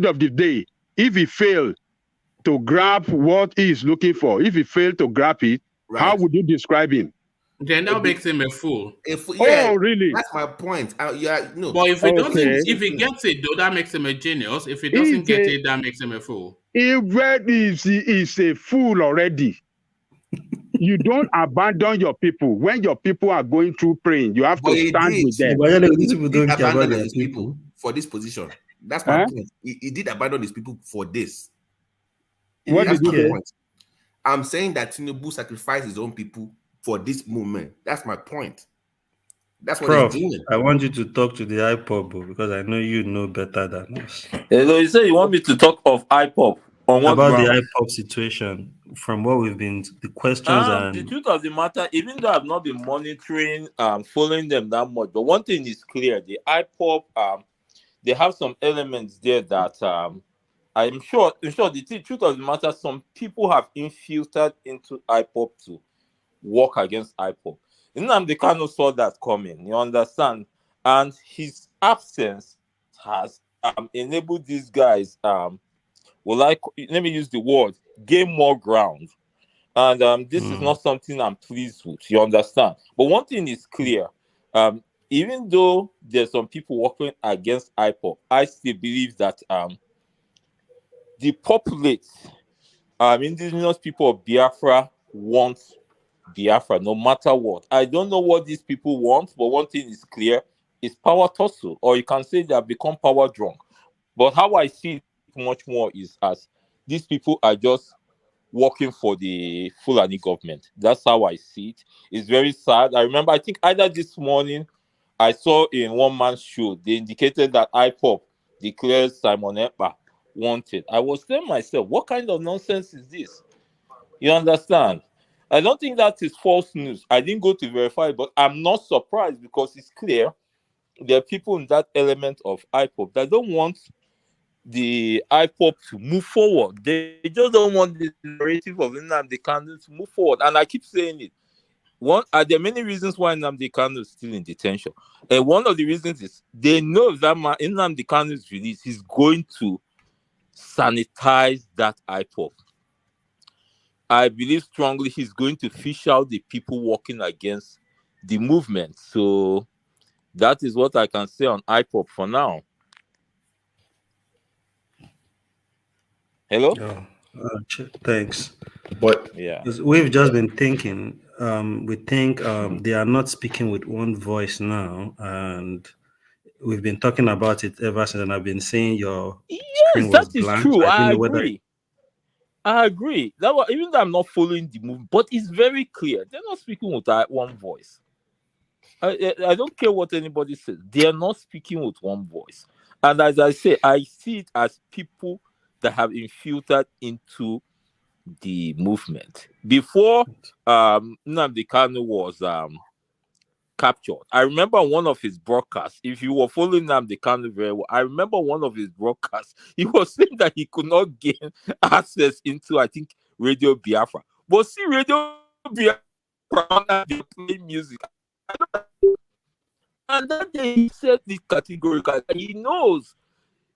of the day, if he failed to grab what he is looking for, if he failed to grab it, how would you describe him? Then that makes him a fool. Oh, really? That's my point. But if he doesn't, if he gets it, though, that makes him a genius. If he doesn't get it, that makes him a fool. He is a fool already. You don't abandon your people when your people are going through pain. You have to stand with them. These people don't abandon his people for this position. That's my point. He did abandon his people for this. What did you say? I'm saying that Tinubu sacrificed his own people for this movement. That's my point. That's what Prof, he's doing. I want you to talk to the Ipob because I know you know better than us. Hello, you say you want me to talk of Ipob on what about ground? the Ipob situation from what we've been the questions and the truth of the matter, even though I've not been monitoring following them that much, but one thing is clear: the Ipob they have some elements there that I'm sure. In short, the truth of the matter, some people have infiltrated into Ipob to work against Ipob. Nnamdi Kanu saw that coming, you understand? And his absence has enabled these guys, let me use the word, gain more ground. And this is not something I'm pleased with, you understand? But one thing is clear, even though there's some people working against Ipob, I still believe that the populate, indigenous people of Biafra want Biafra, no matter what. I don't know what these people want, but one thing is clear: it's power tussle, or you can say they have become power drunk. But how I see it much more is as these people are just working for the Fulani government. That's how I see it. It's very sad. I remember, I think either this morning I saw in one man's show, they indicated that IPOB declares Simon Ekpa wanted. I was telling myself, what kind of nonsense is this? You understand? I don't think that is false news. I didn't go to verify it, but I'm not surprised because it's clear there are people in that element of IPOB that don't want the IPOB to move forward. They just don't want the narrative of Nnamdi Kanu to move forward. And I keep saying it. There are many reasons why Nnamdi Kanu is still in detention. And one of the reasons is they know that Nnamdi Kanu's release is going to sanitize that IPOB. I believe strongly he's going to fish out the people working against the movement. So that is what I can say on IPOB for now. Hello? Thanks. But yeah, we've just been thinking. We think they are not speaking with one voice now, and we've been talking about it ever since. And I've been saying your screen was that is blank. true. I didn't know whether agree. I agree. Even though I'm not following the movement, but it's very clear they're not speaking with one voice. I don't care what anybody says. They are not speaking with one voice. And as I say, I see it as people that have infiltrated into the movement. Before Nnamdi Kanu was captured, I remember one of his broadcasts. If you were following Nnamdi Kanu very well, I remember one of his broadcasts. He was saying that he could not gain access into, I think, Radio Biafra. But see, Radio Biafra, they play music. And that day he said this categorically. He knows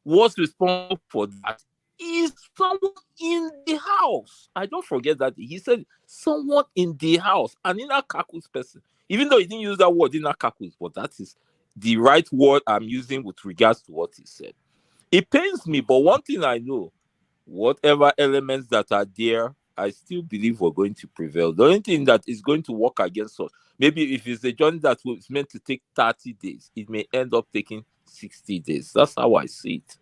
what's responsible for that is someone in the house. I don't forget that he said someone in the house, an inner Kakus person. Even though he didn't use that word inner Kakus, but that is the right word I'm using with regards to what he said. It pains me, but one thing I know, whatever elements that are there, I still believe we're going to prevail. The only thing that is going to work against us, maybe if it's a journey that was meant to take 30 days, it may end up taking 60 days. That's how I see it.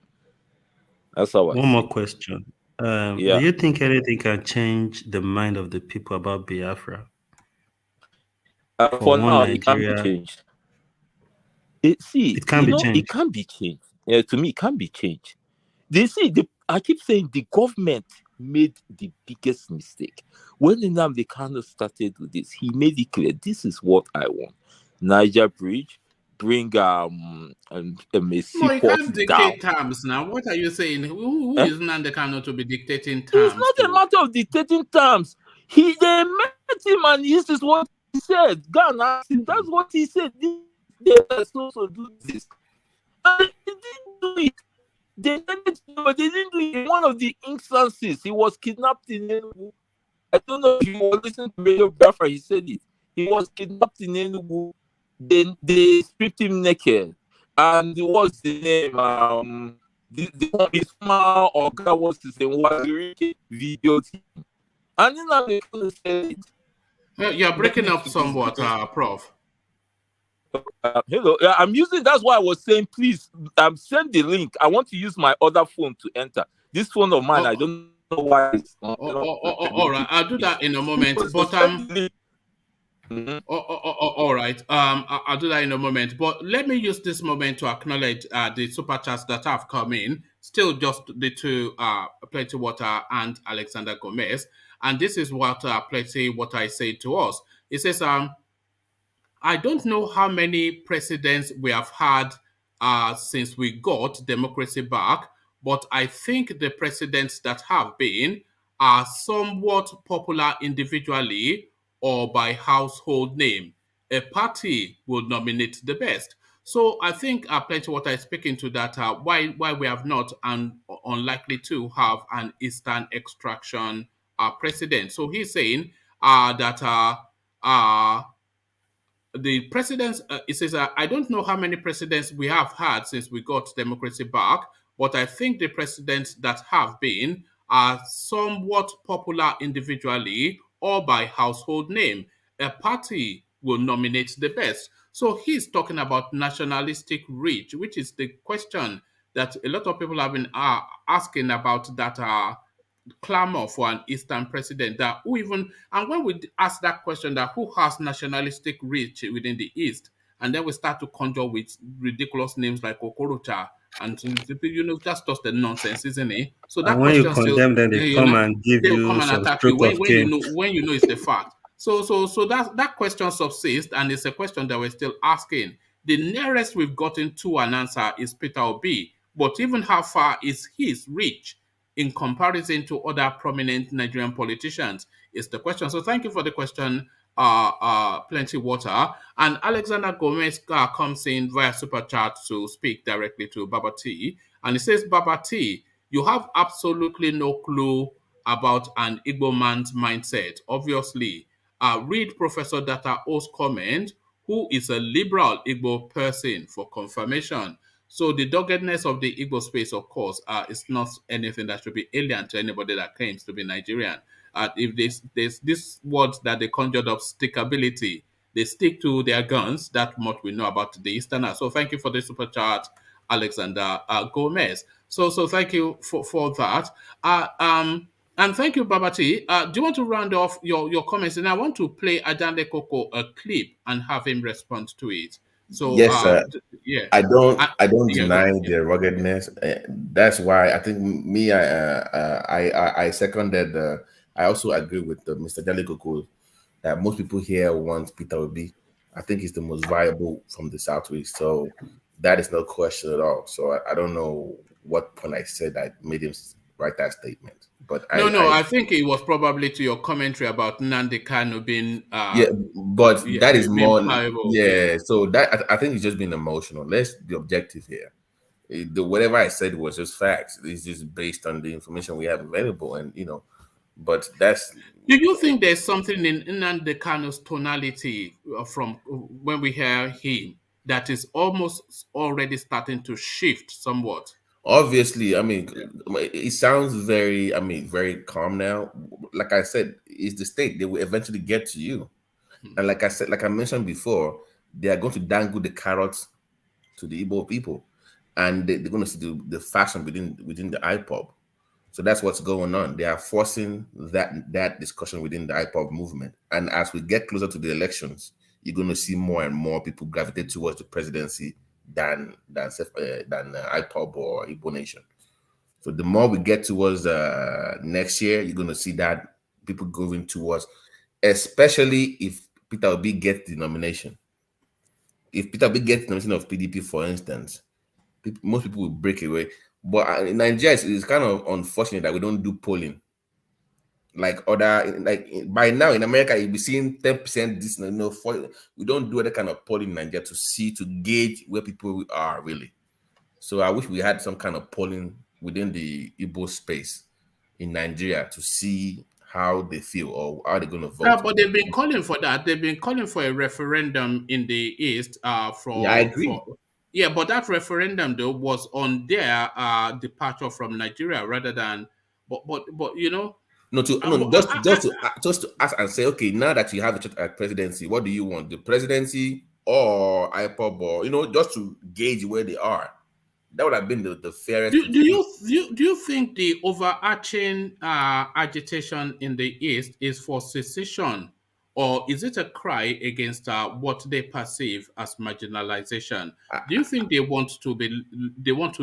That's how I see One more it. question. Do you think anything can change the mind of the people about Biafra? For now, it can't be changed. It can be changed. It can be changed. To me, it can be changed. I keep saying the government made the biggest mistake. When Nnamdi Kanu started with this, he made it clear, this is what I want. Niger Bridge, bring a you can't dictate terms now. What are you saying? Who is Nnamdi Kanu to be dictating terms? It's not a matter of dictating terms. They met him and this is what he said. Ghana asked him, that's what he said. They were supposed to do this. And they didn't do it. They didn't do it in one of the instances. He was kidnapped in Enugu. I don't know if you were listening to Radio Biafra, he said it. He was kidnapped in Enugu. Then they stripped him naked. And what's the name? The one his former Oga was his name, Wazirike videoed him. And then they said it. You're breaking up somewhat, Prof. Hello, I'm using. That's why I was saying, please, send the link. I want to use my other phone to enter. This phone of mine, I don't know why. All right, I'll do that in a moment. But all right. I'll do that in a moment. But let me use this moment to acknowledge the super chats that have come in. Still, just the two, Plenty Water and Alexander Gomez. And this is what Plenty Water is saying to us. It says, I don't know how many presidents we have had since we got democracy back, but I think the presidents that have been are somewhat popular individually or by household name. A party will nominate the best. So I think Plenty Water is speaking to that, why we have not and unlikely to have an Eastern extraction president. So he's saying that the presidents, it says, I don't know how many presidents we have had since we got democracy back, but I think the presidents that have been are somewhat popular individually or by household name. A party will nominate the best. So he's talking about nationalistic reach, which is the question that a lot of people have been asking about, that clamor for an Eastern president. That who even, and when we ask that question, that who has nationalistic reach within the East, and then we start to conjure with ridiculous names like Okorocha, and just the nonsense, isn't it? So And that when you question still, condemn them, they come and give they'll you come and some attack you stroke of cane. when you know it's the fact. So that question subsists, and it's a question that we're still asking. The nearest we've gotten to an answer is Peter Obi, but even how far is his reach in comparison to other prominent Nigerian politicians is the question. So thank you for the question, Plenty Water. And Alexander Gomez comes in via Super Chat to speak directly to Baba T. And he says, Baba T, you have absolutely no clue about an Igbo man's mindset. Obviously, read Professor Data O's comment, who is a liberal Igbo person, for confirmation. So the doggedness of the Igbo space, of course, is not anything that should be alien to anybody that claims to be Nigerian. If there's this word that they conjured up, stickability, they stick to their guns. That much we know about the Easterners. So thank you for the super chat, Alexander Gomez. So thank you for that. And thank you, Babati. Do you want to round off your comments? And I want to play Adande Koko a clip and have him respond to it. So Yes, sir. yeah, I don't yeah, deny their ruggedness. That's why I think I seconded. I also agree with Mr. Delikoko that most people here want Peter Obi. I think he's the most viable from the Southwest. So that is no question at all. So I don't know what point I said I made him write that statement. But I think it was probably to your commentary about Nnamdi Kanu being but that is more pliable. So that I think he's just being emotional. Let's be objective here. Whatever I said was just facts. It's just based on the information we have available, and but that's. Do you think there's something in Nnamdi Kanu's tonality from when we hear him that is almost already starting to shift somewhat? Obviously, I mean, it sounds very, very calm now. Like I said, it's the state. They will eventually get to you. And like I mentioned before, they are going to dangle the carrots to the Igbo people. And they're going to see the fashion within the Ipob. So that's what's going on. They are forcing that discussion within the Ipob movement. And as we get closer to the elections, you're going to see more and more people gravitate towards the presidency than Ipob or Igbo Nation. So the more we get towards next year, you're going to see that people going towards, especially if Peter Obi gets the nomination. If Peter Obi gets the nomination of PDP, for instance, most people will break away. But in Nigeria, it's kind of unfortunate that we don't do polling. Like by now in America, you'll be seeing 10% this, we don't do any kind of polling in Nigeria to gauge where people are really. So I wish we had some kind of polling within the Igbo space in Nigeria to see how they feel or how they're going to vote. Yeah, but they've been calling for that. They've been calling for a referendum in the East. I agree. But that referendum though was on their departure from Nigeria rather than, but just to ask and say, okay, now that you have a presidency, what do you want? The presidency or Ipob, or just to gauge where they are. That would have been the fairest. Do you think the overarching agitation in the East is for secession, or is it a cry against what they perceive as marginalization? Do you think they want to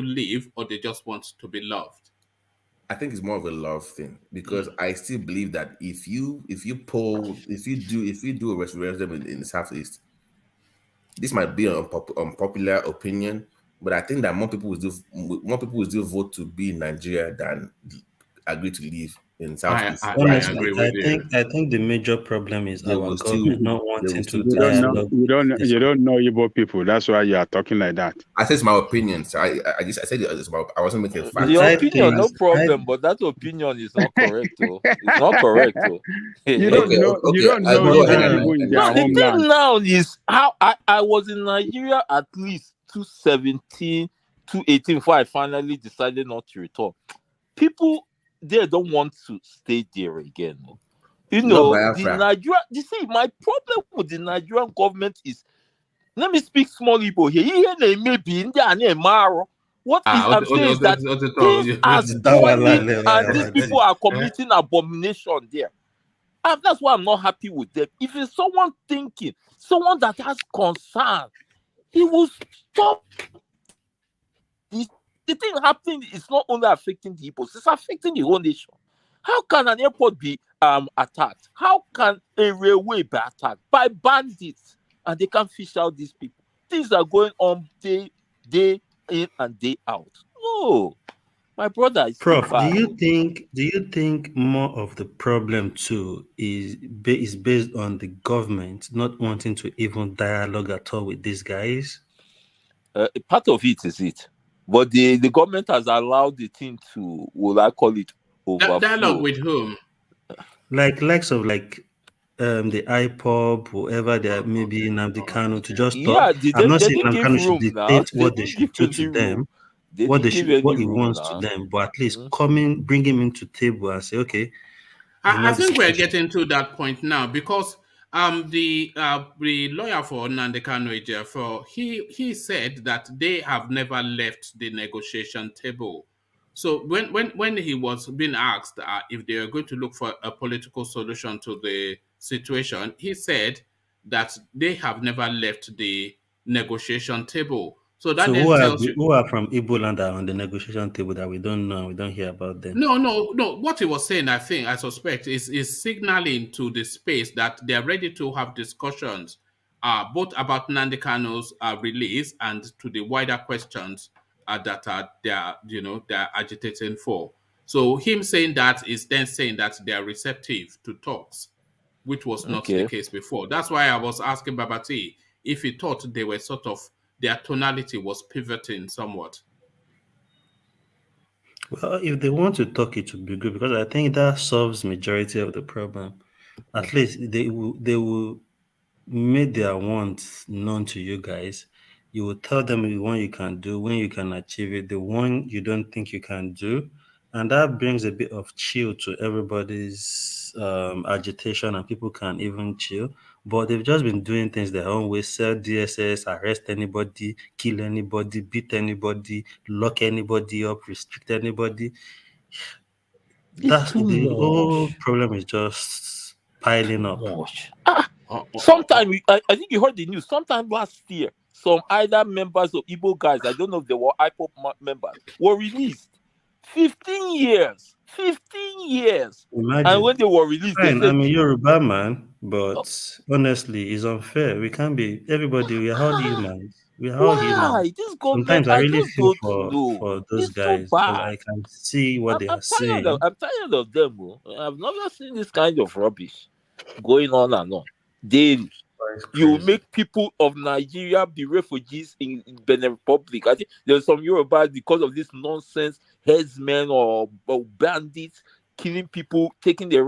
live, or they just want to be loved? I think it's more of a love thing, because I still believe that if you do a referendum in the Southeast, this might be an unpopular opinion, but I think that more people will still vote to be in Nigeria than agree to live in Southeast. I agree with you. I think the major problem is our government not wanting to dialogue. You don't know Igbo people. That's why you are talking like that. I said it's my opinion. So I said it's about. I wasn't making a fact. Your opinion, no problem, but that opinion is not correct. It's not correct. You don't know. You don't know people in their homeland. The thing now is how I was in Nigeria at least 2017, 2018 before I finally decided not to return. People they don't want to stay there again. The Nigeria. You see, my problem with the Nigerian government is, let me speak small Igbo here. What I'm saying is that things are spoiling and these people are committing abomination there. And that's why I'm not happy with them. If it's someone thinking, someone that has concern he will stop this. The thing happening is not only affecting the Igbos, it's affecting the whole nation. How can an airport be attacked? How can a railway be attacked by bandits and they can't fish out these people? Things are going on day in and day out. No, my brother is Prof, bad. do you think more of the problem too is based on the government not wanting to even dialogue at all with these guys? Part of it is it, but the government has allowed the thing to, will I call it, overflow. Dialogue with whom? Like likes of the Ipob, whoever they are, maybe Nnamdi Kanu, to just talk. I'm not saying Nnamdi Kanu should dictate what they should do to them, what he wants to them, but at least bring him into table and say, okay. I think we're getting to that point now because the lawyer for Nnamdi Kanu Ejiofor, he said that they have never left the negotiation table. So when he was being asked if they are going to look for a political solution to the situation, he said that they have never left the negotiation table. So that who are from Igbo land are on the negotiation table that we don't know, we don't hear about them? No. What he was saying, I suspect, is signaling to the space that they are ready to have discussions, both about Nnamdi Kanu's release and to the wider questions that they're agitating for. So him saying that is then saying that they are receptive to talks, which was not the case before. That's why I was asking Babati if he thought they were their tonality was pivoting somewhat. Well, if they want to talk, it would be good because I think that solves majority of the problem. At least they will make their wants known to you guys. You will tell them the one you can do, when you can achieve it, the one you don't think you can do, and that brings a bit of chill to everybody's agitation, and people can even chill. But they've just been doing things their own way: sell DSS, arrest anybody, kill anybody, beat anybody, lock anybody up, restrict anybody. That's the whole problem is just piling up. Sometime I think you heard the news. Sometime last year, some either members of Igbo guys, I don't know if they were Ipob members, were released. 15 years. 15 years. Imagine. And when they were released, Fine, they said, I'm a Yoruba man, but honestly, it's unfair. We can't be everybody. We are all humans. We are all humans. This government, Sometimes I really feel know. for those It's guys. so Because bad. I can see what they are saying. I'm tired of them. I've never seen this kind of rubbish going on and on. Daily. You make people of Nigeria be refugees in Benin Republic. I think there's some Yoruba because of this nonsense, headsmen or bandits killing people, taking their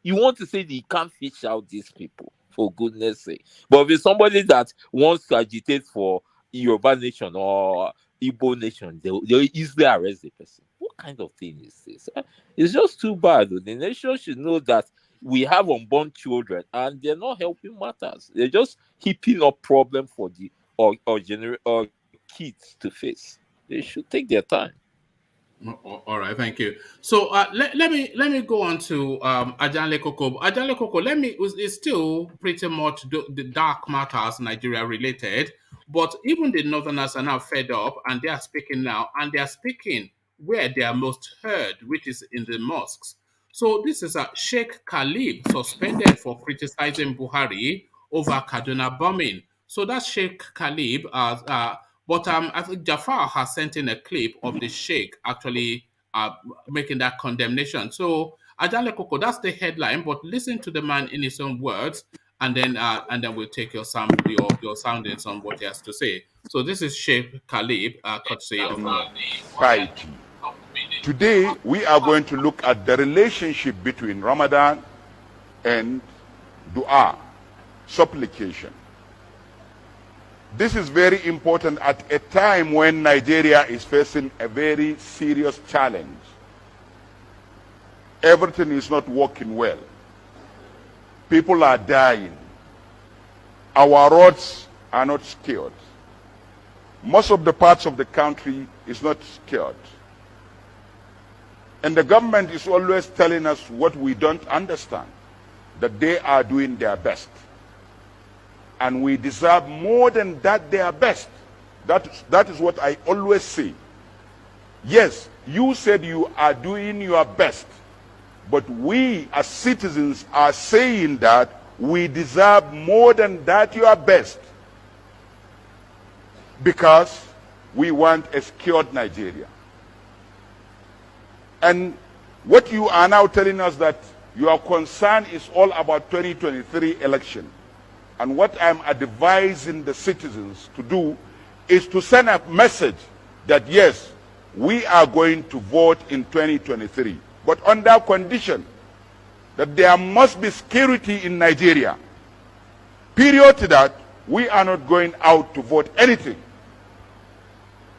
you want to say that you can't fish out these people, for goodness sake. But if it's somebody that wants to agitate for Yoruba nation or Igbo nation, they'll easily arrest the person. What kind of thing is this? It's just too bad. The nation should know that we have unborn children and they're not helping matters. They're just heaping up problem for the or kids to face. They should take their time. All right, thank you. So let me go on to Ajanle Koko. Ajanle Koko, it's still pretty much the dark matters Nigeria related, but even the Northerners are now fed up and they are speaking now, and they are speaking where they are most heard, which is in the mosques. So this is Sheikh Khalid suspended for criticizing Buhari over Kaduna bombing. So that's Sheikh Khalid. But I think Jafar has sent in a clip of the Sheikh actually making that condemnation. So Ajale Koko, that's the headline. But listen to the man in his own words, and then we'll take your soundings on what he has to say. So this is Sheikh Khalid, courtesy of piety. Today, we are going to look at the relationship between Ramadan and dua, supplication. This is very important at a time when Nigeria is facing a very serious challenge. Everything is not working well. People are dying. Our roads are not secured. Most of the parts of the country is not secured. And the government is always telling us what we don't understand, that they are doing their best. and we deserve more than that their best. That is what I always say. Yes, you said you are doing your best, but we as citizens are saying that we deserve more than that your best, because we want a secured Nigeria. And what you are now telling us, that your concern is all about 2023 election. And what I'm advising the citizens to do is to send a message that yes, we are going to vote in 2023, but under condition that there must be security in Nigeria. Period to that, we are not going out to vote anything.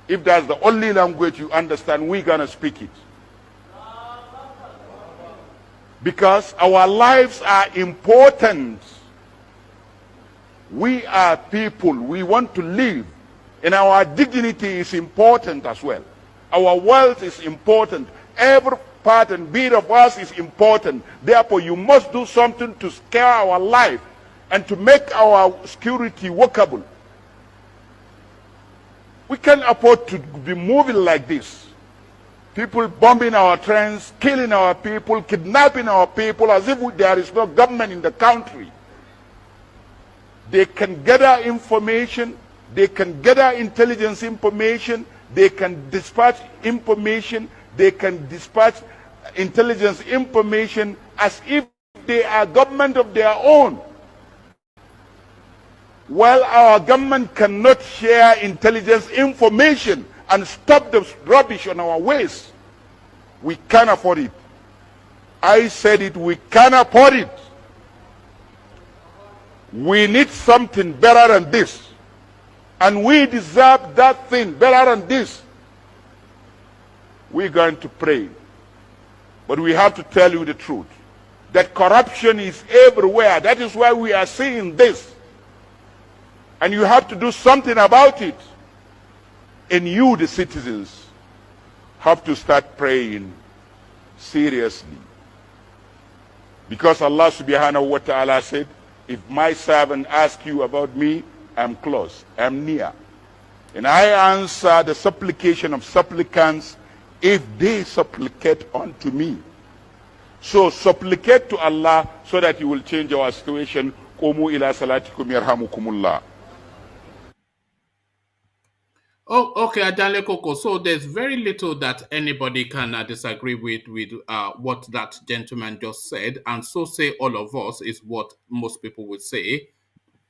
If that's the only language you understand, we're going to speak it. Because our lives are important. We are people. We want to live. And our dignity is important as well. Our wealth is important. Every part and bit of us is important. Therefore, you must do something to scare our life and to make our security workable. We can't afford to be moving like this. People bombing our trains, killing our people, kidnapping our people as if there is no government in the country. They can gather information, they can gather intelligence information, they can dispatch information, they can dispatch intelligence information as if they are government of their own. While our government cannot share intelligence information and stop the rubbish on our ways, we can't afford it. I said it, we can't afford it. We need something better than this. And we deserve that thing better than this. We're going to pray. But we have to tell you the truth. That corruption is everywhere. That is why we are seeing this. And you have to do something about it. And you, the citizens, have to start praying seriously. Because Allah subhanahu wa ta'ala said, if my servant asks you about me, I'm close, I'm near. And I answer the supplication of supplicants if they supplicate unto me. So supplicate to Allah so that He will change our situation. Qumu ila salatikum yarhamukumullah. Oh, okay, Adale Koko. So there's very little that anybody can disagree with what that gentleman just said, and so say all of us is what most people would say.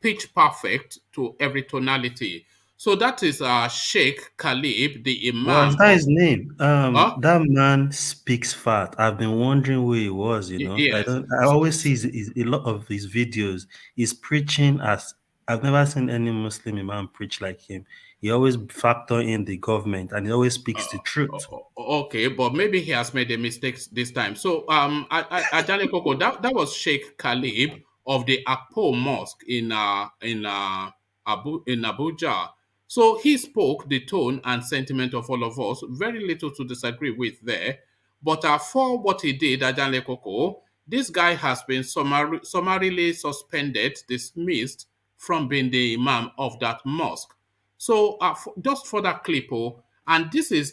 Pitch perfect to every tonality. So that is Sheikh Khalid, the Imam. What's that his name? That man speaks fat. I've been wondering who he was. You know, yes. I always see a lot of his videos. He's preaching as I've never seen any Muslim Imam preach like him. He always factor in the government, and he always speaks the truth. Okay, but maybe he has made a mistake this time. So, Ajale Koko, that was Sheikh Khalid of the Akpo Mosque in Abuja. So he spoke the tone and sentiment of all of us. Very little to disagree with there. But for what he did, Ajale Koko, this guy has been summarily suspended, dismissed from being the imam of that mosque. So just for that clip, and it is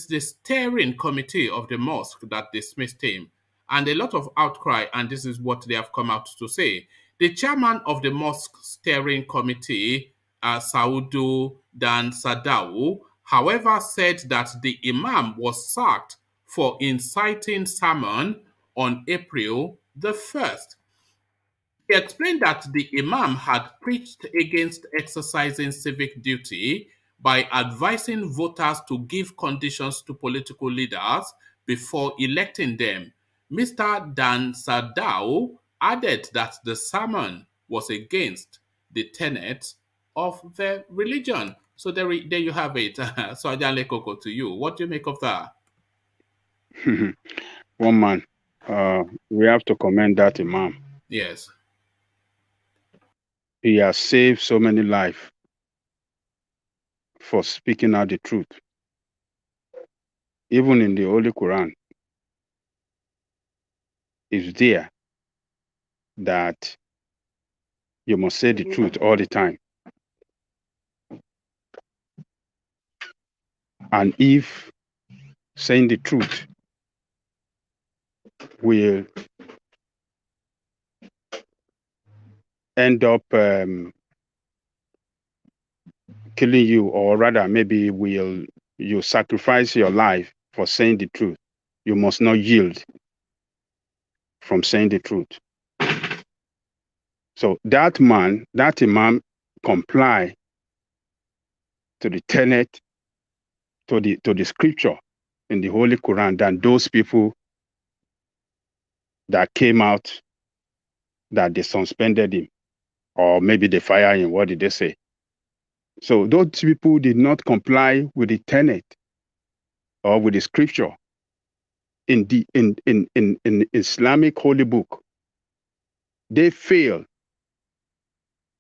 the steering committee of the mosque that dismissed him, and a lot of outcry, and this is what they have come out to say. The chairman of the mosque steering committee, Soludo Dan Sadau, however, said that the imam was sacked for inciting sermon on April the 1st. He explained that the imam had preached against exercising civic duty by advising voters to give conditions to political leaders before electing them. Mr. Dan Sadau added that the sermon was against the tenets of the religion. So there you have it. So Ajale Koko, to you. What do you make of that? One man. We have to commend that imam. Yes. He has saved so many lives for speaking out the truth. Even in the Holy Quran, it's there that You must say the truth all the time. And if saying the truth will end up killing you, or rather maybe you sacrifice your life for saying the truth, you must not yield from saying the truth. So that imam comply to the tenet, to the scripture in the Holy Quran than those people that came out that they suspended him, or maybe they fired him. What did they say? So those people did not comply with the tenet or with the scripture in the in Islamic holy book. They failed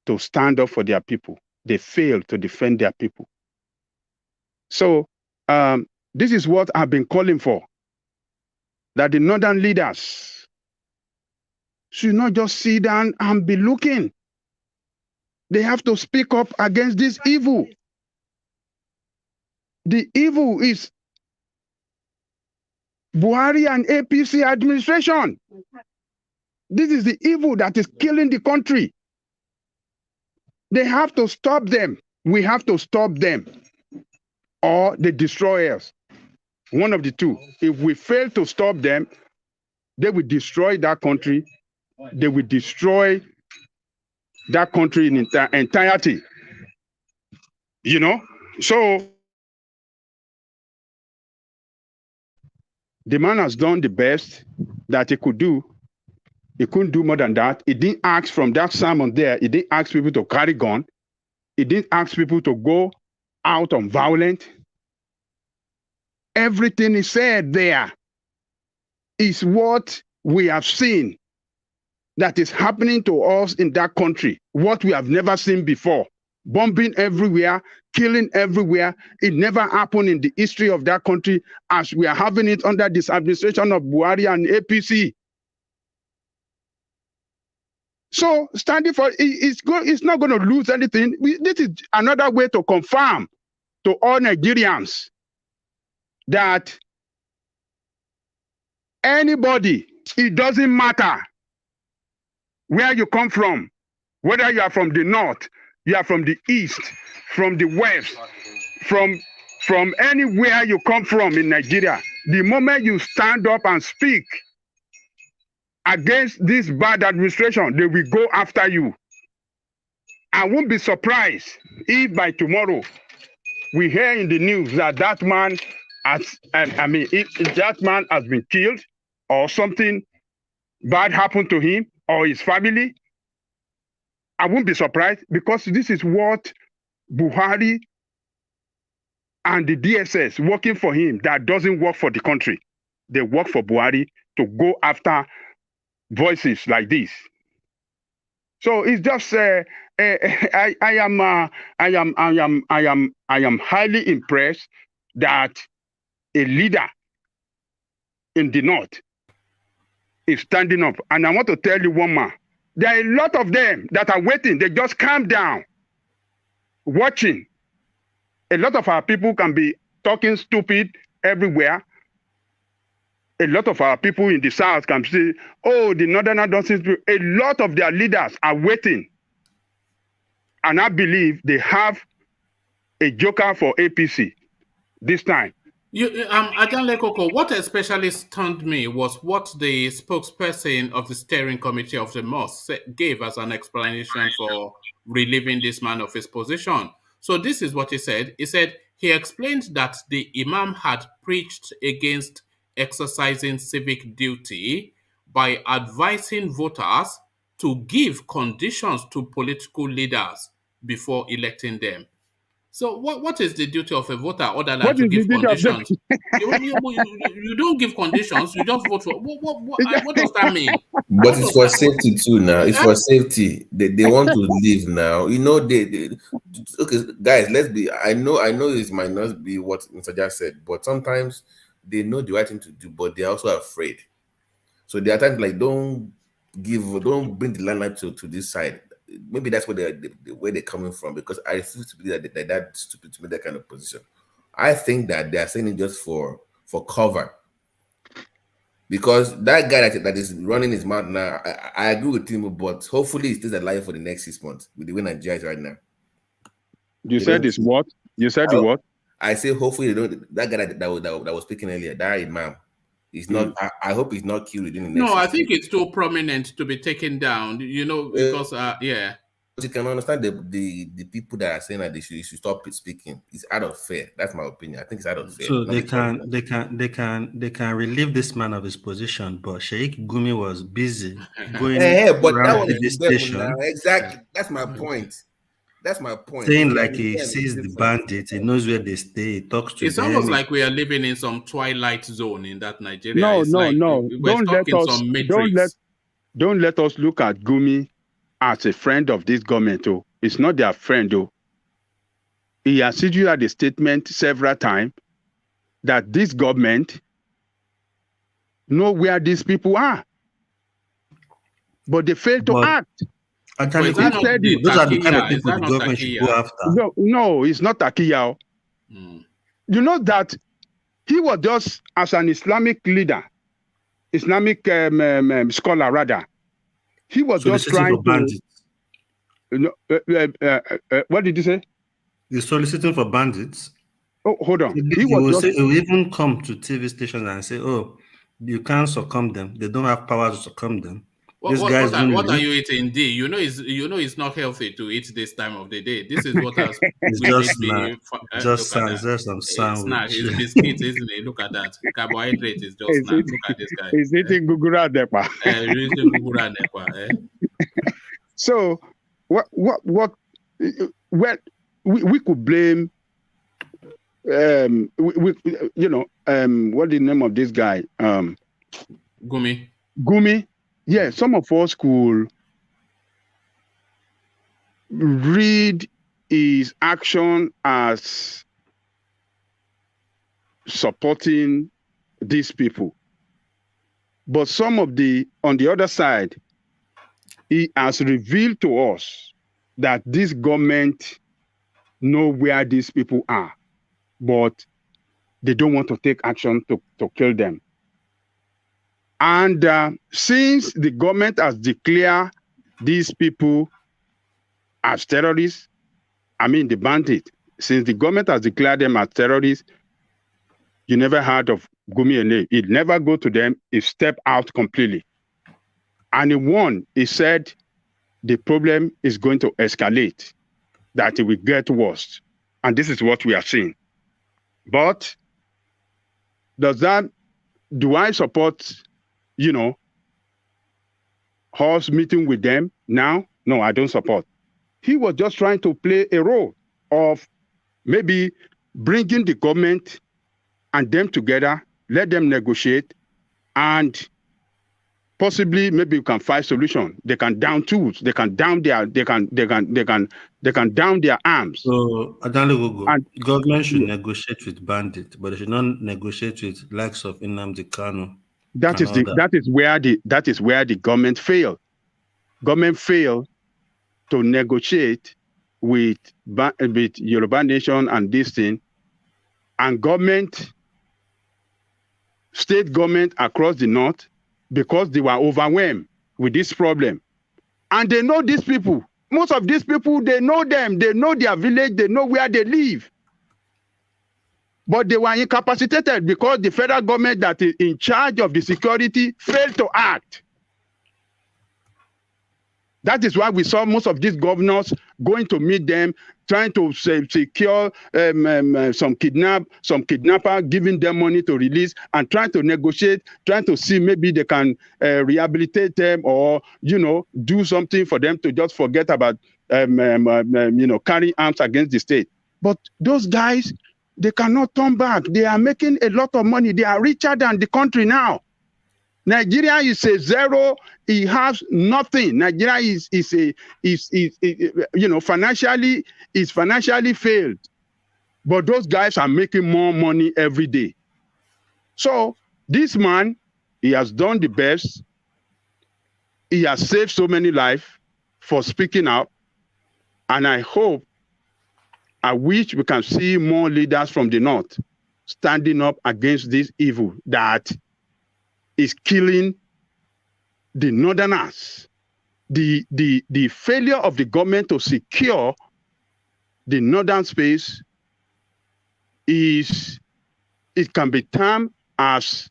to stand up for their people. They failed to defend their people. So this is what I've been calling for, that the northern leaders should not just sit down and be looking. They have to speak up against this evil. The evil is Buhari and APC administration. This is the evil that is killing the country. They have to stop them. We have to stop them, or they destroy us. One of the two. If we fail to stop them, they will destroy that country. They will destroy that country in entirety. You know? So the man has done the best that he could do. He couldn't do more than that. He didn't ask from that sermon there. He didn't ask people to carry gun. He didn't ask people to go out on violent. Everything he said there is what we have seen that is happening to us in that country, what we have never seen before. Bombing everywhere, killing everywhere. It never happened in the history of that country as we are having it under this administration of Buhari and APC. So standing for it's not going to lose anything. This is another way to confirm to all Nigerians that anybody, it doesn't matter where you come from, whether you are from the north, you are from the east, from the west, from anywhere you come from in Nigeria, the moment you stand up and speak against this bad administration, they will go after you. I won't be surprised if by tomorrow we hear in the news that that man if that man has been killed or something bad happened to him or his family. I won't be surprised, because this is what Buhari and the DSS working for him that doesn't work for the country. They work for Buhari to go after voices like this. So it's just I am highly impressed that a leader in the north is standing up. And I want to tell you one man, there are a lot of them that are waiting. They just calm down, watching. A lot of our people can be talking stupid everywhere. A lot of our people in the south can say, oh, the northerners doesn't do. A lot of their leaders are waiting. And I believe they have a joker for APC this time. Ajan Lekoko, what especially stunned me was what the spokesperson of the steering committee of the mosque gave as an explanation for relieving this man of his position. So this is what he said. He said he explained that the imam had preached against exercising civic duty by advising voters to give conditions to political leaders before electing them. So what is the duty of a voter other than to give conditions? You don't give conditions, you just vote for. What does that mean? But it's for safety too now. It's for safety. They want to leave now. You know, they okay, guys, let's be. I know this might not be what Mr. Jack said, but sometimes they know the right thing to do, but they're also afraid. So there are times like don't bring the limelight to this side. maybe that's where where they're coming from, because I refuse to believe that they're that stupid to make that kind of position. I think that they are saying it just for cover. Because that guy that is running his mouth now, I agree with him, but hopefully he stays alive for the next 6 months with the way Nigeria is right now. You said this what? You said the what? I say hopefully that guy that was speaking earlier, that imam, he's not. I hope he's not killed within the next. No, I think it's too prominent to be taken down. You know, because yeah. But you can understand the people that are saying that they should stop speaking. It's out of fear. That's my opinion. I think it's out of fear. So they can relieve this man of his position, but Sheikh Gumi was busy going but that around one the is station. now. Exactly. That's my point. That's my point. Saying like he sees the bandits, he knows where they stay, he talks to them. It's almost like we are living in some twilight zone in that Nigeria. No, it's no, like no. Don't let us look at Gumi as a friend of this government. Oh, it's not their friend. Oh, he has issued a statement several times that this government know where these people are, but they fail to act. Actually, those are the kind of people the government should go after. No, it's not Takiya. You know that he was just as an Islamic leader, Islamic scholar rather. He was just trying to. What did you say? He's soliciting for bandits. Oh, hold on. He will even come to TV stations and say, "Oh, you can't succumb them. They don't have power to succumb them." What are you eating, D? You know it's not healthy to eat this time of the day. This is what has some sandwich. It's biscuits, isn't it? Look at that. Carbohydrate is just now. Look at this guy. He's eating gugura nepa. So what we could blame what the name of this guy? Gumi. Yeah, some of us could read his action as supporting these people. But some of on the other side, he has revealed to us that this government know where these people are, but they don't want to take action to kill them. And since the government has declared these people as terrorists, I mean the bandits, since the government has declared them as terrorists, you never heard of Gumi Ene. It never go to them, it step out completely. And he said the problem is going to escalate, that it will get worse. And this is what we are seeing. But do I support us meeting with them now? No, I don't support. He was just trying to play a role of maybe bringing the government and them together, let them negotiate, and possibly maybe you can find solution. They can down tools. They can down their arms. So government should negotiate with bandits, but they should not negotiate with likes of Nnamdi Kanu. That is where the government failed. Government failed to negotiate with Yoruba Nation and this thing, and state government across the north, because they were overwhelmed with this problem. And they know these people. Most of these people, they know them. They know their village. They know where they live. But they were incapacitated because the federal government that is in charge of the security failed to act. That is why we saw most of these governors going to meet them, trying to secure some kidnapper, giving them money to release, and trying to negotiate, trying to see maybe they can rehabilitate them or do something for them to just forget about carrying arms against the state. But those guys, they cannot turn back. They are making a lot of money. They are richer than the country now. Nigeria is a zero. It has nothing. Nigeria is financially failed. But those guys are making more money every day. So this man, he has done the best. He has saved so many lives for speaking up. And I wish we can see more leaders from the North standing up against this evil that is killing the Northerners. The failure of the government to secure the Northern space it can be termed as,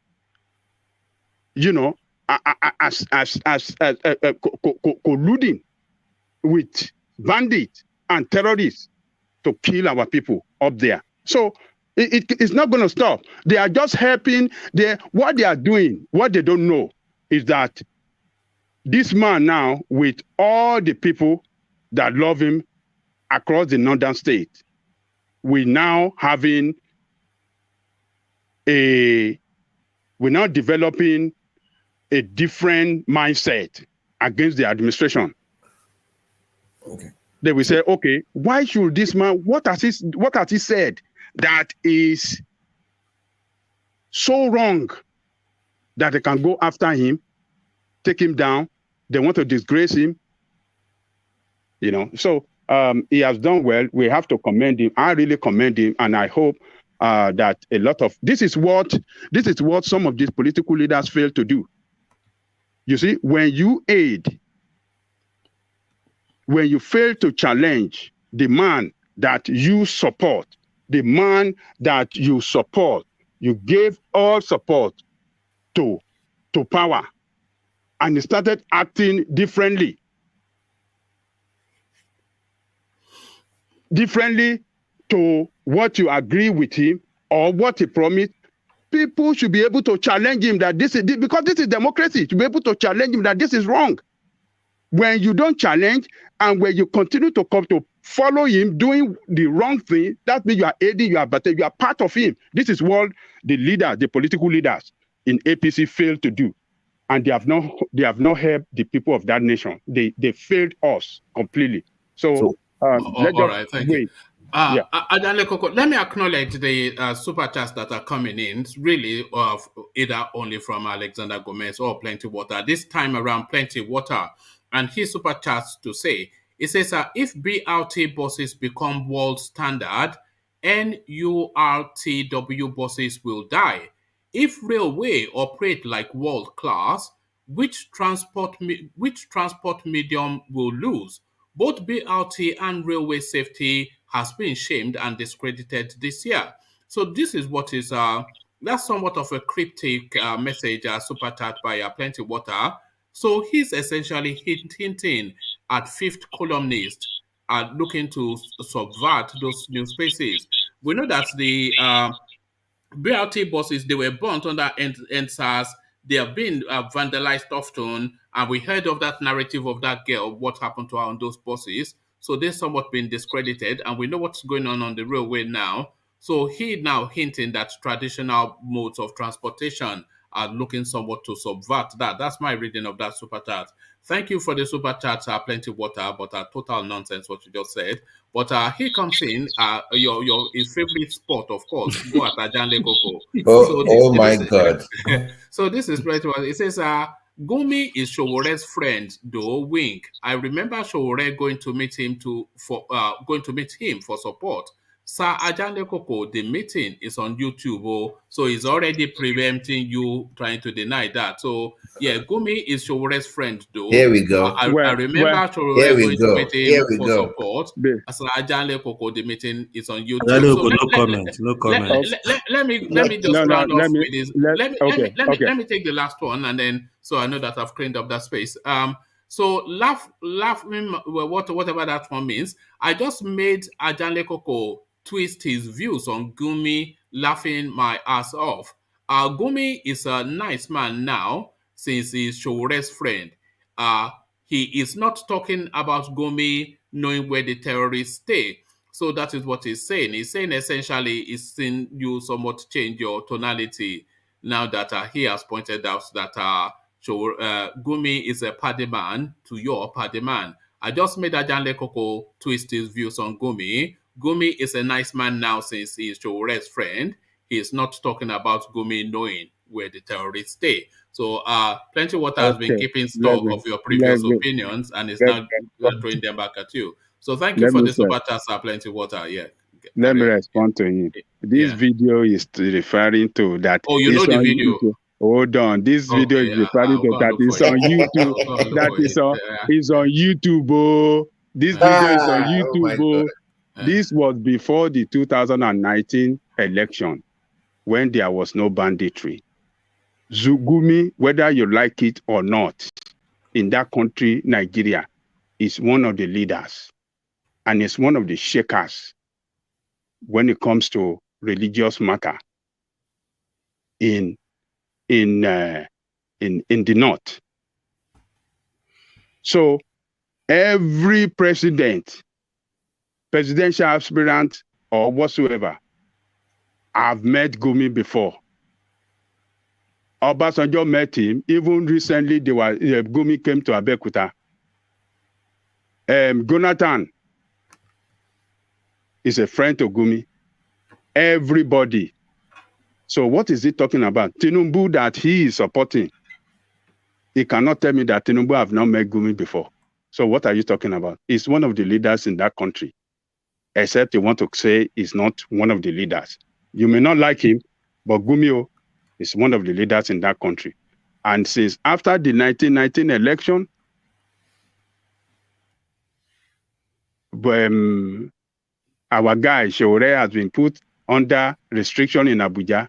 colluding with bandits and terrorists to kill our people up there. So it's not going to stop. They are just helping. What they are doing, what they don't know is that this man now, with all the people that love him across the northern state, we're now developing a different mindset against the administration. Okay. They will say, okay, why should this man, what has he said that is so wrong that they can go after him, take him down? They want to disgrace him. So he has done well. We have to commend him. I really commend him, and I hope that a lot of this is what some of these political leaders fail to do. You see, when you fail to challenge the man that you support, you gave all support to power, and he started acting differently to what you agree with him or what he promised. People should be able to challenge him that because this is democracy, to be able to challenge him that this is wrong. When you don't challenge and when you continue to come to follow him doing the wrong thing, that means you are aiding, you are part of him. This is what the political leaders in APC failed to do. And they have not helped the people of that nation. They failed us completely. So let's all right, thank you. Yeah. Adale Koko, let me acknowledge the super chats that are coming in, really either only from Alexander Gomez or Plenty Water. This time around, Plenty Water. And his super chats to say, it says, if BRT buses become world standard, NURTW buses will die. If railway operate like world class, which transport medium will lose? Both BRT and railway safety has been shamed and discredited this year. So this is what is that's somewhat of a cryptic message, super chat by Plenty Water. So he's essentially hinting at fifth columnist looking to subvert those new spaces. We know that the BRT buses, they were burnt under NSAS. They have been vandalized often, and we heard of that narrative of that girl, what happened to her on those buses. So they've somewhat been discredited, and we know what's going on the railway now. So he now hinting that traditional modes of transportation are looking somewhat to subvert that. That's my reading of that super chat. Thank you for the super chat, Plenty Water, but total nonsense what you just said. But he comes in, your his favorite sport, of course, go at Ajanle Koko. My God. So this is Plenty Water. It says, Gumi is Showore's friend, though. Wink. I remember Showore going to meet him for support. Sir Ajane Koko, the meeting is on YouTube, so he's already preempting you trying to deny that. So yeah, Gumi is Showore's friend, though. Here we go. I remember Showore going to meet him for support. Sir Ajane Koko, the meeting is on YouTube. No comment. Let me just round off with this. Let me take the last one, and then so I know that I've cleaned up that space. So laughing, whatever that one means. I just made Ajanle Koko twist his views on Gumi, laughing my ass off. Gumi is a nice man now since he's Showore's friend. He is not talking about Gumi knowing where the terrorists stay. So that is what he's saying. He's saying essentially he's seen you somewhat change your tonality now that he has pointed out that Gumi is a party man to your party man. I just made Ajanle Koko twist his views on Gumi. Gumi is a nice man now since he is Showore's friend. He is not talking about Gumi knowing where the terrorists stay. So Plenty Water has been keeping stock of your previous opinions and is now throwing them back at you. So thank you for the super chat, sir, Plenty Water. Yeah. Let me respond to him. This video is referring to that. Oh, you know the video. YouTube. Hold on. This video is referring to that is on YouTube. That is on YouTube. Oh. This video is on YouTube. Oh. This was before the 2019 election when there was no banditry. Zugumi, whether you like it or not, in that country, Nigeria, is one of the leaders and is one of the shakers when it comes to religious matter in the north. So every presidential aspirant or whatsoever, I've met Gumi before. Obasanjo met him. Even recently, Gumi came to Abeokuta. Jonathan is a friend to Gumi. Everybody. So what is he talking about? Tinubu that he is supporting. He cannot tell me that Tinubu have not met Gumi before. So what are you talking about? He's one of the leaders in that country. Except you want to say he's not one of the leaders. You may not like him, but Gumi is one of the leaders in that country. And since after the 1919 election, our guy, Shore, has been put under restriction in Abuja.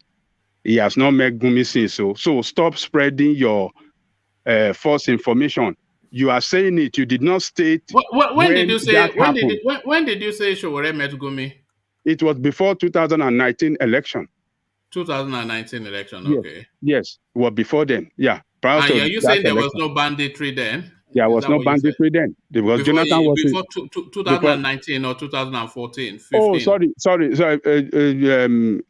He has not met Gumi since. So stop spreading your false information. You are saying it. You did not state. When did you say Shore met Gumi? It was before 2019 election. 2019 election, yes. Okay. Yes, well, before then, yeah. Prior to you saying there election. was no banditry then? There was no banditry then. There was Jonathan was before 2019 or 2014, 15. Oh, sorry.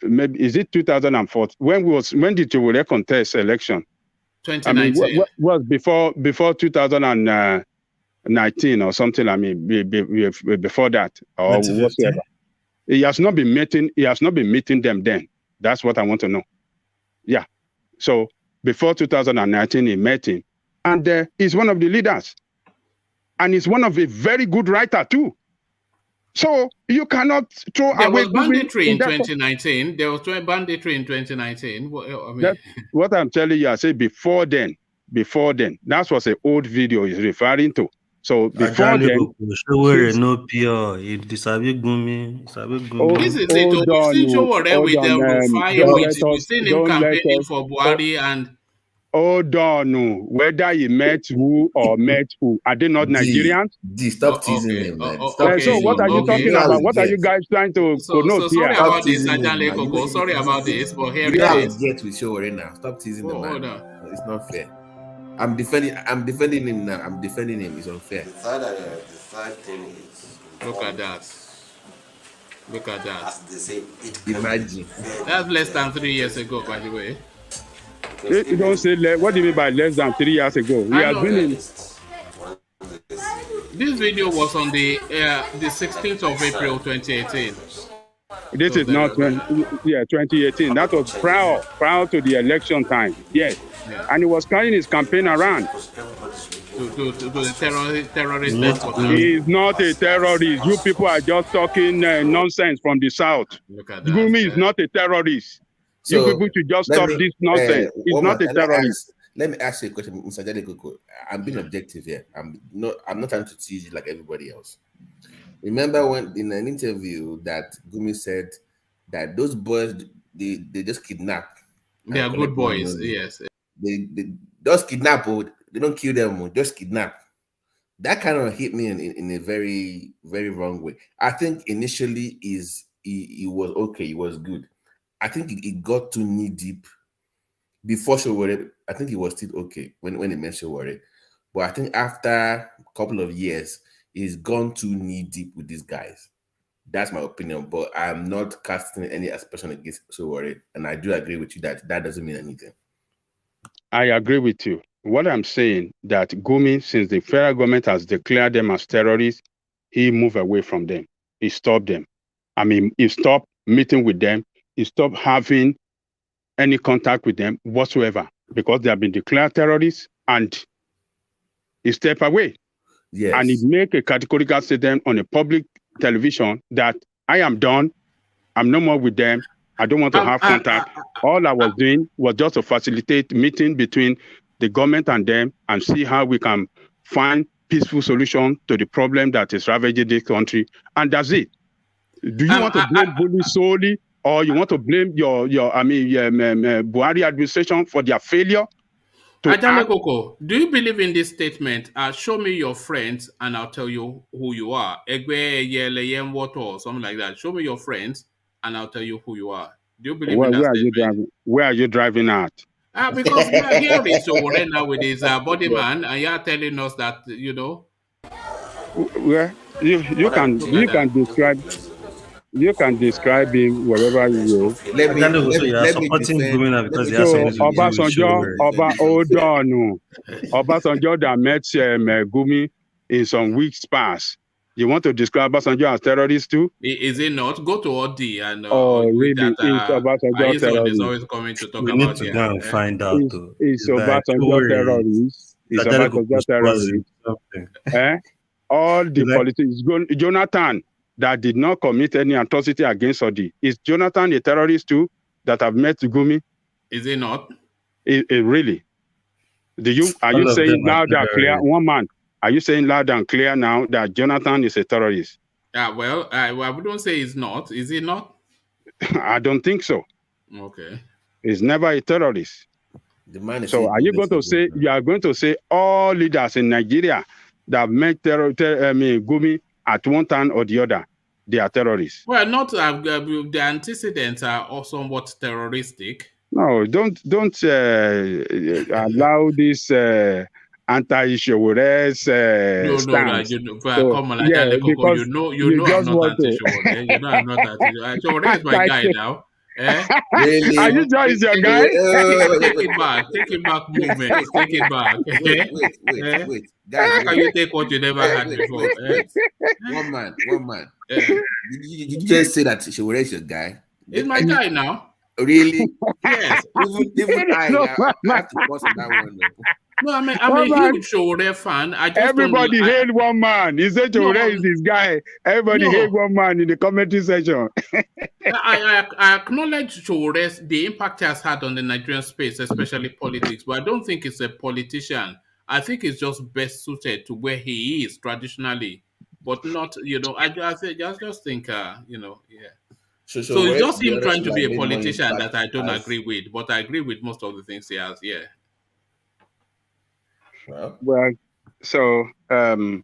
Maybe is it 2014? When did you contest election? 2019. I mean, was before 2019 or something? I mean, before that or whatsoever. He has not been meeting them then. That's what I want to know. Yeah. So before 2019, he met him. And he's one of the leaders. And he's one of a very good writer too. So you cannot throw away. There was banditry in 2019. There was banditry in 2019. What I'm telling you, I say before then. That was an old video he's referring to. So before then, this is it. We've seen Showore with El-Rufai. We've seen him campaigning for Buhari and. Hold on, whether he met who or met who, are they not Nigerians? Stop teasing him, man. So what are you talking about? What are you guys trying to connote here? About this, sorry about this, but here it is. Get with Showore now. Stop teasing the man. It's not fair. I'm defending him now. I'm defending him. It's unfair. The third thing is. Look at that. As they say, imagine. That's less than 3 years ago, by the way. You don't say what do you mean by less than 3 years ago? He has been in. This video was on the 16th of April 2018. This is not 2018. That was prior to the election time. Yes. Yeah. And he was carrying his campaign around. To the terrorist. He is not a terrorist. You people are just talking nonsense from the south. Gumi is not a terrorist. So you people should just stop this nonsense. He's not a terrorist. Let me ask you a question, Mr. Jadekoko. I'm being objective here. I'm not trying to tease you like everybody else. Remember when in an interview that Gumi said that those boys they just kidnap. They are good boys, yes. They just kidnap, they don't kill them, just kidnap. That kind of hit me in a very, very wrong way. I think initially he was okay, he was good. I think it got too knee deep before Showore. I think he was still okay when he met Showore. But I think after a couple of years, he's gone too knee deep with these guys. That's my opinion. But I'm not casting any aspersion against Showore. And I do agree with you that doesn't mean anything. I agree with you. What I'm saying that Gumi, since the federal government has declared them as terrorists, he moved away from them. He stopped them. I mean, he stopped meeting with them. He stopped having any contact with them whatsoever. because they have been declared terrorists, and he step away. Yes. And he make a categorical statement on a public television that I am done. I'm no more with them. I don't want to have contact. All I was doing was just to facilitate meeting between the government and them and see how we can find peaceful solution to the problem that is ravaging this country. And that's it. Do you want to blame Buhari solely, or you want to blame your Buhari administration for their failure? Koko, do you believe in this statement? Show me your friends and I'll tell you who you are. Or something like that. Show me your friends and I'll tell you who you are. Do you believe in that statement? Where are you driving at? Because we are here right now with his body man, and you are telling us that, you know. Well, you can describe. You can describe him wherever you go. Let me supporting Gumina because he has something to do with Obasanjo that met Gumi in some weeks past. You want to describe Obasanjo as terrorist too? Is it not? Go to OD and really? Obasanjo terrorist is always coming to talk about it. We need to go and find out. Is Obasanjo terrorist? Is Obasanjo terrorist? All the politics. Jonathan that did not commit any atrocity against Odi. Is Jonathan a terrorist too that have met Gumi? Is he not? Really? Are you saying loud and clear? One man. Are you saying loud and clear now that Jonathan is a terrorist? Well, I wouldn't say he's not. Is he not? I don't think so. Okay. He's never a terrorist. The man is so are you going to say, you are going to say all leaders in Nigeria that met Gumi at one time or the other, they are terrorists? Well, not the antecedents are all somewhat terroristic. No, don't allow this anti-Showores stance. Come on, because you know I'm not anti-Showore. You know I'm not anti-Showore. Showore is my guy now. Really? Are you Joyce your guy? Take it back movement. Take it back. Wait. Guys, how can you take what you never had before? One man. You just say that Showore is your guy. He's my guy now. Really? Yes. Even I have to pause on that one. No, I'm a huge Showore fan. Everybody hate one man. He said Showore is this guy. Everybody hate one man in the commentary section. I acknowledge Showore, the impact he has had on the Nigerian space, especially politics, but I don't think he's a politician. I think he's just best suited to where he is traditionally, but not, I just think, yeah. So it's just him trying to be a politician that I don't agree with, but I agree with most of the things he has, yeah. Well, so don't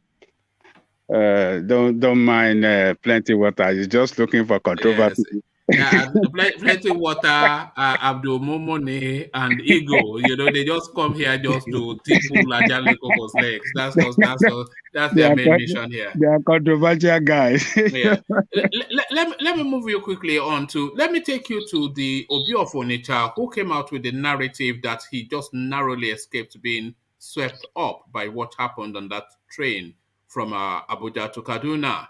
mind plenty water. He's just looking for controversy. Yes. Plenty water, Abdul Momone, and Ego. They just come here just to tickle Ajale Koko's legs. That's their main mission here. They are controversial guys. Yeah. Let me move you quickly on to. Let me take you to the Obi of Onitsha, who came out with the narrative that he just narrowly escaped being swept up by what happened on that train from Abuja to Kaduna.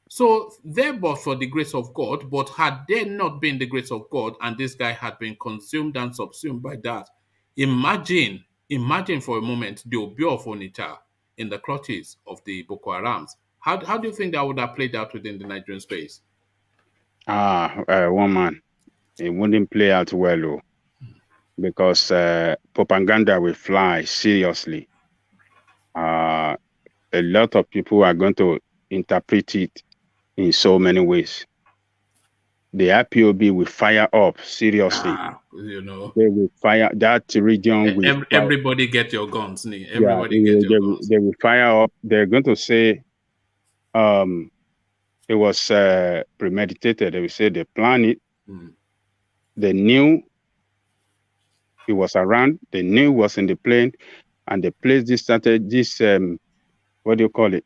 So there, but for the grace of God, but had there not been the grace of God and this guy had been consumed and subsumed by that, imagine for a moment the Obi of Onitsha in the clutches of the Boko Harams. How do you think that would have played out within the Nigerian space? One man, it wouldn't play out well, because propaganda will fly seriously. A lot of people are going to interpret it in so many ways. The IPOB will fire up seriously. They will fire that region. Everybody get your guns. Everybody get your guns. They will fire up. They're going to say it was premeditated. They will say they planned it. They knew it was around. They knew it was in the plane, and they placed this what do you call it?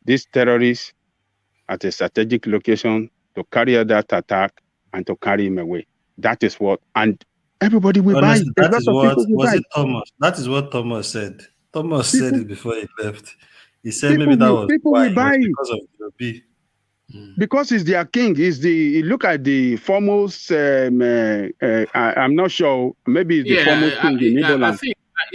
These terrorists at a strategic location to carry out that attack and to carry him away. That is what, and everybody will buy it. That is what was it, Thomas? That is what Thomas said. Thomas said it before he left. He said maybe that was people will buy it because of the B. Because he's their king. Look at the foremost, I'm not sure, maybe it's the foremost king in Igbo land.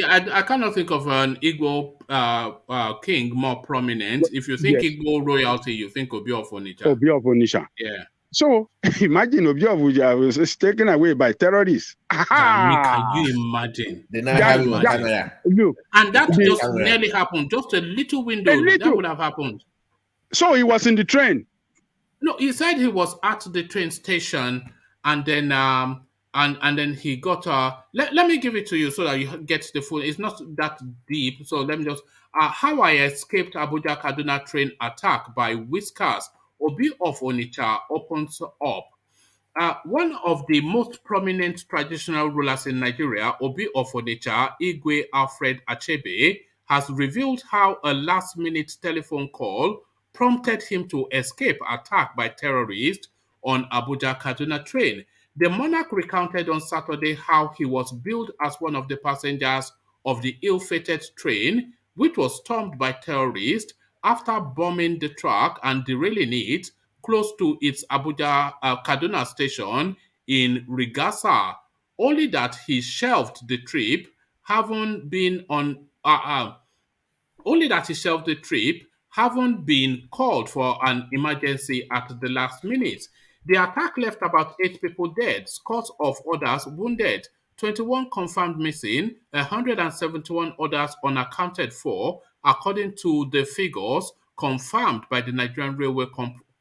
I cannot think of an Igbo king more prominent. If you think Igbo royalty, you think Obi of Onitsha. Obi of Onitsha. Yeah. So imagine Obi of Onitsha was taken away by terrorists. Can you imagine? And that just nearly happened. Just a little window that would have happened. So he was in the train. No, he said he was at the train station, and then and then he got let me give it to you so that you get the full. It's not that deep, so let me just how I escaped Abuja Kaduna train attack by Whiskers. Obi of Onitsha opens up. One of the most prominent traditional rulers in Nigeria, Obi of Onitsha, Igwe Alfred Achebe, has revealed how a last-minute telephone call prompted him to escape attack by terrorists on Abuja Kaduna train. The monarch recounted on Saturday how he was billed as one of the passengers of the ill-fated train, which was stormed by terrorists after bombing the track and derailing it close to its Abuja Kaduna station in Rigasa. Only that he shelved the trip, having been called for an emergency at the last minute. The attack left about 8 people dead, scores of others wounded, 21 confirmed missing, 171 others unaccounted for, according to the figures confirmed by the Nigerian Railway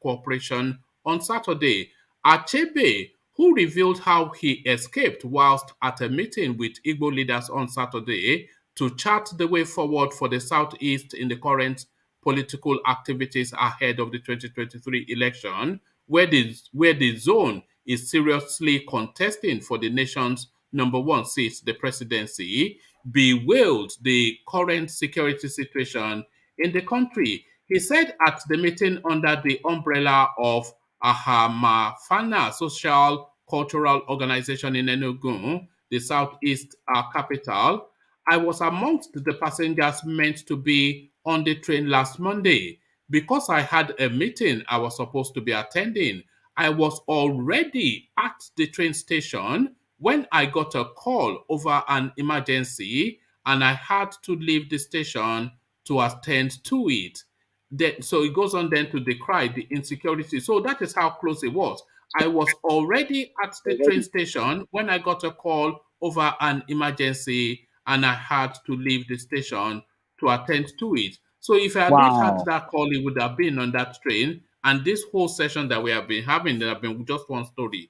Corporation on Saturday. Achebe, who revealed how he escaped whilst at a meeting with Igbo leaders on Saturday to chart the way forward for the Southeast in the current political activities ahead of the 2023 election, where the zone is seriously contesting for the nation's #1 seat, the presidency, bewailed the current security situation in the country. He said at the meeting under the umbrella of Ahamafana Social Cultural Organization in Enugu, the Southeast capital, I was amongst the passengers meant to be on the train last Monday. Because I had a meeting I was supposed to be attending, I was already at the train station when I got a call over an emergency and I had to leave the station to attend to it. So it goes on then to decry the insecurity. So that is how close it was. I was already at the train station when I got a call over an emergency and I had to leave the station to attend to it. So if I had not had that call, it would have been on that train. And this whole session that we have been having, there have been just one story.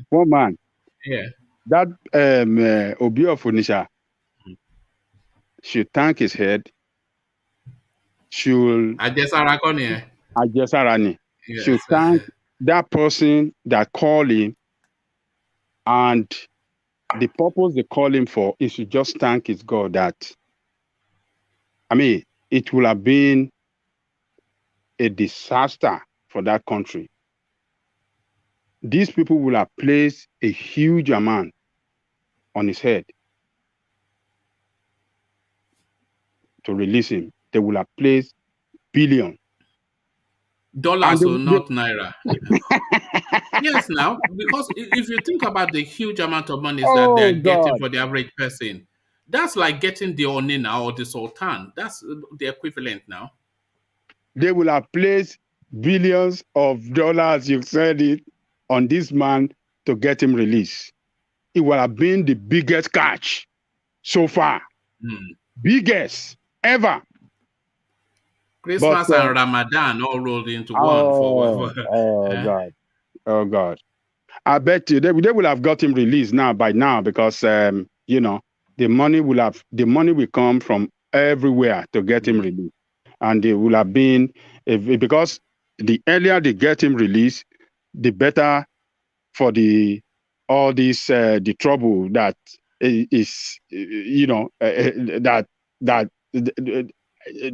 One man. Yeah. That Obi of Onitsha should thank his head. Should thank that person that called him, and the purpose they call him for is to just thank his God that, it will have been a disaster for that country. These people will have placed a huge amount on his head to release him. They will have placed billions. Dollars or not naira. Yes, now, because if you think about the huge amount of money that they're getting for the average person, that's like getting the Onina or the Sultan. That's the equivalent now. They will have placed billions of dollars, you said it, on this man to get him released. It will have been the biggest catch so far. Biggest ever. Christmas and Ramadan all rolled into one. Oh God. I bet you they will have got him released by now because the money will come from everywhere to get him released. And it will have been because the earlier they get him released, the better for the trouble that is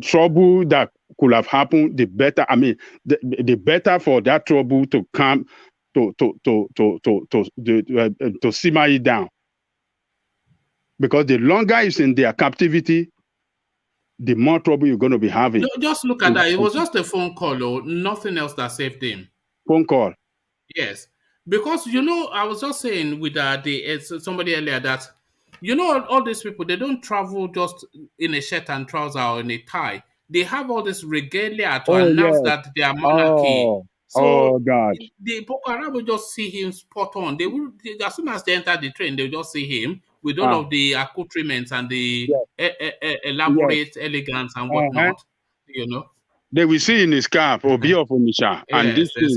trouble that could have happened, the better. The better for that trouble to come to simmer it down. Because the longer it's in their captivity, the more trouble you're going to be having. Just look at that. It was just a phone call, or nothing else that saved him. Phone call. Yes, because I was just saying with somebody earlier that all these people, they don't travel just in a shirt and trouser or in a tie. They have all this regalia to announce that they are monarchy. So God! The Boko Haram will just see him spot on. They will, as soon as they enter the train, they'll just see him with all of the accoutrements and the elaborate elegance and whatnot. They will see in his cap Obi of ONITSHA, and this thing is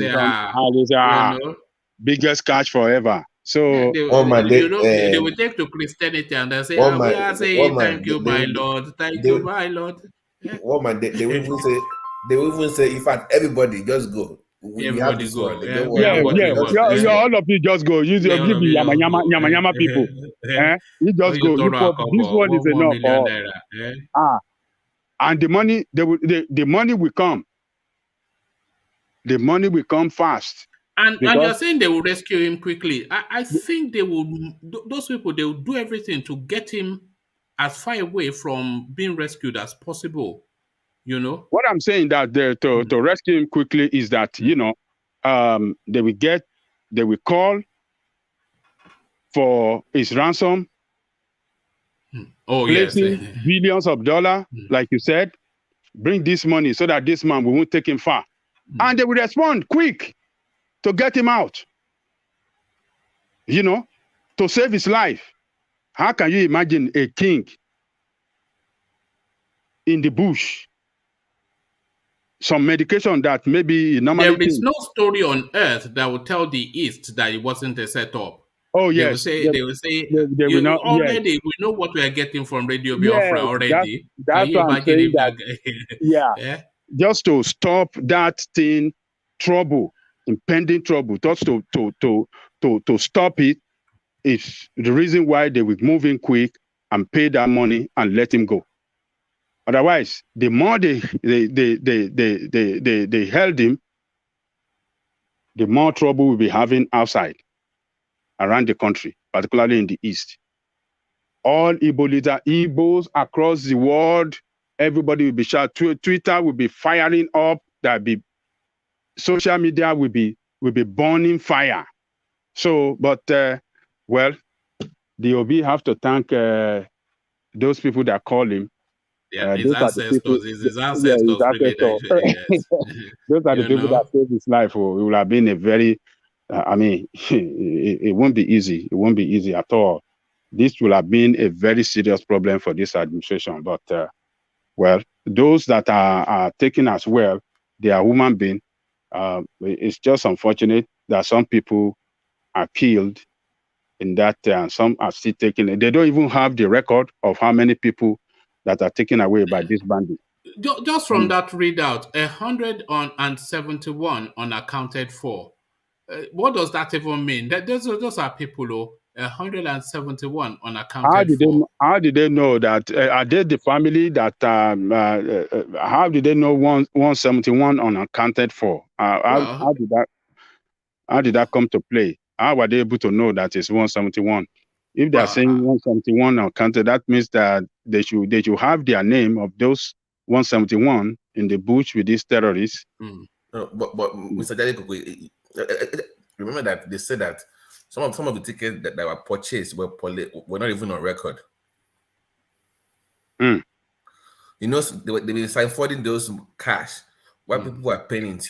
biggest catch forever. So they will take to Christianity and they say, we are saying thank you, my Lord, thank you, my Lord. They will even say, in fact, everybody just go. Everybody go. All of you just go. You be yama people. You just go. This one is enough. And the money, the money will come. The money will come fast. And you're saying they will rescue him quickly. I think they will. Those people, they will do everything to get him as far away from being rescued as possible. What I'm saying that to rescue him quickly is that they will call for his ransom. Placing billions of dollars, like you said, bring this money so that this man won't take him far. And they will respond quick to get him out. To save his life. How can you imagine a king in the bush? Some medication that maybe normally... There is no story on earth that will tell the East that it wasn't a setup. Oh, yes. They will say we know what we are getting from Radio Biafra already. That's what I'm saying that, just to stop that thing, impending trouble, just to stop it is the reason why they will move in quick and pay that money and let him go. Otherwise, the more they held him, the more trouble we'll be having outside, around the country, particularly in the East. All Igbo leaders, Igbos across the world, everybody will be shouting. Twitter will be firing up. Social media will be burning fire. So, but the OB have to thank those people that call him. His ancestors. Those are the people that saved his life. It would have been a very, it won't be easy. It won't be easy at all. This will have been a very serious problem for this administration. But, those that are taken as well, they are human beings. It's just unfortunate that some people are killed in that, and some are still taken. They don't even have the record of how many people that are taken away by this bandit. Just from that readout, 171 unaccounted for. What does that even mean? Those are people, 171 unaccounted for. How did they know that? Are they the family that? How did they know 171 unaccounted for? How did that come to play? How were they able to know that it's 171? If they are saying 171 uncounted, that means that they should have their name of those 171 in the bush with these terrorists. No, but Mr. Jadeko, remember that they said that some of the tickets that were purchased were not even on record. They were forwarding those cash while people were paying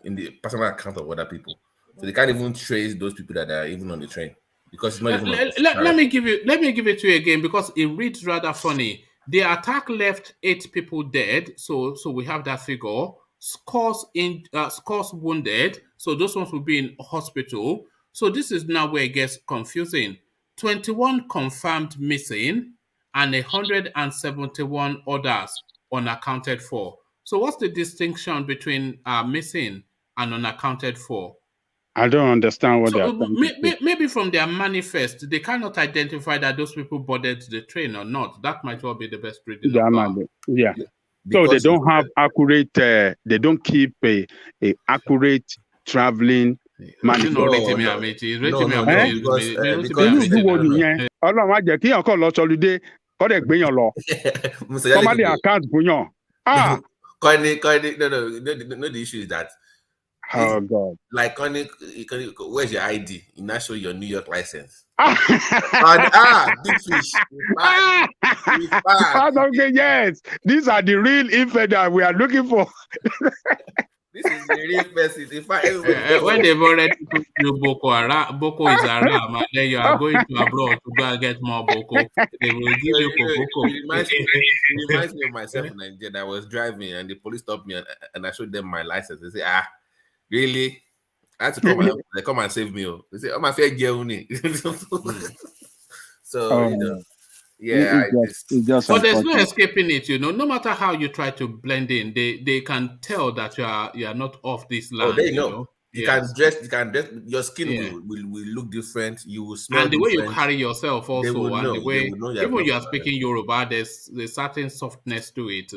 in the personal account of other people. So they can't even trace those people that are even on the train. Because it's not even let me give it to you again, because it reads rather funny. The attack left 8 people dead, so we have that figure. Scores wounded, so those ones will be in hospital. So this is now where it gets confusing. 21 confirmed missing and 171 others unaccounted for. So what's the distinction between missing and unaccounted for? I don't understand what they are saying. Maybe from their manifest, they cannot identify that those people boarded the train or not. That might well be the best reading. Yeah. So they don't have accurate. They don't keep a accurate traveling manifest. What a bring your law. Somebody account bunyo. Ah. No, the issue is that. Oh God. Like, where's your ID? You not show your New York license. And big fish. Yes, these are the real info that we are looking for. This is the real person. In fact, when they've already put you Boko is a ram, and then you are going to abroad to go and get more Boko. They will give you Boko. It reminds me of myself in Nigeria. I was driving and the police stopped me and I showed them my license. They say, really? I had to come and save me. They say, my fair girl. So, yeah. But there's no escaping it, No matter how you try to blend in, they can tell that you are not off this land. They know. You can dress. Your skin will look different. You will smell and the different. way you carry yourself also, and the way even you are speaking Yoruba, there's certain softness to it.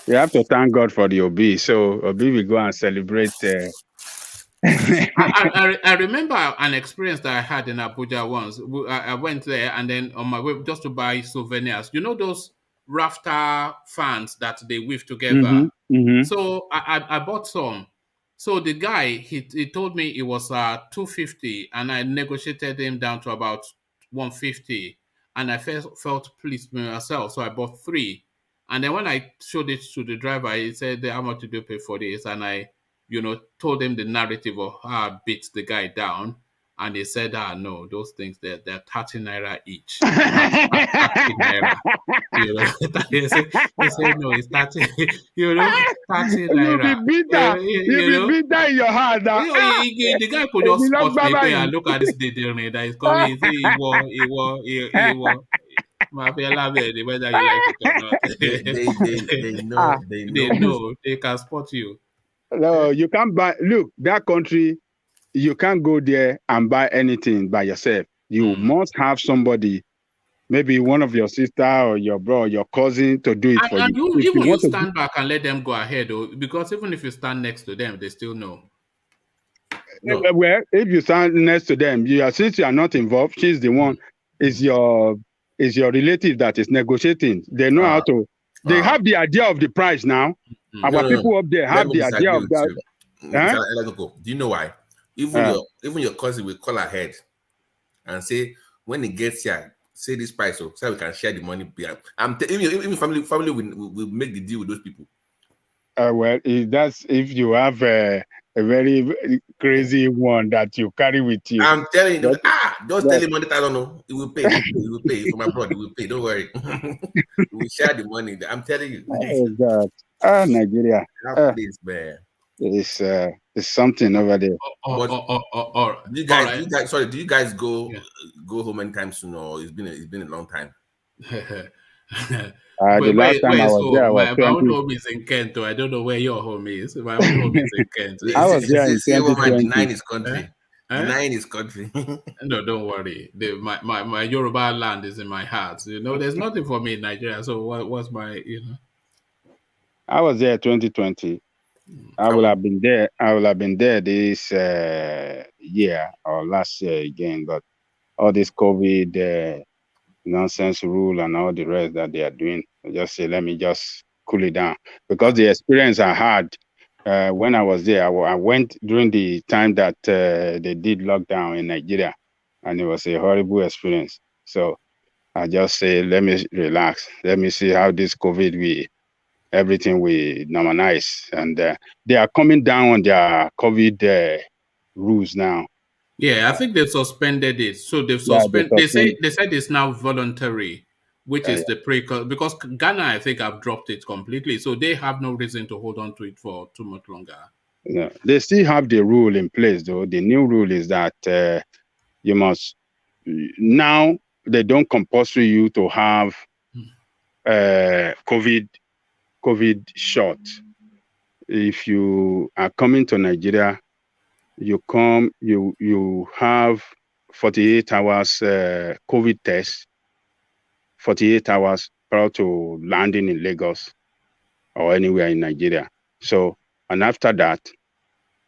We have to thank God for the OB. So OB will go and celebrate. I remember an experience that I had in Abuja once. I went there and then on my way just to buy souvenirs. You know those rafter fans that they weave together. So I bought some. So the guy he told me it was $250, and I negotiated him down to about $150. And I felt pleased with myself, so I bought 3. And then when I showed it to the driver, he said, "How much did you pay for this?" And I, told him the narrative of how I beat the guy down. And he said, no, those things, they're 30 naira each. 30 naira. He said, no, it's 30, 30 naira. You be beat that in your heart. The guy could just spot me and look at this day that is coming. He won. Whether you like it or not. They know. They can spot you. No, you can't buy. Look, that country, you can't go there and buy anything by yourself. You must have somebody, maybe one of your sister or your bro, or your cousin, to do it for you. Even you stand back and let them go ahead, because even if you stand next to them, they still know. No. Well, if you stand next to them, since you are not involved, she's the one. Is your relative that is negotiating. They know how to. They have the idea of the price now. Our people up there have the idea of that. Do you know why? Even your cousin will call ahead and say, when he gets here, say this price, so we can share the money. Even family will make the deal with those people. Well, that's if you have a very crazy one that you carry with you. I'm telling you, just tell him $100,000. I don't know. He will pay. He will pay from abroad. He will pay. Don't worry. We share the money. I'm telling you. Oh God. Nigeria. Please, man. It's something over there. Do you guys go home anytime soon, or it's been a long time? The last time I was there, my own home is in Kent. I don't know where your home is. My own home is in Kent. I was there in 2020. Denying his country. Denying his country. No, don't worry. My Yoruba land is in my heart. There's nothing for me in Nigeria. So what's my, I was there 2020. I will have been there this year or last year again, but all this COVID nonsense rule and all the rest that they are doing, I just say, let me just cool it down. Because the experience I had when I was there, I went during the time that they did lockdown in Nigeria, and it was a horrible experience. So I just say, let me relax. Let me see how this COVID everything we normalize, and they are coming down on their COVID rules now. Yeah, I think they've suspended it. So they've suspended. They said it's now voluntary, which is the because Ghana, I think, have dropped it completely. So they have no reason to hold on to it for too much longer. Yeah, they still have the rule in place, though. The new rule is that you must now. They don't compulsory you to have COVID shot. If you are coming to Nigeria, you have 48 hours COVID test, 48 hours prior to landing in Lagos or anywhere in Nigeria. So, and after that,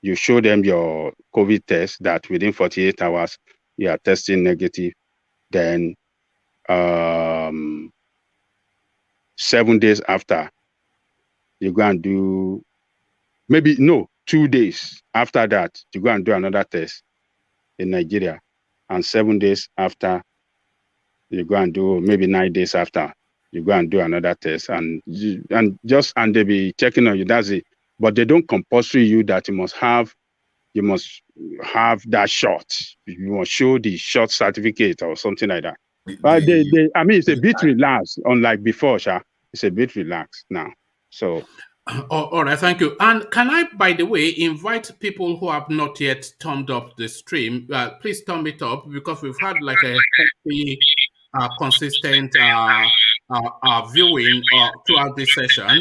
you show them your COVID test that within 48 hours, you are testing negative. Then 7 days after, you go and do, 2 days after that, you go and do another test in Nigeria. And 7 days after, you go and do, maybe 9 days after, you go and do another test. And they be checking on you, that's it. But they don't compulsory you that you must have that shot. You must show the shot certificate or something like that. But it's a bit relaxed, unlike before, Sha. It's a bit relaxed now. So. All right, thank you. And can I, by the way, invite people who have not yet thumbed up the stream? Please thumb it up, because we've had like a healthy, consistent viewing throughout this session,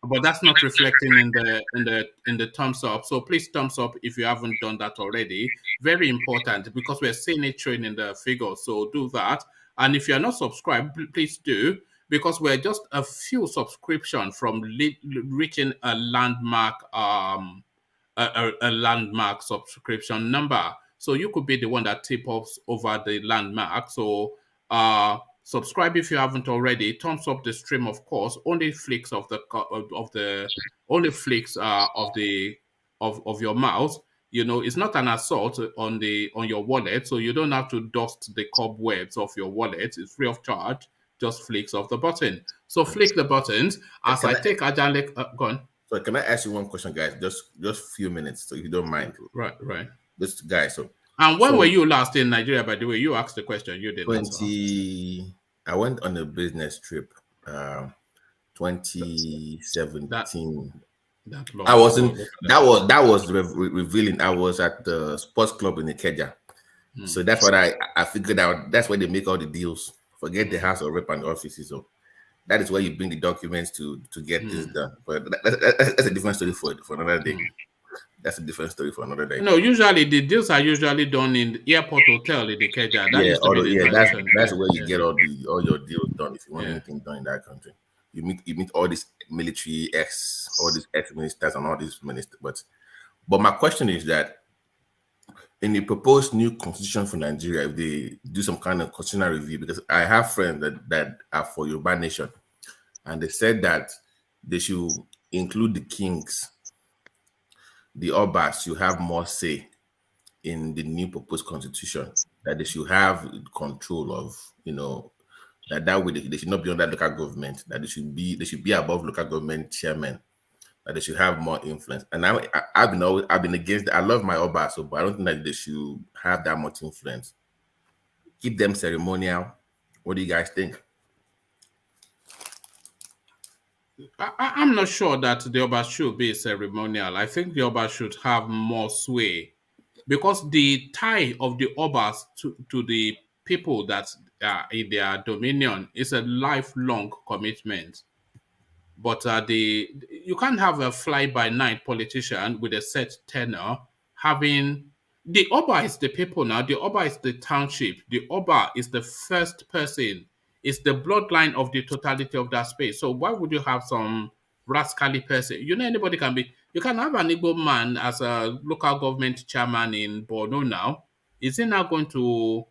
but that's not reflecting in the thumbs up. So please thumbs up if you haven't done that already. Very important, because we're seeing it showing in the figures. So do that. And if you're not subscribed, please do, because we're just a few subscriptions from reaching a landmark a landmark subscription number. So you could be the one that tip ups over the landmark. So subscribe if you haven't already. Thumbs up the stream, of course. Only flicks of your mouse. It's not an assault on your wallet, so you don't have to dust the cobwebs of your wallet. It's free of charge. Just flicks of the button. So flick the buttons as I take Ajale. Go on. So can I ask you one question, guys? Just a few minutes, so if you don't mind. Right. This guy. So. And when were you last in Nigeria? By the way, you asked the question. You did. I went on a business trip. 2017. I wasn't. That was revealing. I was at the sports club in Ikeja. So that's what I figured out. That's where they make all the deals. Forget the House of Rep and offices. So that is where you bring the documents to get this done. But that's a different story for another day. That's a different story for another day. No, usually the deals are usually done in the airport hotel in the Ikeja. That's where you get all your deals done. If you want anything done in that country, you meet all these military all these ex-ministers and all these ministers. But my question is that, in the proposed new constitution for Nigeria, if they do some kind of constitutional review, because I have friends that are for Yoruba Nation, and they said that they should include the kings, the Obas should have more say in the new proposed constitution, that they should have control of, that way they should not be under local government, that they should be above local government chairmen, that they should have more influence. And I've been against it. I love my Obas, but I don't think that they should have that much influence. Keep them ceremonial. What do you guys think? I'm not sure that the Obas should be ceremonial. I think the Obas should have more sway, because the tie of the Obas to the people that are in their dominion is a lifelong commitment. But you can't have a fly-by-night politician with a set tenure having... The Oba is the people now. The Oba is the township. The Oba is the first person. It's the bloodline of the totality of that space. So why would you have some rascally person? Anybody can be... You can have an Igbo man as a local government chairman in Borno now. Is he now going to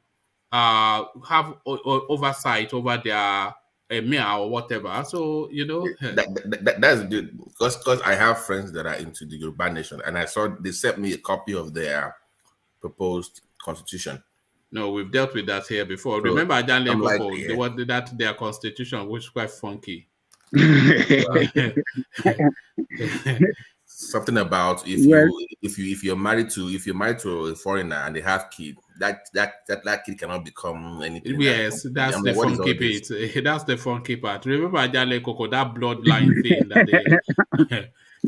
have oversight over their emir or whatever? So that's good, because I have friends that are into the Yoruba Nation, and I saw they sent me a copy of their proposed constitution. No, we've dealt with that here before. So, remember Ajan Lekoko, their constitution was quite funky. Something about if you're married to a foreigner and they have kids, that kid cannot become anything. Yes, that's the funky bit. That's the funky part. Remember Ajan Lekoko, that bloodline thing that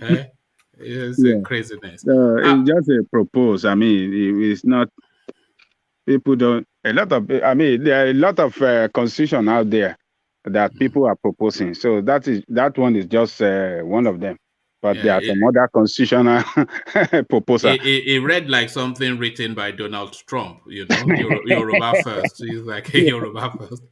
they it's craziness. It's just a propose. I mean, it's not. People don't. There are a lot of constitution out there that people are proposing. So that one is just one of them. But there are some other constitutional proposals. It read like something written by Donald Trump. Yoruba first. He's like Yoruba first.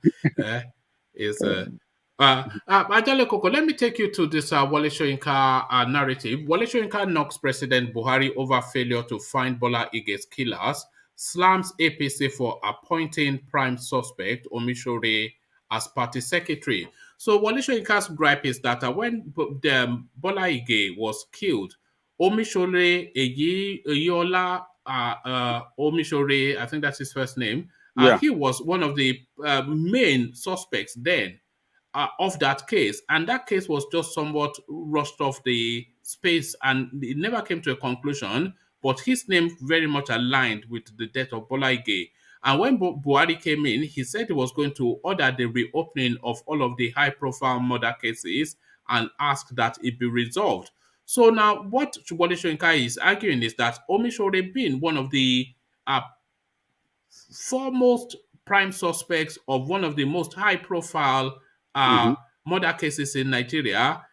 Ajale Koko, let me take you to this Wole Soyinka narrative. Wole Soyinka knocks President Buhari over failure to find Bola Ige'S killers. slams APC for appointing prime suspect OMISORE as party secretary. So Wole Soyinka's gripe is that when Bola Ige was killed, OMISORE Eyola OMISORE, I think that's his first name, Yeah. he was one of the main suspects then of that case. And that case was just somewhat rushed off the space and it never came to a conclusion. But his name very much aligned with the death of Bola Ige. And when Buhari came in, he said he was going to order the reopening of all of the high-profile murder cases and ask that it be resolved. So now what Wole Soyinka is arguing is that OMISORE being one of the foremost prime suspects of one of the most high-profile murder cases in Nigeria,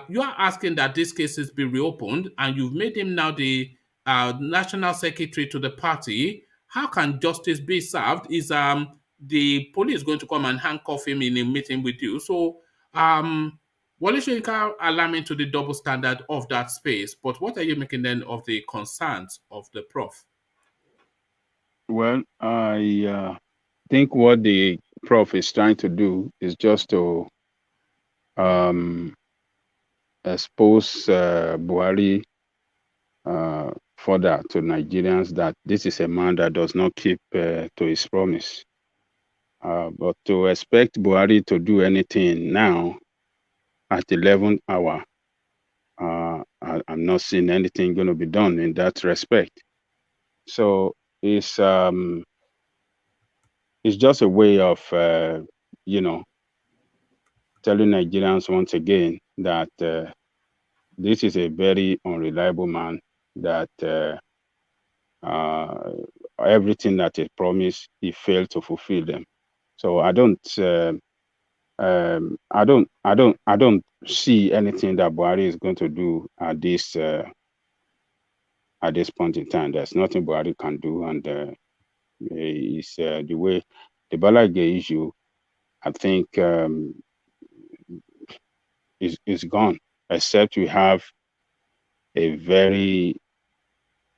you are asking that these cases be reopened, and you've made him now the national secretary to the party. How can justice be served? Is the police going to come and handcuff him in a meeting with you? So, Wole Soyinka alarming to the double standard of that space. But what are you making then of the concerns of the prof? Well, I think what the prof is trying to do is just to expose Buhari further to Nigerians that this is a man that does not keep to his promise. But to expect Buhari to do anything now at 11th hour, I'm not seeing anything going to be done in that respect. So it's just a way of, you know, telling Nigerians once again that this is a very unreliable man, that everything that he promised, he failed to fulfill them. So I don't see anything that Buhari is going to do at this point in time. There's nothing Buhari can do, and it's the way the Bola Ige issue, I think, is gone, except we have a very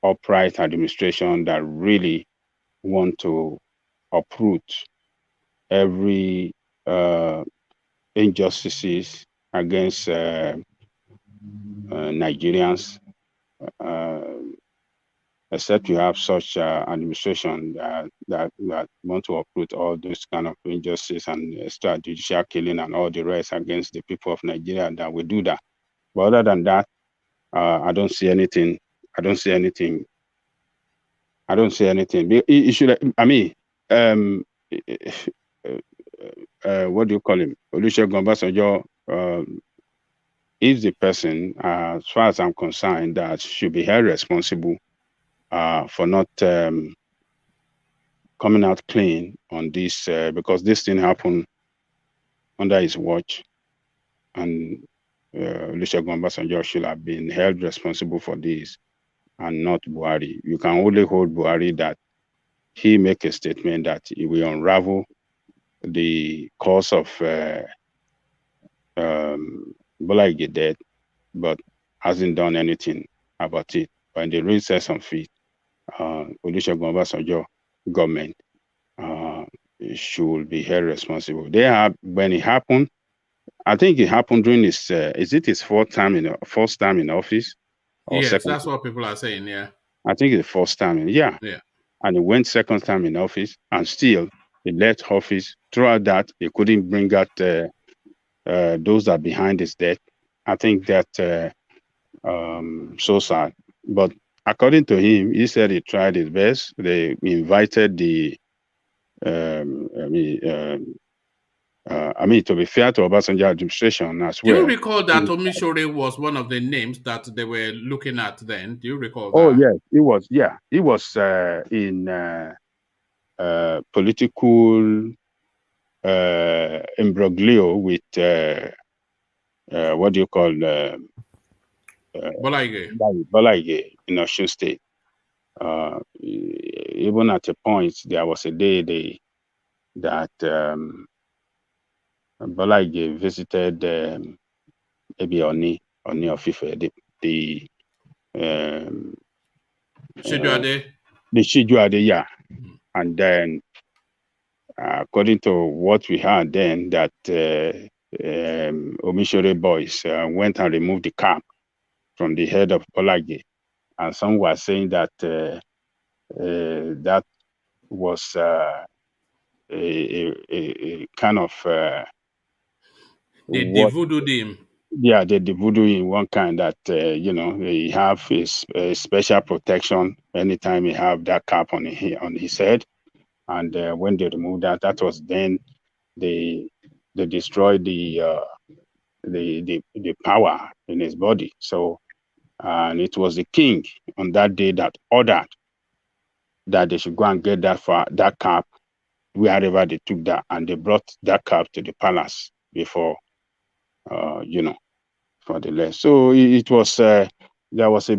upright administration that really want to uproot every injustices against Nigerians, except you have such administration that want to uproot all those kind of injustice and extrajudicial killing and all the rest against the people of Nigeria, that will do that. But other than that, I don't see anything. It should, I mean, what do you call him? Olusegun Obasanjo is the person, as far as I'm concerned, that should be held responsible for not coming out clean on this, because this thing happened under his watch, and Olusegun Obasanjo should have been held responsible for this, and not Buhari. You can only hold Buhari that he make a statement that he will unravel the cause of Bola Ige death, but hasn't done anything about it. But in the real sense of it, Olusegun Obasanjo government should be held responsible. They have, when it happened, I think it happened during his, is it his first time in office? Or yes, second? That's what people are saying, yeah. I think it's the first time, yeah. And he went second time in office, and still he left office. Throughout that, he couldn't bring out those that are behind his death. I think that so sad. But according to him, he said he tried his best. They invited the, to be fair to Obasanjo administration as well. Do you recall that OMISORE was one of the names that they were looking at then? Do you recall that? Oh, yes, it was. Yeah, it was in political imbroglio with what do you call Bola Ige. Bola Ige in Osun State. Even at a point, there was a day that Bola Ige visited maybe Oni of Ife, the Shejuade. yeah. And then, according to what we heard then, that OMISORE boys went and removed the cap from the head of Bola. And some were saying that that was a kind of they voodooed him. Yeah, they voodoo in one kind that he have a special protection anytime he have that cap on his head, and when they removed that, that was then they destroyed the power in his body. So, and it was the king on that day that ordered that they should go and get that cap wherever they took that, and they brought that cap to the palace before, for the less. So it was there was a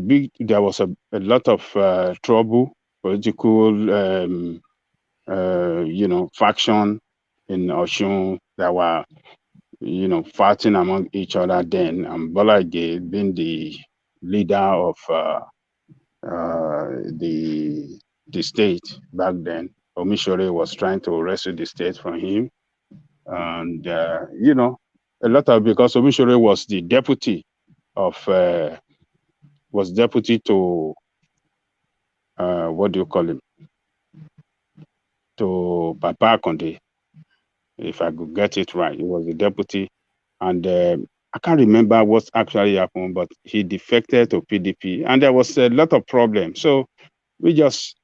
lot of trouble, political faction in Osun that were fighting among each other then, and Bola being the leader of the state back then. OMISORE was trying to rescue the state from him, and a lot of, because OMISORE was the deputy of to what do you call him, to Papa Conde, if I could get it right. He was the deputy, and I can't remember what actually happened, but he defected to PDP, and there was a lot of problems. So we just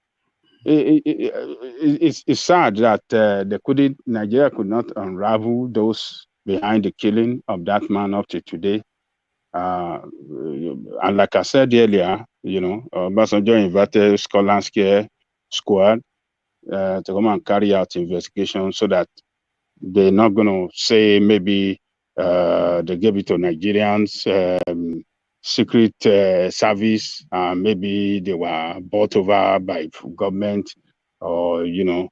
it's sad that Nigeria could not unravel those behind the killing of that man up to today. And like I said earlier, Obasanjo invited Scotland Squad to come and carry out investigation, so that they're not going to say maybe they gave it to Nigerians secret service, maybe they were bought over by government, or the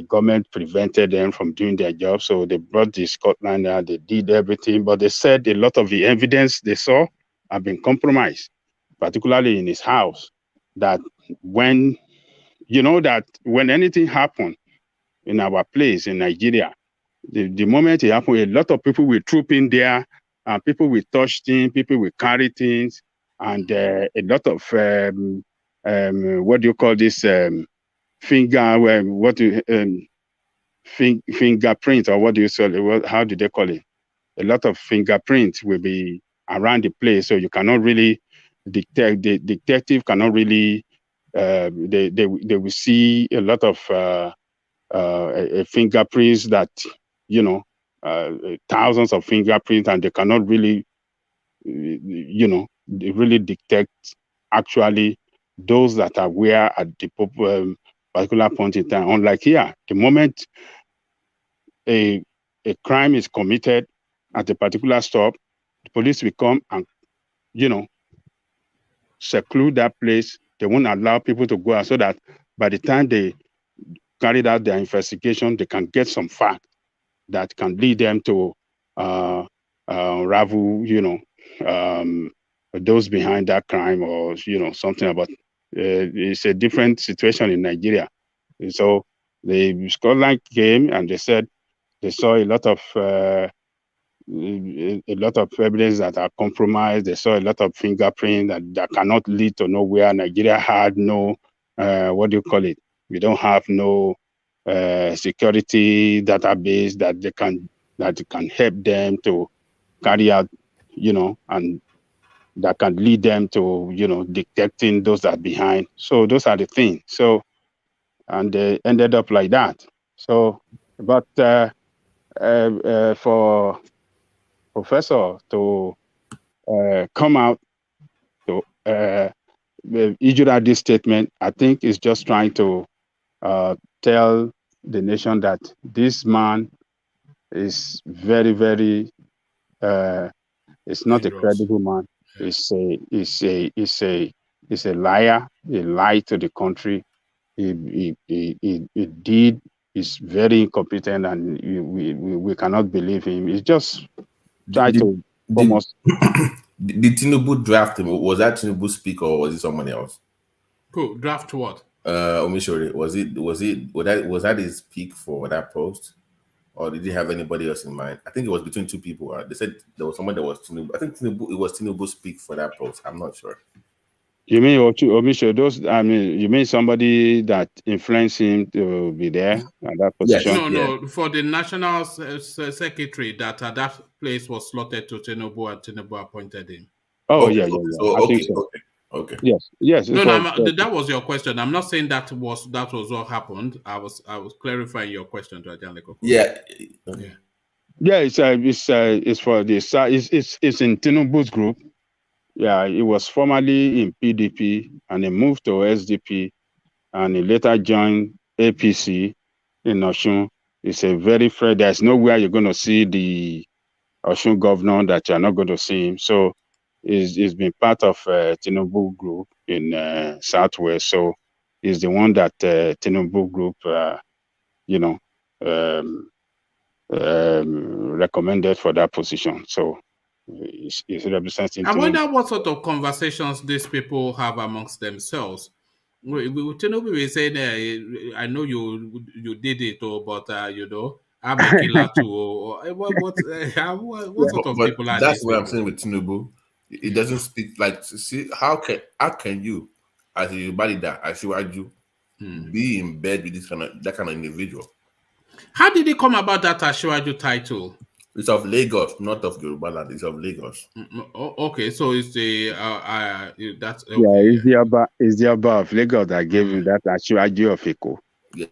government prevented them from doing their job. So they brought the Scotland, they did everything, but they said a lot of the evidence they saw have been compromised, particularly in his house. That when anything happened in our place in Nigeria, the moment it happened, a lot of people will troop in there, and people will touch things, people will carry things, and a lot of what do you call this, fingerprint, or what do you say? How do they call it? A lot of fingerprints will be around the place, so you cannot really detect. The detective cannot really. They will see a lot of fingerprints that thousands of fingerprints, and they cannot really really detect actually those that are where at the particular point in time. Unlike here, the moment a crime is committed at a particular stop, the police will come and seclude that place. They won't allow people to go out, so that by the time they carried out their investigation, they can get some fact that can lead them to unravel, those behind that crime, or something about. It's a different situation in Nigeria. And so the Scotland came, and they said they saw a lot of evidence that are compromised. They saw a lot of fingerprints that cannot lead to nowhere. Nigeria had no what do you call it? We don't have no security database that can help them to carry out, and that can lead them to, detecting those that are behind. So those are the things. So, and they ended up like that. So, but for Professor to come out to issue this statement, I think is just trying to tell the nation that this man is very, very. It's not dangerous. A credible man. It's a liar. He lied to the country. He did. He's very incompetent, and we cannot believe him. He's just trying to almost. The Tinubu draft, was that Tinubu speak, or was it someone else? Cool. Draft what? OMISORE. Was that his peak for that post? Or did he have anybody else in mind? I think it was between two people. They said there was someone that was Tinubu. I think it was Tinubu's peak for that post. I'm not sure. You mean OMISORE? You mean somebody that influenced him to be there at that position? Yes. No. For the national secretary, that place was slotted to Tinubu, and Tinubu appointed him. Okay. Yes. No, that was your question. I'm not saying that was what happened. I was clarifying your question to Ajanleko. Yeah. It's for this. It's in Tinubu's group. Yeah, he was formerly in PDP and he moved to SDP and he later joined APC in Osun. It's a very fresh. There's nowhere you're going to see the Osun governor that you're not going to see him. So he's been part of Tinubu group in Southwest. So he's the one that Tinubu group, recommended for that position. So he's representing. I wonder what sort of conversations these people have amongst themselves. Tinubu will say, I know you did it, but I'm a killer too. What sort of people are that's these what people? I'm saying with Tinubu. It doesn't speak like, see, how can you, as a Yoruba leader, as you argue, be in bed with that kind of individual? How did it come about that Asiwaju title? It's of Lagos, not of Yoruba land. It's of Lagos. Okay, so it's the that's it's the Oba of Lagos that gave him that Asiwaju of Eko.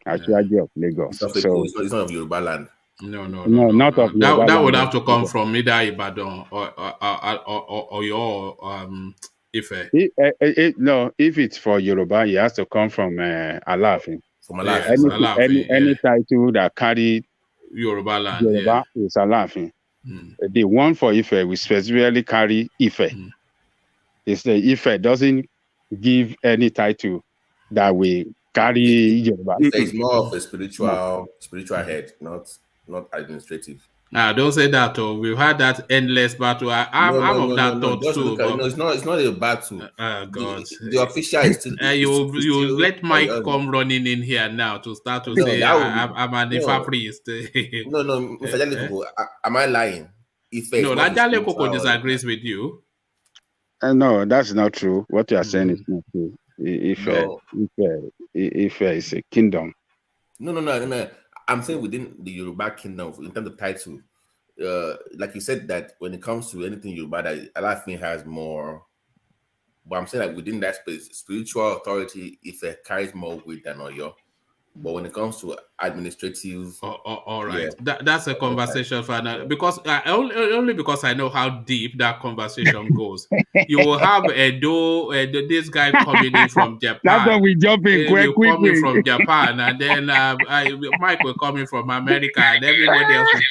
Asiwaju of Lagos. It's not of Yoruba land. No, not of Yoruba that land. would have to come from either Ibadan or your Ife. If it's for Yoruba, it has to come from Alafin. From Alafin. Any title that carry Yoruba land. Is Alafin. The one for Ife we specifically carry Ife. It's the Ife doesn't give any title that we carry Yoruba. It's more of a spiritual head, not administrative. Don't say that. We've had that endless battle. I'm of that thought too. It's not a battle. God. The official is still. You let Mike come running in here now to start to say I'm an Ifa priest. No, Mr. Jalekoko, am I lying? No, that Jalekoko disagrees with you. No, that's not true. What you are saying is not true. If is a kingdom. No. I'm saying within the Yoruba kingdom, in terms of title, like you said, that when it comes to anything Yoruba, that Alafin has more. But I'm saying that within that space, spiritual authority, it carries more weight than Oyo. But when it comes to administrative, all right, that's a conversation for now. Because only because I know how deep that conversation goes. You will have this guy coming in from Japan. That's why we jump in quickly. Coming from Japan, and then Mike will come in from America, and everybody else will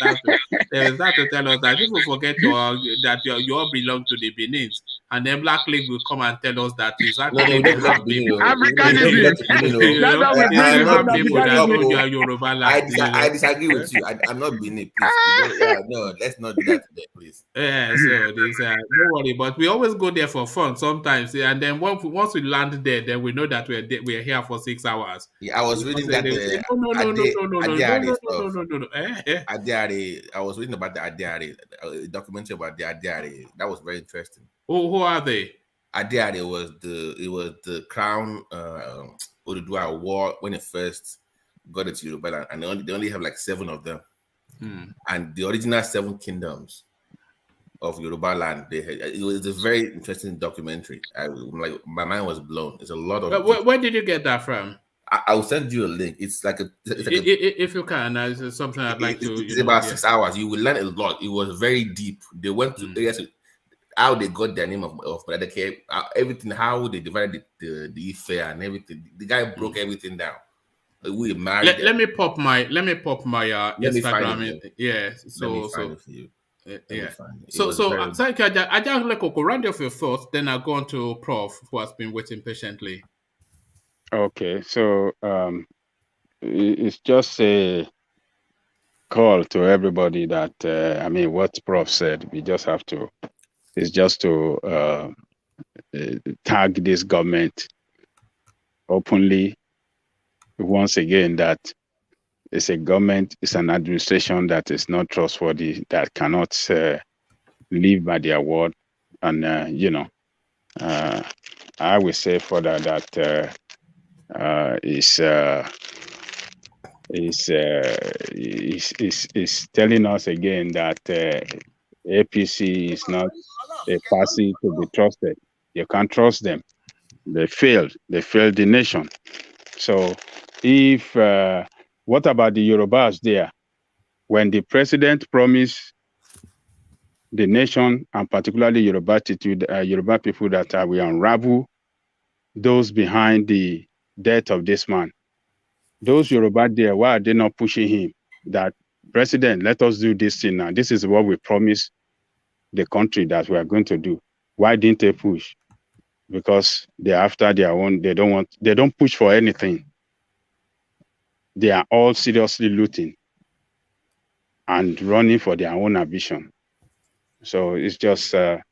start to tell us that people forget that you all belong to the Benins. And then Black League will come and tell us that it's actually the half people. I disagree with you. I'm not being it. No, let's not do that today, please. Yeah, so don't worry. But we always go there for fun sometimes, and then once we land there, then we know that we're here for 6 hours. Yeah, I was reading that. I was reading about the Adiare, documentary about the Adiare. That was very interesting. Who are they? Adiare was the crown Oduduwa Award when it first got into Yoruba land, and they only have like 7 of them. And the original 7 kingdoms of Yoruba land, it was a very interesting documentary. My mind was blown. It's a lot of. Where did you get that from? I will send you a link. It's like if you can, it's something I'd like to. It's about 6 hours. You will learn a lot. It was very deep. They went to areas. How they got their name of Brother, everything, how they divided the Ife and everything. The guy broke everything down. We married. Let me pop my Instagram. Yeah. So yeah. So I just like round off your thoughts. Then I'll go on to Prof, who has been waiting patiently. Okay, so it's just a call to everybody that what Prof said. We just have to. It's just to tag this government openly once again that it's a government, it's an administration that is not trustworthy, that cannot live by their word. And, I will say further that is telling us again that APC is not a party to be trusted. You can't trust them. They failed the nation. So if what about the Yorubas there? When the president promised the nation, and particularly Yoruba people, that will unravel those behind the death of this man, those Yoruba there, why are they not pushing him? That president, let us do this thing now. This is what we promised the country that we are going to do. Why didn't they push? Because they're after their own. They don't push for anything. They are all seriously looting and running for their own ambition. So it's just let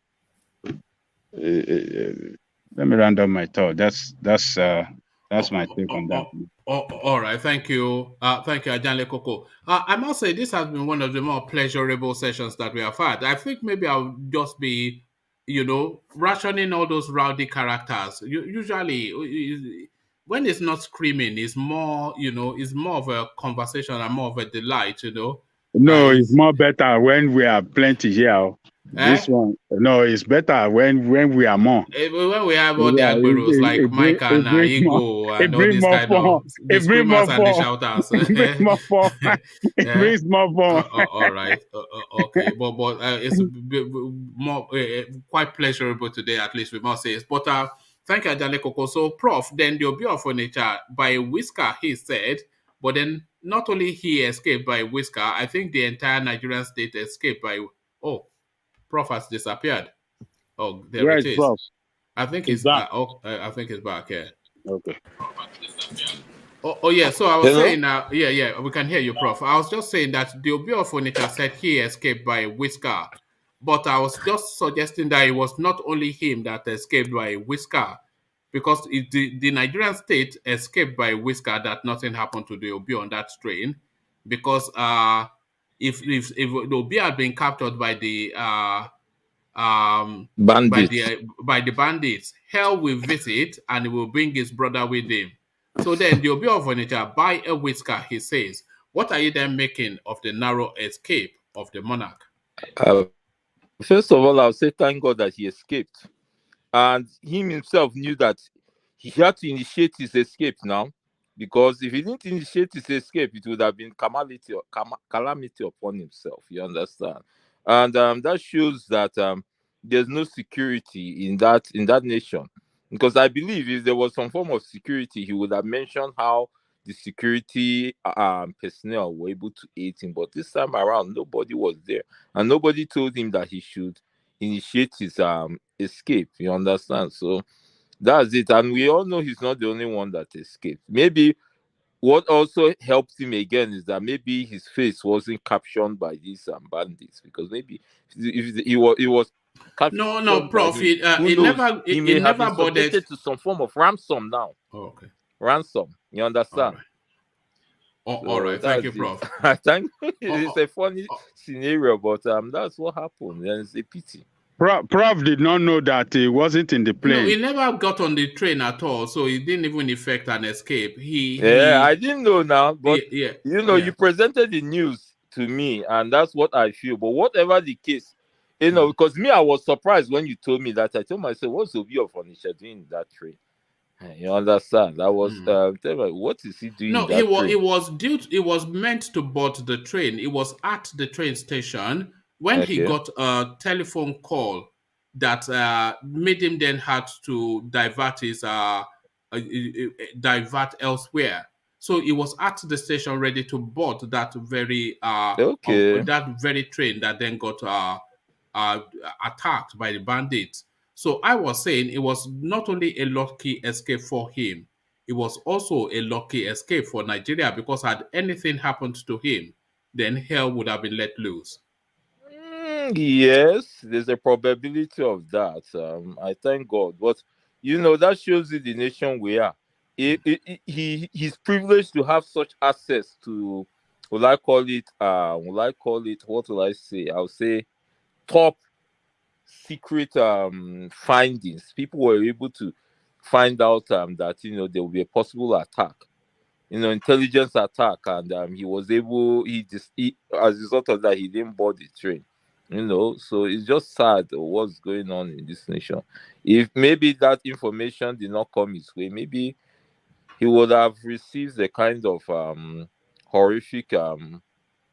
me round up my thought. That's my take on that. All right, thank you, Ajanle Koko. I must say this has been one of the more pleasurable sessions that we have had. I think maybe I'll just be, rationing all those rowdy characters. Usually, when it's not screaming, it's more, it's more of a conversation and more of a delight. No, it's more better when we are plenty here. This one, no, it's better when we are more. When we have all the admirals like Mike and Igo and all these kind of the screamers and the shouters. It brings more fun. It brings more fun. All right, okay, but it's more quite pleasurable today, at least we must say. But thank you, Ajanle Koko. So, Prof, then the Obi of Onitsha by Whisker, he said, but then not only he escaped by Whisker, I think the entire Nigerian state escaped by Prof has disappeared. Oh, there it is. Prof? I think he's back. I think he's back here. Okay. Oh yeah. So I was saying, yeah, we can hear you, Prof. I was just saying that the Obi of Onitsha said he escaped by Whisker, but I was just suggesting that it was not only him that escaped by Whisker, because the Nigerian state escaped by Whisker, that nothing happened to the Obi on that train, because if the Obi had been captured by the by the bandits, hell will visit and he will bring his brother with him. So then the Obi of Onitsha by a Whisker, he says, what are you then making of the narrow escape of the monarch? First of all, I'll say thank God that he escaped, and he himself knew that he had to initiate his escape now, because if he didn't initiate his escape, it would have been calamity upon himself. You understand? And that shows that there's no security in that nation, because I believe if there was some form of security, he would have mentioned how the security personnel were able to aid him. But this time around, nobody was there, and nobody told him that he should initiate his escape. You understand? So that's it. And we all know he's not the only one that escaped. Maybe what also helped him again is that maybe his face wasn't captioned by these bandits, because maybe if he was captured. No, Prof. He may have been bothered subjected to some form of ransom now. Oh, okay. Ransom. You understand? All right. Thank you, Prof. It's a funny scenario, but that's what happened. And it's a pity. Prof did not know that he wasn't in the plane. No, he never got on the train at all, so he didn't even effect an escape. I didn't know now, but you presented the news to me, and that's what I feel. But whatever the case, because me, I was surprised when you told me that. I told myself, what's the view of Onitsha doing in that train? You understand? I was what is he doing? No, it was meant to board the train. It was at the train station when he got a telephone call that made him then had to divert elsewhere. So he was at the station ready to board that very train that then got attacked by the bandits. So I was saying it was not only a lucky escape for him, it was also a lucky escape for Nigeria, because had anything happened to him, then hell would have been let loose. Yes, there's a probability of that. I thank God. But, that shows you the nation we are. he's privileged to have such access to, what will I call it, what will I say? I'll say top secret findings. People were able to find out that there will be a possible attack, intelligence attack, and he was able. As a result of that, he didn't board the train. So it's just sad what's going on in this nation. If maybe that information did not come his way, maybe he would have received the kind of horrific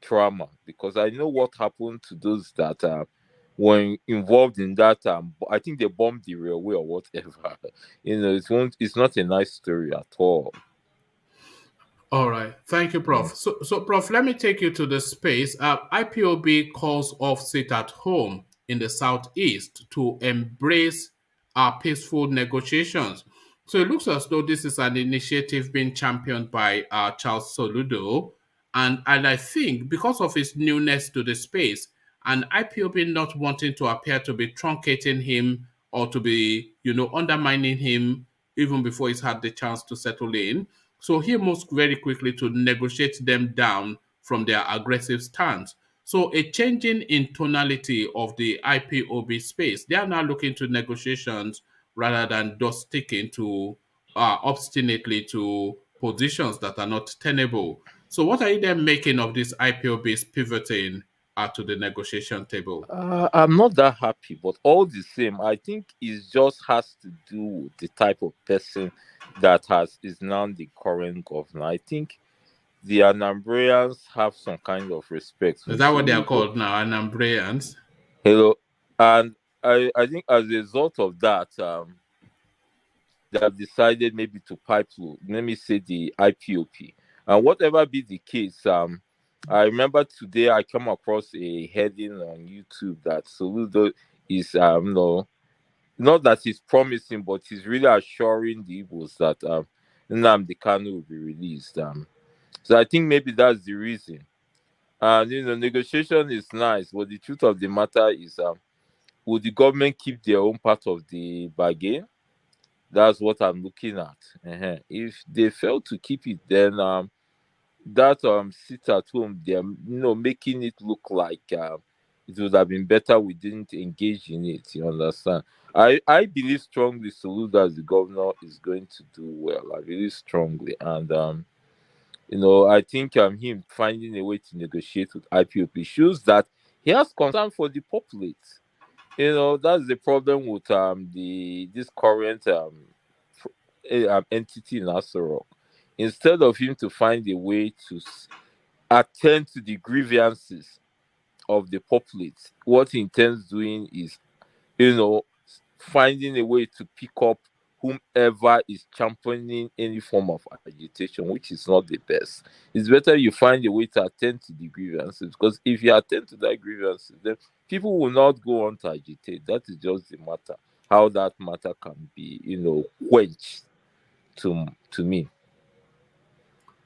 trauma, because I know what happened to those that were involved in that. I think they bombed the railway or whatever. It's not a nice story at all. All right. Thank you, Prof. So Prof, let me take you to the space. IPOB calls off sit at home in the Southeast to embrace peaceful negotiations. So it looks as though this is an initiative being championed by Charles Soludo. And I think because of his newness to the space and IPOB not wanting to appear to be truncating him or to be, undermining him even before he's had the chance to settle in. So he moves very quickly to negotiate them down from their aggressive stance. So a changing in tonality of the IPOB space. They are now looking to negotiations rather than just sticking to obstinately to positions that are not tenable. So what are you then making of this IPOB's pivoting to the negotiation table? I'm not that happy, but all the same, I think it just has to do with the type of person that is now the current governor. I think the Anambrians have some kind of respect. Is that what they are called now, Anambrians? Hello, and I think as a result of that, they have decided maybe to pipe to, let me say, the IPOP. And whatever be the case, I remember today I came across a heading on YouTube that Soludo is, not that he's promising, but he's really assuring the Igbos that Nnamdi Kanu will be released. So I think maybe that's the reason. And negotiation is nice, but the truth of the matter is, will the government keep their own part of the bargain? That's what I'm looking at. If they fail to keep it, then that sit at home, they're making it look like it would have been better we didn't engage in it. You understand? I believe strongly Soludo as the governor is going to do well. I believe strongly, and I think him finding a way to negotiate with IPOP shows that he has concern for the populate. That's the problem with this current entity in Asoro. Instead of him to find a way to attend to the grievances of the populate, what he intends doing is, finding a way to pick up whomever is championing any form of agitation, which is not the best. It's better you find a way to attend to the grievances, because if you attend to that grievances, then people will not go on to agitate. That is just the matter. How that matter can be, quenched to me.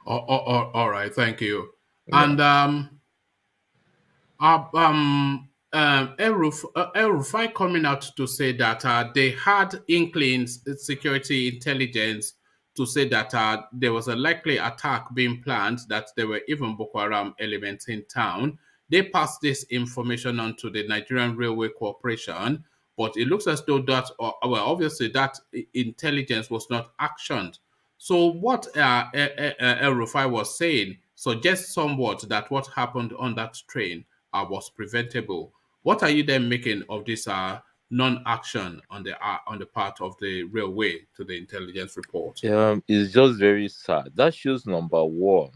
All right, thank you. Yeah. And El-Rufai coming out to say that they had inklings, security intelligence, to say that there was a likely attack being planned, that there were even Boko Haram elements in town. They passed this information on to the Nigerian Railway Corporation, but it looks as though that, obviously that intelligence was not actioned. So what El-Rufai was saying suggests somewhat that what happened on that train was preventable. What are you then making of this non-action on the part of the railway to the intelligence report? It's just very sad. That shows, number one,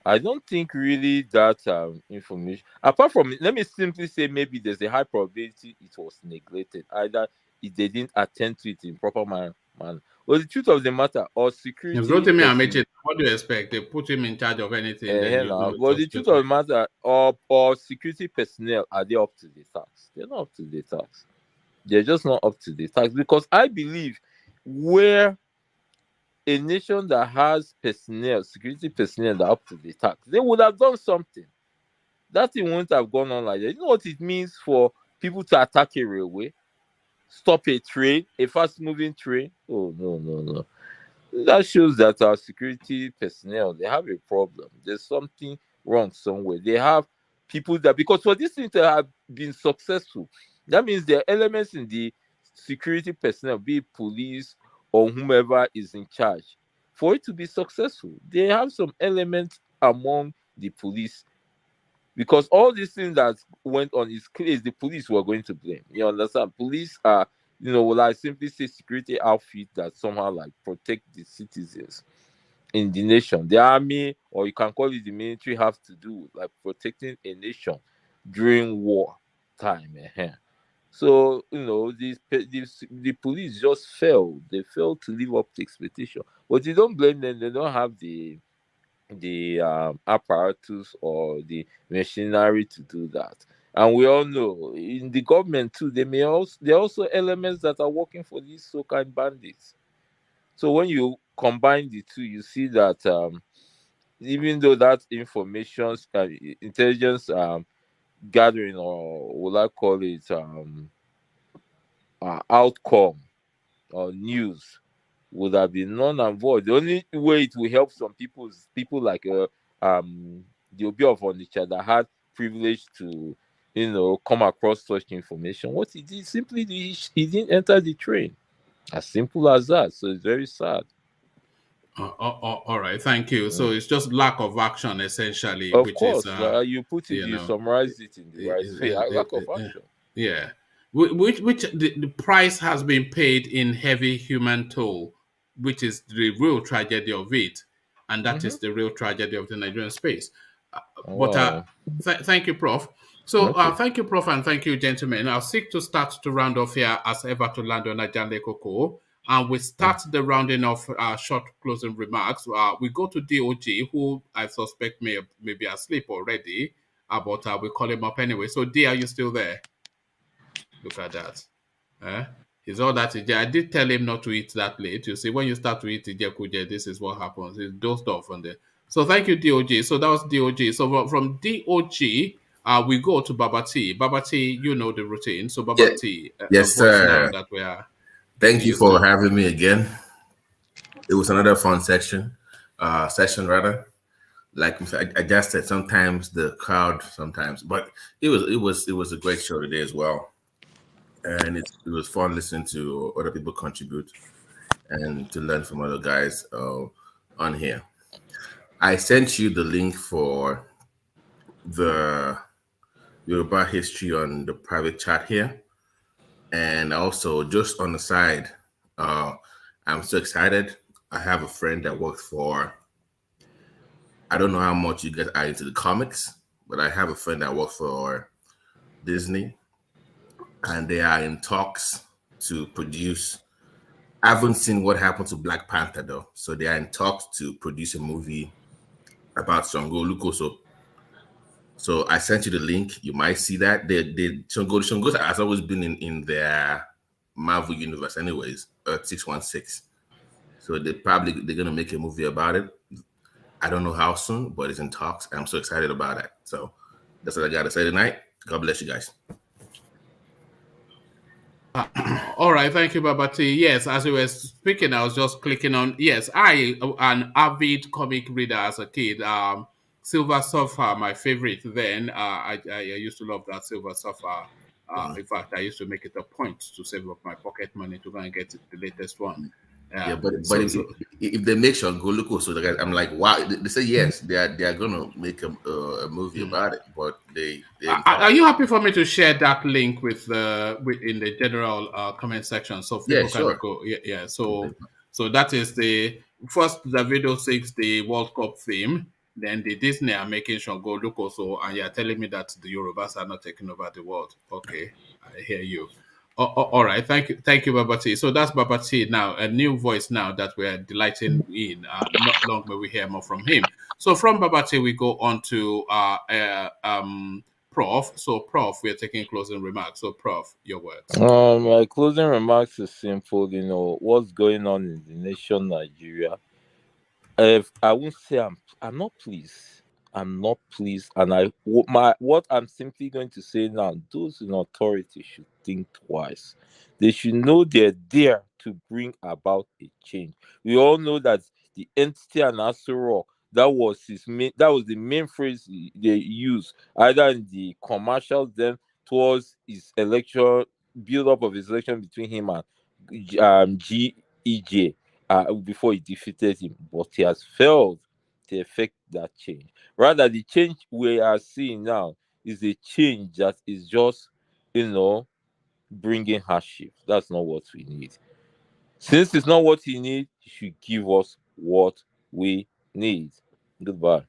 I don't think really that information, apart from, let me simply say, maybe there's a high probability it was neglected, either if they didn't attend to it in proper manner. Well, the truth of the matter, or security. What do you expect? They put him in charge of anything. Well, the truth of the matter, or security personnel, are they up to the task? They're not up to the task. They're just not up to the task, because I believe where a nation that has personnel, security personnel that are up to the task, they would have done something. That thing wouldn't have gone on like that. You know what it means for people to attack a railway? Stop a train, a fast-moving train? Oh, no. that shows that our security personnel, they have a problem. There's something wrong somewhere. They have people that, because for this thing to have been successful, that means there are elements in the security personnel, be it police or whomever is in charge. For it to be successful, they have some elements among the police, because all these things that went on is clear is the police who are going to blame. You understand? Police are, will I simply say security outfit that somehow like protect the citizens in the nation. The army, or you can call it the military, have to do with like protecting a nation during war time. So the police just failed. They failed to live up to expectation. But you don't blame them. They don't have the apparatus or the machinery to do that. And we all know in the government too, there are also elements that are working for these so-called bandits. So when you combine the two, you see that even though that information, intelligence gathering, or what I call it, outcome or news would have been none and void. The only way it will help some people is people like the Obi of Onitsha that had privilege to come across such information. What he did simply, he didn't enter the train. As simple as that. So it's very sad. All right, thank you. So it's just lack of action, essentially, of which course, is you put it, you summarize it in the right way. Lack of action. Yeah, which the price has been paid in heavy human toll, which is the real tragedy of it, and that is the real tragedy of the Nigerian space. But thank you, Prof. So thank you, Prof, and thank you, gentlemen. I'll seek to start to round off here as ever to land on Ajande Koko. And we start the rounding of short closing remarks. We go to DOG, who I suspect may be asleep already, but we call him up anyway. So, D, are you still there? Look at that. He's all that. I did tell him not to eat that late. You see, when you start to eat Ijekuje, this is what happens. He's dozed off on there. So, thank you, DOG. So, that was DOG. So, from DOG, we go to Baba T. Baba T, you know the routine. So, Baba T, yes, sir. That we are. Thank you for having me again. It was another fun session rather. Like I just said, sometimes the crowd, but it was a great show today as well, and it was fun listening to other people contribute and to learn from other guys on here. I sent you the link for the Yoruba history on the private chat here. And also, just on the side, I'm so excited. I have a friend that works for, I don't know how much you guys are into the comics, but I have a friend that works for Disney, and they are in talks to produce. I haven't seen what happened to Black Panther, though. So they are in talks to produce a movie about Sango Lukoso. So I sent you the link. You might see that. Sango has always been in their Marvel universe anyways, Earth 616. So they're gonna make a movie about it. I don't know how soon, but it's in talks. I'm so excited about it. So that's what I gotta say tonight. God bless you guys. All right, thank you, Babati. Yes, as we were speaking, I was just clicking on. Yes, I, an avid comic reader as a kid. Silver Surfer, my favorite. Then I used to love that Silver Surfer. In fact, I used to make it a point to save up my pocket money to go and get the latest one. But if they make Sango Lukoso, the guys, I'm like, wow. They say yes, they are gonna make a movie about it, but they are you happy for me to share that link with in the general comment section so people can go? Yeah. So that is the first. The video 6, the World Cup theme. Then the Disney are making Sango Lukoso, and you're telling me that the Yorubas are not taking over the world. Okay, I hear you. All right, thank you, Babati. So that's Babati now, a new voice now that we're delighting in. Not long may we hear more from him. So from Babati, we go on to Prof. So Prof, we're taking closing remarks. So Prof, your words. My closing remarks is simple. What's going on in the nation Nigeria. I won't say I'm not pleased. I'm not pleased, and what I'm simply going to say now, those in authority should think twice. They should know they're there to bring about a change. We all know that the entity and Asuro, that was the main phrase they used, either in the commercials then towards his election, build up of his election between him and GEJ before he defeated him. But he has failed to effect that change. Rather, the change we are seeing now is a change that is just, bringing hardship. That's not what we need. Since it's not what he needs, he should give us what we need. Goodbye.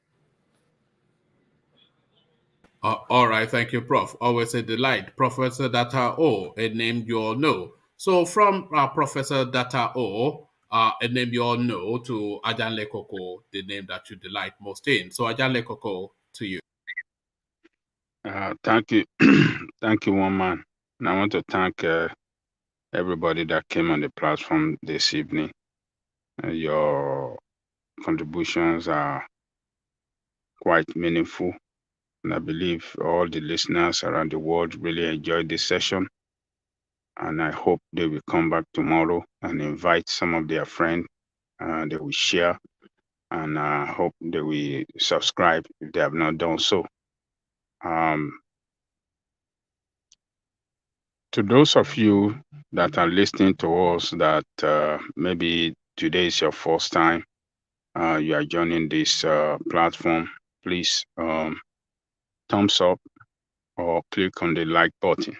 All right, thank you, Prof. Always a delight. Professor Data O, a name you all know. So from Professor Data O, a name you all know, to Ajanle Koko, the name that you delight most in. So Ajanle Koko, to you. Thank you. Thank you, one man. And I want to thank everybody that came on the platform this evening. Your contributions are quite meaningful. And I believe all the listeners around the world really enjoyed this session. And I hope they will come back tomorrow and invite some of their friends. They will share. And I hope they will subscribe if they have not done so. To those of you that are listening to us that maybe today is your first time, you are joining this platform, please thumbs up or click on the like button.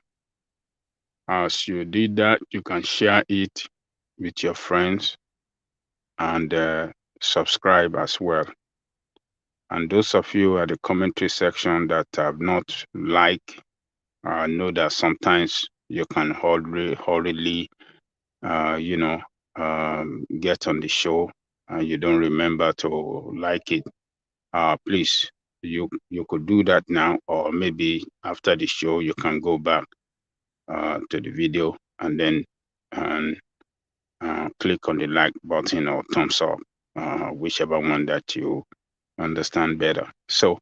As you did that, you can share it with your friends and subscribe as well. And those of you at the commentary section that have not liked, know that sometimes you can hurriedly, get on the show and you don't remember to like it. Please, you could do that now, or maybe after the show you can go back to the video and then click on the like button or thumbs up, whichever one that you understand better. So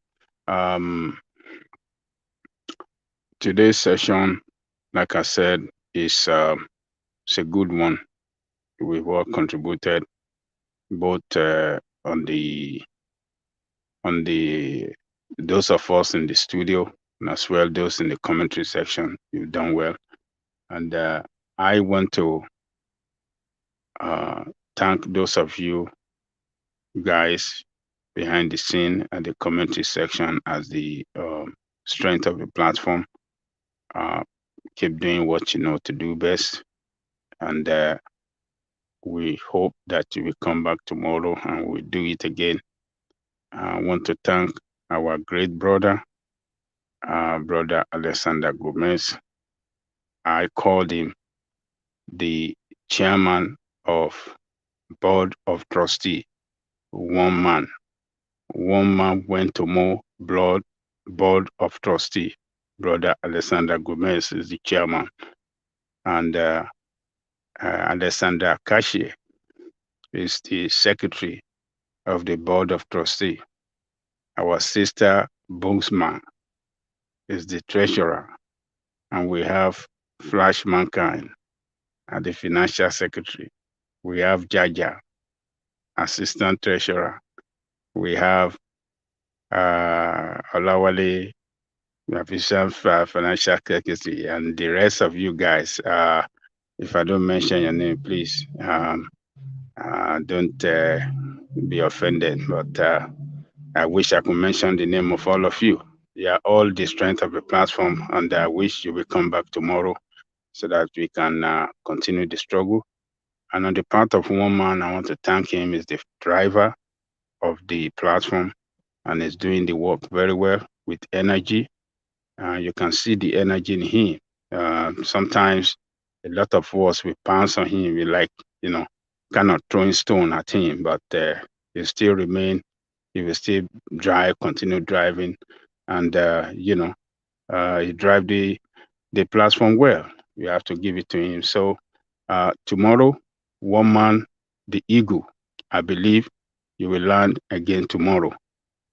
today's session, like I said, is it's a good one. We've all contributed both on the those of us in the studio and as well those in the commentary section. You've done well, and I want to thank those of you guys behind the scene at the commentary section as the strength of the platform. Keep doing what you know to do best, and we hope that you will come back tomorrow and we'll do it again. I want to thank our great brother, Brother Alexander Gomez. I called him the chairman of Board of Trustee. One man went to more Board of Trustee. Brother Alexander Gomez is the chairman, and Alexander Kashi is the secretary of the Board of Trustee. Our sister Bongsman is the treasurer, and we have Flash Mankind as the financial secretary. We have Jaja, assistant treasurer. We have Olawale, official financial secretary, and the rest of you guys. If I don't mention your name, please don't be offended. But I wish I could mention the name of all of you. You are all the strength of the platform, and I wish you will come back tomorrow so that we can continue the struggle. And on the part of one man, I want to thank him. Is the driver of the platform and is doing the work very well with energy. You can see the energy in him. Sometimes a lot of us, we pounce on him, we like, kind of throwing stone at him, but he still remain, he will still continue driving, and he drive the platform well. You have to give it to him. So tomorrow, one man, the eagle, I believe you will land again tomorrow,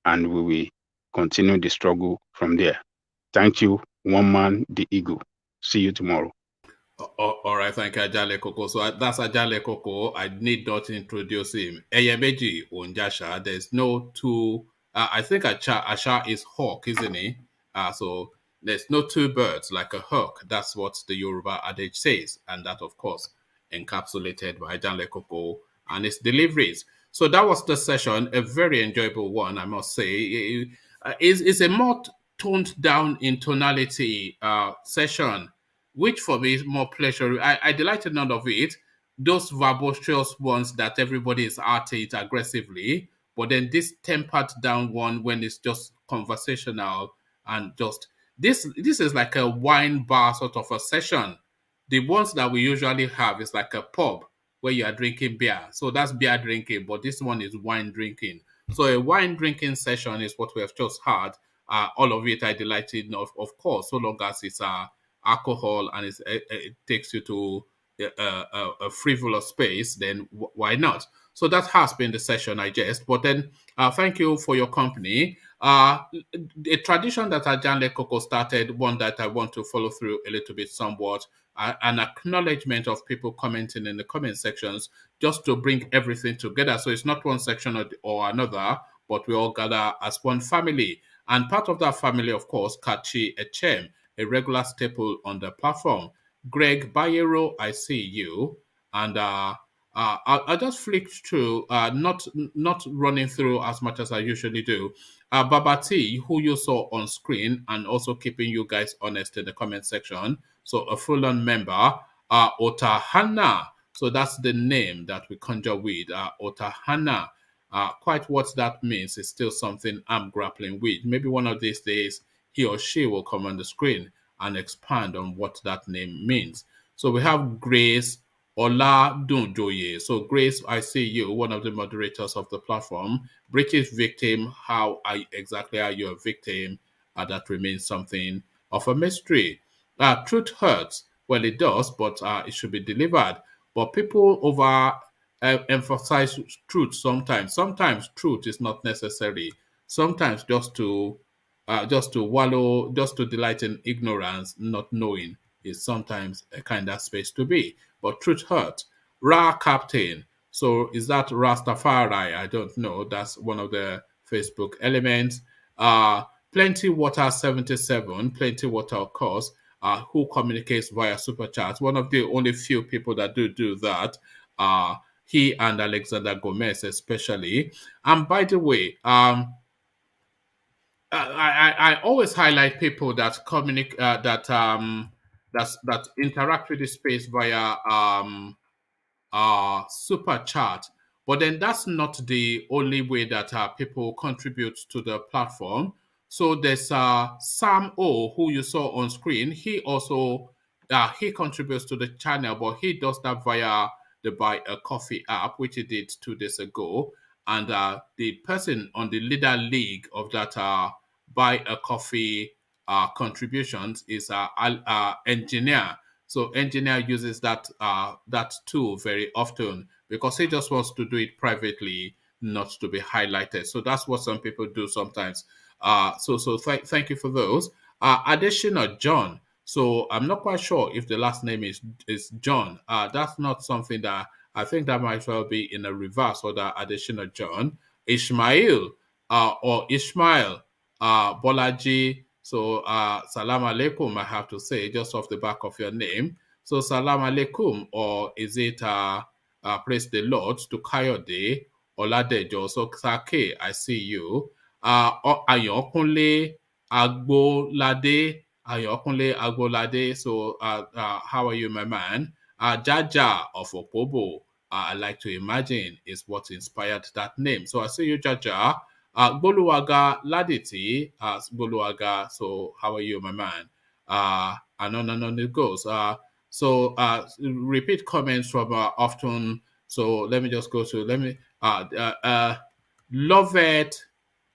and we will continue the struggle from there. Thank you, one man, the eagle. See you tomorrow. All right, thank you, Ajale Koko. So that's Ajale Koko. I need not introduce him. Eyemeji Onjasha. There's no two. I think Asha is hawk, isn't he? So there's no two birds like a hawk. That's what the Yoruba adage says, and that, of course, encapsulated by Ajale Koko and his deliveries. So that was the session, a very enjoyable one, I must say. It's a more toned down in tonality session, which for me is more pleasure. I delighted none of it. Those verbose ones that everybody is at it aggressively, but then this tempered down one when it's just conversational and just this is like a wine bar sort of a session. The ones that we usually have is like a pub where you are drinking beer. So that's beer drinking, but this one is wine drinking. So a wine drinking session is what we have just had. All of it I delighted of course, so long as it's alcohol and it takes you to a frivolous space, then why not? So that has been the session, I guess. But then, thank you for your company. A tradition that Ajanle Koko started, one that I want to follow through a little bit somewhat, an acknowledgement of people commenting in the comment sections, just to bring everything together. So it's not one section or another, but we all gather as one family. And part of that family, of course, Kachi Echem, a regular staple on the platform. Greg Bayero, I see you. And I just flicked through, not running through as much as I usually do. Babati, who you saw on screen, and also keeping you guys honest in the comment section. So a full-on member, Otahana. So that's the name that we conjure with, Otahana. Quite what that means is still something I'm grappling with. Maybe one of these days, he or she will come on the screen and expand on what that name means. So we have Grace Oladunjoye. So Grace, I see you, one of the moderators of the platform. British victim, exactly are you a victim? That remains something of a mystery. Truth hurts. Well, it does, but it should be delivered. But people over emphasize truth sometimes. Sometimes truth is not necessary. Sometimes just to wallow, just to delight in ignorance, not knowing, is sometimes a kind of space to be. But truth hurts. Ra Captain. So is that Rastafari? I don't know. That's one of the Facebook elements. Plenty Water 77, Plenty Water, of course, who communicates via super chat. One of the only few people that do that. He and Alexander Gomez especially. And by the way, I always highlight people that communicate that interact with the space via super chat. But then that's not the only way that people contribute to the platform. So there's Sam O, who you saw on screen. He also he contributes to the channel, but he does that via the Buy a Coffee app, which he did 2 days ago. And the person on the leader league of that Buy a Coffee contributions is engineer. So engineer uses that tool very often because he just wants to do it privately, not to be highlighted. So that's what some people do sometimes. Thank you for those. Additional John. So I'm not quite sure if the last name is John. That's not something that I think that might well be in a reverse order. Additional John, Ishmael, or Ishmael, Bolaji. So, salam alaikum, I have to say, just off the back of your name. So, salam alaikum, or is it praise the Lord to Kayode Oladejo? So, Sake, I see you. Ayokunle Agbolade. So, how are you, my man? Jaja of Opobo, I like to imagine, is what inspired that name. So, I see you, Jaja. Boluwaga Laditi, Boluwaga, so how are you, my man? And on it goes. Repeat comments from often. So let me just go to, Lovett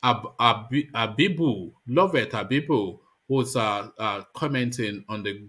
Abibu, who's commenting on the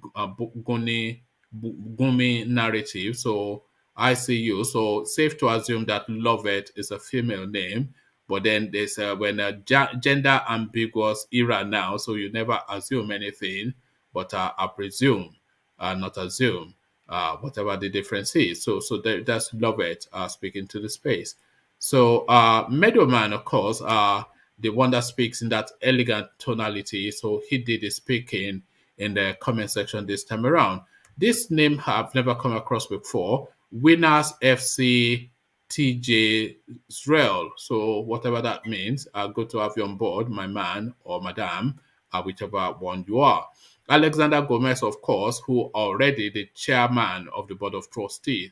Gumi narrative. So I see you. So safe to assume that Lovett is a female name. But then there's when a gender ambiguous era now, so you never assume anything, but I presume, not assume. whatever the difference is. So that's Lovett speaking to the space. So Meadowman, of course, the one that speaks in that elegant tonality. So he did the speaking in the comment section this time around. This name I've never come across before. Winners FC TJ Israel. So whatever that means, good to have you on board, my man or madam, whichever one you are. Alexander Gomez, of course, who already the chairman of the board of trustees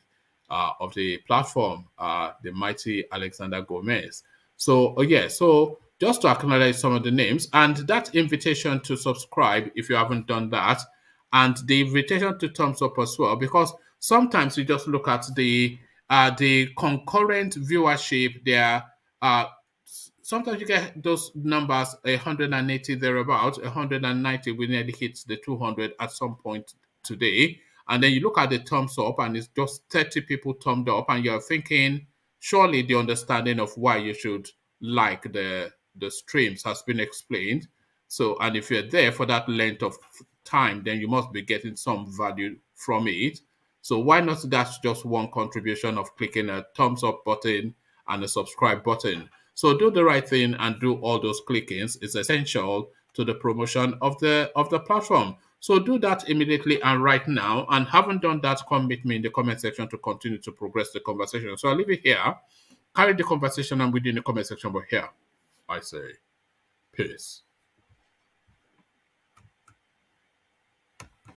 of the platform, the mighty Alexander Gomez. So, so just to acknowledge some of the names and that invitation to subscribe if you haven't done that, and the invitation to thumbs up as well, because sometimes you just look at the concurrent viewership there. Sometimes you get those numbers 180 thereabouts, 190 we nearly hit the 200 at some point today, and then you look at the thumbs up and it's just 30 people thumbed up, and you're thinking surely the understanding of why you should like the streams has been explained. So, and if you're there for that length of time, then you must be getting some value from it. So why not that's just one contribution of clicking a thumbs up button and a subscribe button. So do the right thing and do all those clickings. It's essential to the promotion of the platform. So do that immediately and right now. And haven't done that, come meet me in the comment section to continue to progress the conversation. So I'll leave it here. Carry the conversation and within the comment section, but here I say peace.